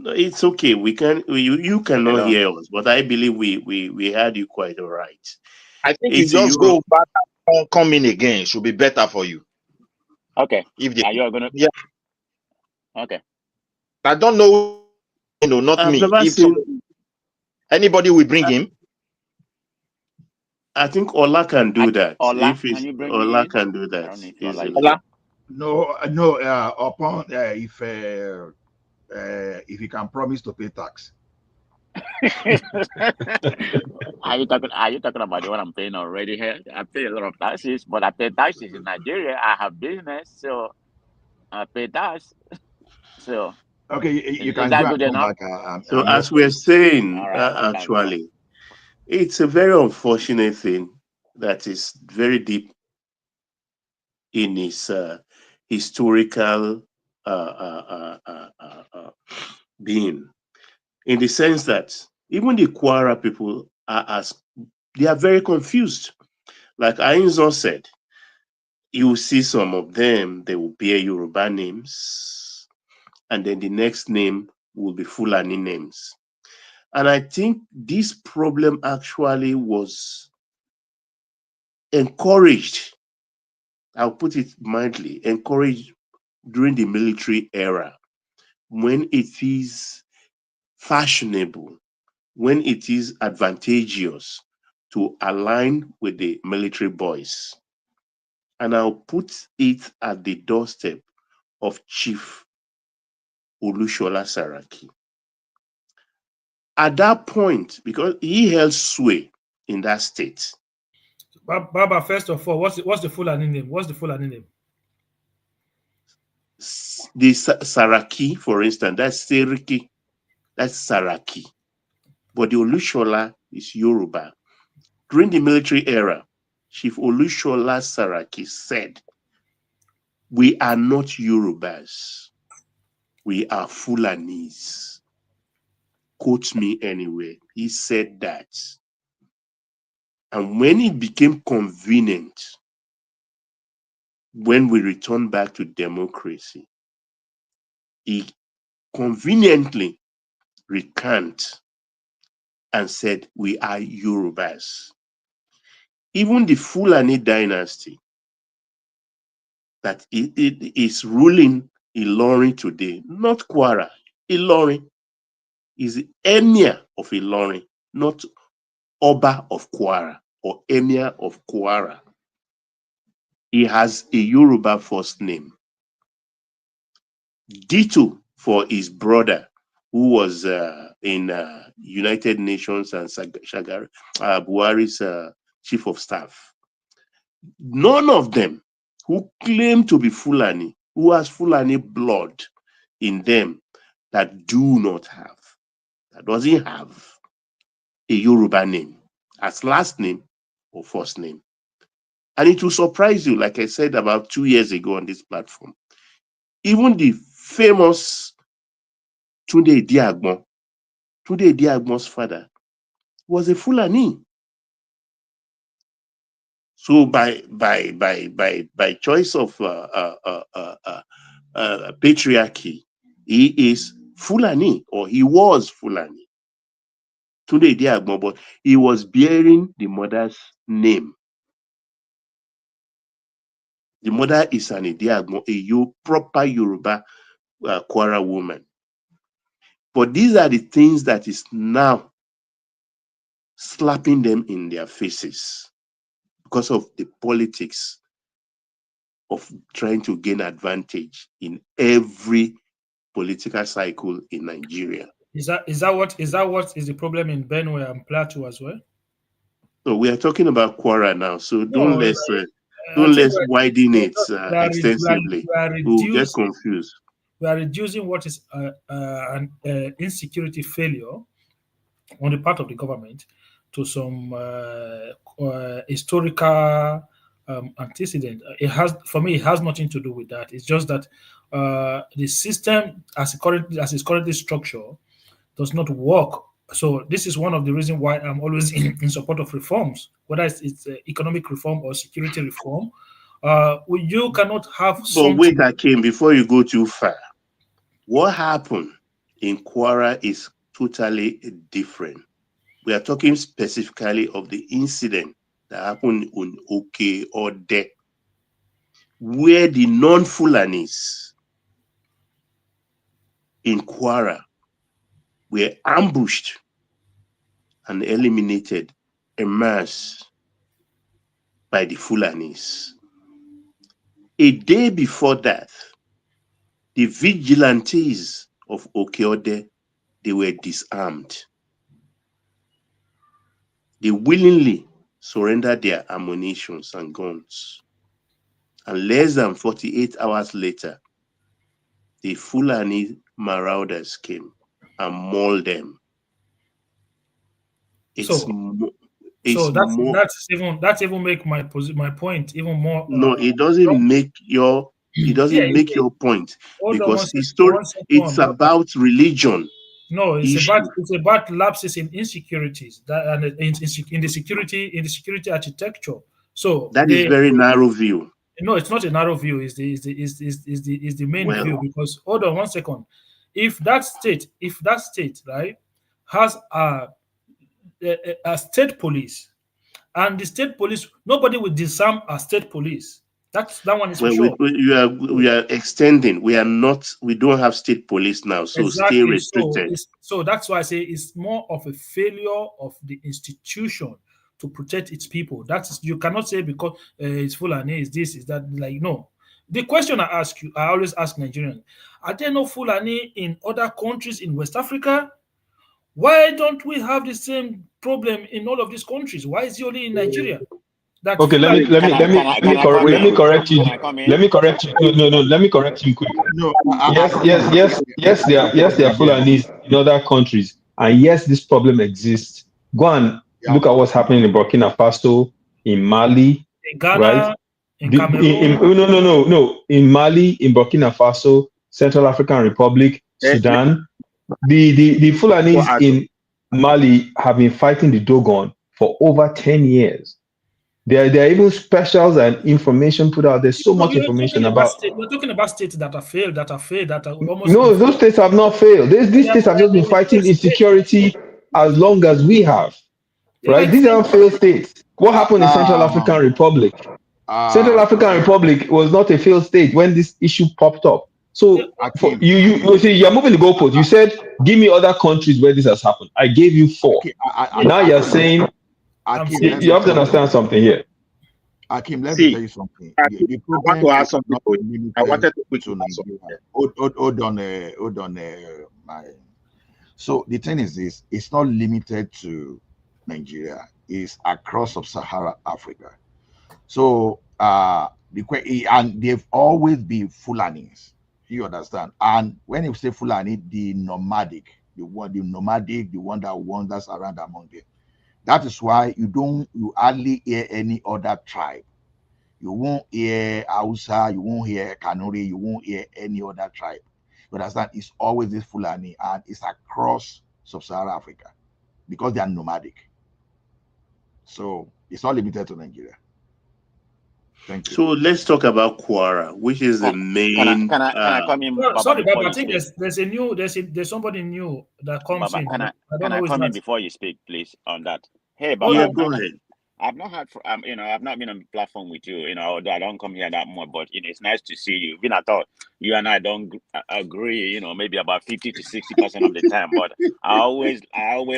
No, it's okay. You cannot Hello? hear us, but I believe we heard you quite all right. I think you It's a just Euro. go back and come in again. Should be better for you. Okay. If they, You're going to... yeah, Okay. I don't know, not I've me. never If seen. anybody will bring him, I think Ola can do that. Ola, If can it's you bring me Ola in? can do I that don't know if Ola is easily. here. No. If you can promise to pay tax. Are you talking about the one I'm paying already here? I pay a lot of taxes, but I pay taxes in Nigeria. I have business, so I pay tax. So Okay, you is can go that and good come enough? back. So I'm here as for we're you. saying, All right, I'll come back now. actually, it's a very unfortunate thing that is very deep in its historical being, in the sense that even the Kwara people they are very confused. Like Ainzon said, you will see some of them, they will bear Yoruba names, and then the next name will be Fulani names. And I think this problem actually was encouraged, I'll put it mildly, encouraged during the military era, when it is fashionable, when it is advantageous to align with the military boys. And I'll put it at the doorstep of Chief Olushola Saraki. At that point, because he held sway in that state, Baba, first of all, what's the full name? What's the full name? the Saraki, for instance, that's Seriki, that's Saraki. But the Olushola is Yoruba. During the military era, Chief Olushola Saraki said, "We are not Yorubas. We are Fulanis." Quote me anyway. He said that. And when it became convenient, when we returned back to democracy, he conveniently recanted and said, "We are Yorubas." Even the Fulani dynasty that it is ruling Ilorin today, not Kwara, Ilorin is the emir of Ilorin, not Oba of Kwara or emir of Kwara. He has a Yoruba first name. Ditto for his brother, who was in United Nations and Buhari's chief of staff. None of them who claim to be Fulani, who has Fulani blood in them, that doesn't have a Yoruba name as last name or first name. And it will surprise you, like I said about 2 years ago on this platform. Even the famous Tunde Diagbon's father was a Fulani. So by choice of patriarchy, he is Fulani, or he was Fulani. Tunde Diagbon, but he was bearing the mother's name. The mother is an Diagbon, a proper Yoruba Kwara woman. But these are the things that is now slapping them in their faces because of the politics of trying to gain advantage in every political cycle in Nigeria. Is that what is the problem in Benue and Plateau as well? So we are talking about Quora now. So No, don't let's widen it extensively. We'll get confused. We are reducing what is an insecurity failure on the part of the government to some historical antecedent. It has, for me, it has nothing to do with that. It's just that the system, as it's currently structured, does not work. So this is one of the reasons why I'm always in support of reforms, whether it's economic reform or security reform. You cannot have. But wait, Akim, before you go too far, what happened in Quora is totally different. We are talking specifically of the incident that happened on Oke-Ode, where the non-Fulanis in Quora were ambushed and eliminated en masse by the Fulanis. A day before that, the vigilantes of Oke-Ode, they were disarmed. They willingly surrendered their ammunition and guns. And less than 48 hours later, the Fulani marauders came and mauled them. That's even make my point even more. No, it doesn't make your make your point, because it's about religion. No, it's about lapses in insecurities and in the security architecture. So that is very narrow view. No, it's not a narrow view. Is the main view, because hold on 1 second. If that state right has a state police, and the state police, nobody will disarm a state police. That one is for sure. We are extending. We don't have state police now, so exactly. Stay restricted. So that's why I say it's more of a failure of the institution to protect its people. You cannot say because it's Fulani, is this, is that. Like, no. The question I always ask Nigerians: are there no Fulani in other countries in West Africa? Why don't we have the same problem in all of these countries? Why is it only in Nigeria? Okay, let me correct you. Let me correct you. No, let me correct him quick. No, yes, there are Fulanis in other countries, and yes, this problem exists. Go and look at what's happening in Burkina Faso, in Mali, in Ghana, right? in Cameroon. No, in Mali, in Burkina Faso, Central African Republic, Sudan. The Fulanis in Mali have been fighting the Dogon for over 10 years. There are even specials and information put out. There's so much information about. We're talking about states that have failed, that are almost. No, those states have not failed. These states have just been fighting insecurity as long as we have. Right? These are failed states. What happened in Central African Republic? Central African Republic was not a failed state when this issue popped up. So you see, you're moving the goalpost. You said, give me other countries where this has happened. I gave you 4. Now you're saying. Akim, you have to understand something here. Akim, let me tell you something. The problem I want to ask something. I wanted to put Hold on. So the thing is this: it's not limited to Nigeria. It's across sub-Saharan Africa. So and they've always been Fulanis. You understand? And when you say Fulani, the nomadic, the one that wanders around among them. That is why you hardly hear any other tribe. You won't hear Hausa, you won't hear Kanuri, you won't hear any other tribe. You understand? It's always this Fulani, and it's across sub-Saharan Africa because they are nomadic. So it's not limited to Nigeria. Thank you. So let's talk about Quora, which is the main. Can I come in? Sorry, but I think there's somebody new that comes Baba, in. Can I come in before you speak, please, on that? Hey, Baba. Yeah, Baba, go ahead. I've not had, I've not been on the platform with you, although I don't come here that much, but it's nice to see you. Even I thought you and I don't agree, maybe about 50 to 60% of the time, but I always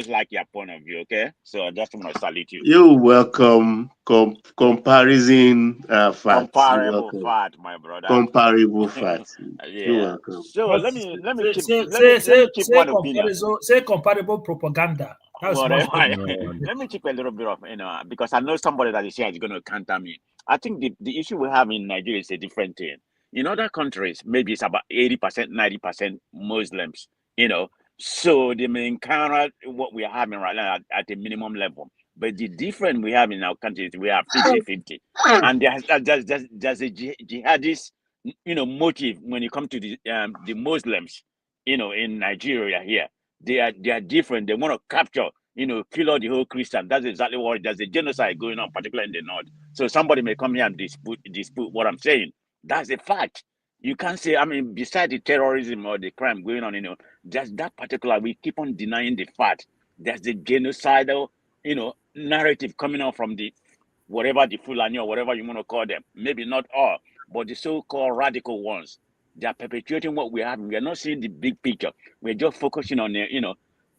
like your point of view. Okay, so I just want to salute you. You're welcome. Comparison facts. You're Comparable welcome. fact, my brother. Comparable facts. You're Yeah. welcome. So But let me chip say one opinion. comparable propaganda. That's much Whatever. better. Let me chip a little bit of, because I know somebody that is here is going to counter me. I think the issue we have in Nigeria is a different thing. In other countries, maybe it's about 80%, 90% Muslims, so they may encounter what we are having right now at a minimum level. But the difference we have in our country is we have 50-50. And there's a jihadist, motive when it comes to the Muslims, in Nigeria here. They are different. They want to capture, kill all the whole Christian. That's exactly what there's a genocide going on, particularly in the north. So somebody may come here and dispute what I'm saying. That's a fact. You can't say, besides the terrorism or the crime going on, just that particular, we keep on denying the fact. There's the genocidal, narrative coming out from the whatever the Fulani or whatever you want to call them. Maybe not all, but the so-called radical ones. They are perpetuating what we have. We are not seeing the big picture. We're just focusing on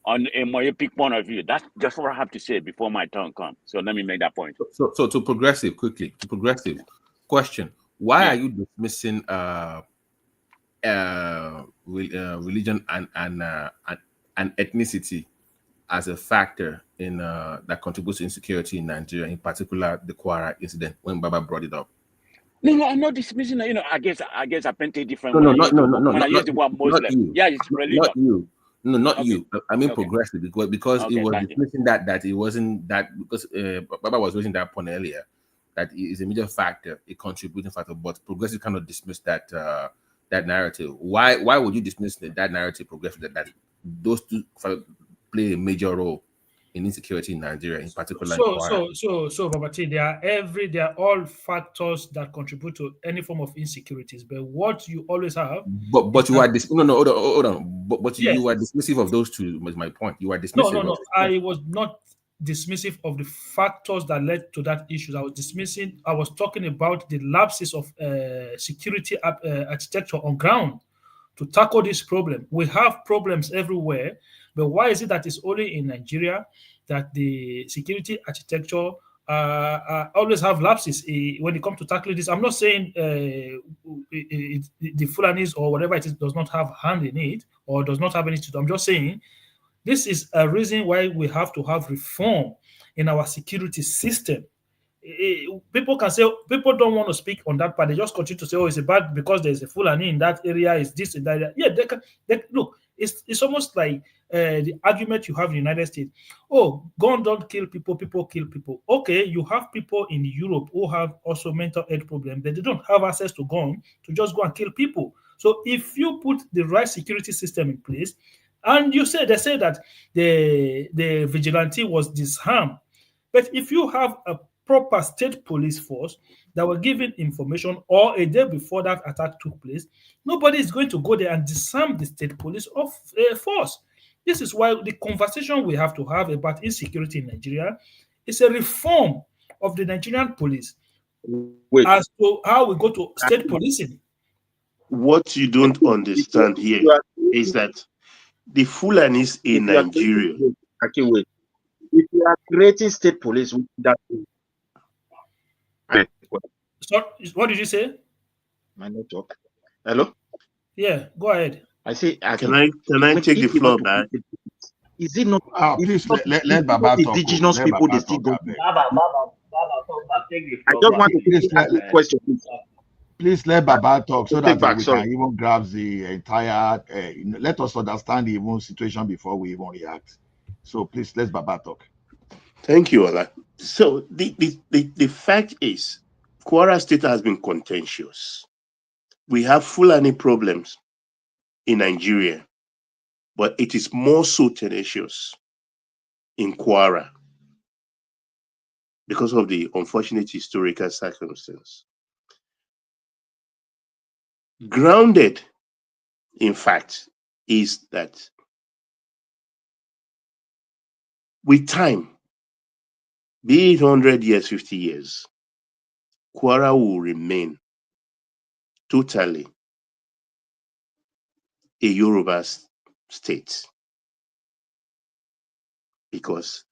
on a myopic point of view. That's just what I have to say before my turn comes. So let me make that point. So to progressive question: why are you dismissing religion and ethnicity as a factor in that contributes to insecurity in Nigeria, in particular the Kwara incident when Baba brought it up? No, I'm not dismissing. I guess I painted different No, when not I use the word Muslim. you. Yeah, it's religion. Not you. No, not Okay. you. I mean Okay. progressive because it Okay, was thank you. dismissing that it wasn't that because Baba was raising that point earlier that it is a major factor, a contributing factor, but progressive kind of dismissed that that narrative. Why would you dismiss that narrative, progressive, that those two play a major role in insecurity in Nigeria, in particular in Kwara? So, Babati, they are all factors that contribute to any form of insecurities. But what you always have, But you are hold on. But Yes. you are dismissive of those two. Was my point. You are dismissive. No. I was not dismissive of the factors that led to that issue. I was talking about the lapses of security architecture on ground to tackle this problem. We have problems everywhere, but why is it that it's only in Nigeria that the security architecture always have lapses when it comes to tackling this? I'm not saying the Fulanis or whatever it is does not have hand in it or does not have any to do. I'm just saying this is a reason why we have to have reform in our security system. People can say people don't want to speak on that part. They just continue to say, "Oh, it's bad because there's a Fulani in that area. Is this and that?" Area. Yeah, look. It's almost like the argument you have in the United States. Oh, gun don't kill people. People kill people. Okay, you have people in Europe who have also mental health problems, but they don't have access to gun to just go and kill people. So if you put the right security system in place, and they say that the vigilante was disarmed, but if you have a proper state police force that were given information or a day before that attack took place, nobody is going to go there and disarm the state police force. This is why the conversation we have to have about insecurity in Nigeria is a reform of the Nigerian police as to how we go to state policing. What you don't understand here is that the Fulanis in Nigeria. Okay, wait. If you are creating state police, that So, what did you say? My network. Hello. Yeah, go ahead. I say, can I take the floor back? Is it not? Please let Baba talk. Indigenous Let people Baba they still talk, don't. Baba, I just want to please ask the question. Please let Baba talk so that we sorry. can even grasp the entire. Let us understand the even situation before we even react. So please let Baba talk. Thank you, Ola. So the fact is, Kwara State has been contentious. We have Fulani problems in Nigeria, but it is more so tenacious in Kwara because of the unfortunate historical circumstance. Grounded, in fact, is that with time, Be it 100 years, 50 years, Kwara will remain totally a Yoruba state. Because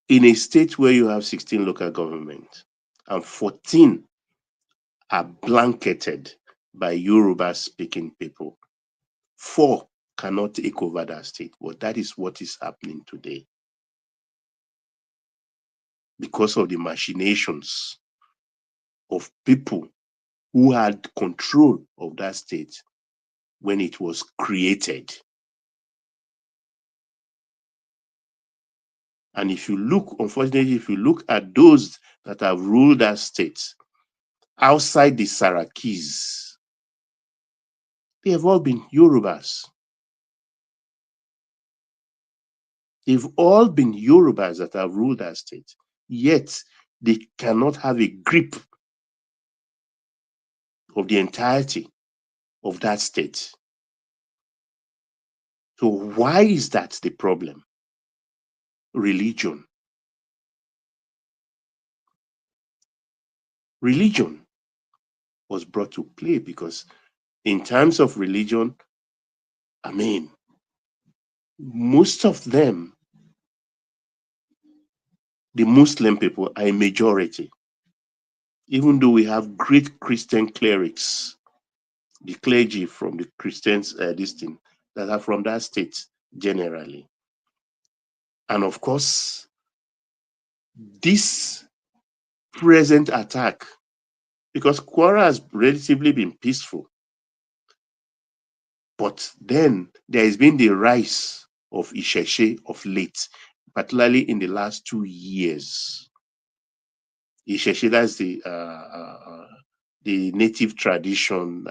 in a state where you have 16 local governments and 14 are blanketed by Yoruba speaking people, 4 cannot take over that state. But that is what is happening today because of the machinations of people who had control of that state when it was created. And if you look, unfortunately, if you look at those that have ruled that state outside the Sarakis, they have all been Yorubas. They've all been Yorubas that have ruled that state, yet they cannot have a grip of the entirety of that state. So why is that the problem? Religion. Religion was brought to play because in terms of religion, I mean, most of them, the Muslim people, are a majority. Even though we have great Christian clerics, the clergy from the Christians, this thing, that are from that state generally. And of course, this present attack, because Kwara has relatively been peaceful, but then there has been the rise of Isheshe of late, particularly in the last 2 years. Isheshe, that's the native tradition,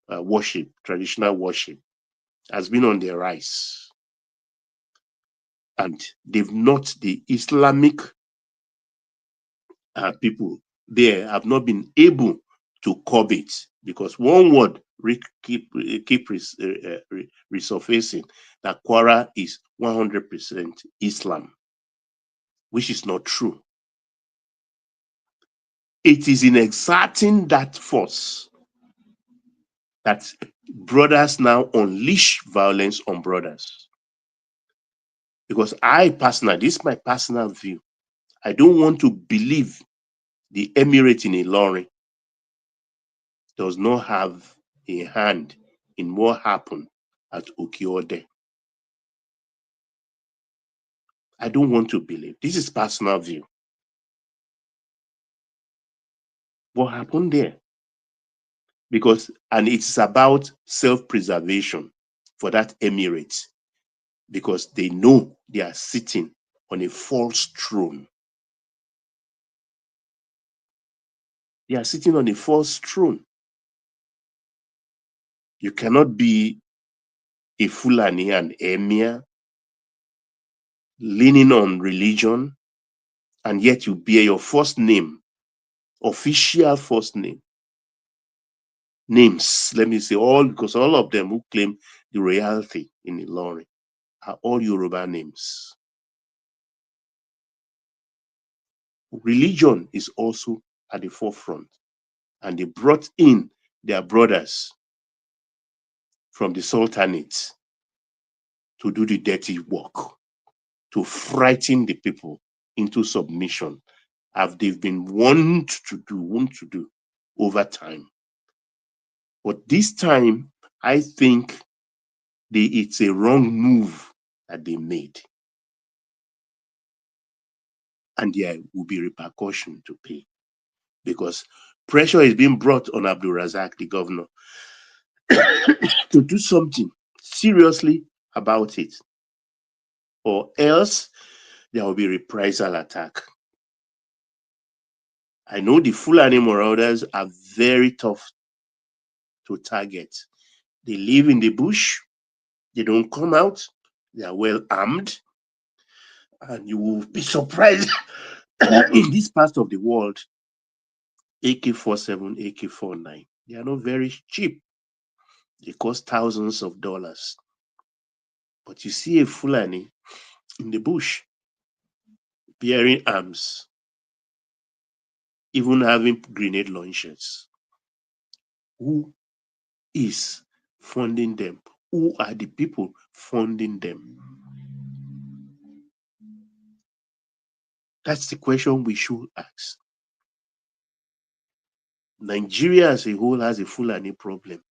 worship, traditional worship, has been on the rise. And they've not, the Islamic people there have not been able to curb it, because one word keep resurfacing, that Kwara is 100% Islam, which is not true. It is in exerting that force that brothers now unleash violence on brothers. Because I personally, this is my personal view, I don't want to believe the emirate in Ilorin does not have a hand in what happened at Okiode. I don't want to believe. This is personal view. What happened there? Because, and it's about self-preservation for that emirate, because they know they are sitting on a false throne. They are sitting on a false throne. You cannot be a Fulani and emir leaning on religion, and yet you bear your first name, official first name. Names, let me say all, because all of them who claim the royalty in Ilorin are all Yoruba names. Religion is also at the forefront, and they brought in their brothers from the Sultanate to do the dirty work, to frighten the people into submission, as they've been want to do over time. But this time, I think it's a wrong move that they made. And there will be repercussion to pay, because pressure is being brought on Abdul Razak, the governor, to do something seriously about it, or else there will be reprisal attack. I know the Fulani marauders are very tough to target. They live in the bush, they don't come out, they are well armed, and you will be surprised in this part of the world, AK-47, AK-49, they are not very cheap. They cost thousands of dollars. But you see a Fulani in the bush, bearing arms, even having grenade launchers. Who is funding them? Who are the people funding them? That's the question we should ask. Nigeria as a whole has a Fulani problem.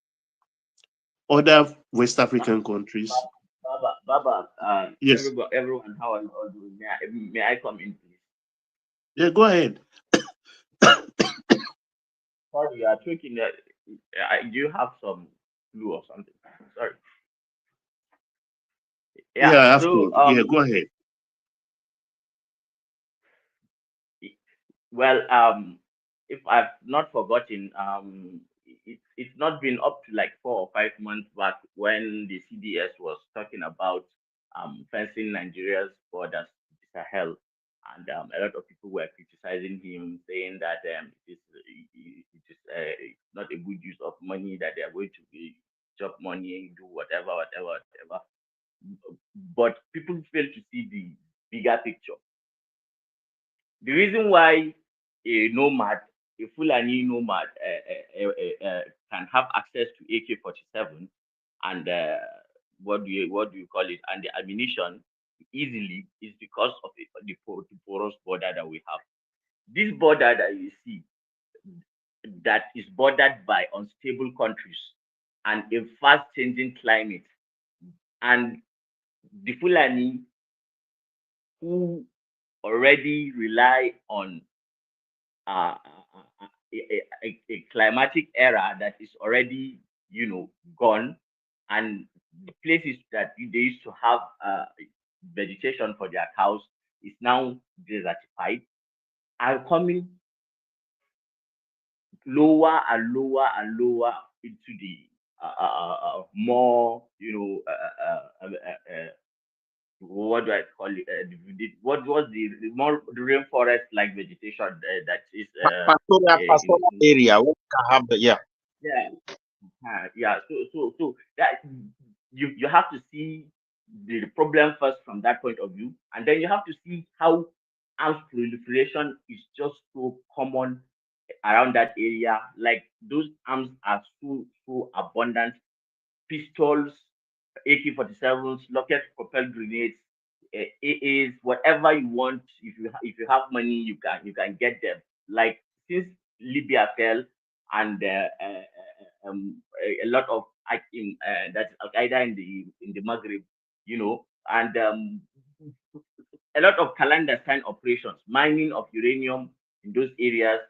Other West African countries. Baba, Yes. everyone, how are you all doing? May I come in, please? Yeah, go ahead. Sorry, you are talking. Do you have some clue or something? Sorry. Yeah, I have So, to. Yeah, go ahead. well, if I've not forgotten, it's not been up to like 4 or 5 months back when the CDS was talking about fencing Nigeria's borders to Sahel, and a lot of people were criticizing him, saying that it's not a good use of money, that they are going to be job money, do whatever, whatever, whatever. But people fail to see the bigger picture. The reason why a nomad, a Fulani nomad, can have access to AK-47 and what do you call it, and the ammunition easily is because of the porous border that we have. This border that you see, that is bordered by unstable countries and a fast-changing climate, and the Fulani who already rely on uh, a climatic era that is already, gone, and the places that they used to have vegetation for their cows is now desertified, are coming lower and lower and lower into the more, what do I call it? What was the more the rainforest-like vegetation that is Pastoral area. We can have yeah. yeah, yeah. So that you have to see the problem first from that point of view, and then you have to see how arms proliferation is just so common around that area. Like those arms are so abundant. Pistols, AK-47s, rocket propelled grenades, AAs, whatever you want. If you have money, you can get them. Like since Libya fell, and a lot of that's Al Qaeda in the Maghreb, and a lot of clandestine operations, mining of uranium in those areas,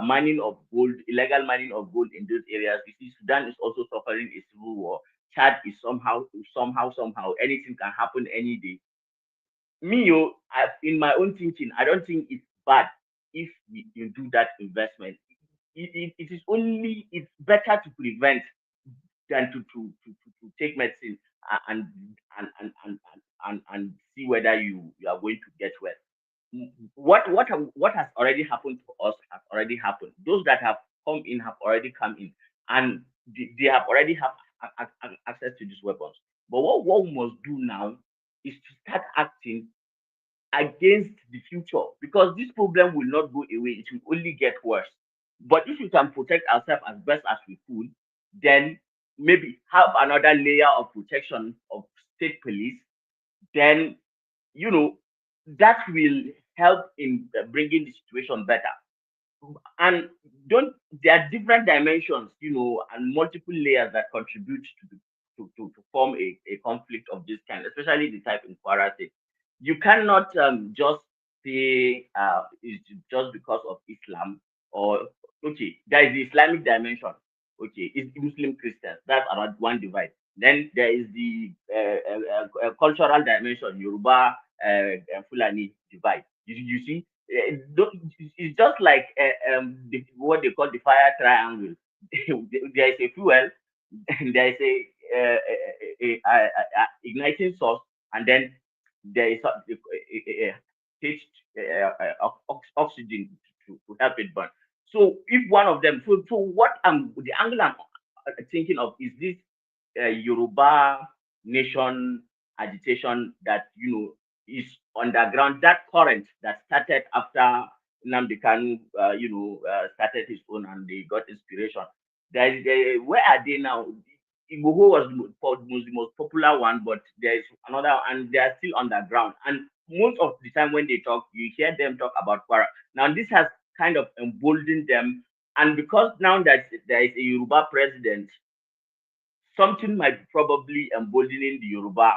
mining of gold, illegal mining of gold in those areas. You see, Sudan is also suffering a civil war. Chad is somehow, anything can happen any day. In my own thinking, I don't think it's bad if you do that investment. It's better to prevent than to take medicine and and see whether you are going to get well. What has already happened to us has already happened. Those that have come in have already come in, and they have already have access to these weapons. But what we must do now is to start acting against the future, because this problem will not go away. It will only get worse. But if we can protect ourselves as best as we could, then maybe have another layer of protection of state police, then that will help in bringing the situation better. And don't there are different dimensions, and multiple layers that contribute to form a conflict of this kind, especially the type in Kwara State. You cannot just say it's just because of Islam, or okay, there is the Islamic dimension. Okay, it's Muslim Christians. That's about one divide. Then there is the cultural dimension, Yoruba, Fulani divide. You see, it's just like what they call the fire triangle. There is a fuel, there is a igniting source, and then there is oxygen to help it burn. So if one of them, so what the angle I'm thinking of is this Yoruba nation agitation that is underground, that current that started after Nnamdi Kanu, started his own and they got inspiration. Where are they now? Igboho was the most popular one, but there is another, and they are still underground. And most of the time when they talk, you hear them talk about Kwara. Now this has kind of emboldened them, and because now that there is a Yoruba president, something might be probably emboldening the Yoruba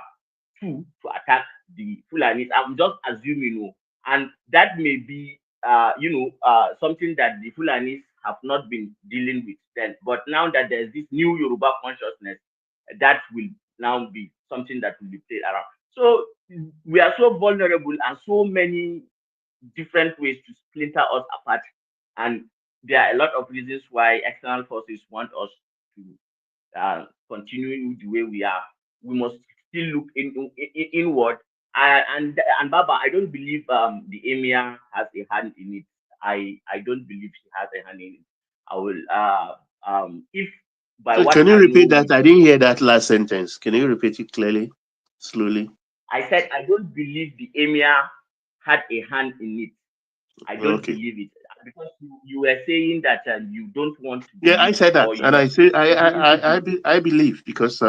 too to attack the Fulanis. I'm just assuming, and that may be, something that the Fulanis have not been dealing with then. But now that there's this new Yoruba consciousness, that will now be something that will be played around. So we are so vulnerable and so many different ways to splinter us apart. And there are a lot of reasons why external forces want us to continue the way we are. We must still look inward. And Baba, I don't believe the emir has a hand in it. I don't believe she has a hand in it. I will if by So what can you I repeat know, that? I didn't hear that last sentence. Can you repeat it clearly, slowly? I said I don't believe the emir had a hand in it. I don't Okay. believe it because you were saying that you don't want to Yeah, I believe, said that, or you and were I say beginning to believe. I believe because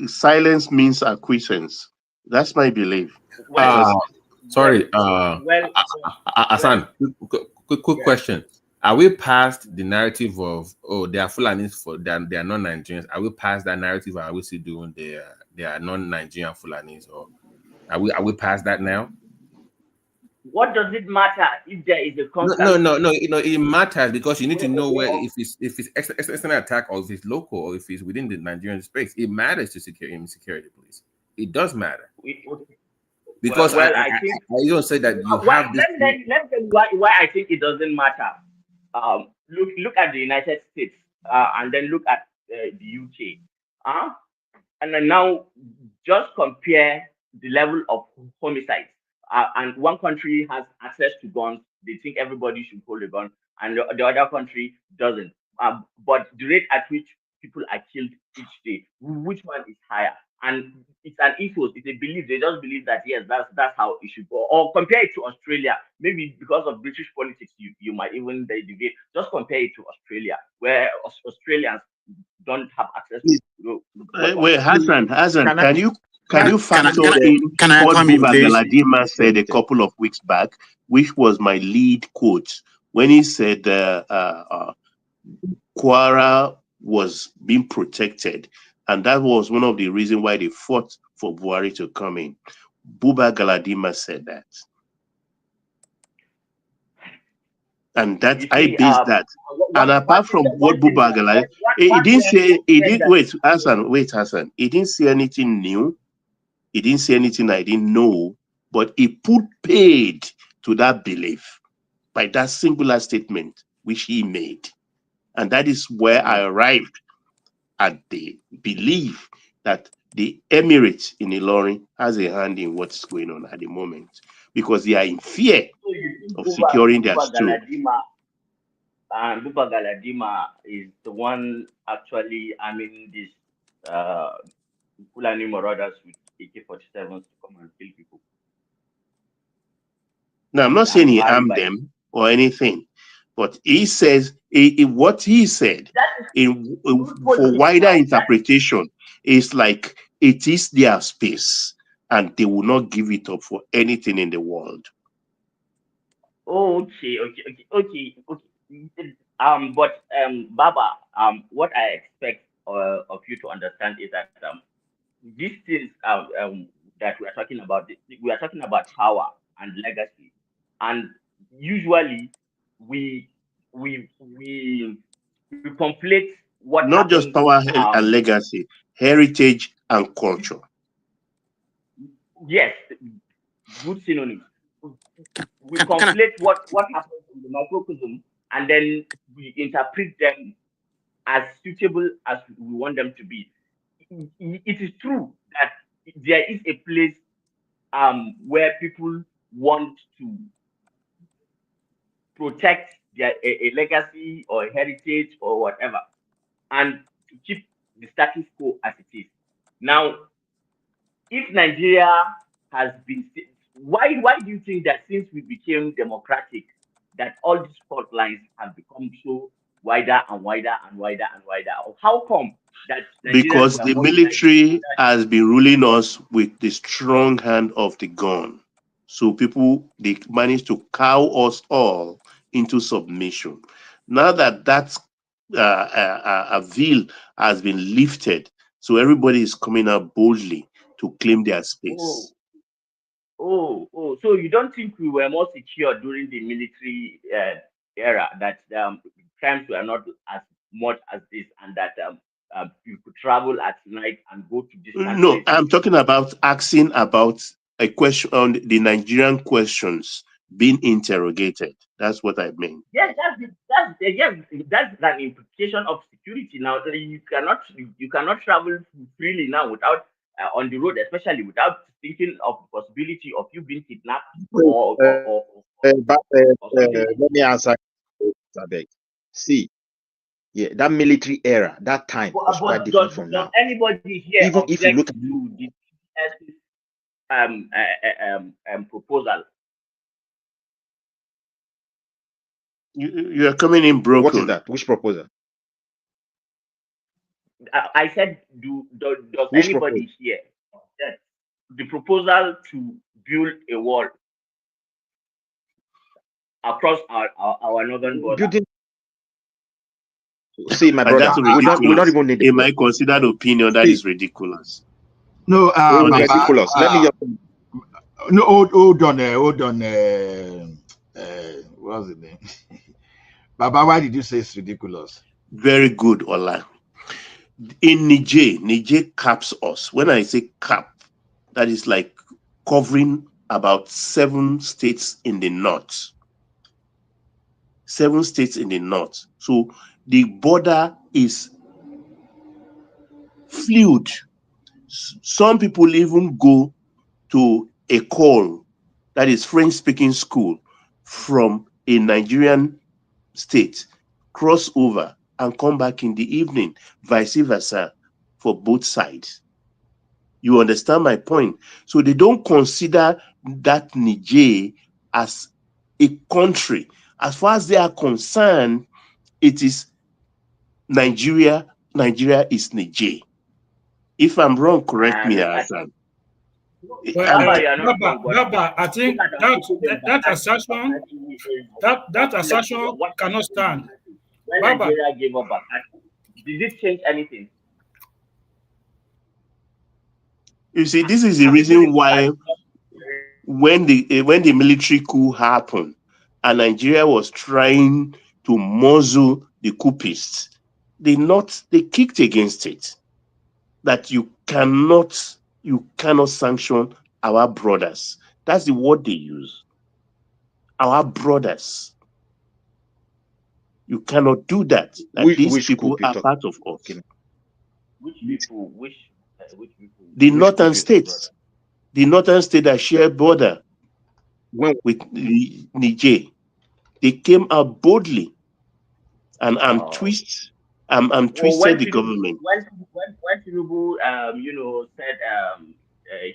silence means acquiescence. That's my belief. Well, Because Sorry, well, Asan, quick yeah. question. Are we past the narrative of, oh, they are Fulanis they are non-Nigerians? Are we past that narrative, or are we still doing they are non-Nigerian Fulanis, or are we past that now? What does it matter if there is a No, constant threat? it matters because you need to know where, Where- if it's external attack, or if it's local, or if it's within the Nigerian space. It matters to security police. It does matter because I think I don't say that you why, have this. let me tell you why I think it doesn't matter. Look at the United States, and then look at the UK, and then now just compare the level of homicides. And one country has access to guns; they think everybody should hold a gun, and the other country doesn't. But the rate at which people are killed each day, which one is higher? And it's an ethos, it's a belief. They just believe that yes, that's how it should go. Or compare it to Australia. Maybe because of British politics, you might even debate. Just compare it to Australia, where Australians don't have access to weapons. wait, Hassan, Can I can you factor in can I what come in, Buba please? Galadima said a couple of weeks back, which was my lead quote when he said Kwara was being protected, and that was one of the reasons why they fought for Buhari to come in. Buba Galadima said that, and that You I see, based that. And apart from what Buba Galadima, he didn't say, he didn't wait, Hassan, he didn't say anything new. He didn't say anything I didn't know, but he put paid to that belief by that singular statement which he made. And that is where I arrived at the belief that the Emirates in Ilorin has a hand in what's going on at the moment because they are in fear So you think of securing their stool. Buba Galadima is the one actually arming these Fulani marauders with AK-47s to come and kill people. Now, I'm not saying he armed them or anything, but he says what he said for wider interpretation is like it is their space and they will not give it up for anything in the world. Okay. But Baba, what I expect of you to understand is that these things that we are talking about, we are talking about power and legacy, and usually we we we we conflate what Not just happens. power and legacy, heritage and culture. Yes, good synonyms. We conflate what happens in the microcosm, and then we interpret them as suitable as we want them to be. It is true that there is a place where people want to protect a legacy or a heritage or whatever, and to keep the status quo as it is. Now, if Nigeria has been, why do you think that since we became democratic, that all these fault lines have become so wider and wider and wider and wider? How come that Nigerians Because were the more united? military has been ruling us with the strong hand of the gun. So people, they managed to cow us all into submission. Now that a veil has been lifted, so everybody is coming out boldly to claim their Oh, space. so you don't think we were more secure during the military era, that crimes were not as much as this, and that you could travel at night and go to distant No, places? I'm talking about asking about a question on the Nigerian questions being interrogated. That's what I mean. Yes, that's an implication of security. Now you cannot travel freely now without on the road, especially without thinking of the possibility of you being kidnapped or or, or, or something like Let me answer. Abeg. See, yeah, that military era, that time that. was quite But different does from does now. anybody here Even if you object look at to the TS's proposal? You are coming in what is broken. that? Which proposal? I said, does Which proposal? anybody here object the proposal to build a wall across our northern border? Building. See, my And brother, that's we don't ridiculous. even need the In word. my considered opinion, that See, is ridiculous. No, it's Honestly. Baba. ridiculous. Let me just. No, hold on, hold on. What's the name? Baba, why did you say it's ridiculous? Very good, Ola. In Niger caps us. When I say cap, that is like covering about 7 states in the north. 7 states in the north. So the border is fluid. Some people even go to a call, that is French speaking school, from a Nigerian state, cross over and come back in the evening, vice versa for both sides. You understand my point? So they don't consider that Niger as a country. As far as they are concerned, it is Nigeria. Nigeria is Niger. If I'm wrong, correct me, And Hassan. Well, Baba, you are not wrong, but Baba, I look think at our citizens that that assertion that assertion what cannot stand. when Baba, Nigeria gave up Bakassi, did it change anything? You see, this is the Are people reason in why Bakassi? when the military coup happened and Nigeria was trying to muzzle the coupists, they kicked against it. That you cannot sanction our brothers. That's the word they use. Our brothers. You cannot do that. That these Which coup people you are talking? part of us. Which people? Which people? The Which coup northern you talking? states, that share border When with Niger, they came out boldly and Uh, twisted when the Tinubu government. when Tinubu said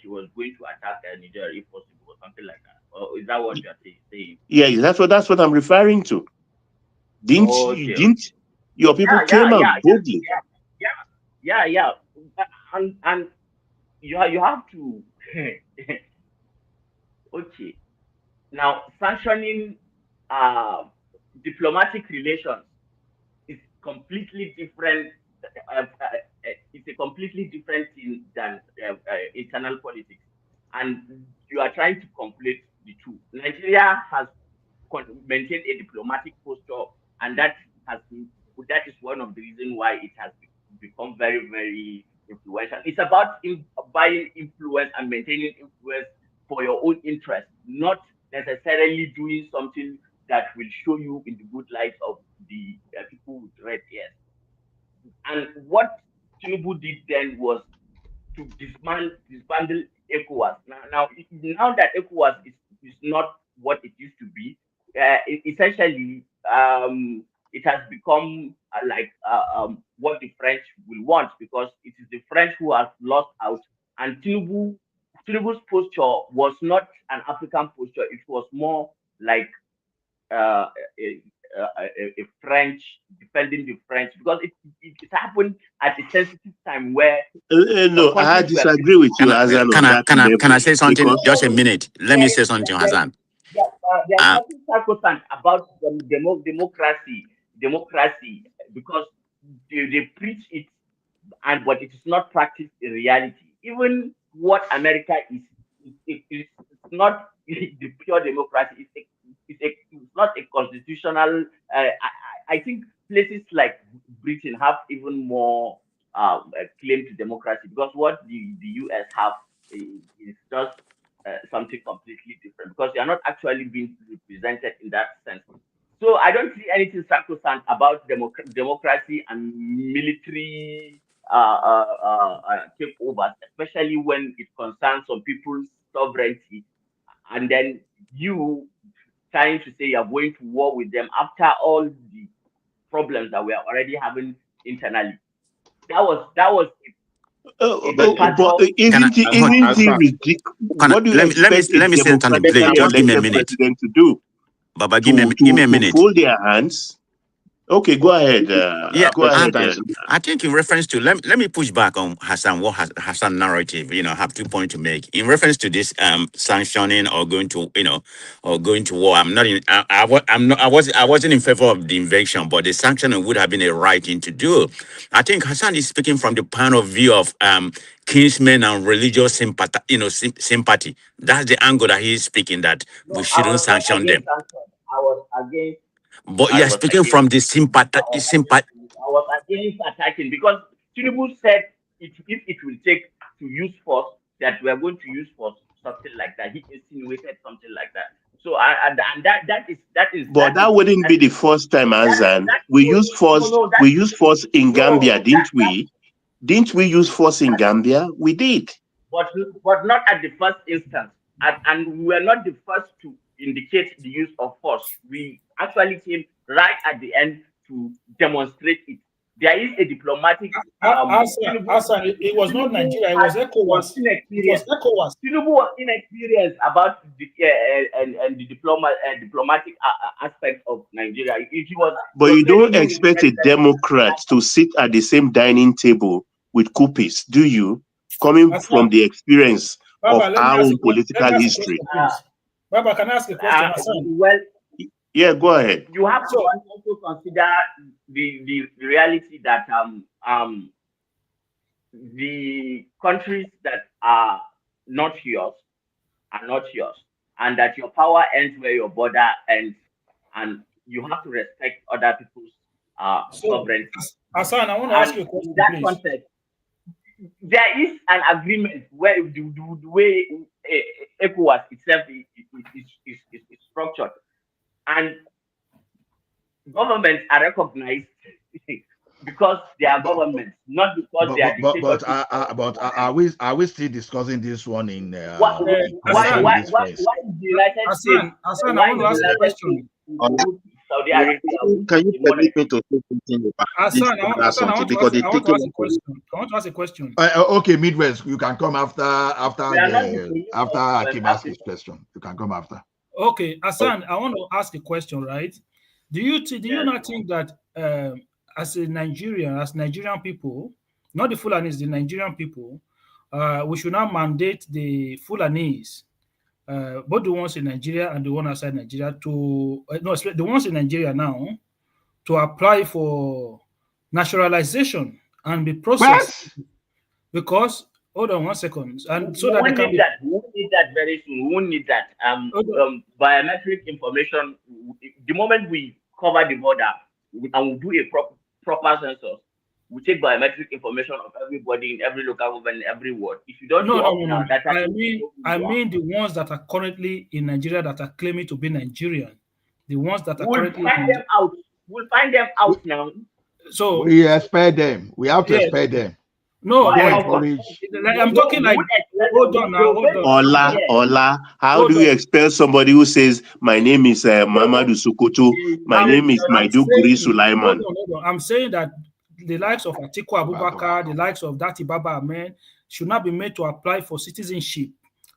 he was going to attack Niger if possible or something like that, or is that what you are saying? Yeah, that's what I'm referring to. Okay, Didn't okay. your people Yeah, yeah, came out yeah, yeah, boldly? yeah, yeah, yeah, yeah. And you have to okay. Now sanctioning uh diplomatic relations is completely different. It's a completely different thing than internal politics, and you are trying to conflate the two. Nigeria has maintained a diplomatic posture, and that is one of the reasons why it has become very, very influential. It's about buying influence and maintaining influence for your own interest, not necessarily doing something that will show you in the good light of the people with red ears. And what Tinubu did then was to disbandle ECOWAS. Now that ECOWAS is not what it used to be, essentially it has become what the French will want, because it is the French who have lost out, and Tinubu Tinubu's posture was not an African posture. It was more like a French defending the French, because it happened at a sensitive time where No, I countries were disagree with you, Can I Hassan, on can I that can I can I level say something? because Just a minute. Let me say something, Hassan. there's nothing sacrosanct about democracy, because they preach it, but it is not practiced in reality. Even what America is, it's not the pure democracy. It's not a constitutional. I think places like Britain have even more claim to democracy, because what the US have is just something completely different, because they are not actually being represented in that sense. So I don't see anything sacrosanct about democracy and military takeovers, especially when it concerns some people's sovereignty, and then you trying to say you're going to war with them after all the problems that we are already having internally. That was a departure. isn't it ridiculous? What do you expect let me a say something, please. democratically Just give me a elected minute. president to do? Baba, give me a minute. Fold their hands. Okay, go ahead. Yeah, Go ahead. I think in reference to let me push back on Hassan narrative. I have 2 points to make in reference to this sanctioning or going to war. I'm not in. I wasn't in favor of the invasion, but the sanctioning would have been a right thing to do. I think Hassan is speaking from the point of view of kinsmen and religious sympathy. That's the angle that he's speaking, that we shouldn't sanction them. I was against. But you're speaking from the sympathy. I was against attacking, because Tinubu said if it will take to use force, that we are going to use force, something like that. He insinuated something like that. So that is. But that wouldn't be the first time, Azan. We used force. We used force in Gambia, didn't we? Didn't we use force in Gambia? We did. But not at the first instance, and we were not the first to indicate the use of force. We actually came right at the end to demonstrate it. There is a diplomatic. Hassan, it was not Nigeria. It was ECOWAS. It was ECOWAS. Tinubu was inexperienced about the diplomatic aspect of Nigeria. But you don't expect a Democrat to sit at the same dining table with Kupis, do you? Coming from the experience of our own political history. Baba, can I ask a question? Well, yeah, go ahead. You have to also consider the reality that the countries that are not yours, and that your power ends where your border ends, and you have to respect other people's sovereignty. Hassan, I want to ask you a question. In that context, there is an agreement where the way ECOWAS itself is structured, and governments are recognized because they are governments, not because they are dictators. But are we still discussing this one in why the United States? Hassan, I want to ask a question. Saudi Arabia. Can you permit me to say something about something? Because they take I want to ask a question. Okay, Midwest, you can come after Hakim asks his question. You can come after. Okay, Hassan, I want to ask a question, right? Do you not think that as Nigerian people, not the Fulanis, the Nigerian people, we should not mandate the Fulanis, both the ones in Nigeria and the one outside Nigeria, the ones in Nigeria now, to apply for naturalization and be processed? Because hold on 1 second, and so that they can be. We won't need that very soon. We won't need that. Biometric information. The moment we cover the border and we do a proper census, we take biometric information of everybody in every local government, in every ward. If you don't I mean the ones that are currently in Nigeria that are claiming to be Nigerian. The ones that are currently find them out. We'll find them out now. So we expect them. We have to expect them. No, I'm talking like hold on now. Ola, how do you expel somebody who says my name is Mamadou Sokoto, my name is Maiduguri Sulaiman? I'm saying that the likes of Atiku Abubakar, the likes of Dati Baba Ahmed should not be made to apply for citizenship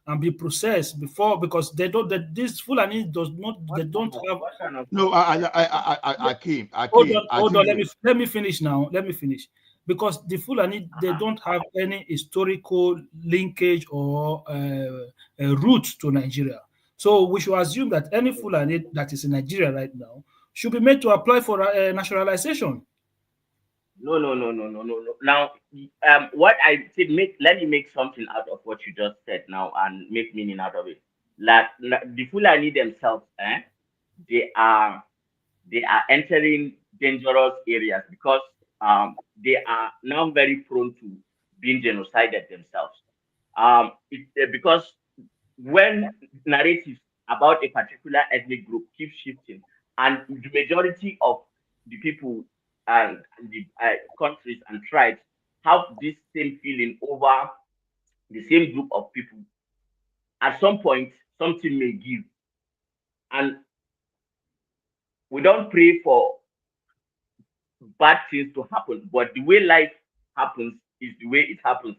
and be processed before, because they don't. This Fulani does not. They don't have. No, I came. Hold on. Let me finish now. Let me finish. Because the Fulani, they don't have any historical linkage or route to Nigeria. So we should assume that any Fulani that is in Nigeria right now should be made to apply for naturalization. No. Now, what I said, let me make something out of what you just said now and make meaning out of it. Like the Fulani themselves, they are entering dangerous areas because they are now very prone to being genocided themselves. Because when narratives about a particular ethnic group keep shifting, and the majority of the people and the countries and tribes have this same feeling over the same group of people, at some point something may give. And we don't pray for bad things to happen, but the way life happens is the way it happens.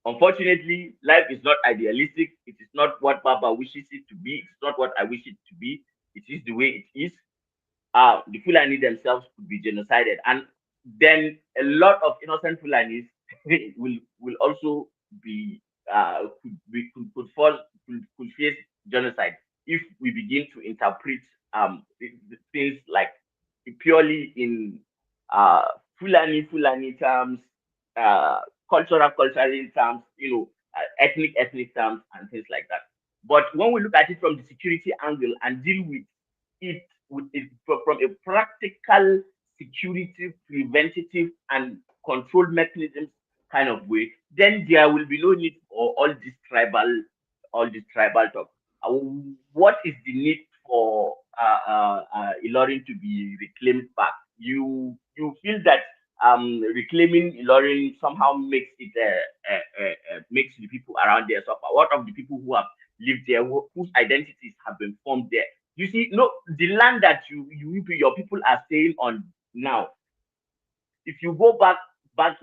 Unfortunately, life is not idealistic. It is not what Baba wishes it to be. It's not what I wish it to be. It is the way it is. The Fulani themselves could be genocided, and then a lot of innocent Fulanis will also be could face genocide if we begin to interpret things like purely in Fulani terms, cultural terms, ethnic terms, and things like that. But when we look at it from the security angle and deal with it from a practical security, preventative, and control mechanisms kind of way, then there will be no need for all this tribal talk. What is the need for Ilorin to be reclaimed back? You feel that reclaiming Ilorin somehow makes it makes the people around there suffer. What of the people who have lived there, whose identities have been formed there? You see, no, the land that your people are staying on now, if you go back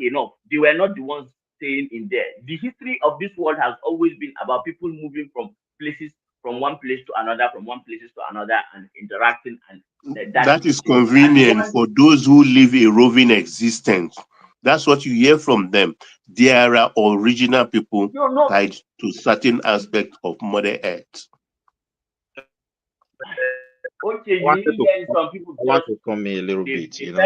enough, they were not the ones staying in there. The history of this world has always been about people moving from one place to another, and interacting, and that is convenient for those who live a roving existence. That's what you hear from them. There are original people tied to certain aspects of Mother Earth. Okay, I wanted to come a little bit, you know.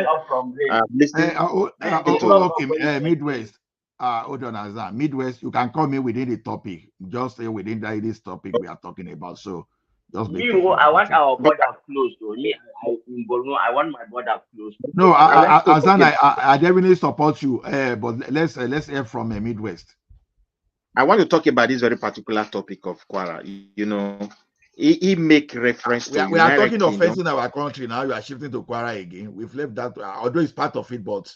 Midwest. Hold on, Azan. Midwest, you can call me within the topic. Just say within this topic we are talking about. So just be careful. I want our border closed. I want my border closed. No, Azan, I definitely support you. But let's hear from a Midwest. I want to talk about this very particular topic of Kwara. You know, he make reference to we are talking offense our country now. You are shifting to Kwara again. We've left that, although it's part of it, but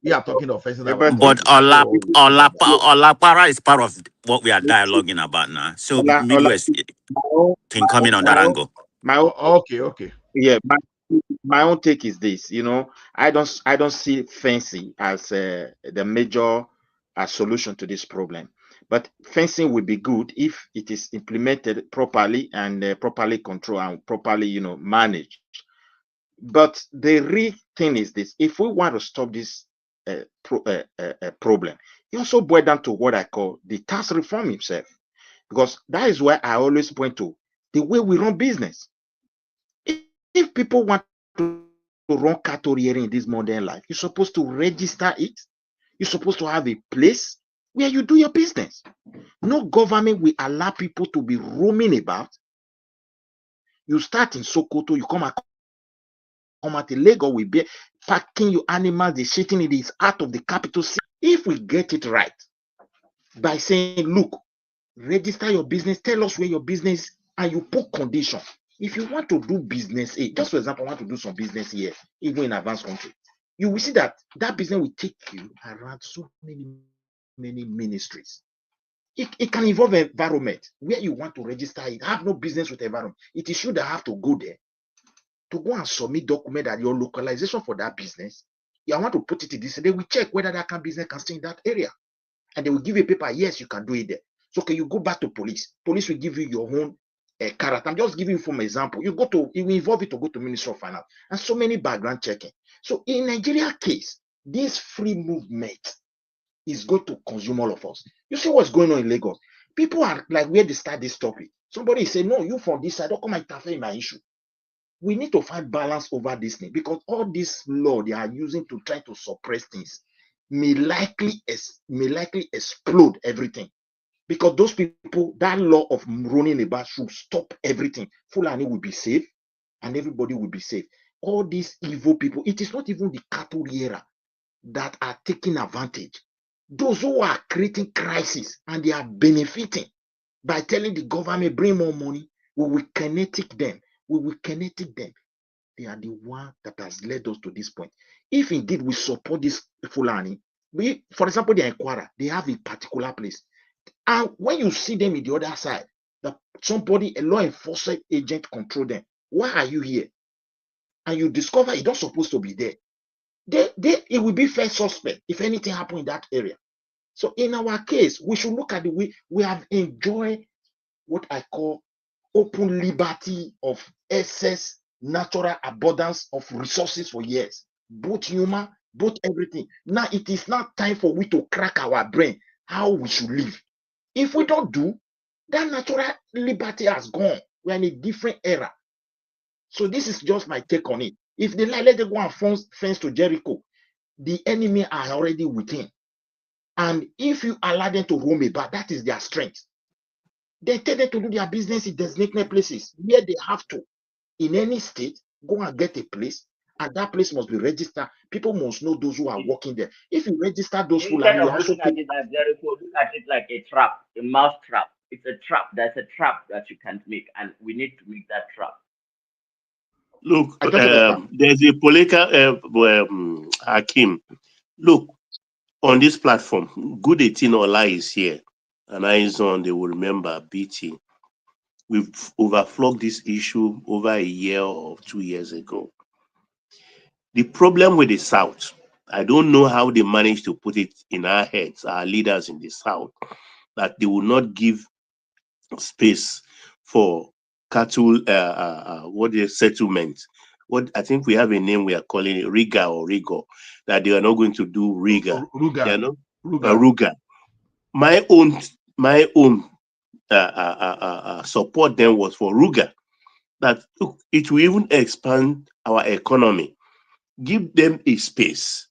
we are talking offense our country. But Olapara is part of what we are dialoguing about now. So Midwest can come in on that angle. Okay. Yeah, my own take is this. You know, I don't see fencing as the major solution to this problem. But fencing will be good if it is implemented properly and properly controlled and properly, you know, managed. But the real thing is this: if we want to stop this problem, it also boils down to what I call the tax reform itself, because that is where I always point to the way we run business. If people want to run cattle in this modern life, you're supposed to register it. You're supposed to have a place where you do your business. No government will allow people to be roaming about. You start in Sokoto, you come at Lagos, will be packing your animals, the shitting it is out of the capital city. If we get it right by saying, look, register your business, tell us where your business, and you put condition. If you want to do business, just for example, I want to do some business here, even in advanced country, you will see that business will take you around so many ministries. It can involve environment where you want to register it. Have no business with environment. It is you that have to go there to go and submit document that your localization for that business. I want to put it in this. They will check whether that business can stay in that area, and they will give you a paper. Yes, you can do it there. So can you go back to police? Police will give you your own character. I'm just giving you from example. You involve it to go to Ministry of Finance and so many background checking. So in Nigeria case, this free movement is going to consume all of us. You see what's going on in Lagos? People are like, where they start this topic. Somebody say, no, you from this side, don't come and interfere in my issue. We need to find balance over this thing because all this law they are using to try to suppress things may likely explode everything. Because those people, that law of running about should stop everything. Fulani will be safe and everybody will be safe. All these evil people, it is not even the cattle era that are taking advantage. Those who are creating crisis and they are benefiting by telling the government, bring more money, we will kinetic them. We will kinetic them. They are the one that has led us to this point. If indeed we support this Fulani, for example, they are in Kwara, they have a particular place. And when you see them in the other side, a law enforcement agent control them. Why are you here? And you discover you're not supposed to be there. It will be first suspect if anything happens in that area. So in our case, we should look at the way we have enjoyed what I call open liberty of excess natural abundance of resources for years, both human, both everything. Now it is not time for we to crack our brain how we should live. If we don't do, that natural liberty has gone. We're in a different era. So this is just my take on it. If they let them go and fence to Jericho, the enemy are already within. And if you allow them to roam about, that is their strength. They tell them to do their business in designated places where they have to. In any state, go and get a place, and that place must be registered. People must know those who are working there. If you register those people, Instead you of also looking at it as Jericho, look at it like a trap, a mouse trap. It's a trap. There's a trap that you can't make, and we need to make that trap. Look, there's a political Hakim. Look, on this platform, Good 18 Ola is here, and Aizon, they will remember BT. We've overflogged this issue over a year or 2 years ago. The problem with the South, I don't know how they managed to put it in our heads, our leaders in the South, that they will not give space for cattle, what is settlement. What I think we have a name we are calling it Riga or Rigo, that they are not going to do Riga. Ruga. They are not Ruga. Ruga. My own support then was for Ruga. That look, it will even expand our economy. Give them a space.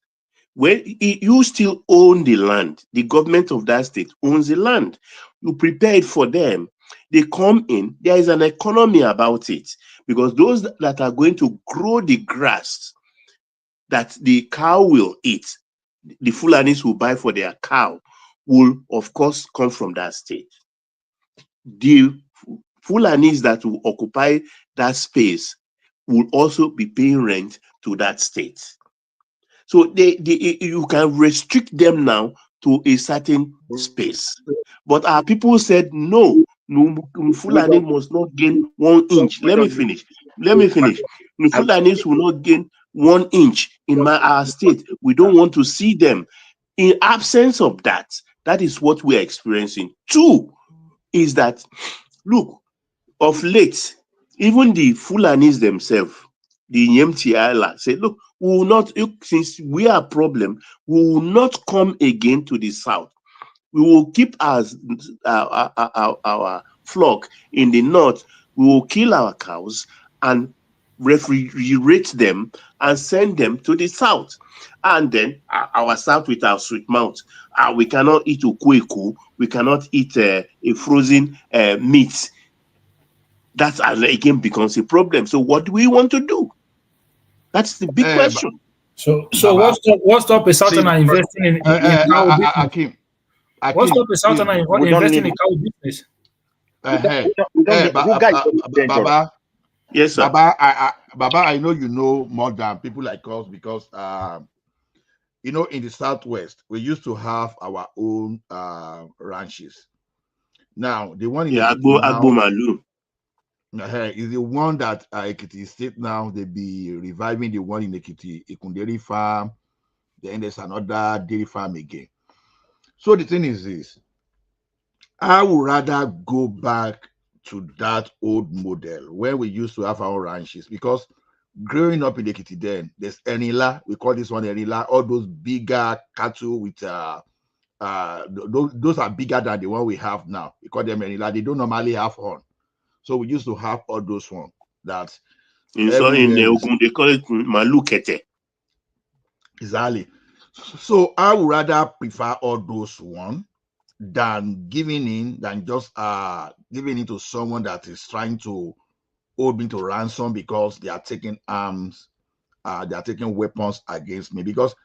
When you still own the land, the government of that state owns the land. You prepare it for them. They come in, there is an economy about it because those that are going to grow the grass that the cow will eat, the Fulanis will buy for their cow, will of course come from that state. The Fulanis that will occupy that space will also be paying rent to that state. So you can restrict them now to a certain space. But our people said, no, Fulani must not gain 1 inch. Let me finish. Fulanis will not gain 1 inch in our state. We don't want to see them. In absence of that, that is what we're experiencing. 2 is that, look, of late, even the Fulanis themselves, the Nyemtiala, say, look, we will not, since we are a problem, we will not come again to the south. We will keep our flock in the north. We will kill our cows and refrigerate them and send them to the south. And then our south with our sweet mouth. We cannot eat ukweku. We cannot eat a frozen meat. That again becomes a problem. So what do we want to do? That's the big question. So what's up with Southern investing in cow business? What's up with Southern investing in cow business? Baba, yes, sir. Baba, I know you know more than people like us because you know, in the Southwest, we used to have our own ranches. Now, the one in Agbo Malu. Is the one that Ekiti State now, they be reviving the one in Ekiti, Ikunderi farm. Then there's another dairy farm again. So the thing is this, I would rather go back to that old model where we used to have our ranches, because growing up in Ekiti then, there's Enila, we call this one Enila, all those bigger cattle with those are bigger than the one we have now. We call them Enila. They don't normally have horn. So we used to have all those ones that in everywhere we Ogun, they call it malukete. exactly. So I would rather prefer all those one than just giving it to someone that is trying to hold me to ransom because they are taking arms, they are taking weapons against me. Because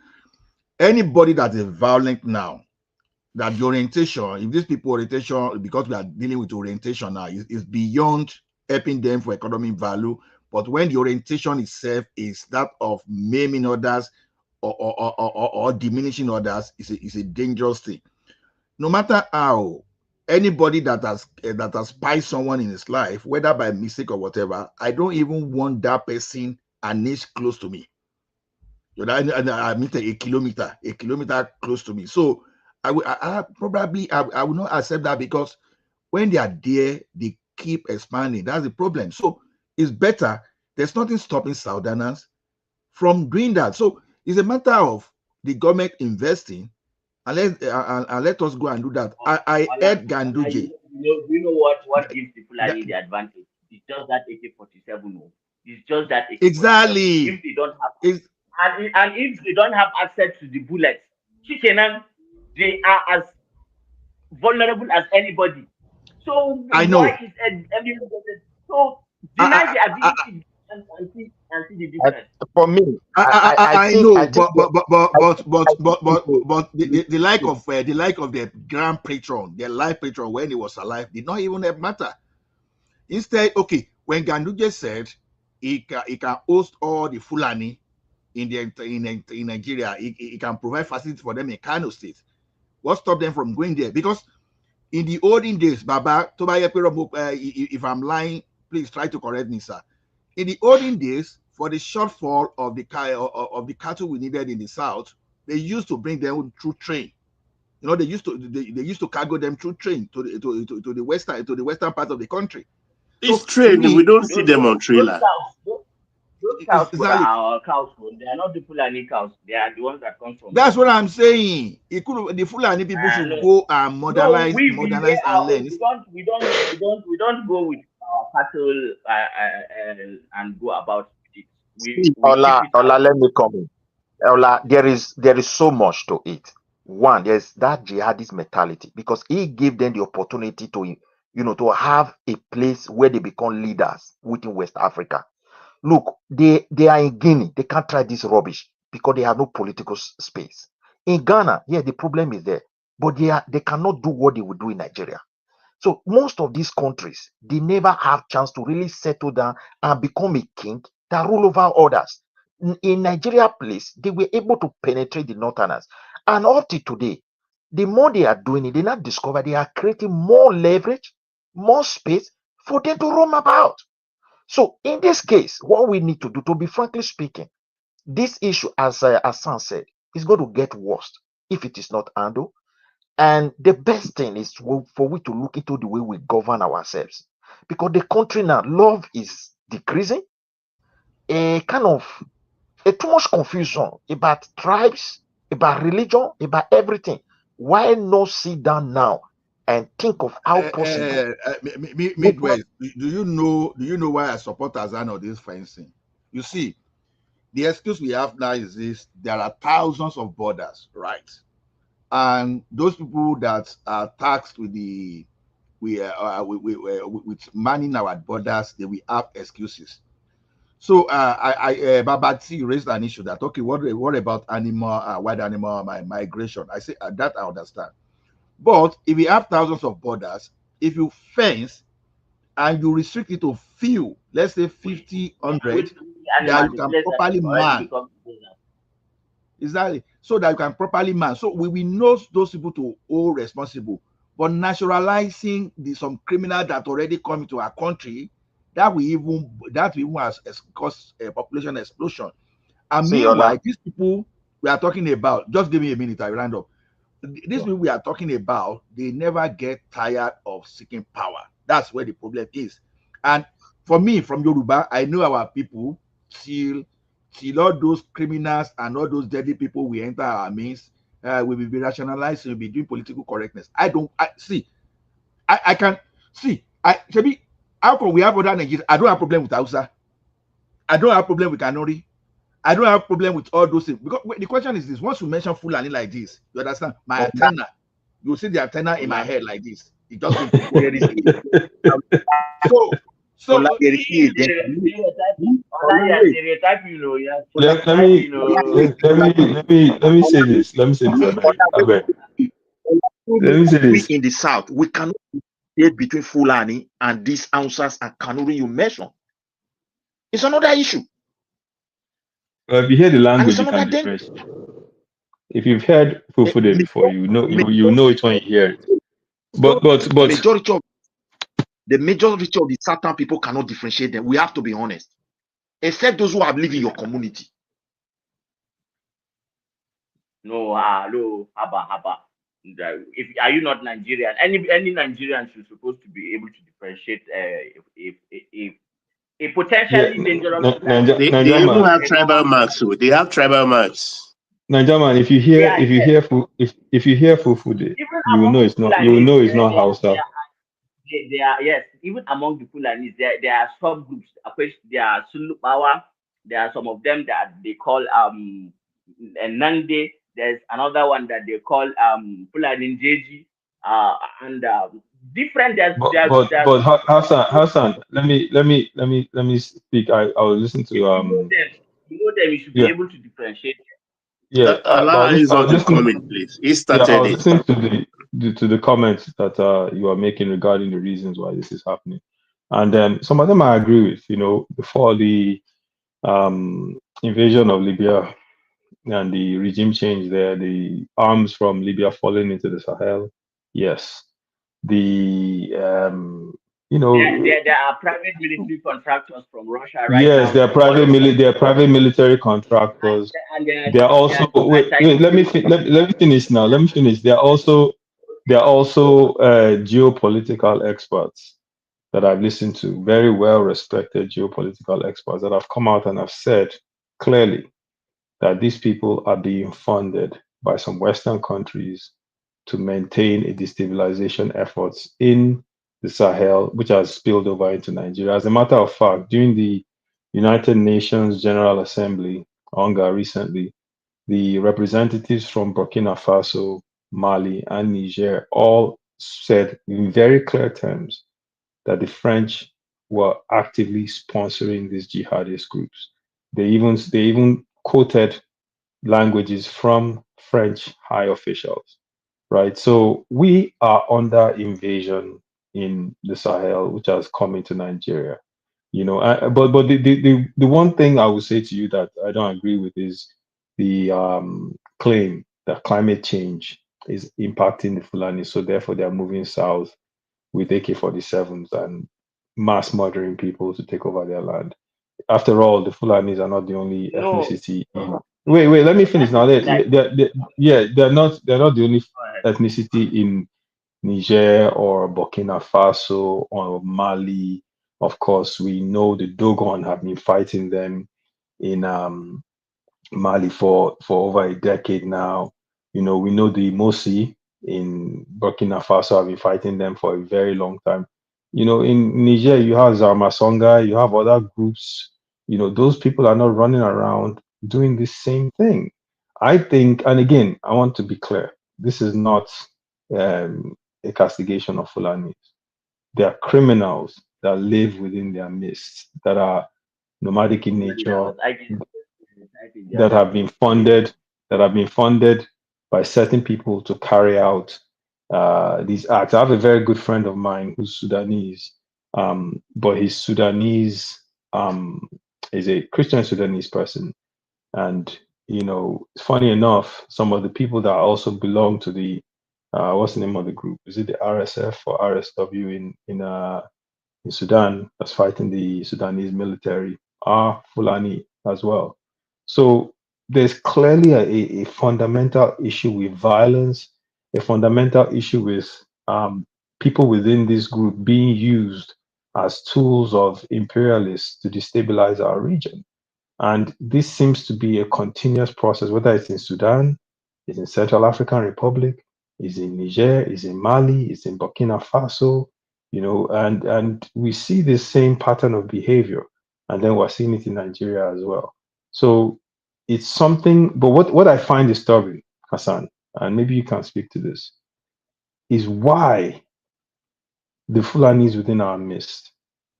anybody that is violent now, that the orientation, if these people orientation, because we are dealing with orientation now, is beyond helping them for economic value. But when the orientation itself is that of maiming others or diminishing others, is a dangerous thing. No matter how, anybody that has spied someone in his life, whether by mistake or whatever, I don't even want that person an inch close to me. You know, I mean a kilometer close to me. So I will I will not accept that, because when they are there, they keep expanding. That's the problem. So it's better. There's nothing stopping Southerners from doing that. So it's a matter of the government investing, and let us go and do that. I heard Ganduje. Do you know what gives the Fulani the advantage? It's just that AK-47. It's just that AK-47. Exactly. If they don't have, and if they don't have access to the bullets, Chikenan, they are as vulnerable as anybody. So I know. why is everyone so deny the ability and see the difference? For me, I think, know, I think but the like of the grand patron, their life patron when he was alive, did not even matter. Instead, okay, when Ganduje said he can host all the Fulani in Nigeria, he can provide facilities for them in Kano State. What stopped them from going there? Because in the olden days, Baba, if I'm lying, please try to correct me, sir. In the olden days, for the shortfall of the cattle we needed in the south, they used to bring them through train. You know, they used to cargo them through train to the western part of the country. It's train. We don't see them on trailer. Those cows are our cows. They are not the Fulani cows. They are the ones that come from. That's what I'm saying. The Fulani people should go and modernize and learn. We don't go with our cattle and go about it. Ola, let me come in. Ola, there is so much to it. One, there's that jihadist mentality, because he gave them the opportunity to, to have a place where they become leaders within West Africa. Look, they are in Guinea. They can't try this rubbish because they have no political space. In Ghana, yeah, the problem is there, but they cannot do what they would do in Nigeria. So most of these countries, they never have chance to really settle down and become a king that rule over others. In Nigeria place, they were able to penetrate the northerners. And up to today, the more they are doing it, they now discover they are creating more leverage, more space for them to roam about. So in this case, what we need to do, to be frankly speaking, this issue, as San said, is going to get worse if it is not handled. And the best thing is for we to look into the way we govern ourselves, because the country now, love is decreasing. A kind of too much confusion about tribes, about religion, about everything. Why not sit down now and think of how possible? Midwest, do you know why I support Azan on this fencing? You see, the excuse we have now is this: there are thousands of borders, right? And those people that are tasked with with manning our borders, they will have excuses. So Babati raised an issue that, okay, what about wild animal migration? I say that I understand. But if you have thousands of borders, if you fence and you restrict it to few, let's say 50, 100, that you can properly man. Exactly. So that you can properly man. So we will know those people to hold responsible. But naturalizing some criminal that already come into our country, that will even has cause a population explosion. And meanwhile, these people we are talking about, just give me a minute, I round up. these people we are talking about, they never get tired of seeking power. That's where the problem is. And for me, from Yoruba, I know our people till all those criminals and all those deadly people we enter our midst, we will be rationalized, we will be doing political correctness. I can see. Maybe how come we have other Nigerians? I don't have problem with Hausa. I don't have problem with Kanuri. I don't have problem with all those things. Because the question is this: once you mention Fulani like this, you understand my antenna. You see the antenna in my head like this. It just going to so let me say this. Let me say this. Let me say this. In the south, we cannot debate between Fulani and these Hausas and Kanuri you mentioned. It's another issue. If you hear the language, you can differentiate. If you've heard Fufude before, you know it when you hear it. But the majority of the Southern people cannot differentiate them. We have to be honest. Except those who have lived in your community. No, haba. If are you not Nigerian? Any Nigerian should supposed to be able to differentiate if a potentially dangerous. They even have tribal marks. So they have tribal marks. Najaman, if you hear Fufude, you will know it's not. You will know it's not Hausa. They are, yes, even among the Fulanis, there are subgroups. There are Sulubawa. There are some of them that they call Nande. There's another one that they call Fulani Njeji. And different. But Hassan, let me speak. I will listen to You know them. You should be able to differentiate. Yeah, allow Aizon to comment, please. He started I was listening to the comments that you are making regarding the reasons why this is happening, and some of them I agree with. Before the invasion of Libya and the regime change there, the arms from Libya falling into the Sahel, yes. There are private military contractors from Russia right now. Yes, they're private military contractors. They're also wait. Let me finish now. Let me finish. They're also geopolitical experts that I've listened to, very well respected geopolitical experts that have come out and have said clearly that these people are being funded by some Western countries to maintain a destabilization efforts in the Sahel, which has spilled over into Nigeria. As a matter of fact, during the United Nations General Assembly, UNGA, recently, the representatives from Burkina Faso, Mali, and Niger all said in very clear terms that the French were actively sponsoring these jihadist groups. They even quoted languages from French high officials, right? So we are under invasion in the Sahel, which has come into Nigeria. But the one thing I would say to you that I don't agree with is the claim that climate change is impacting the Fulani, so therefore they are moving south with AK-47s and mass murdering people to take over their land. After all, the Fulanis are not the only ethnicity. Wait, let me finish now. They're not the only ethnicity in Niger or Burkina Faso or Mali. Of course, we know the Dogon have been fighting them in Mali for over a decade now. We know the Mosi in Burkina Faso have been fighting them for a very long time. In Niger, you have Zarmasonga, you have other groups. Those people are not running around doing the same thing. I think, and again, I want to be clear, this is not a castigation of Fulanis. They are criminals that live within their midst, that are nomadic in nature, that have been funded by certain people to carry out these acts. I have a very good friend of mine who's Sudanese, but he's Sudanese is a Christian Sudanese person, and funny enough, some of the people that also belong to the what's the name of the group? Is it the RSF or RSW in Sudan that's fighting the Sudanese military are Fulani as well. So there's clearly a fundamental issue with violence a fundamental issue with people within this group being used as tools of imperialists to destabilize our region. And this seems to be a continuous process, whether it's in Sudan, it's in Central African Republic, it's in Niger, it's in Mali, it's in Burkina Faso, and we see this same pattern of behavior, and then we're seeing it in Nigeria as well. So it's something, but what I find disturbing, Hassan, and maybe you can speak to this, is why the Fulanis within our midst,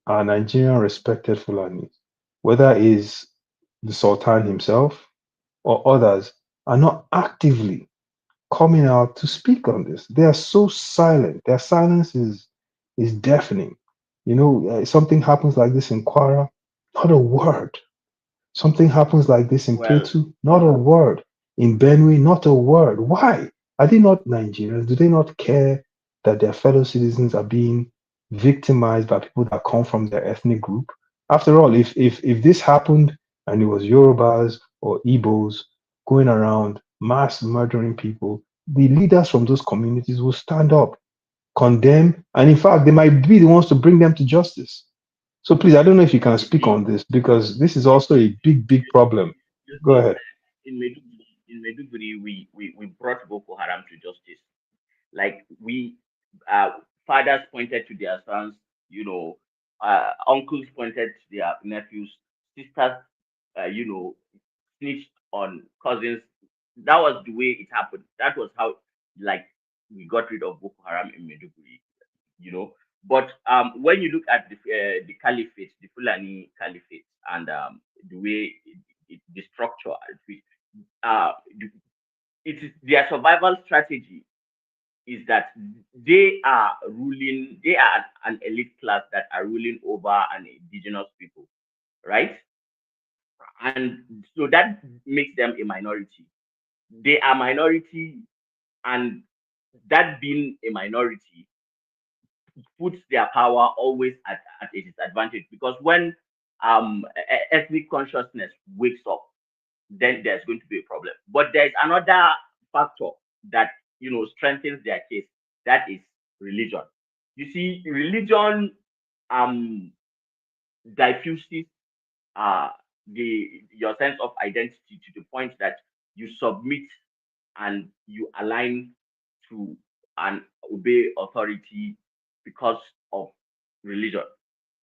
our Nigerian respected Fulanis, whether it is the Sultan himself or others, are not actively coming out to speak on this. They are so silent. Their silence is deafening. Something happens like this in Kwara, not a word. Something happens like this in Well, Plateau, not a word. In Benue, not a word. Why? Are they not Nigerians? Do they not care that their fellow citizens are being victimized by people that come from their ethnic group? After all, if this happened and it was Yorubas or Igbos going around mass murdering people, the leaders from those communities will stand up, condemn, and in fact, they might be the ones to bring them to justice. So please, I don't know if you can speak on this because this is also a big, big problem. you Go see, ahead. in Maiduguri, we brought Boko Haram to justice. Like fathers pointed to their sons, uncles pointed to their nephews, sisters, snitched on cousins. That was the way it happened. That was how, like, we got rid of Boko Haram in Maiduguri. But when you look at the caliphate, the Fulani caliphate, and the way the structure, uh, it is their survival strategy is that they are ruling, they are an elite class that are ruling over an indigenous people, right? And so that makes them a minority. They are minority, and that being a minority puts their power always at a disadvantage, because when ethnic consciousness wakes up, then there's going to be a problem. But there's another factor that strengthens their case. That is religion. You see, religion diffuses your sense of identity to the point that you submit and you align to and obey authority because of religion.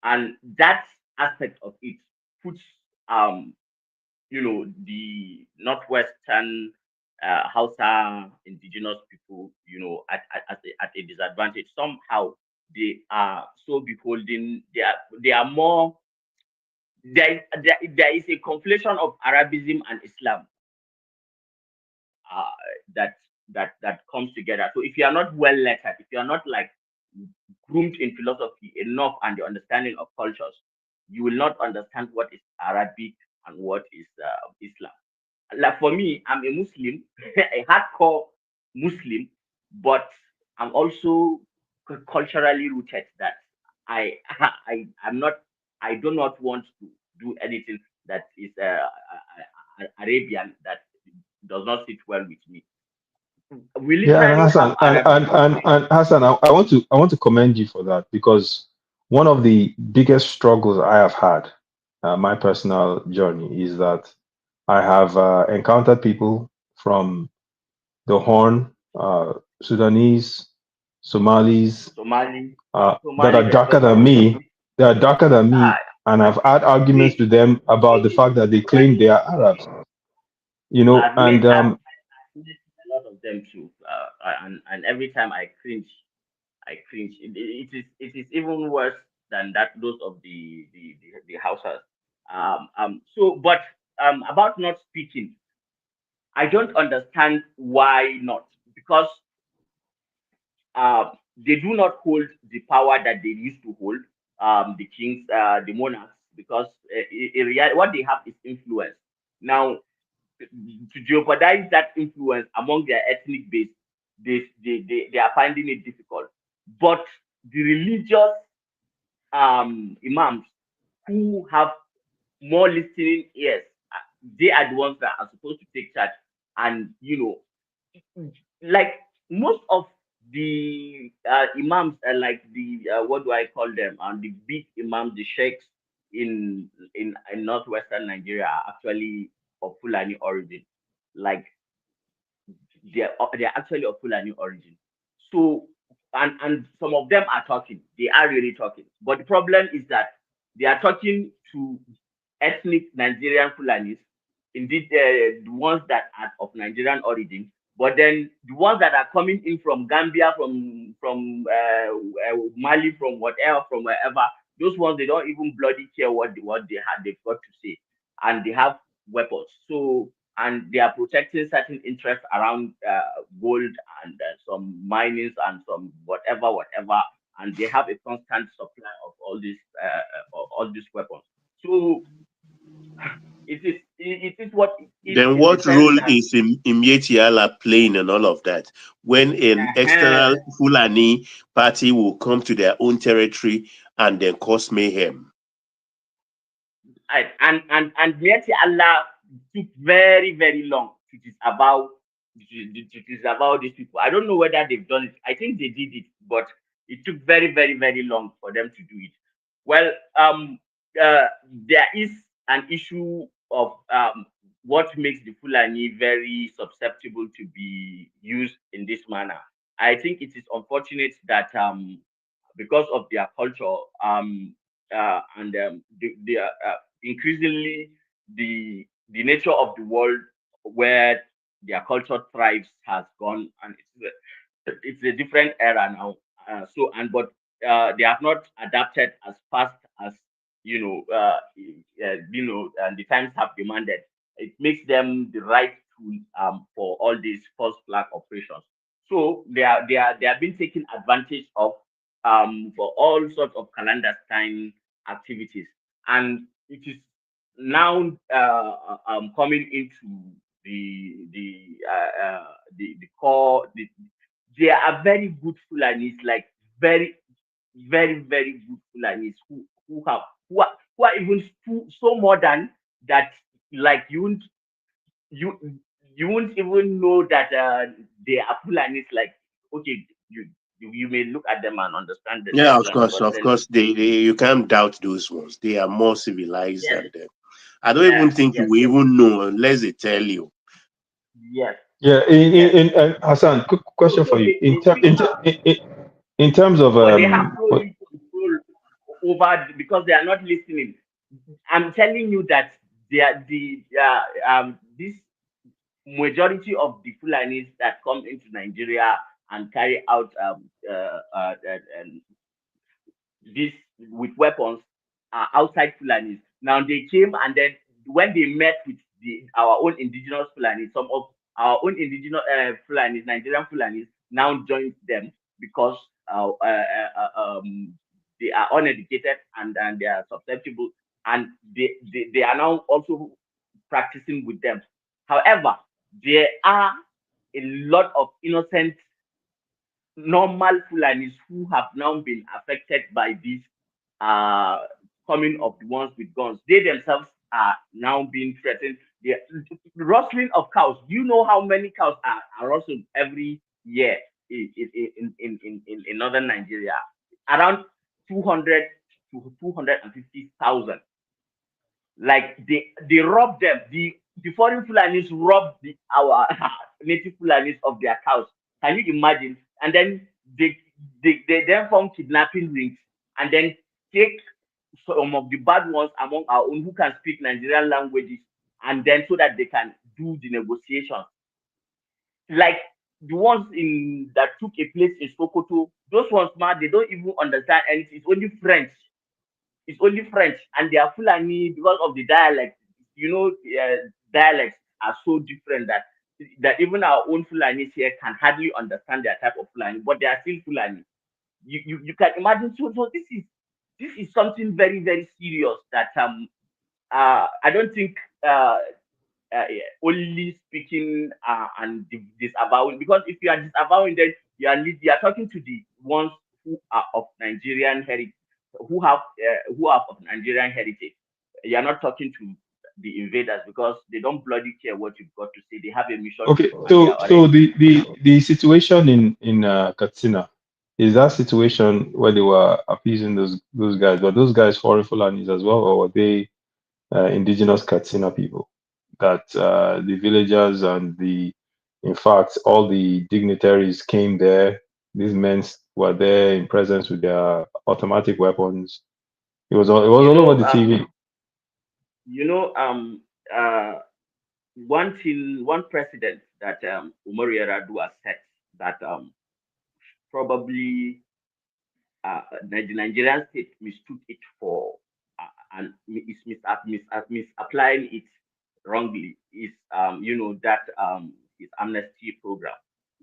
And that aspect of it puts the northwestern Hausa indigenous people, at a disadvantage. Somehow they are so beholden. They are more. There is a conflation of Arabism and Islam uh, that that comes together. So if you are not well lettered, if you are not like groomed in philosophy enough and the understanding of cultures, you will not understand what is Arabic and what is Islam. Like for me, I'm a Muslim, a hardcore Muslim, but I'm also culturally rooted. That I'm not. I do not want to do anything that is Arabian that does not sit well with me. We Yeah, and literally have Hassan, Arabic. and Hassan, I want to commend you for that because one of the biggest struggles I have had, my personal journey, is that I have encountered people from the Horn, Sudanese, Somalis, Somali, that are darker than me. They are darker than me, and I've had arguments with them about the fact that they claim they are Arabs. I've met And a lot of them too, and every time I cringe. I cringe. It is even worse than that those of the houses. But about not speaking, I don't understand why not, because they do not hold the power that they used to hold, the kings, the monarchs, because in reality, what they have is influence. Now, to jeopardize that influence among their ethnic base, they are finding it difficult. But the religious imams who have more listening ears, they are the ones that are supposed to take charge. And like most of the imams, like the what do I call them, and the big imams, the sheikhs in northwestern Nigeria are actually of Fulani origin. Like they're actually of Fulani origin. So and some of them are talking. They are really talking. But the problem is that they are talking to ethnic Nigerian Fulanis, indeed the ones that are of Nigerian origin. But then the ones that are coming in from Gambia, from Mali, from whatever, from wherever, those ones they don't even bloody care what they've got to say, and they have weapons. So and they are protecting certain interests around gold and some minings and some whatever, and they have a constant supply of all these weapons. So it is what it is Then in the what sense role that is Imietiala playing in all of that? When an uh, external Fulani party will come to their own territory and then cause mayhem. and Mieti Allah took very very long. It is about these people. I don't know whether they've done it. I think they did it, but it took very very very long for them to do it. Well, there is an issue of what makes the Fulani very susceptible to be used in this manner. I think it is unfortunate that because of their culture and increasingly the nature of the world where their culture thrives has gone, and it's a different era now. But they have not adapted as fast as and the times have demanded. It makes them the right tool for all these false flag operations. So they are being taken advantage of for all sorts of clandestine activities, and it is now coming into the core. They are very good Fulanis, like very very very good Fulanis who are even so modern that like you you won't even know that they are Fulanis. Like okay, you may look at them and understand that they're Yeah, of Fulani, course, but of then course. They you can't doubt those ones. They are more civilized yes, than them. I don't even think you yes, will even know unless they tell you. yes, Yeah, yes. Hassan, quick So question so for you. they still have, In terms of but they have no real control over because they are not listening. I'm telling you that they are this majority of the Fulanis that come into Nigeria and carry out this with weapons are outside Fulanis. Now they came and then when they met with our own indigenous Fulanis, some of our own indigenous Fulanis, Nigerian Fulanis, now joined them because they are uneducated and they are susceptible, and they are now also practicing with them. However, there are a lot of innocent normal Fulanis who have now been affected by this uh, coming of the ones with guns. They themselves are now being threatened. The rustling of cows. Do you know how many cows are rustled every year in northern Nigeria? Around 200 to 250,000. Like they rob them. The foreign Fulanis rob our native Fulanis of their cows. Can you imagine? And then they then form kidnapping rings and then take some of the bad ones among our own who can speak Nigerian languages, and then so that they can do the negotiation. Like the ones in that took a place in Sokoto, those ones, man, they don't even understand anything. It's only French. It's only French, and they are Fulani because of the dialect. Dialects are so different that even our own Fulani here can hardly understand their type of Fulani, but they are still Fulani. You can imagine. So this is something very very serious that I don't think only speaking and disavowing, because if you are disavowing, then you are talking to the ones who are of Nigerian heritage, who have of Nigerian heritage. You are not talking to the invaders because they don't bloody care what you've got to say. They have a mission. Okay, And they so are already the situation in Katsina, is that situation where they were appeasing those guys? Were those guys foreign Fulanis as well, or were they indigenous Katsina people? That the villagers and in fact, all the dignitaries came there. These men were there in presence with their automatic weapons. It was you all over know the TV. you know one precedent that Umaru Yar'Adua set that probably the Nigerian state mistook it for and misapplying it wrongly is that his amnesty program.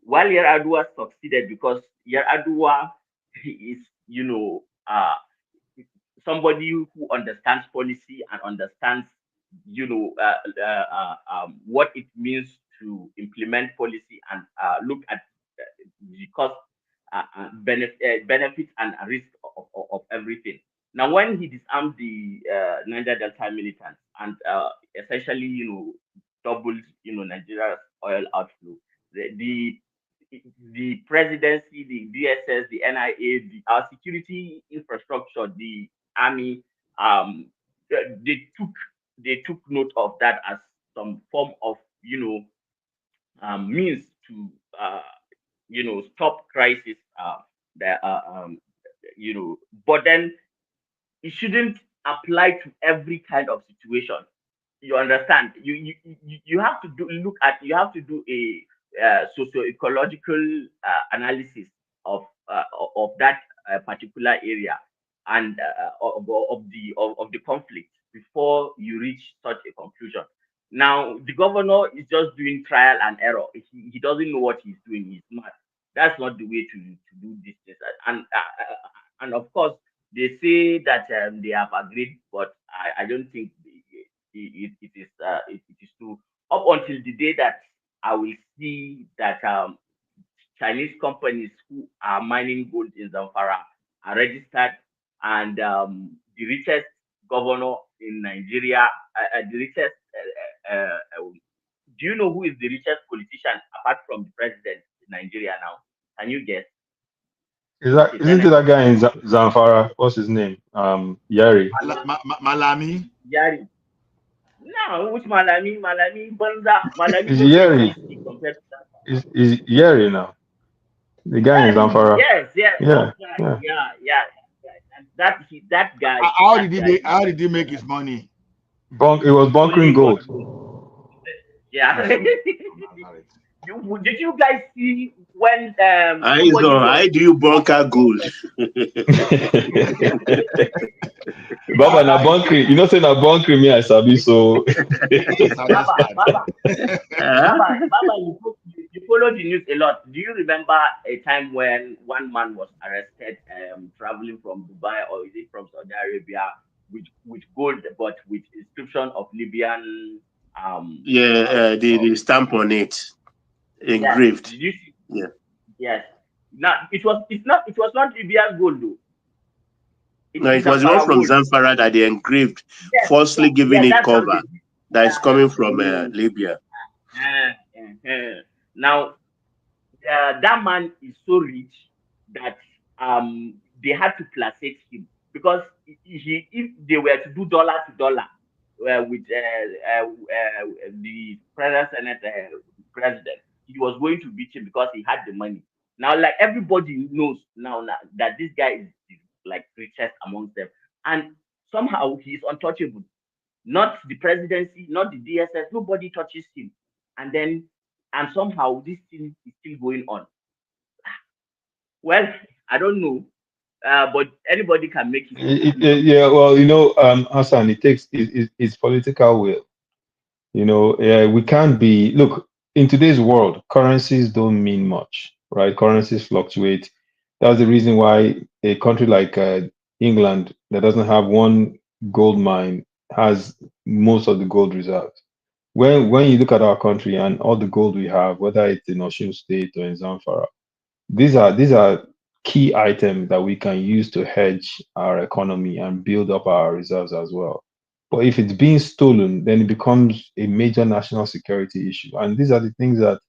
While Yar'Adua succeeded because Yar'Adua is somebody who understands policy and understands what it means to implement policy and look at the cost benefits and risk of everything. Now when he disarmed the Niger Delta militants and essentially doubled Nigeria's oil outflow, the the presidency, the DSS, the NIA, our security infrastructure, the army, they took note of that as some form of means to stop crisis. That but then it shouldn't apply to every kind of situation. You understand? You have to do a socio-ecological analysis of that particular area and of the conflict before you reach such a conclusion. Now the governor is just doing trial and error. He doesn't know what he's doing. He's mad. That's not the way to do this. And of course they say that they have agreed, but I don't think it is true. Up until the day that I will see that Chinese companies who are mining gold in Zamfara are registered, and the richest governor in Nigeria, the richest. Do you know who is the richest politician apart from the president in Nigeria now? Can you guess? Isn't it that guy in Zamfara? What's his name? Yari. Malami. Yari. No, which Malami? Malami Banza. Malami Is was Yari? compared to that. Is Yari now? The guy in Yari. Zamfara. Yes, Yeah, yeah. And that guy. How did he make his money? It was bunkering gold. Yeah. Did you guys see when I do bunker gold. Baba na bunkering. You know say na bunkering me I sabi so. Baba, you follow the news a lot. Do you remember a time when one man was arrested traveling from Dubai, or is it from Saudi Arabia, with gold but with inscription of Libyan the stamp on it engraved. Did you see? Yeah. Yes. Now it was not Libyan gold though. It was the one from Zamfara that they engraved, falsely giving it cover. That is coming from Libya. Now, that man is so rich that they had to placate him because if they were to do dollar to dollar with the present Senate president, he was going to beat him because he had the money. Now, like everybody knows now that this guy is like richest amongst them, and somehow he is untouchable. Not the presidency, not the DSS, nobody touches him, and somehow this thing is still going on. Well, I don't know, but anybody can make it. Yeah, well, Hassan, it takes it's political will. We can't look, in today's world, currencies don't mean much, right? Currencies fluctuate. That's the reason why a country like England that doesn't have one gold mine has most of the gold reserves. When you look at our country and all the gold we have, whether it's in Osun State or in Zamfara, these are key items that we can use to hedge our economy and build up our reserves as well. But if it's being stolen, then it becomes a major national security issue. And these are the things that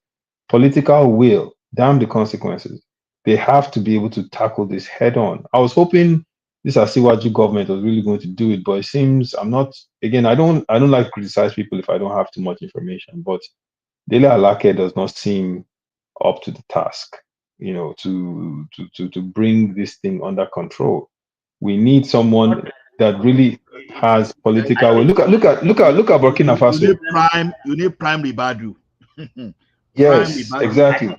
political will, damn the consequences. They have to be able to tackle this head on. I was hoping this Asiwaju government was really going to do it, but it seems I'm not. Again, I don't like to criticize people if I don't have too much information, but Dele Alake does not seem up to the task, to bring this thing under control. We need someone that really has political will. Look at Burkina Faso. You need prime Ribadu. Yes, exactly.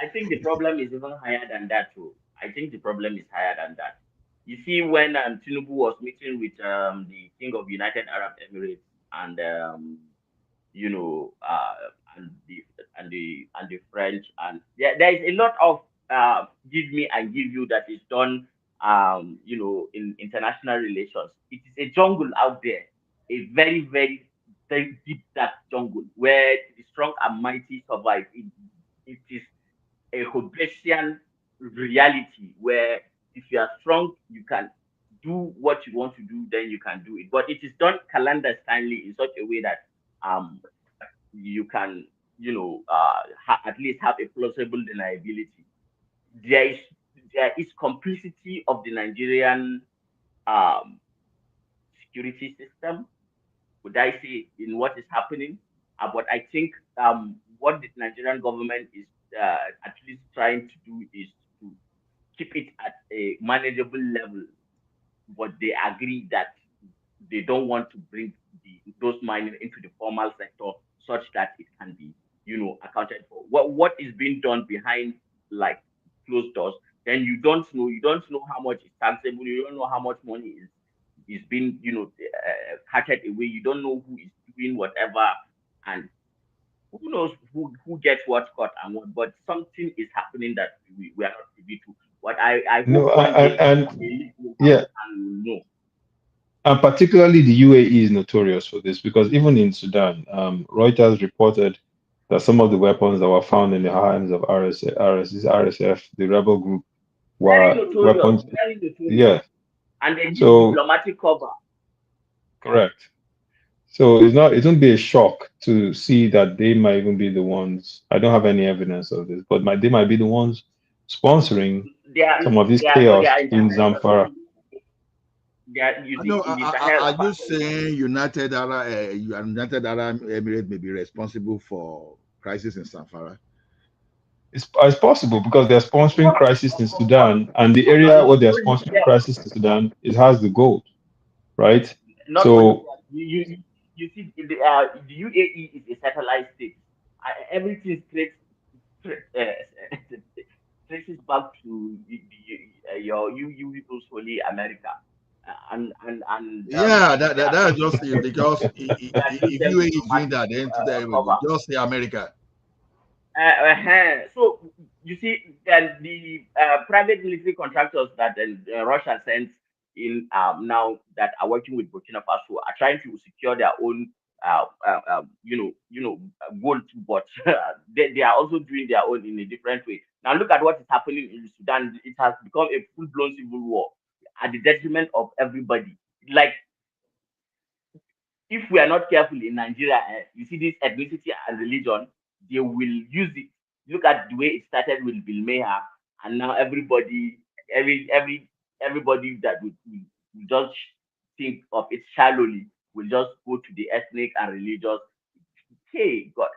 I think the problem is even higher than that too. I think the problem is higher than that. You see, when Tinubu was meeting with the King of United Arab Emirates and you know and the French, and there is a lot of give me and give you that is done in international relations. It is a jungle out there, a very very very deep dark jungle where the strong and mighty survive. It is a Hobbesian reality where if you are strong, you can do what you want to do, then you can do it. But it is done clandestinely in such a way that you can, at least have a plausible deniability. There is complicity of the Nigerian um, security system, would I say, in what is happening. But I think what the Nigerian government is at least trying to do is to keep it at a manageable level. But they agree that they don't want to bring those miners into the formal sector such that it can be, accounted for. What is being done behind like closed doors, then you don't know how much is taxable, you don't know how much money is being, carted away, you don't know who is doing whatever, and who knows who gets what cut and what, but something is happening that we are not privy to. But I No, hope one day and yeah, and know. and particularly the UAE is notorious for this because even in Sudan, Reuters reported that some of the weapons that were found in the hands of RSF, the rebel group, Very were notorious, weapons. very notorious. Yeah. And they use So diplomatic cover. correct. So it won't be a shock to see that they might even be the ones. I don't have any evidence of this, but they might be the ones sponsoring They are some of this they are no, they chaos are in Zamfara. they are I using know. in the Sahel. Are you saying United Arab Emirates may be responsible for crisis in Zamfara? It's possible because they're sponsoring crisis in Sudan, and the area Not where they're only sponsoring that, crisis in Sudan it has the gold, right? not only So that, you see the UAE is a satellite state. Everything traces back to you people's holy America, Yeah, they are that's being just it, because they are giving if them UAE is doing diplomatic that, then cover. just say America. So you see, the private military contractors that Russia sends in now that are working with Burkina Faso are trying to secure their own, gold, but they are also doing their own in a different way. Now look at what is happening in Sudan. It has become a full-blown civil war at the detriment of everybody. Like, if we are not careful in Nigeria, you see this ethnicity and religion, they will use it. Look at the way it started with Bill Maher, and now everybody that will just think of it shallowly will just go to the ethnic and religious. Hey, God,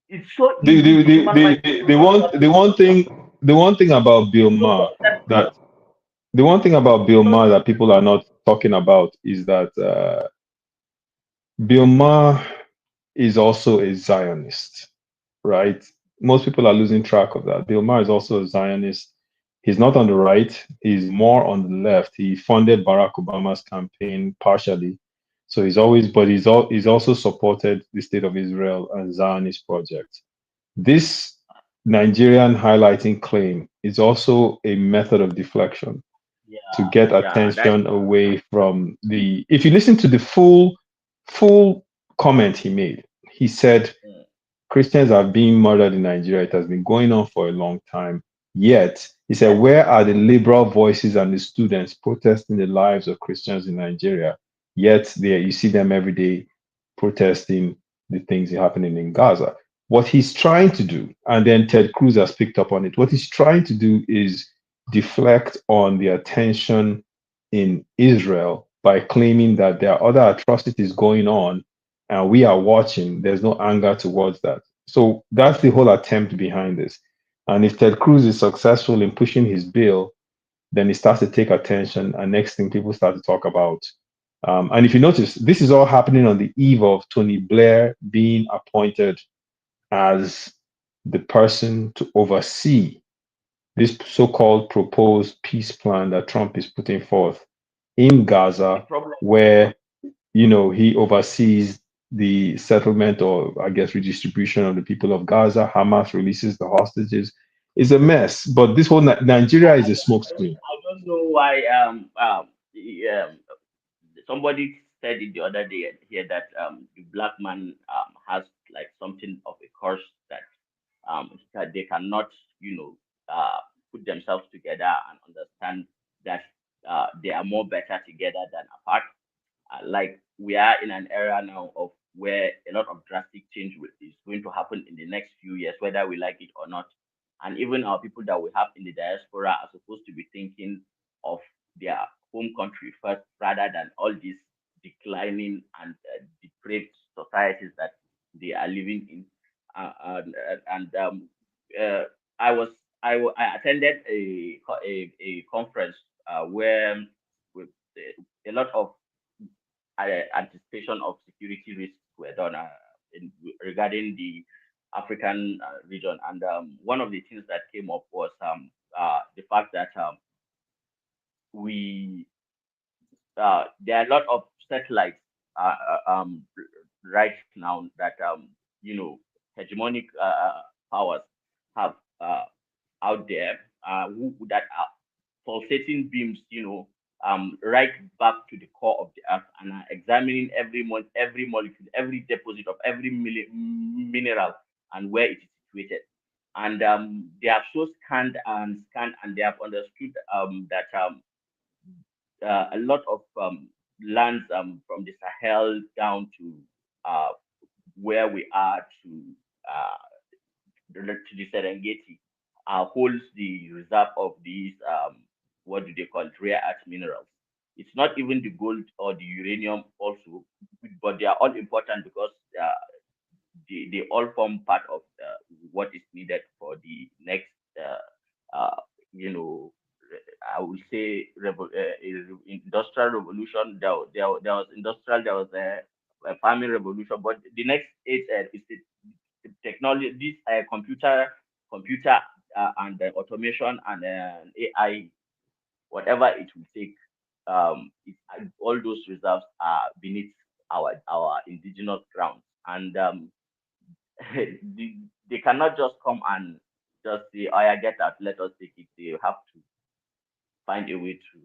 it's so the easy the to the human the, the one manipulate. the one thing the one thing about Bill It's so Maher susceptible. that the one thing about Bill It's so Maher that people are not talking about is that Bill Maher is also a Zionist, right? Most people are losing track of that. Bill Maher is also a Zionist. He's not on the right, he's more on the left. He funded Barack Obama's campaign partially. So he's also supported the State of Israel and Zionist projects. This Nigerian highlighting claim is also a method of deflection to get Yeah, that's attention away from the. If you listen to the full comment he made, he said Christians are being murdered in Nigeria. It has been going on for a long time. Yet, he said, where are the liberal voices and the students protesting the lives of Christians in Nigeria? Yet there you see them every day protesting the things happening in Gaza. What he's trying to do, and then Ted Cruz has picked up on it, what he's trying to do is deflect on the attention in Israel by claiming that there are other atrocities going on and we are watching. There's no anger towards that. So that's the whole attempt behind this. And if Ted Cruz is successful in pushing his bill, then it starts to take attention. And next thing people start to talk about. And if you notice, this is all happening on the eve of Tony Blair being appointed as the person to oversee this so-called proposed peace plan that Trump is putting forth in Gaza, where he oversees the settlement or I guess redistribution of the people of Gaza. Hamas releases the hostages. It's a mess. But this whole Nigeria is a smokescreen. I don't know why somebody said it the other day here that the black man has like something of a curse that they cannot put themselves together and understand that they are more better together than apart. Like we are in an era now of where a lot of drastic change is going to happen in the next few years, whether we like it or not. And even our people that we have in the diaspora are supposed to be thinking of their home country first, rather than all these declining and depraved societies that they are living in. And I attended a conference where with a lot of anticipation of security risks were done regarding the African region. And one of the things that came up was the fact that there are a lot of satellites right now that hegemonic powers have out there that are pulsating beams, right back to the core of the earth, and are examining every molecule, every deposit of every mineral and where it is situated. And they have so scanned and they have understood that a lot of lands from the Sahel down to where we are to the Serengeti holds the reserve of these what do they call rare earth minerals. It's not even the gold or the uranium also, but they are all important because they all form part of what is needed for the next I would say industrial revolution. There was industrial, there was a farming revolution, but the next is the technology, this computer and automation and AI, whatever it will take. All those reserves are beneath our indigenous grounds, and they cannot just come and just say, "Oh, yeah, get that, let us take it." They have to find a way to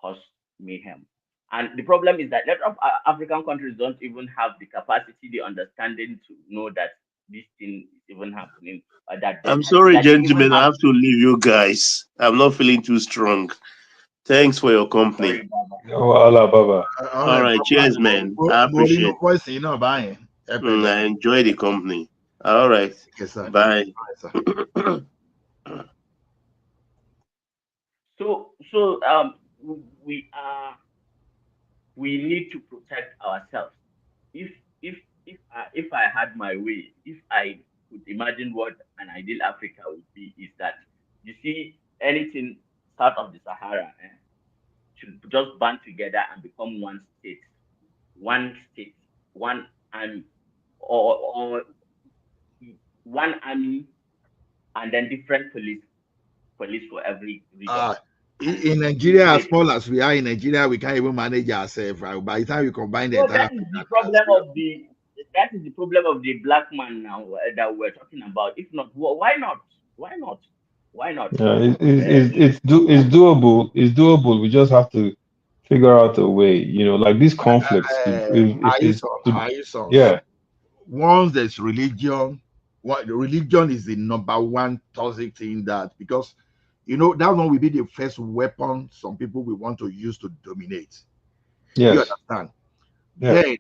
cause mayhem. And the problem is that a lot of African countries don't even have the capacity, the understanding to know that this thing is even happening. Or I'm sorry, that they even gentlemen. I have. have to leave you guys. I'm not feeling too strong. Thanks for your company. Sorry, Baba. Oh, Allah, Baba. All right, cheers, man. I appreciate. Voice, buying. I enjoy the company. All right, Yes, sir. bye. So we need to protect ourselves. If if I had my way, if I could imagine what an ideal Africa would be, is that you see anything south of the Sahara should just band together and become one state, one army, or one army, and then different police for every region. In Nigeria, as small as we are in Nigeria, we can't even manage ourselves. Right? By the time we combine the So entire that is the problem of the black man now that we're talking about. If not, why not? Why not? Why not? Yeah, it's doable. It's doable. We just have to figure out a way. Like these conflicts. If it's Are you sons? yeah. Once there's religion, religion is the number one toxic thing because that one will be the first weapon some people will want to use to dominate. Yes. You understand? Yeah. Then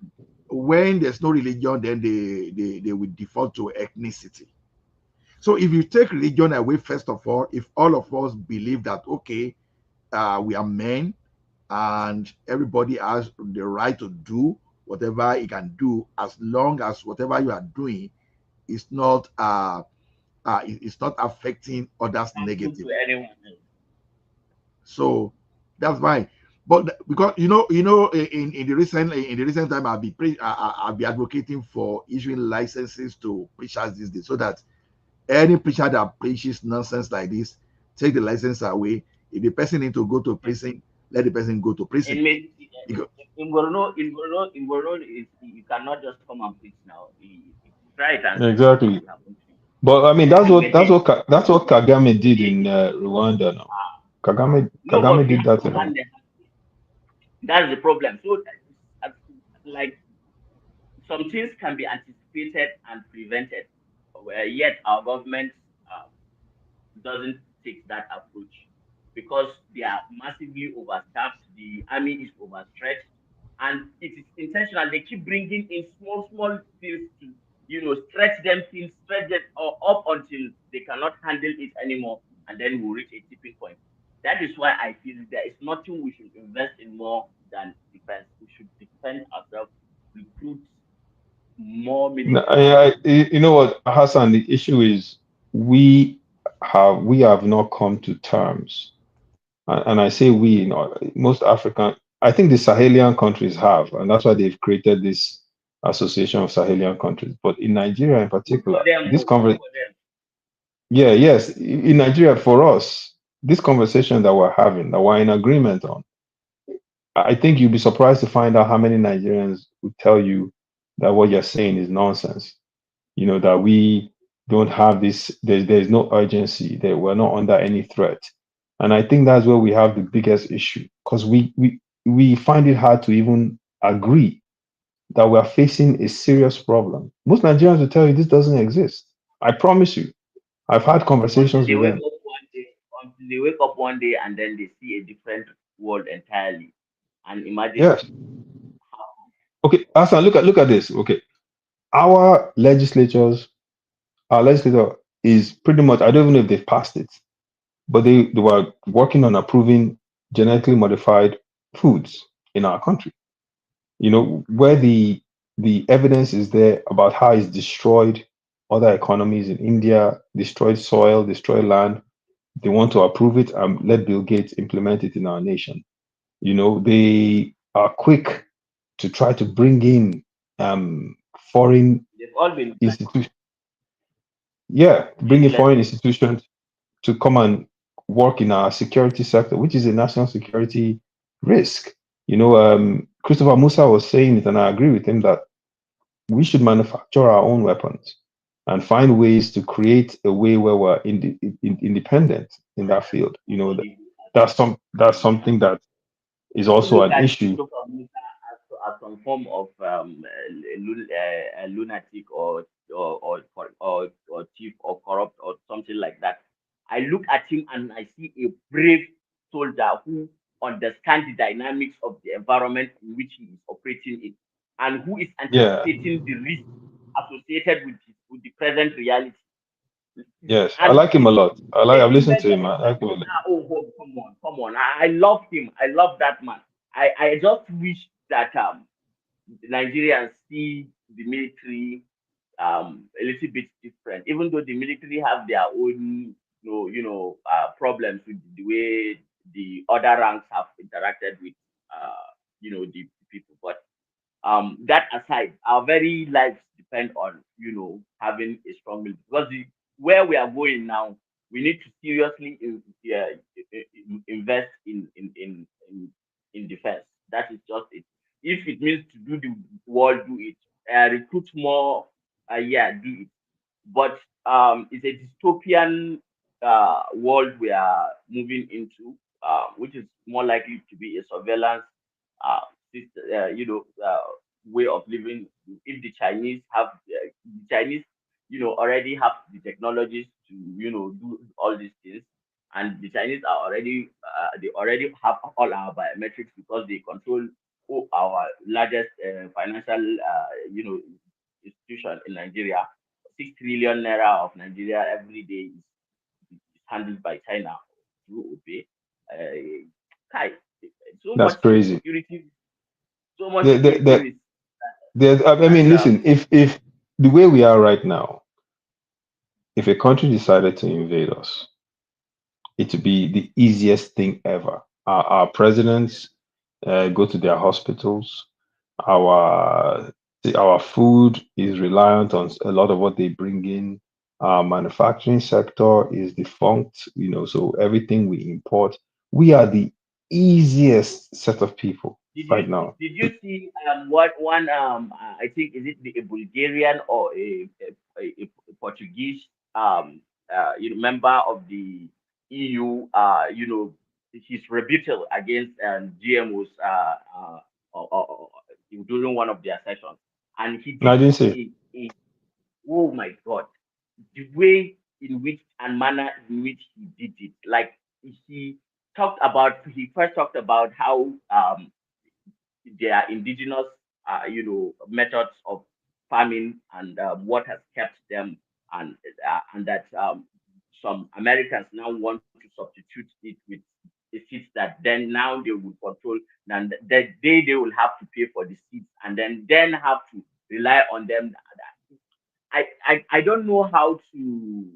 when there's no religion, then they will default to ethnicity. So if you take religion away, first of all, if all of us believe that okay, we are men and everybody has the right to do whatever he can do as long as whatever you are doing is not it's not affecting others Harmful to negatively. anyone else. So that's fine. But because in the recent time I'll be advocating for issuing licenses to preachers these days, so that any preacher that preaches nonsense like this, take the license away. If the person need to go to prison, let the person go to prison. Because, In Borno, you cannot just come and preach now. Try it and see what Exactly. will happen to you. But I mean, that's what Kagame did in Rwanda. Now, No, Kagame but we did have that to in Rwanda. hand them. That's the problem. So, uh, like, some things can be anticipated and prevented, where yet our government uh, doesn't take that approach because they are massively overstaffed. The army is overstretched, and it is intentional. They keep bringing in small things to stretch them thin, stretch them up until they cannot handle it anymore, and then we'll reach a tipping point. That is why I feel there is nothing we should invest in more than defense. We should defend ourselves, recruit more No, military personnel. you know what, Hassan? The issue is we have not come to terms, and I say we, most African. I think the Sahelian countries have, and that's why they've created this association of Sahelian countries. But in Nigeria, in Good for particular, them. this Oh, good conversation. for them. Yeah, yes. In Nigeria, for us, this conversation that we're having, that we're in agreement on, I think you'll be surprised to find out how many Nigerians would tell you that what you're saying is nonsense. That we don't have this, there's no urgency, that we're not under any threat. And I think that's where we have the biggest issue, because we find it hard to even agree that we're facing a serious problem. Most Nigerians will tell you this doesn't exist. I promise you. I've had until conversations they with wake them. up one day, until they wake up one day and then they see a different world entirely. And imagine Yes. Okay, Hassan, look at this. Okay. Our legislatures, our legislator is pretty much, I don't even know if they've passed it, but they were working on approving genetically modified foods in our country. Where the evidence is there about how it's destroyed other economies in India, destroyed soil, destroyed land. They want to approve it and let Bill Gates implement it in our nation. They are quick to try to bring in foreign they've all been institutions. Yeah, bring in useless. foreign institutions to come and work in our security sector, which is a national security risk. Christopher Musa was saying it, and I agree with him that we should manufacture our own weapons and find ways to create a way where we're independent in that field. That's something that is People also look an at issue. Christopher Musa as some form of a lunatic or thief or corrupt or something like that. I look at him and I see a brave soldier who understands the dynamics of the environment in which he is operating in, and who is Yeah. anticipating the risk associated with the present reality. Yes, I And like him a lot. I've taking listened to measures him. of I like him a lot. come on. I love him. I love that man. I just wish that the Nigerians see the military a little bit different, even though the military have their own problems with the way the other ranks have interacted with the people. But that aside, our very lives depend on having a strong military, because where we are going now, we need to seriously invest in defense. That is just it. If it means to do the world, do it. Recruit more, yeah, do it. But it's a dystopian world we are moving into, which is more likely to be a surveillance uh, way of living. If the Chinese already have the technologies to do all these things, and the Chinese are already they already have all our biometrics because they control our largest financial, institution in Nigeria. 6 trillion naira of Nigeria every day is handled by China through Obe. Kai, so That's much crazy. insecurity, so much The, the, security the, risk. I mean, And listen, if the way we are right now, if a country decided to invade us, it would be the easiest thing ever. Our presidents go to their hospitals. Our our food is reliant on a lot of what they bring in. Our manufacturing sector is defunct, so everything we import, we are the easiest set of people Did you right now. did you see what one I think is it a Bulgarian or a Portuguese member of the EU his rebuttal against GMOs during one of their sessions, and he No, I did didn't say. oh my god, the way in which and manner in which he did it, like he first talked about how their indigenous, methods of farming and what has kept them, and that some Americans now want to substitute it with the seeds that then now they will control, and that they will have to pay for the seeds and then have to rely on them. I don't know how to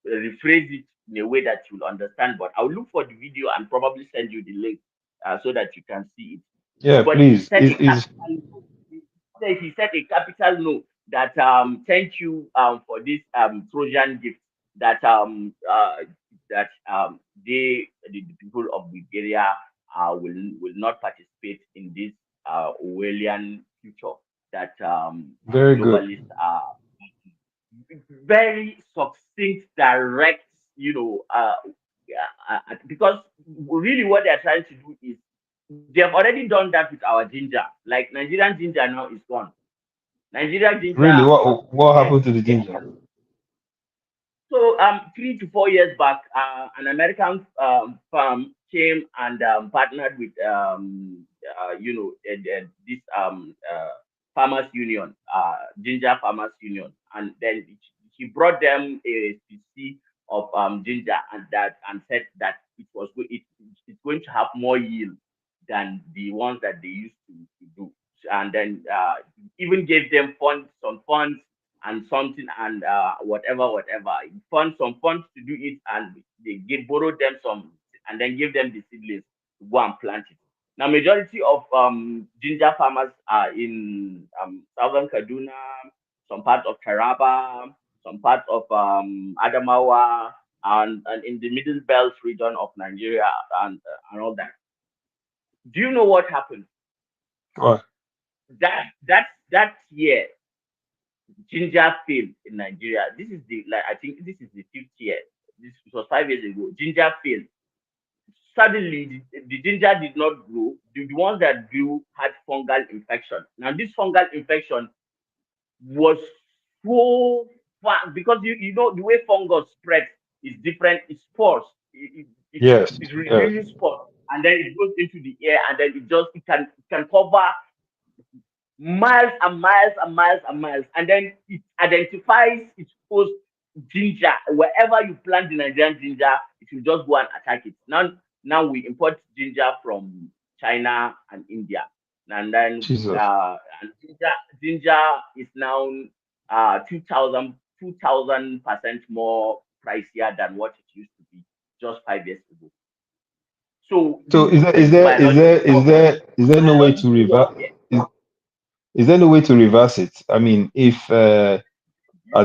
rephrase it in a way that you'll understand, but I'll look for the video and probably send you the link so that you can see it. Yeah, But he please. said a capital no. He said a capital no, that thank you for this Trojan gift, that the people of Bulgaria will not participate in this Orwellian future that Very good. globalists are very succinct, direct, because really what they're trying to do is they have already done that with our ginger. Like Nigerian ginger now is gone. Nigerian ginger, Really, what yes, happened to the yes. ginger? So 3 to 4 years back, an American firm came and partnered with this farmers union, ginger farmers union, and then he brought them a cc of ginger and said that it's going to have more yield than the ones that they used to do, and then even gave them some funds and something and whatever fund some funds to do it, and borrowed them some and then give them the seedlings to go and plant it. Now majority of ginger farmers are in southern Kaduna, some parts of Taraba, some parts of Adamawa, and in the middle belt region of Nigeria, and all that. Do you know what happened? What? That year ginger failed in Nigeria. This is I think this is the 5th year. This was 5 years ago. Ginger failed. Suddenly, the ginger did not grow. The ones that grew had fungal infection. Now, this fungal infection was so fast because you know the way fungus spreads is different. It's spores. Yes, It yes. releases spores, and then it goes into the air, and then it can cover miles and miles and miles and miles, and then it identifies its host ginger. Wherever you plant the Nigerian ginger, it will just go and attack it. Now we import ginger from China and India, and then Jesus. and ginger is now 2,000% more pricier than what it used to be just 5 years ago. So So this is is there no way to biological reverse? warfare. Is there no way to reverse it? I mean, if are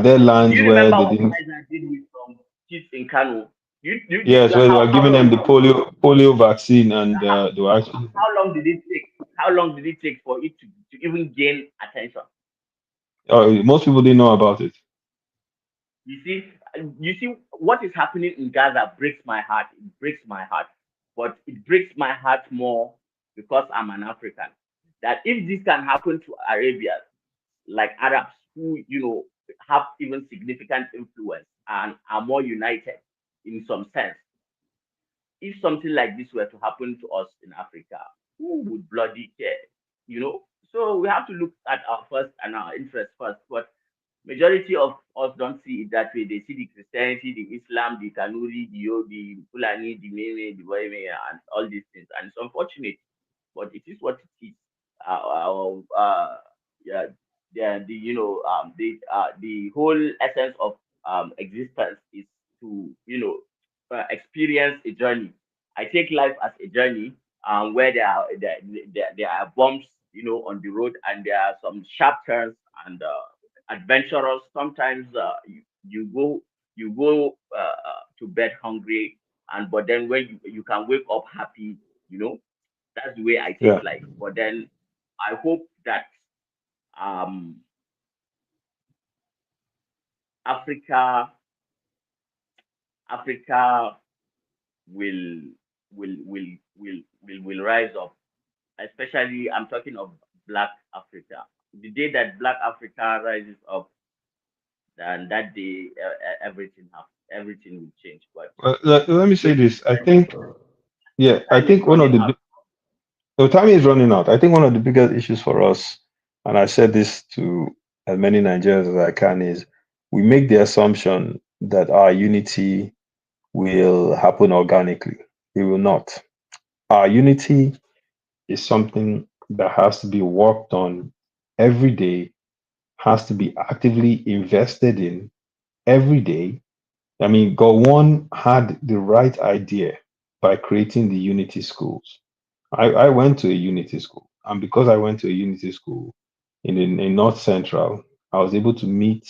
there Do lands you where remember they what didn't? Pfizer did with some kids in Kano? Yes, where they were How giving them long the polio vaccine, and they were actually. how long did it take? How long did it take for it to even gain attention? Most people didn't know about it. You see, what is happening in Gaza breaks my heart. It breaks my heart, but it breaks my heart more because I'm an African. That if this can happen to Arabia, like Arabs who have even significant influence and are more united in some sense, if something like this were to happen to us in Africa, who would bloody care? You know. So we have to look at our first and our interest first. But majority of us don't see it that way. They see the Christianity, the Islam, the Kanuri, the Fulani, the Meme, the Boime, and all these things. And it's unfortunate, but it is what it is. Yeah, the the whole essence of existence is to experience a journey. I take life as a journey, where there are bumps, on the road, and there are some sharp turns and adventurous. Sometimes you go to bed hungry, and but then when you can wake up happy. That's the way I take Yeah. life. But then I hope that um Africa Africa will will rise up. Especially, I'm talking of Black Africa. The day that Black Africa rises up, then that day everything will change. But Let me say waiting this. I think, yeah, I time is think one of running the out. so time is running out. I think one of the biggest issues for us, and I said this to as many Nigerians as I can, is we make the assumption that our unity will happen organically. It will not. Our unity is something that has to be worked on every day, has to be actively invested in every day. I mean, Gowon had the right idea by creating the unity schools. I went to a unity school, and because I went to a unity school in North Central, I was able to meet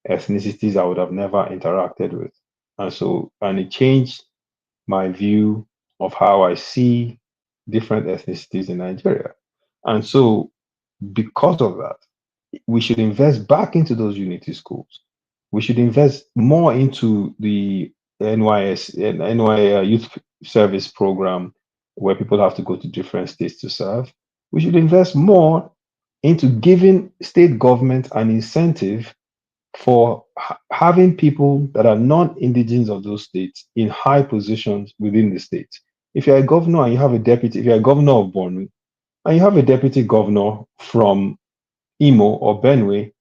ethnicities I would have never interacted with. And it changed my view of how I see different ethnicities in Nigeria. And so, because of that, we should invest back into those unity schools. We should invest more into the NY Youth Service Program, where people have to go to different states to serve. We should invest more into giving state government an incentive for having people that are non-indigenous of those states in high positions within the state. If you're a governor and you have a deputy, if you're a governor of Borno and you have a deputy governor from Imo or Benue,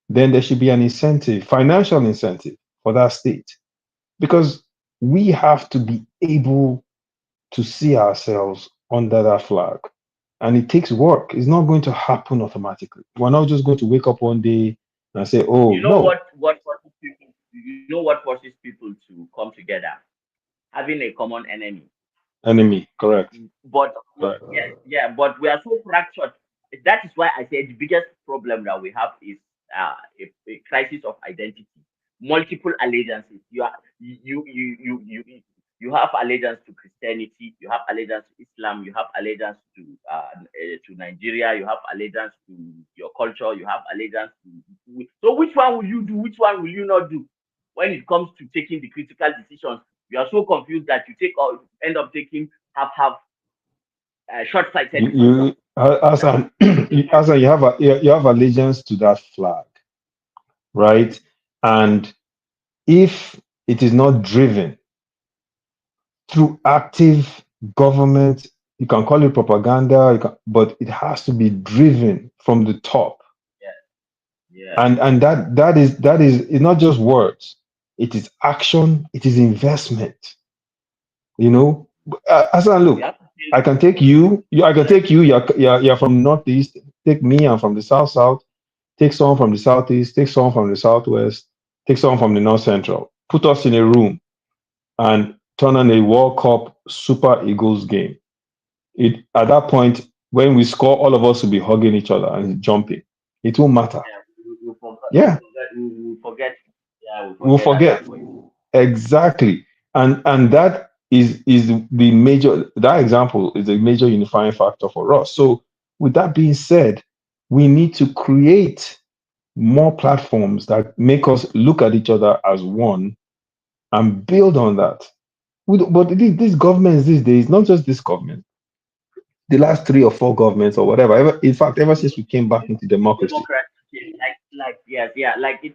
then there should be an incentive, financial incentive for that state, because we have to be able to see ourselves under that flag. And it takes work. It's not going to happen automatically. We're not just going to wake up one day and say, oh, You know no, what forces people? You know what forces people to come together? Having a common enemy. enemy. Correct. But Correct. but we are so fractured. That is why I said the biggest problem that we have is a crisis of identity. Multiple allegiances. You have allegiance to Christianity. You have allegiance to Islam. You have allegiance to Nigeria. You have allegiance to your culture. You have allegiance to. So which one will you do? Which one will you not do? When it comes to taking the critical decisions, you are so confused that you end up taking half short-sighted decisions. Hassan, Hassan, you have allegiance to that flag, right? And if it is not driven through active government, you can call it propaganda, but it has to be driven from the top. Yeah. And that is it's not just words, it is action, it is investment. You know, Hassan, We look, have to I can take I can take you, you're from Northeast, take me, I'm from the South, take someone from the Southeast, take someone from the Southwest, take someone from the North Central, put us in a room and turn on a World Cup Super Eagles game. It At that point, when we score, all of us will be hugging each other and jumping. It won't matter. yeah, we forget, Yeah, we forget, yeah, we we'll forget at forget. that point. Exactly. And that is the major, that example is a major unifying factor for us. So with that being said, we need to create more platforms that make us look at each other as one and build on that. But these governments these days, not just this government, the last 3 or 4 governments or whatever, in fact, ever since we came back into democracy, Democracy, like yes, yeah, like they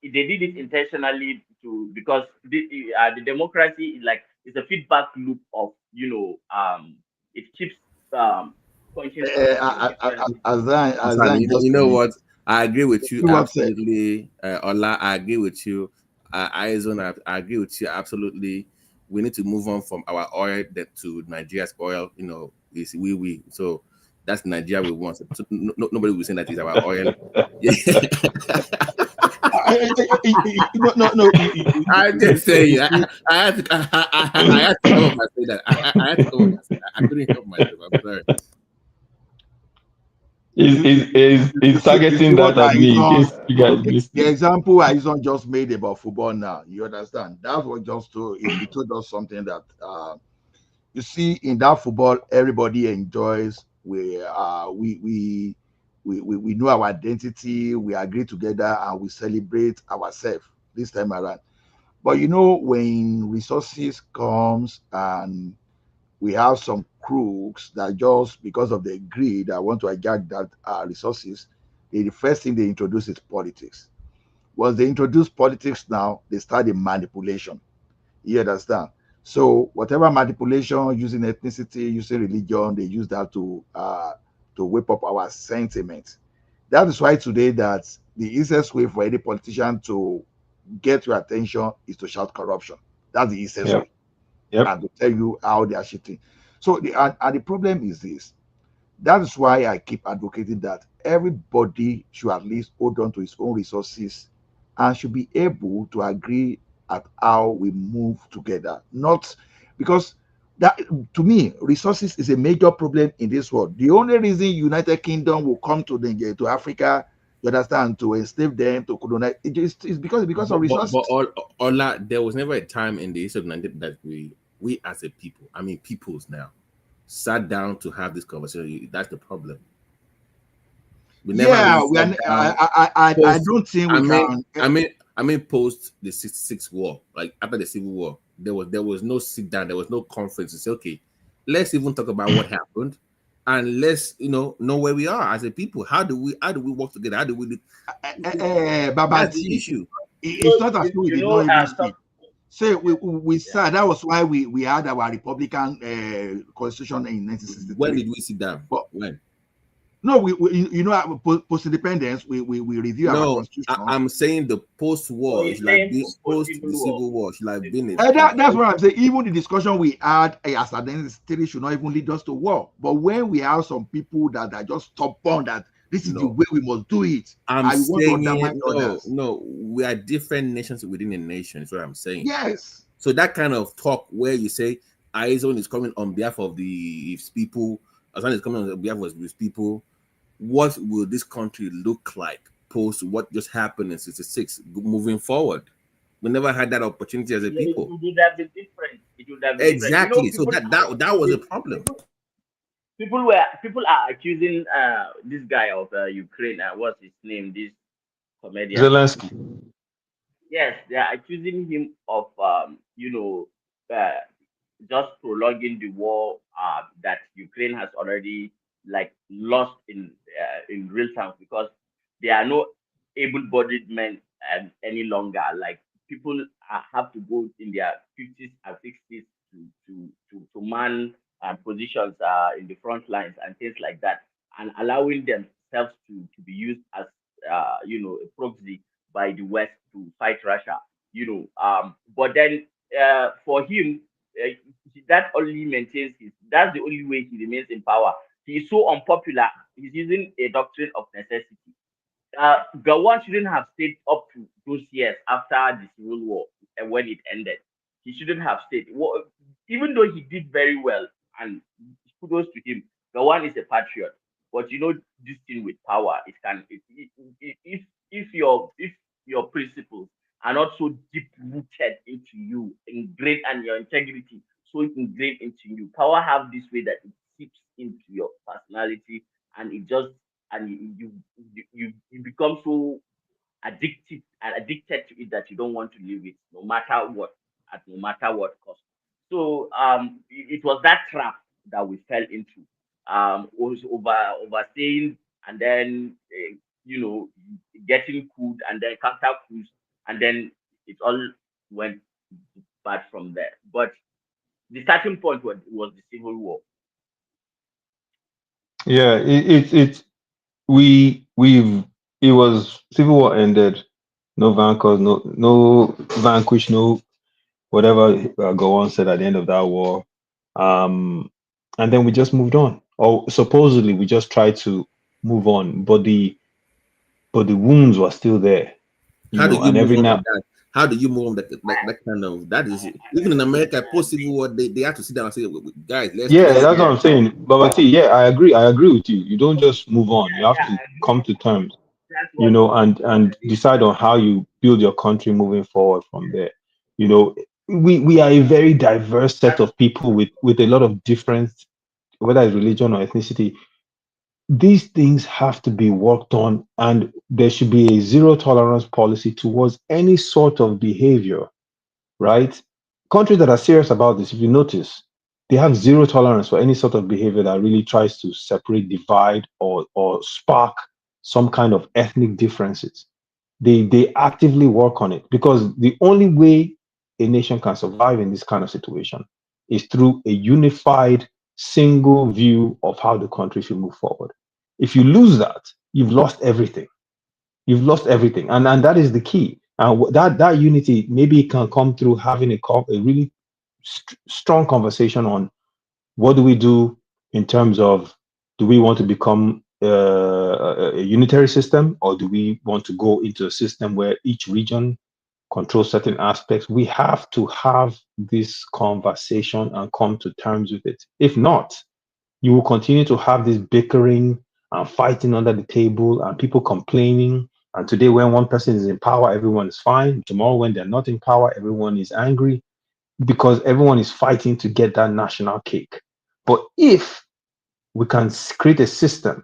did it intentionally to because the democracy is like it's a feedback loop of It keeps pointing As I You just know finished. what? I agree with you See what said. absolutely, Ola. I agree with you. Aizon, I agree with you absolutely. We need to move on from our oil to Nigeria's oil. You know, is we. So that's Nigeria we want. So nobody will say that is our oil. No. I just say I had to I had to come up and say that. I had to come up and say that. I couldn't help myself. I'm sorry. Is You see targeting that what at me in Aizon, case you guys missed the it. example Aizon just made about football now, you understand? That's what just told, it told us something that, you see, in that football, everybody enjoys. We know our identity, we agree together, and we celebrate ourselves this time around. But you know, when resources comes and we have some crooks that just because of their greed that want to hijack that resources, the first thing they introduce is politics. Once they introduce politics now, they start the manipulation. You understand? So whatever manipulation using ethnicity, using religion, they use that to whip up our sentiments. That is why today that the easiest way for any politician to get your attention is to shout corruption. That's the easiest Yep. way. Yep. And to tell you how they are cheating. So the problem is this. That is why I keep advocating that everybody should at least hold on to his own resources and should be able to agree at how we move together. Not because that, to me, resources is a major problem in this world. The only reason United Kingdom will come to Africa, you understand, to enslave them, to colonize, it's because of resources. But Ola, there was never a time in the history of Nigeria that we as a people, I mean peoples now, sat down to have this conversation. That's the problem. We never Yeah, really we sat are. down. I don't think we can. I mean, post the 66 war, like after the Civil War, there was no sit down, there was no conference to say, okay, let's even talk about what happened, and let's know where we are as a people. How do we work together? How do we? That's the Babati, issue. it's not as though we did not even speak. Stop. Say we said that was why we had our Republican constitution in 1963. When did we sit down? But When? no, post independence we review our No, constitution. I'm saying the post-war. So It's he's like saying this post the Civil War. Should have been it. That's what I'm saying. Even the discussion we had as identity should not even lead us to war. But when we have some people that are just stubborn that this is the way we must do it, I'm I want to saying undermine others. no. We are different nations within a nation. Is what I'm saying. Yes. So that kind of talk where you say Aizon is coming on behalf of his people, Azan is coming on behalf of his people. What will this country look like post what just happened in 66 moving forward? We never had that opportunity as a people. It would have been different. It would have been Exactly. different. So that was a problem. People are accusing this guy of Ukraine. What's his name? This comedian. Zelensky. Yes, they are accusing him of just prolonging the war that Ukraine has already like lost in real time because there are no able-bodied men any longer. Like people have to go in their 50s and 60s to man positions in the front lines and things like that, and allowing themselves to be used as a proxy by the West to fight Russia. But then for him, uh, that only maintains his. That's the only way he remains in power. He's so unpopular. He's using a doctrine of necessity. Gowon shouldn't have stayed up to those years after the Civil War and when it ended. He shouldn't have stayed. Even though he did very well, and kudos to him, Gowon is a patriot. But this thing with power, it can if your principles are not so deep rooted into you, ingrained, and your integrity so ingrained into you, power have this way that it seeps into your personality, and it just and you become so addicted to it that you don't want to leave it no matter what, at no matter what cost. So it was that trap that we fell into. Was overstaying, and then you know getting cooled, and then counter cruise, and then it all went bad from there. But the starting point was the Civil War. Yeah, we've it was civil war ended, no vanquished, no vanquish, no whatever go on said at the end of that war. Um, and then we just moved on. Or supposedly we just tried to move on, but the wounds were still there, How do you and move every on now from that? How do you move on that kind of that is even in America post Civil War they have to sit down and say, guys, yeah, let's that's what I'm saying. But yeah, I agree with you. You don't just move on. You have to come to terms, and decide on how you build your country moving forward from there. We are a very diverse set of people with a lot of different, whether it's religion or ethnicity. These things have to be worked on, and there should be a zero tolerance policy towards any sort of behavior, right? Countries that are serious about this, if you notice, they have zero tolerance for any sort of behavior that really tries to separate, divide, or spark some kind of ethnic differences. They actively work on it, because the only way a nation can survive in this kind of situation is through a unified single view of how the country should move forward. If you lose that, you've lost everything. You've lost everything, and that is the key. And that unity maybe can come through having a really strong conversation on what do we do in terms of, do we want to become a unitary system, or do we want to go into a system where each region controls certain aspects? We have to have this conversation and come to terms with it. If not, you will continue to have this bickering and fighting under the table and people complaining. And today, when one person is in power, everyone is fine. Tomorrow, when they're not in power, everyone is angry, because everyone is fighting to get that national cake. But if we can create a system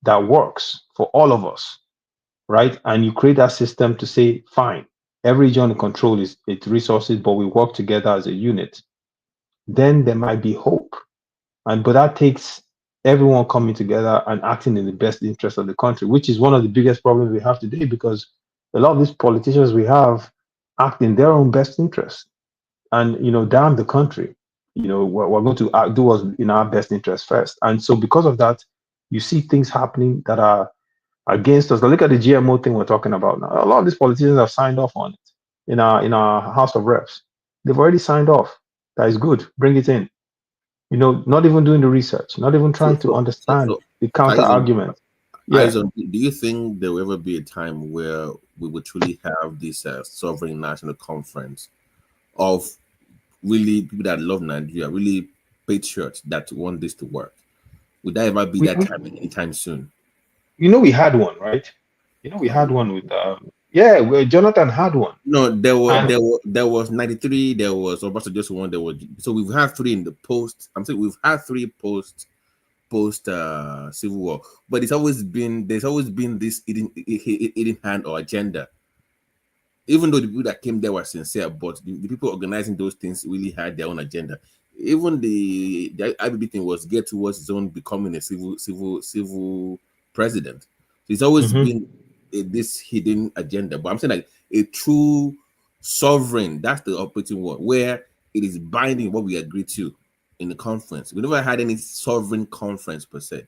that works for all of us, right? And you create that system to say, fine, every region control its resources, but we work together as a unit, then there might be hope. But that takes everyone coming together and acting in the best interest of the country, which is one of the biggest problems we have today, because a lot of these politicians we have act in their own best interest. And damn the country. We're going to do what's in our best interest first. And so because of that, you see things happening that are against us. Now look at the GMO thing we're talking about now. A lot of these politicians have signed off on it in our House of Reps. They've already signed off. That is good. Bring it in. Not even doing the research, not even so trying to so so understand so the counter Aizen, argument. Yeah. Do you think there will ever be a time where we would truly have this sovereign national conference of really people that love Nigeria, really patriots that want this to work? Would that ever be We, that we time anytime soon? we had one, right? We had one with yeah, well, Jonathan had one. No, And there was 93, there was Obasanjo just one, there was, so we've had three in the post. I'm saying we've had three post Civil War, but there's always been this eating hand or agenda. Even though the people that came there were sincere, but the people organizing those things really had their own agenda. Even the IBB thing was get towards his own becoming a civil president. So it's always Mhm. been this hidden agenda. But I'm saying like a true sovereign, that's the operating word, where it is binding what we agree to in the conference. We never had any sovereign conference per se.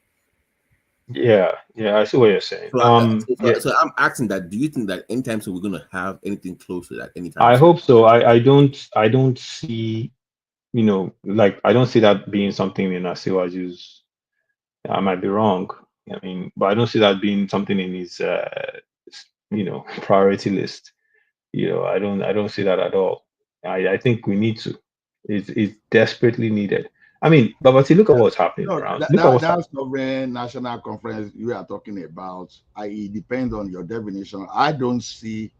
Yeah, I see what you're saying. So, Yeah, so I'm asking that. Do you think that anytime soon we're going to have anything close to that anytime I soon? hope so. I don't see, like, I don't see that being something in Asiwaju's. I might be wrong. I mean, but I don't see that being something in his, priority list. I don't see that at all. I think we need to. It's desperately needed. I mean, Babati, look at what's happening No, around. that, Look at that what's that happening. sovereign national conference you are talking about, it depends on your definition. I don't see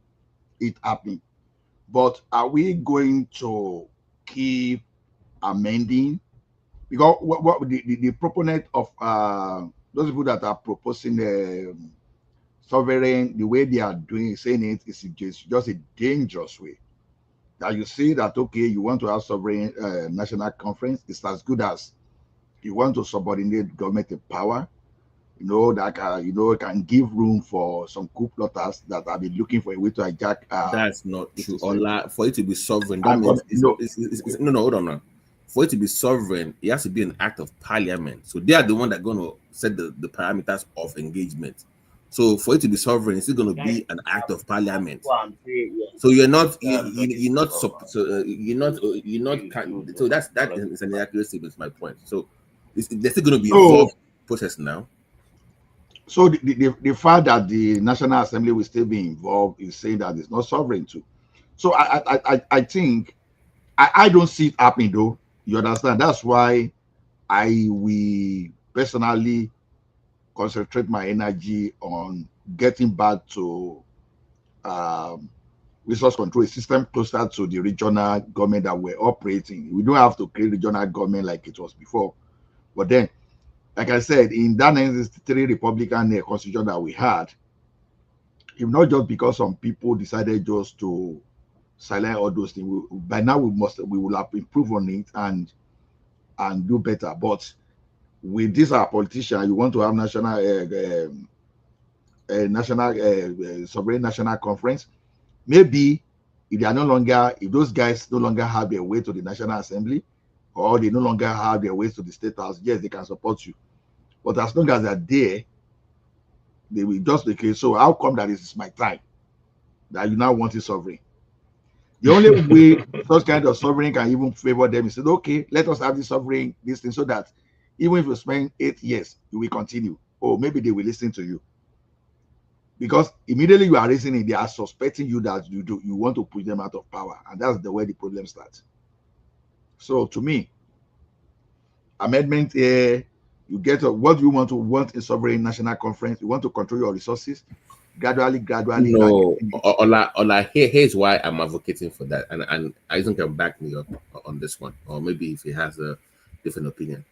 it happening. But are we going to keep amending? Because what the proponent of those people that are proposing the sovereign, the way they are doing saying it is just a dangerous way. That you see that okay, you want to have sovereign national conference, it's as good as you want to subordinate government in power. That can give room for some coup plotters that have been looking for a way to hijack That's not the true. system. For it to be sovereign, that And means but no, no, hold on now. for it to be sovereign, it has to be an act of parliament. So they are the one that are going to set the parameters of engagement. So for it to be sovereign, it's still going to be an act of parliament. So you're not you're not so that is an inaccurate statement. My point. So there's still going to be involved process now. So the fact that the National Assembly will still be involved is saying that it's not sovereign too. So I think I don't see it happening though. You understand? That's why I will personally concentrate my energy on getting back to resource control, a system closer to the regional government that we're operating. We don't have to create regional government like it was before. But then, like I said, in that 1963 Republican constitution that we had, if not just because some people decided just to silence all those things, by now we will have improved on it and do better. But with this our politician, you want to have sovereign national conference. Maybe if they are no longer, if those guys no longer have their way to the National Assembly, or they no longer have their ways to the State House, yes, they can support you. But as long as they're there, they will just be okay. So how come that this is my time that you now want it sovereign? The only way such kind of sovereign can even favor them is say, okay, let us have this sovereign this thing so that even if you spend 8 years, you will continue. Or maybe they will listen to you. Because immediately you are raising it, they are suspecting you that you want to push them out of power. And that's the way the problem starts. So to me, amendment here, you get what you want a sovereign national conference. You want to control your resources gradually. No, Ola, here's why I'm advocating for that, and Aizen can back me up on this one, or maybe if he has a different opinion,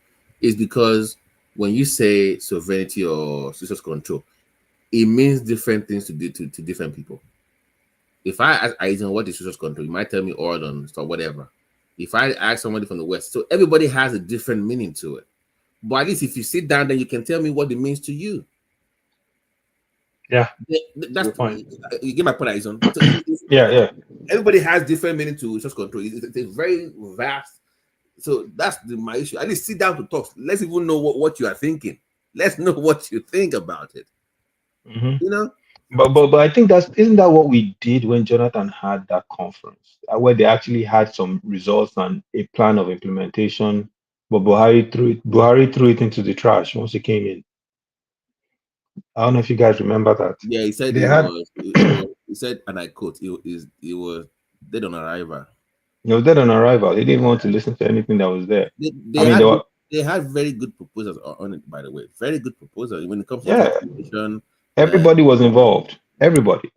is because when you say sovereignty or resource control, it means different things to different people. If I ask Aizen what is resource control, he might tell me Ordon or whatever. If I ask somebody from the West, so everybody has a different meaning to it. But at least if you sit down, then you can tell me what it means to you. Yeah, that's fine. You get my point, Aizen. So yeah. Everybody has different meaning to resource control. It's very vast. So that's my issue. At least sit down to talk. Let's even know what you are thinking. Let's know what you think about it. Mm-hmm. You know. But I think isn't that what we did when Jonathan had that conference, where they actually had some results and a plan of implementation, but Buhari threw it into the trash once he came in. I don't know if you guys remember that. Yeah, he said he said, and I quote, it was dead on arrival. It was dead on arrival. They didn't want to listen to anything that was there. They had very good proposals on it, by the way. Very good proposals when it comes to transportation. Everybody was involved. Everybody,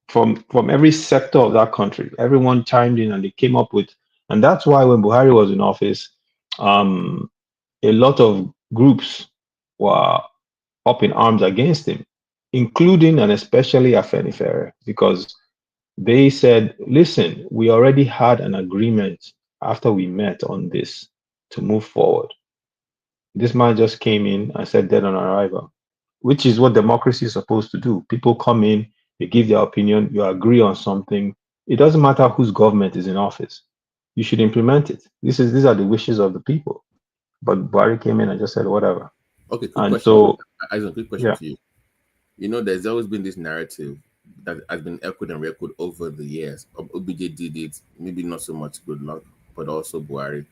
from every sector of that country, everyone chimed in and they came up with. And that's why when Buhari was in office, a lot of groups were up in arms against him, including and especially Afenifere, because they said, listen, we already had an agreement after we met on this to move forward. This man just came in and said dead on arrival, which is what democracy is supposed to do. People come in, they give their opinion, you agree on something. It doesn't matter whose government is in office. You should implement it. These are the wishes of the people. But Buhari came in and just said whatever. Okay, quick question. So, quick question to you. You know, there's always been this narrative that has been echoed and re-echoed over the years. OBJ did it, maybe not so much good luck, but also Buhari.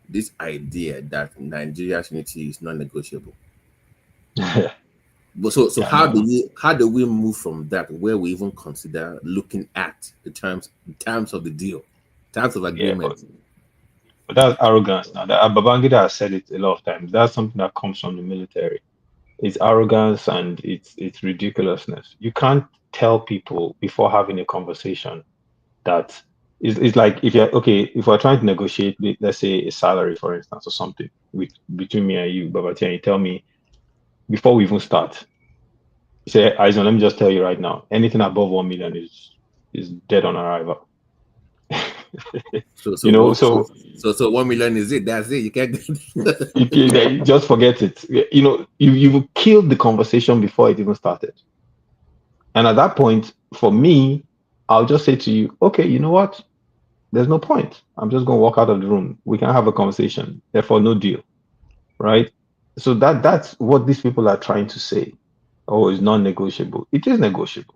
This idea that Nigeria's unity is non-negotiable. But so how do we move from that, where we even consider looking at the terms of the deal, terms of agreement? But that's arrogance now. Babangida has said it a lot of times. That's something that comes from the military. It's arrogance and it's ridiculousness. You can't tell people before having a conversation that it's like if we're trying to negotiate, let's say a salary, for instance, or something between me and you, Babati, and you tell me before we even start, you say, Aizen, let me just tell you right now, anything above 1 million is dead on arrival. So 1 million is it? That's it. You can't. You just forget it. You killed the conversation before it even started. And at that point, for me, I'll just say to you, okay, you know what? there's no point. I'm just going to walk out of the room. We can have a conversation. Therefore, no deal, right? So that's what these people are trying to say. Oh, it's non-negotiable. It is negotiable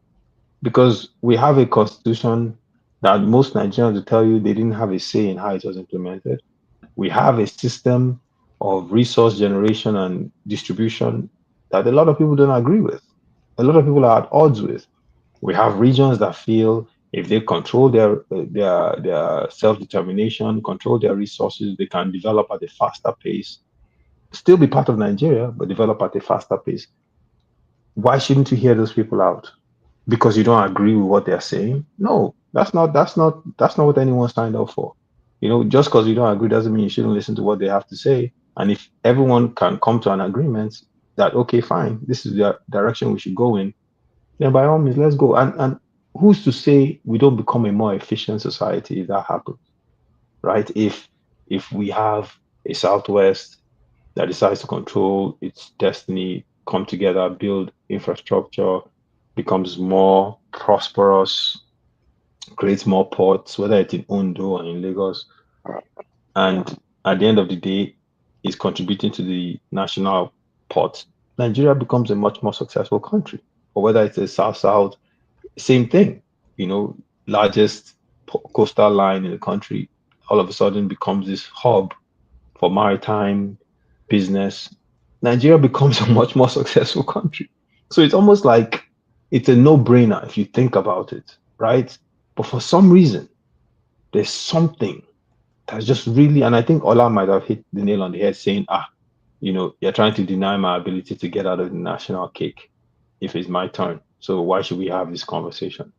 because we have a constitution that most Nigerians will tell you they didn't have a say in how it was implemented. We have a system of resource generation and distribution that a lot of people don't agree with. A lot of people are at odds with. We have regions that feel if they control their self-determination, control their resources, they can develop at a faster pace, still be part of Nigeria, but develop at a faster pace. Why shouldn't you hear those people out? Because you don't agree with what they're saying? No, that's not what anyone signed up for. Just because you don't agree doesn't mean you shouldn't listen to what they have to say. And if everyone can come to an agreement that okay, fine, this is the direction we should go in, then by all means, let's go. And who's to say we don't become a more efficient society if that happens, right? If we have a Southwest that decides to control its destiny, come together, build infrastructure, becomes more prosperous, creates more ports, whether it's in Ondo or in Lagos, and at the end of the day, is contributing to the national pot, Nigeria becomes a much more successful country. Or whether it's a South-South, same thing. Largest coastal line in the country, all of a sudden becomes this hub for maritime business. Nigeria becomes a much more successful country. So it's almost like it's a no-brainer if you think about it, right? But for some reason, there's something that's just really, and I think Ola might have hit the nail on the head saying, you're trying to deny my ability to get out of the national cake if it's my turn. So why should we have this conversation?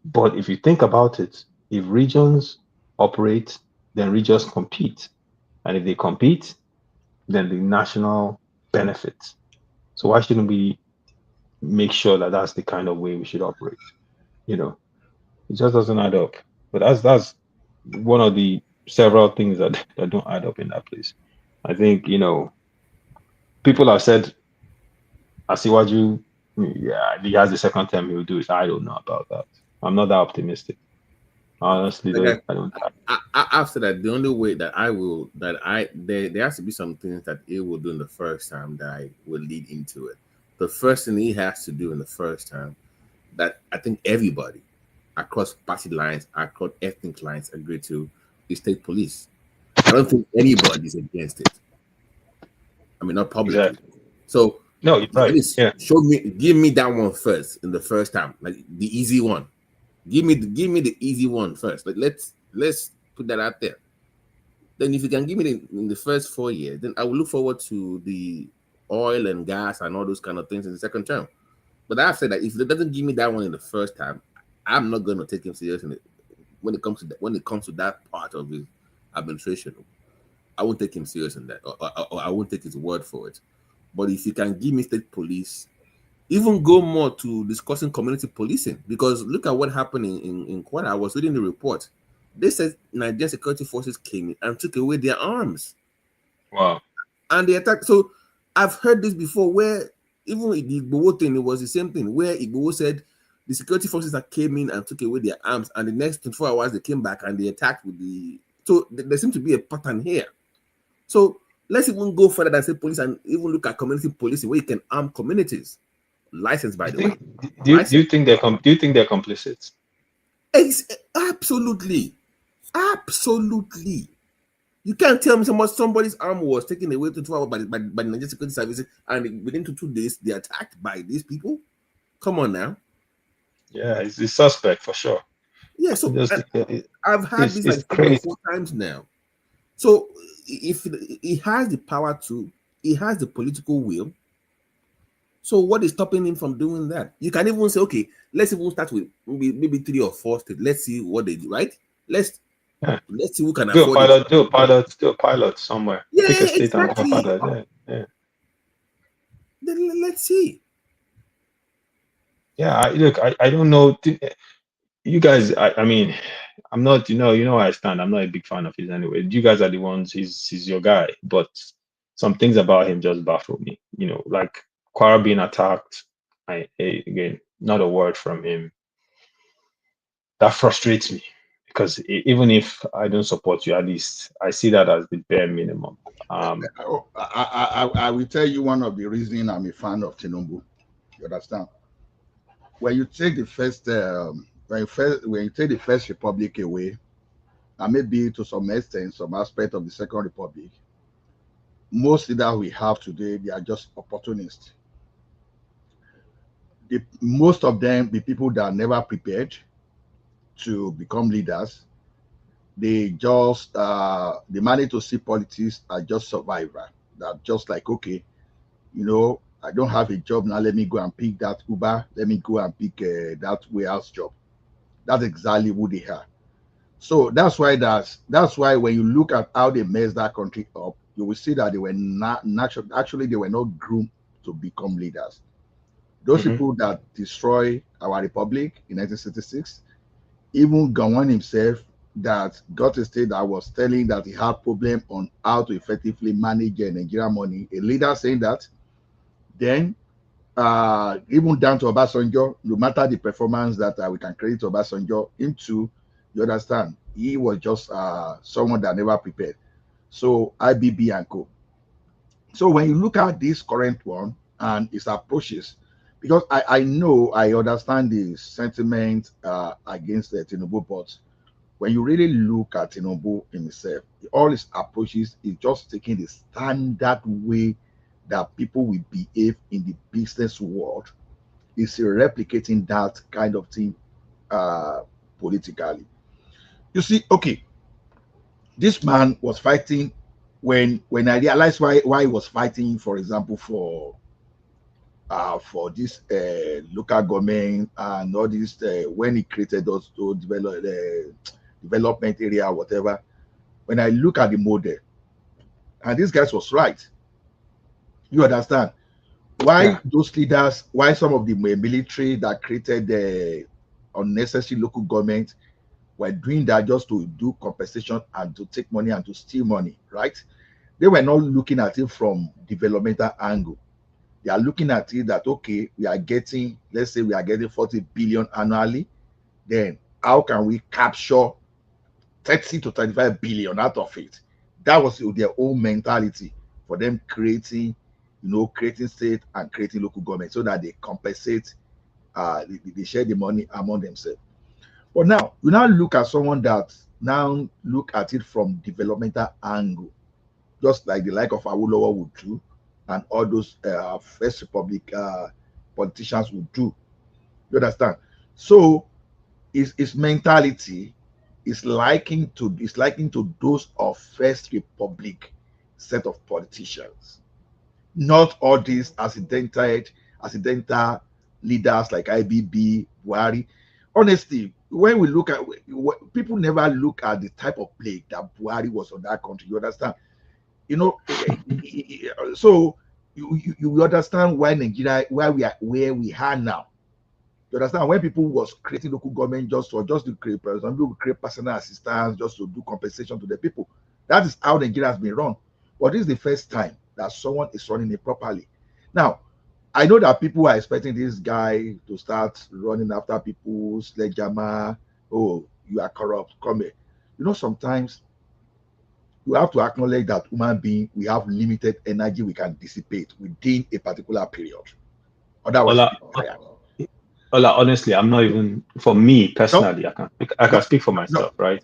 But if you think about it, if regions operate, then regions compete. And if they compete, then the national benefits. So why shouldn't we make sure that that's the kind of way we should operate? It just doesn't add up. But that's one of the several things that don't add up in that place. I think, people have said, Asiwaju, yeah, he has the second term he'll do it. I don't know about that. I'm not that optimistic. Honestly, Like I don't. after that, the only way that there has to be some things that he will do in the first time that I will lead into it. The first thing he has to do in the first time that I think everybody across party lines, across ethnic lines agree to is state police. I don't think anybody's against it. I mean, not publicly. Exactly. So no, you're right. Yeah. Give me that one first in the first time, like the easy one. Give me the easy one first. Like let's put that out there. Then if you can give me in the first 4 years, then I will look forward to the oil and gas and all those kind of things in the second term. But I've said that if it doesn't give me that one in the first time, I'm not going to take him seriously when it comes to that part of his administration. I won't take him serious in that, or I won't take his word for it. But if you can give me state police, even go more to discussing community policing, because look at what happened in Kwara. I was reading the report. They said Nigerian security forces came in and took away their arms. Wow. And they attacked. So I've heard this before where even the Igbowo thing, it was the same thing, where Igbowo said the security forces that came in and took away their arms, and the next 24 hours they came back and they attacked with the. So there seems to be a pattern here. So let's even go further than say police and even look at community policing where you can arm communities. Licensed, by the way. Do you think they're complicit? Absolutely. You can't tell me somebody's arm was taken away to 12 hours by the Nigerian Security Services, and within 2 days they're attacked by these people. Come on now. Yeah, it's a suspect for sure. Yeah, so I've had this like 3 or 4 times now. So if he has the power to, he has the political will. So what is stopping him from doing that? You can even say, okay, let's even start with maybe 3 or 4 states. Let's see what they do, right? Let's see who can afford it. Do a pilot somewhere. Yeah, pick a state exactly. and do a pilot. Yeah. Then let's see. Yeah, I don't know. You guys, I mean, I'm not, you know where I stand. I'm not a big fan of his anyway. You guys are the ones, he's your guy. But some things about him just baffle me. Like Quara being attacked, again, not a word from him. That frustrates me. because even if I don't support you, at least I see that as the bare minimum. I will tell you one of the reasons I'm a fan of Tinubu. You understand? When you take the first, when you take the First Republic away, and maybe to some extent, some aspect of the Second Republic, most leaders we have today, they are just opportunists. Most of them, the people that are never prepared to become leaders, they just they manage to see politics as just survivor. That just like, okay, you know, I don't have a job now. Let me go and pick that Uber. Let me go and pick that warehouse job. That's exactly who they are. So that's why when you look at how they messed that country up, you will see that they were not natural. Actually, they were not groomed to become leaders. Those people that destroy our republic in 1966, even Gowon himself, that got a state that was telling that he had problem on how to effectively manage Nigerian money, a leader saying that, then even down to Obasanjo, no matter the performance that we can credit Obasanjo into, you understand, he was just someone that never prepared. So IBB and co. So when you look at this current one and its approaches, because I know, I understand the sentiment against Tinubu, but when you really look at Tinubu himself, all his approaches is just taking the standard way that people will behave in the business world. Is replicating that kind of thing politically. You see, okay, this man was fighting when I realized why he was fighting, for example, for this local government and all this when he created those to develop development area, whatever. When I look at the model, and this guy was right. You understand why those leaders, why some of the military that created the unnecessary local government were doing that just to do compensation and to take money and to steal money, right? They were not looking at it from developmental angle. They are looking at it that, okay, we are getting, let's say we are getting 40 billion annually. Then how can we capture 30 to 35 billion out of it? That was their own mentality for them creating, creating state and creating local government so that they compensate, they share the money among themselves. But now, you now look at someone that now look at it from developmental angle, just like the like of Awolowo would do, and all those First Republic politicians would do. You understand? So his mentality is liking to those of First Republic set of politicians, not all these accidental leaders like IBB, Buhari. Honestly, when we look at, people never look at the type of plague that Buhari was on that country. You understand? So you understand why Nigeria, where we are now. You understand? When people was creating local government just to create, for example, create personal assistance just to do compensation to the people. That is how Nigeria has been run. But this is the first time that someone is running it properly. Now, I know that people are expecting this guy to start running after people, sledgehammer. Oh, you are corrupt. Come here. Sometimes you have to acknowledge that human being, we have limited energy we can dissipate within a particular period. Otherwise, Ola, honestly, I'm not even, for me personally, I can speak for myself, right?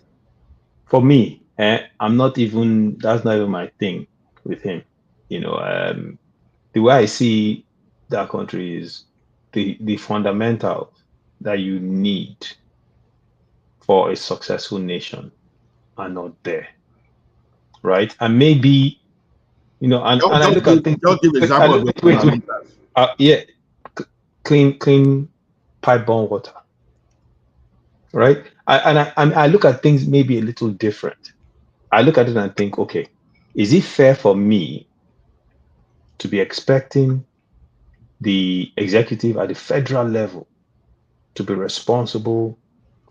For me, I'm not even, that's not even my thing with him. The way I see that country is the fundamentals that you need for a successful nation are not there, right? And maybe, and I look at things. Just give example of those fundamentals. Yeah, clean pipe-borne water, right? I look at things maybe a little different. I look at it and think, okay, is it fair for me to be expecting the executive at the federal level to be responsible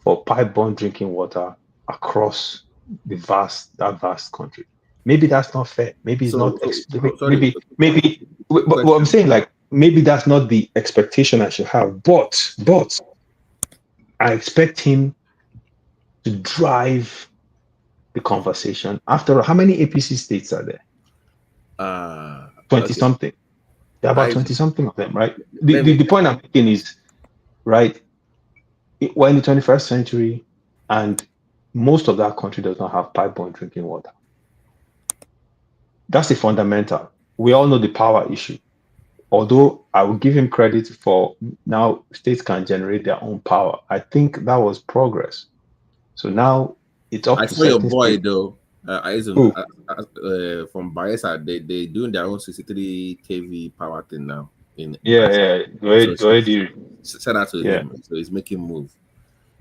for pipe-borne drinking water across that vast country? Maybe that's not fair. Maybe it's not. Maybe. But what I'm saying, like, maybe that's not the expectation I should have. But I expect him to drive the conversation. After all, how many APC states are there? 20 Okay. something. There are about I 20 something of them, right? let me The point I'm making is, right, we're in the 21st century and most of that country does not have pipe-borne drinking water. That's a fundamental. We all know the power issue. Although I will give him credit for now states can generate their own power. I think that was progress. So now it's up I to saw your certain boy states. though. Who? From Bayelsa, they doing their own 63 kV power thing now in Yeah, Bayelsa. yeah. So shout out to Yeah. him. So he's making move.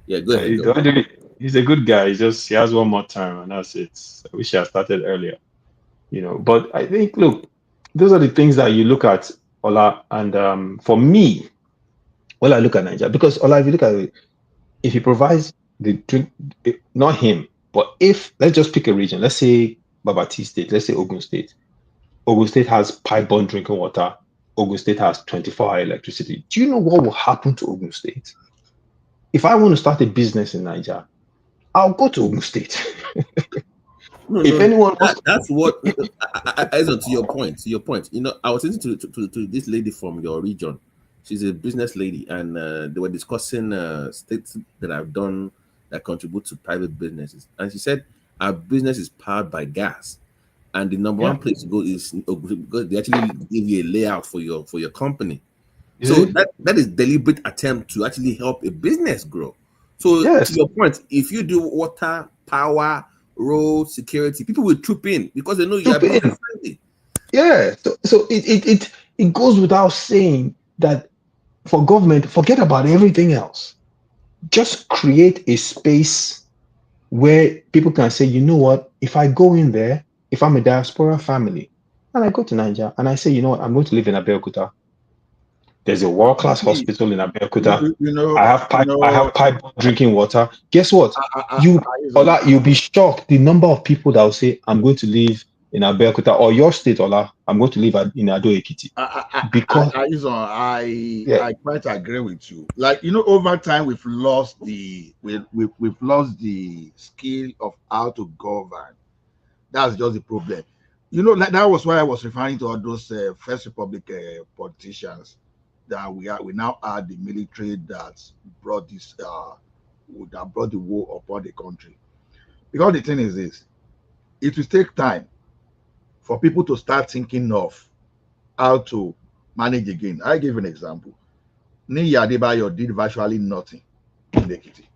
Yeah, go ahead though. He's a good guy. He has one more time and that's it. I wish I had started earlier. But I think, look, those are the things that you look at, Ola. And for me, I look at Nigeria, because Ola, if you look at it, if he provides the drink, not him, but if let's just pick a region, let's say Babati State, let's say Ogun State. Ogun State has pipe-borne drinking water. Ogun State has 24-hour electricity. Do you know what will happen to Ogun State? If I want to start a business in Nigeria, I'll go to Ogun State. If anyone wants, that's what to your point. I was listening to this lady from your region. She's a business lady, and they were discussing states that have done that contribute to private businesses. And she said our business is powered by gas, and the number one place to go is because they actually give you a layout for your company. So that is deliberate attempt to actually help a business grow. So to your point, if you do water, power, road security, people will troop in because they know you are business friendly. Yeah. So it goes without saying that for government, forget about everything else. Just create a space where people can say, you know what, if I go in there, if I'm a diaspora family, and I go to Nigeria and I say, you know what, I'm going to live in Abeokuta. There's a world-class hospital in Abeokuta. I have pipe drinking water. Guess what? You'll be shocked the number of people that will say, I'm going to live in Abeokuta, or your state, Ola, I'm going to live in Ado Ekiti. I quite agree with you. Like, over time we've lost the we've lost the skill of how to govern. That's just the problem. That was why I was referring to all those First Republic politicians that we now are the military that brought this that brought the war upon the country. Because the thing is this, it will take time for people to start thinking of how to manage again. I give an example. Niyi Adebayo did virtually nothing in Ekiti.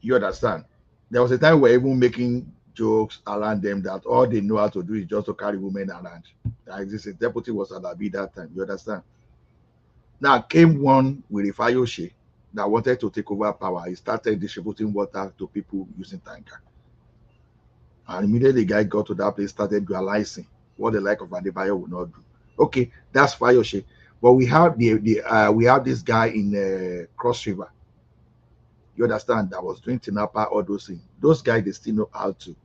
You understand? There was a time where even making jokes around them that all they know how to do is just to carry women around. This deputy was Alabi that time. You understand? Now came one with Ifayoshe that wanted to take over power. He started distributing water to people using tanker. And immediately the guy got to that place, started realizing what the like of Adebayo would not do. Okay, that's Fayoshe. But we have we have this guy in Cross River. You understand? That was doing Tinapa, all those things. Those guys, they still know how to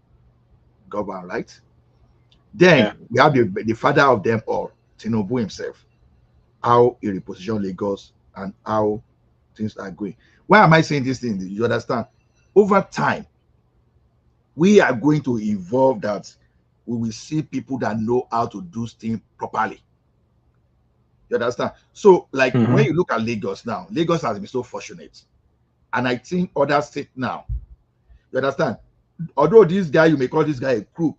govern, right? Then we have the father of them all, Tinubu himself, how he repositioned Lagos and how things are going. Why am I saying this thing? You understand? Over time, we are going to evolve that we will see people that know how to do things properly. You understand? So, like when you look at Lagos now, Lagos has been so fortunate. And I think other states now, you understand? Although this guy, you may call this guy a crook,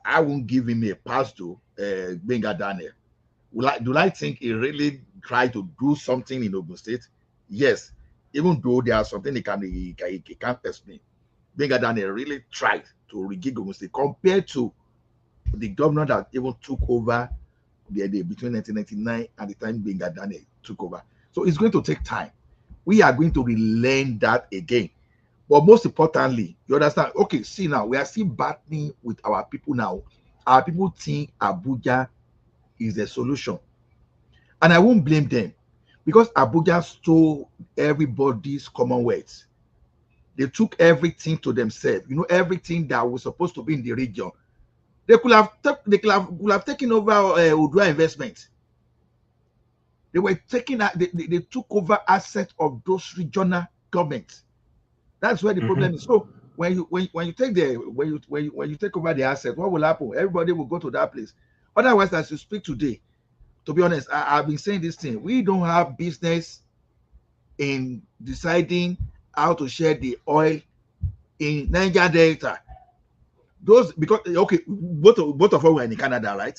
I won't give him a pass to Benga Daniel. Do I think he really tried to do something in Ogun State? Yes. Even though there are something he can't explain. Benga Daniel really tried to regig Ogun State compared to the governor that even took over between 1999 and the time Benga Daniel took over. So it's going to take time. We are going to relearn that again. But most importantly, you understand? Okay, see now, we are still battling with our people now. Our people think Abuja is the solution. And I won't blame them because Abuja stole everybody's commonwealth. They took everything to themselves. Everything that was supposed to be in the region. They could have taken over Udua investment. They were taking they took over assets of those regional governments. That's where the problem is. So when you take when you take over the asset, what will happen? Everybody will go to that place. Otherwise, as you speak today, to be honest, I've been saying this thing. We don't have business in deciding how to share the oil in Niger Delta. Those because okay, both of us were in Canada, right?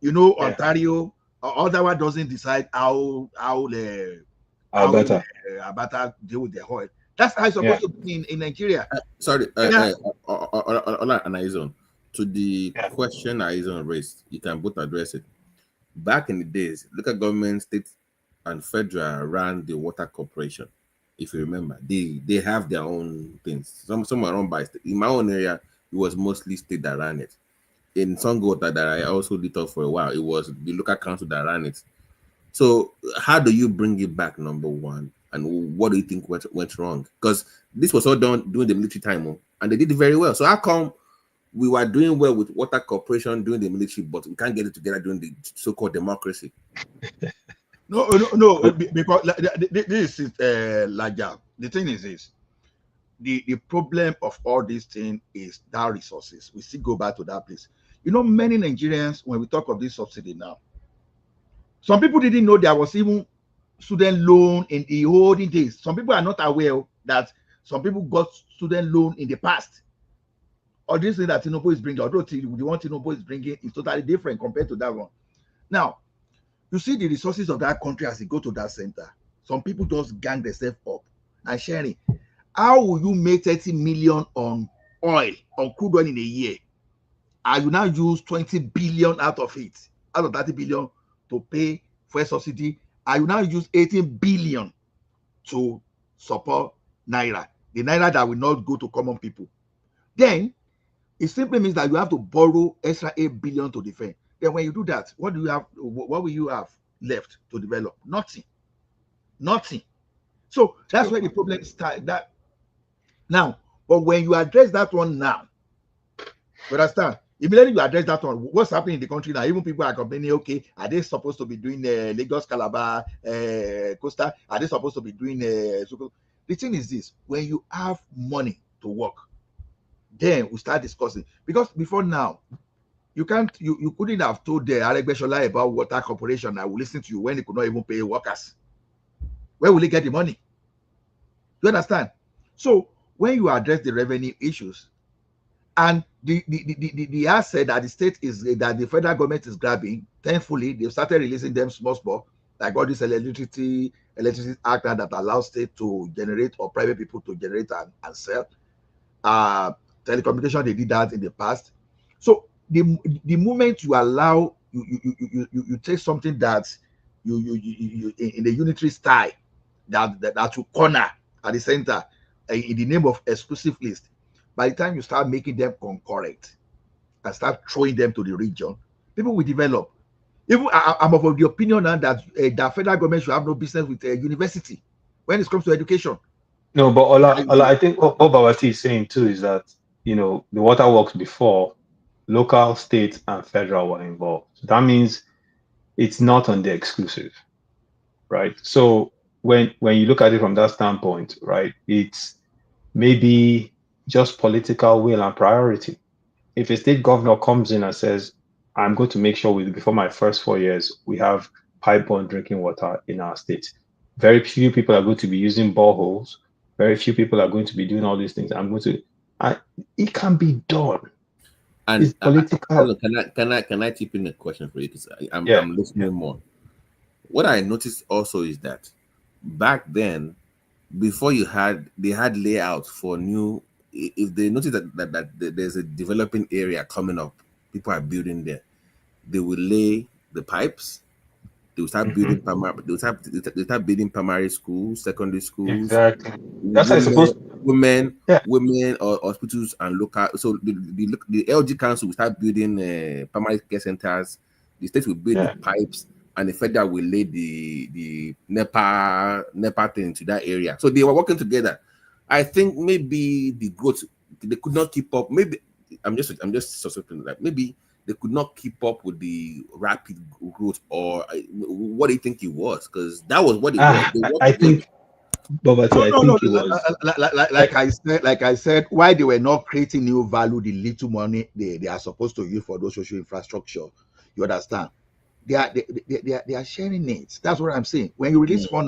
You know, Ontario, Ottawa doesn't decide how Alberta. Alberta deal with their oil. That's how it's supposed to be in Nigeria. Sorry, Yeah. Anaizon, to the question Aizon raised, you can both address it. Back in the days, local government, state, and federal ran the water corporation. If you remember, they have their own things. Some are run by state. In my own area, it was mostly state that ran it. In Songota that I also did talk for a while, it was the local council that ran it. So how do you bring it back, number one? And what do you think went wrong? Because this was all done during the military time, and they did it very well. So how come we were doing well with water corporation during the military, but we can't get it together during the so-called democracy? No, because this is larger. The thing is this. The problem of all these things is that resources. We still go back to that place. You know, many Nigerians, when we talk of this subsidy now, some people didn't know there was even student loan in the olden days. Some people are not aware that some people got student loan in the past. Or this thing that Tinubu is bringing, although the one Tinubu is bringing is totally different compared to that one. Now, you see the resources of that country as they go to that center. Some people just gang themselves up and sharing. How will you make 30 million on oil, on crude oil in a year? And you now use 20 billion out of it, out of 30 billion to pay for a subsidy. And you now use 18 billion to support Naira, the Naira that will not go to common people. Then it simply means that you have to borrow extra 8 billion to defend. Then when you do that, what do you have? What will you have left to develop? Nothing. So that's where the problem starts. That now, but when you address that one now, you understand? Immediately you address that one, what's happening in the country now? Even people are complaining, okay, are they supposed to be doing Lagos, Calabar, Costa? Are they supposed to be doing the thing is this: when you have money to work, then we start discussing. Because before now, you couldn't have told the Aregbesola about water corporation. I will listen to you when he could not even pay workers. Where will he get the money? You understand? So when you address the revenue issues and the asset that the state is that the federal government is grabbing, thankfully they've started releasing them small, like all this electricity act that allows state to generate or private people to generate and sell. Telecommunication, they did that in the past. So the moment you allow you take something that you in the unitary style that you corner at the center in the name of exclusive list, by the time you start making them concurrent and start throwing them to the region, people will develop. Even I'm of the opinion now that the federal government should have no business with a university when it comes to education. No, but Ola, I think what Bawati is saying too is that, the water works before local, state, and federal were involved. That means it's not on the exclusive, right? So when you look at it from that standpoint, right, it's maybe just political will and priority. If a state governor comes in and says, I'm going to make sure before my first 4 years, we have pipe-borne drinking water in our state. Very few people are going to be using boreholes. Very few people are going to be doing all these things. It can be done. And it's political. Can I chip in a question for you? Because I'm listening more. What I noticed also is that back then, before they had layouts for new. If they notice that there's a developing area coming up, people are building there, they will lay the pipes. They will start building they start building primary schools, secondary schools. Exactly. That's how it's supposed. Women or hospitals and local. So the LG Council will start building primary care centers. The state will build the pipes, and the federal will lay the NEPA thing to that area. So they were working together. I think maybe the growth, they could not keep up. Maybe I'm just suspecting that maybe they could not keep up with the rapid growth. Or what do you think it was? Because that was what it was. I think But No, I no, think no. it was. Like I said, why they were not creating new value, the little money they are supposed to use for those social infrastructure. You understand? They are sharing it. That's what I'm saying. When you release fund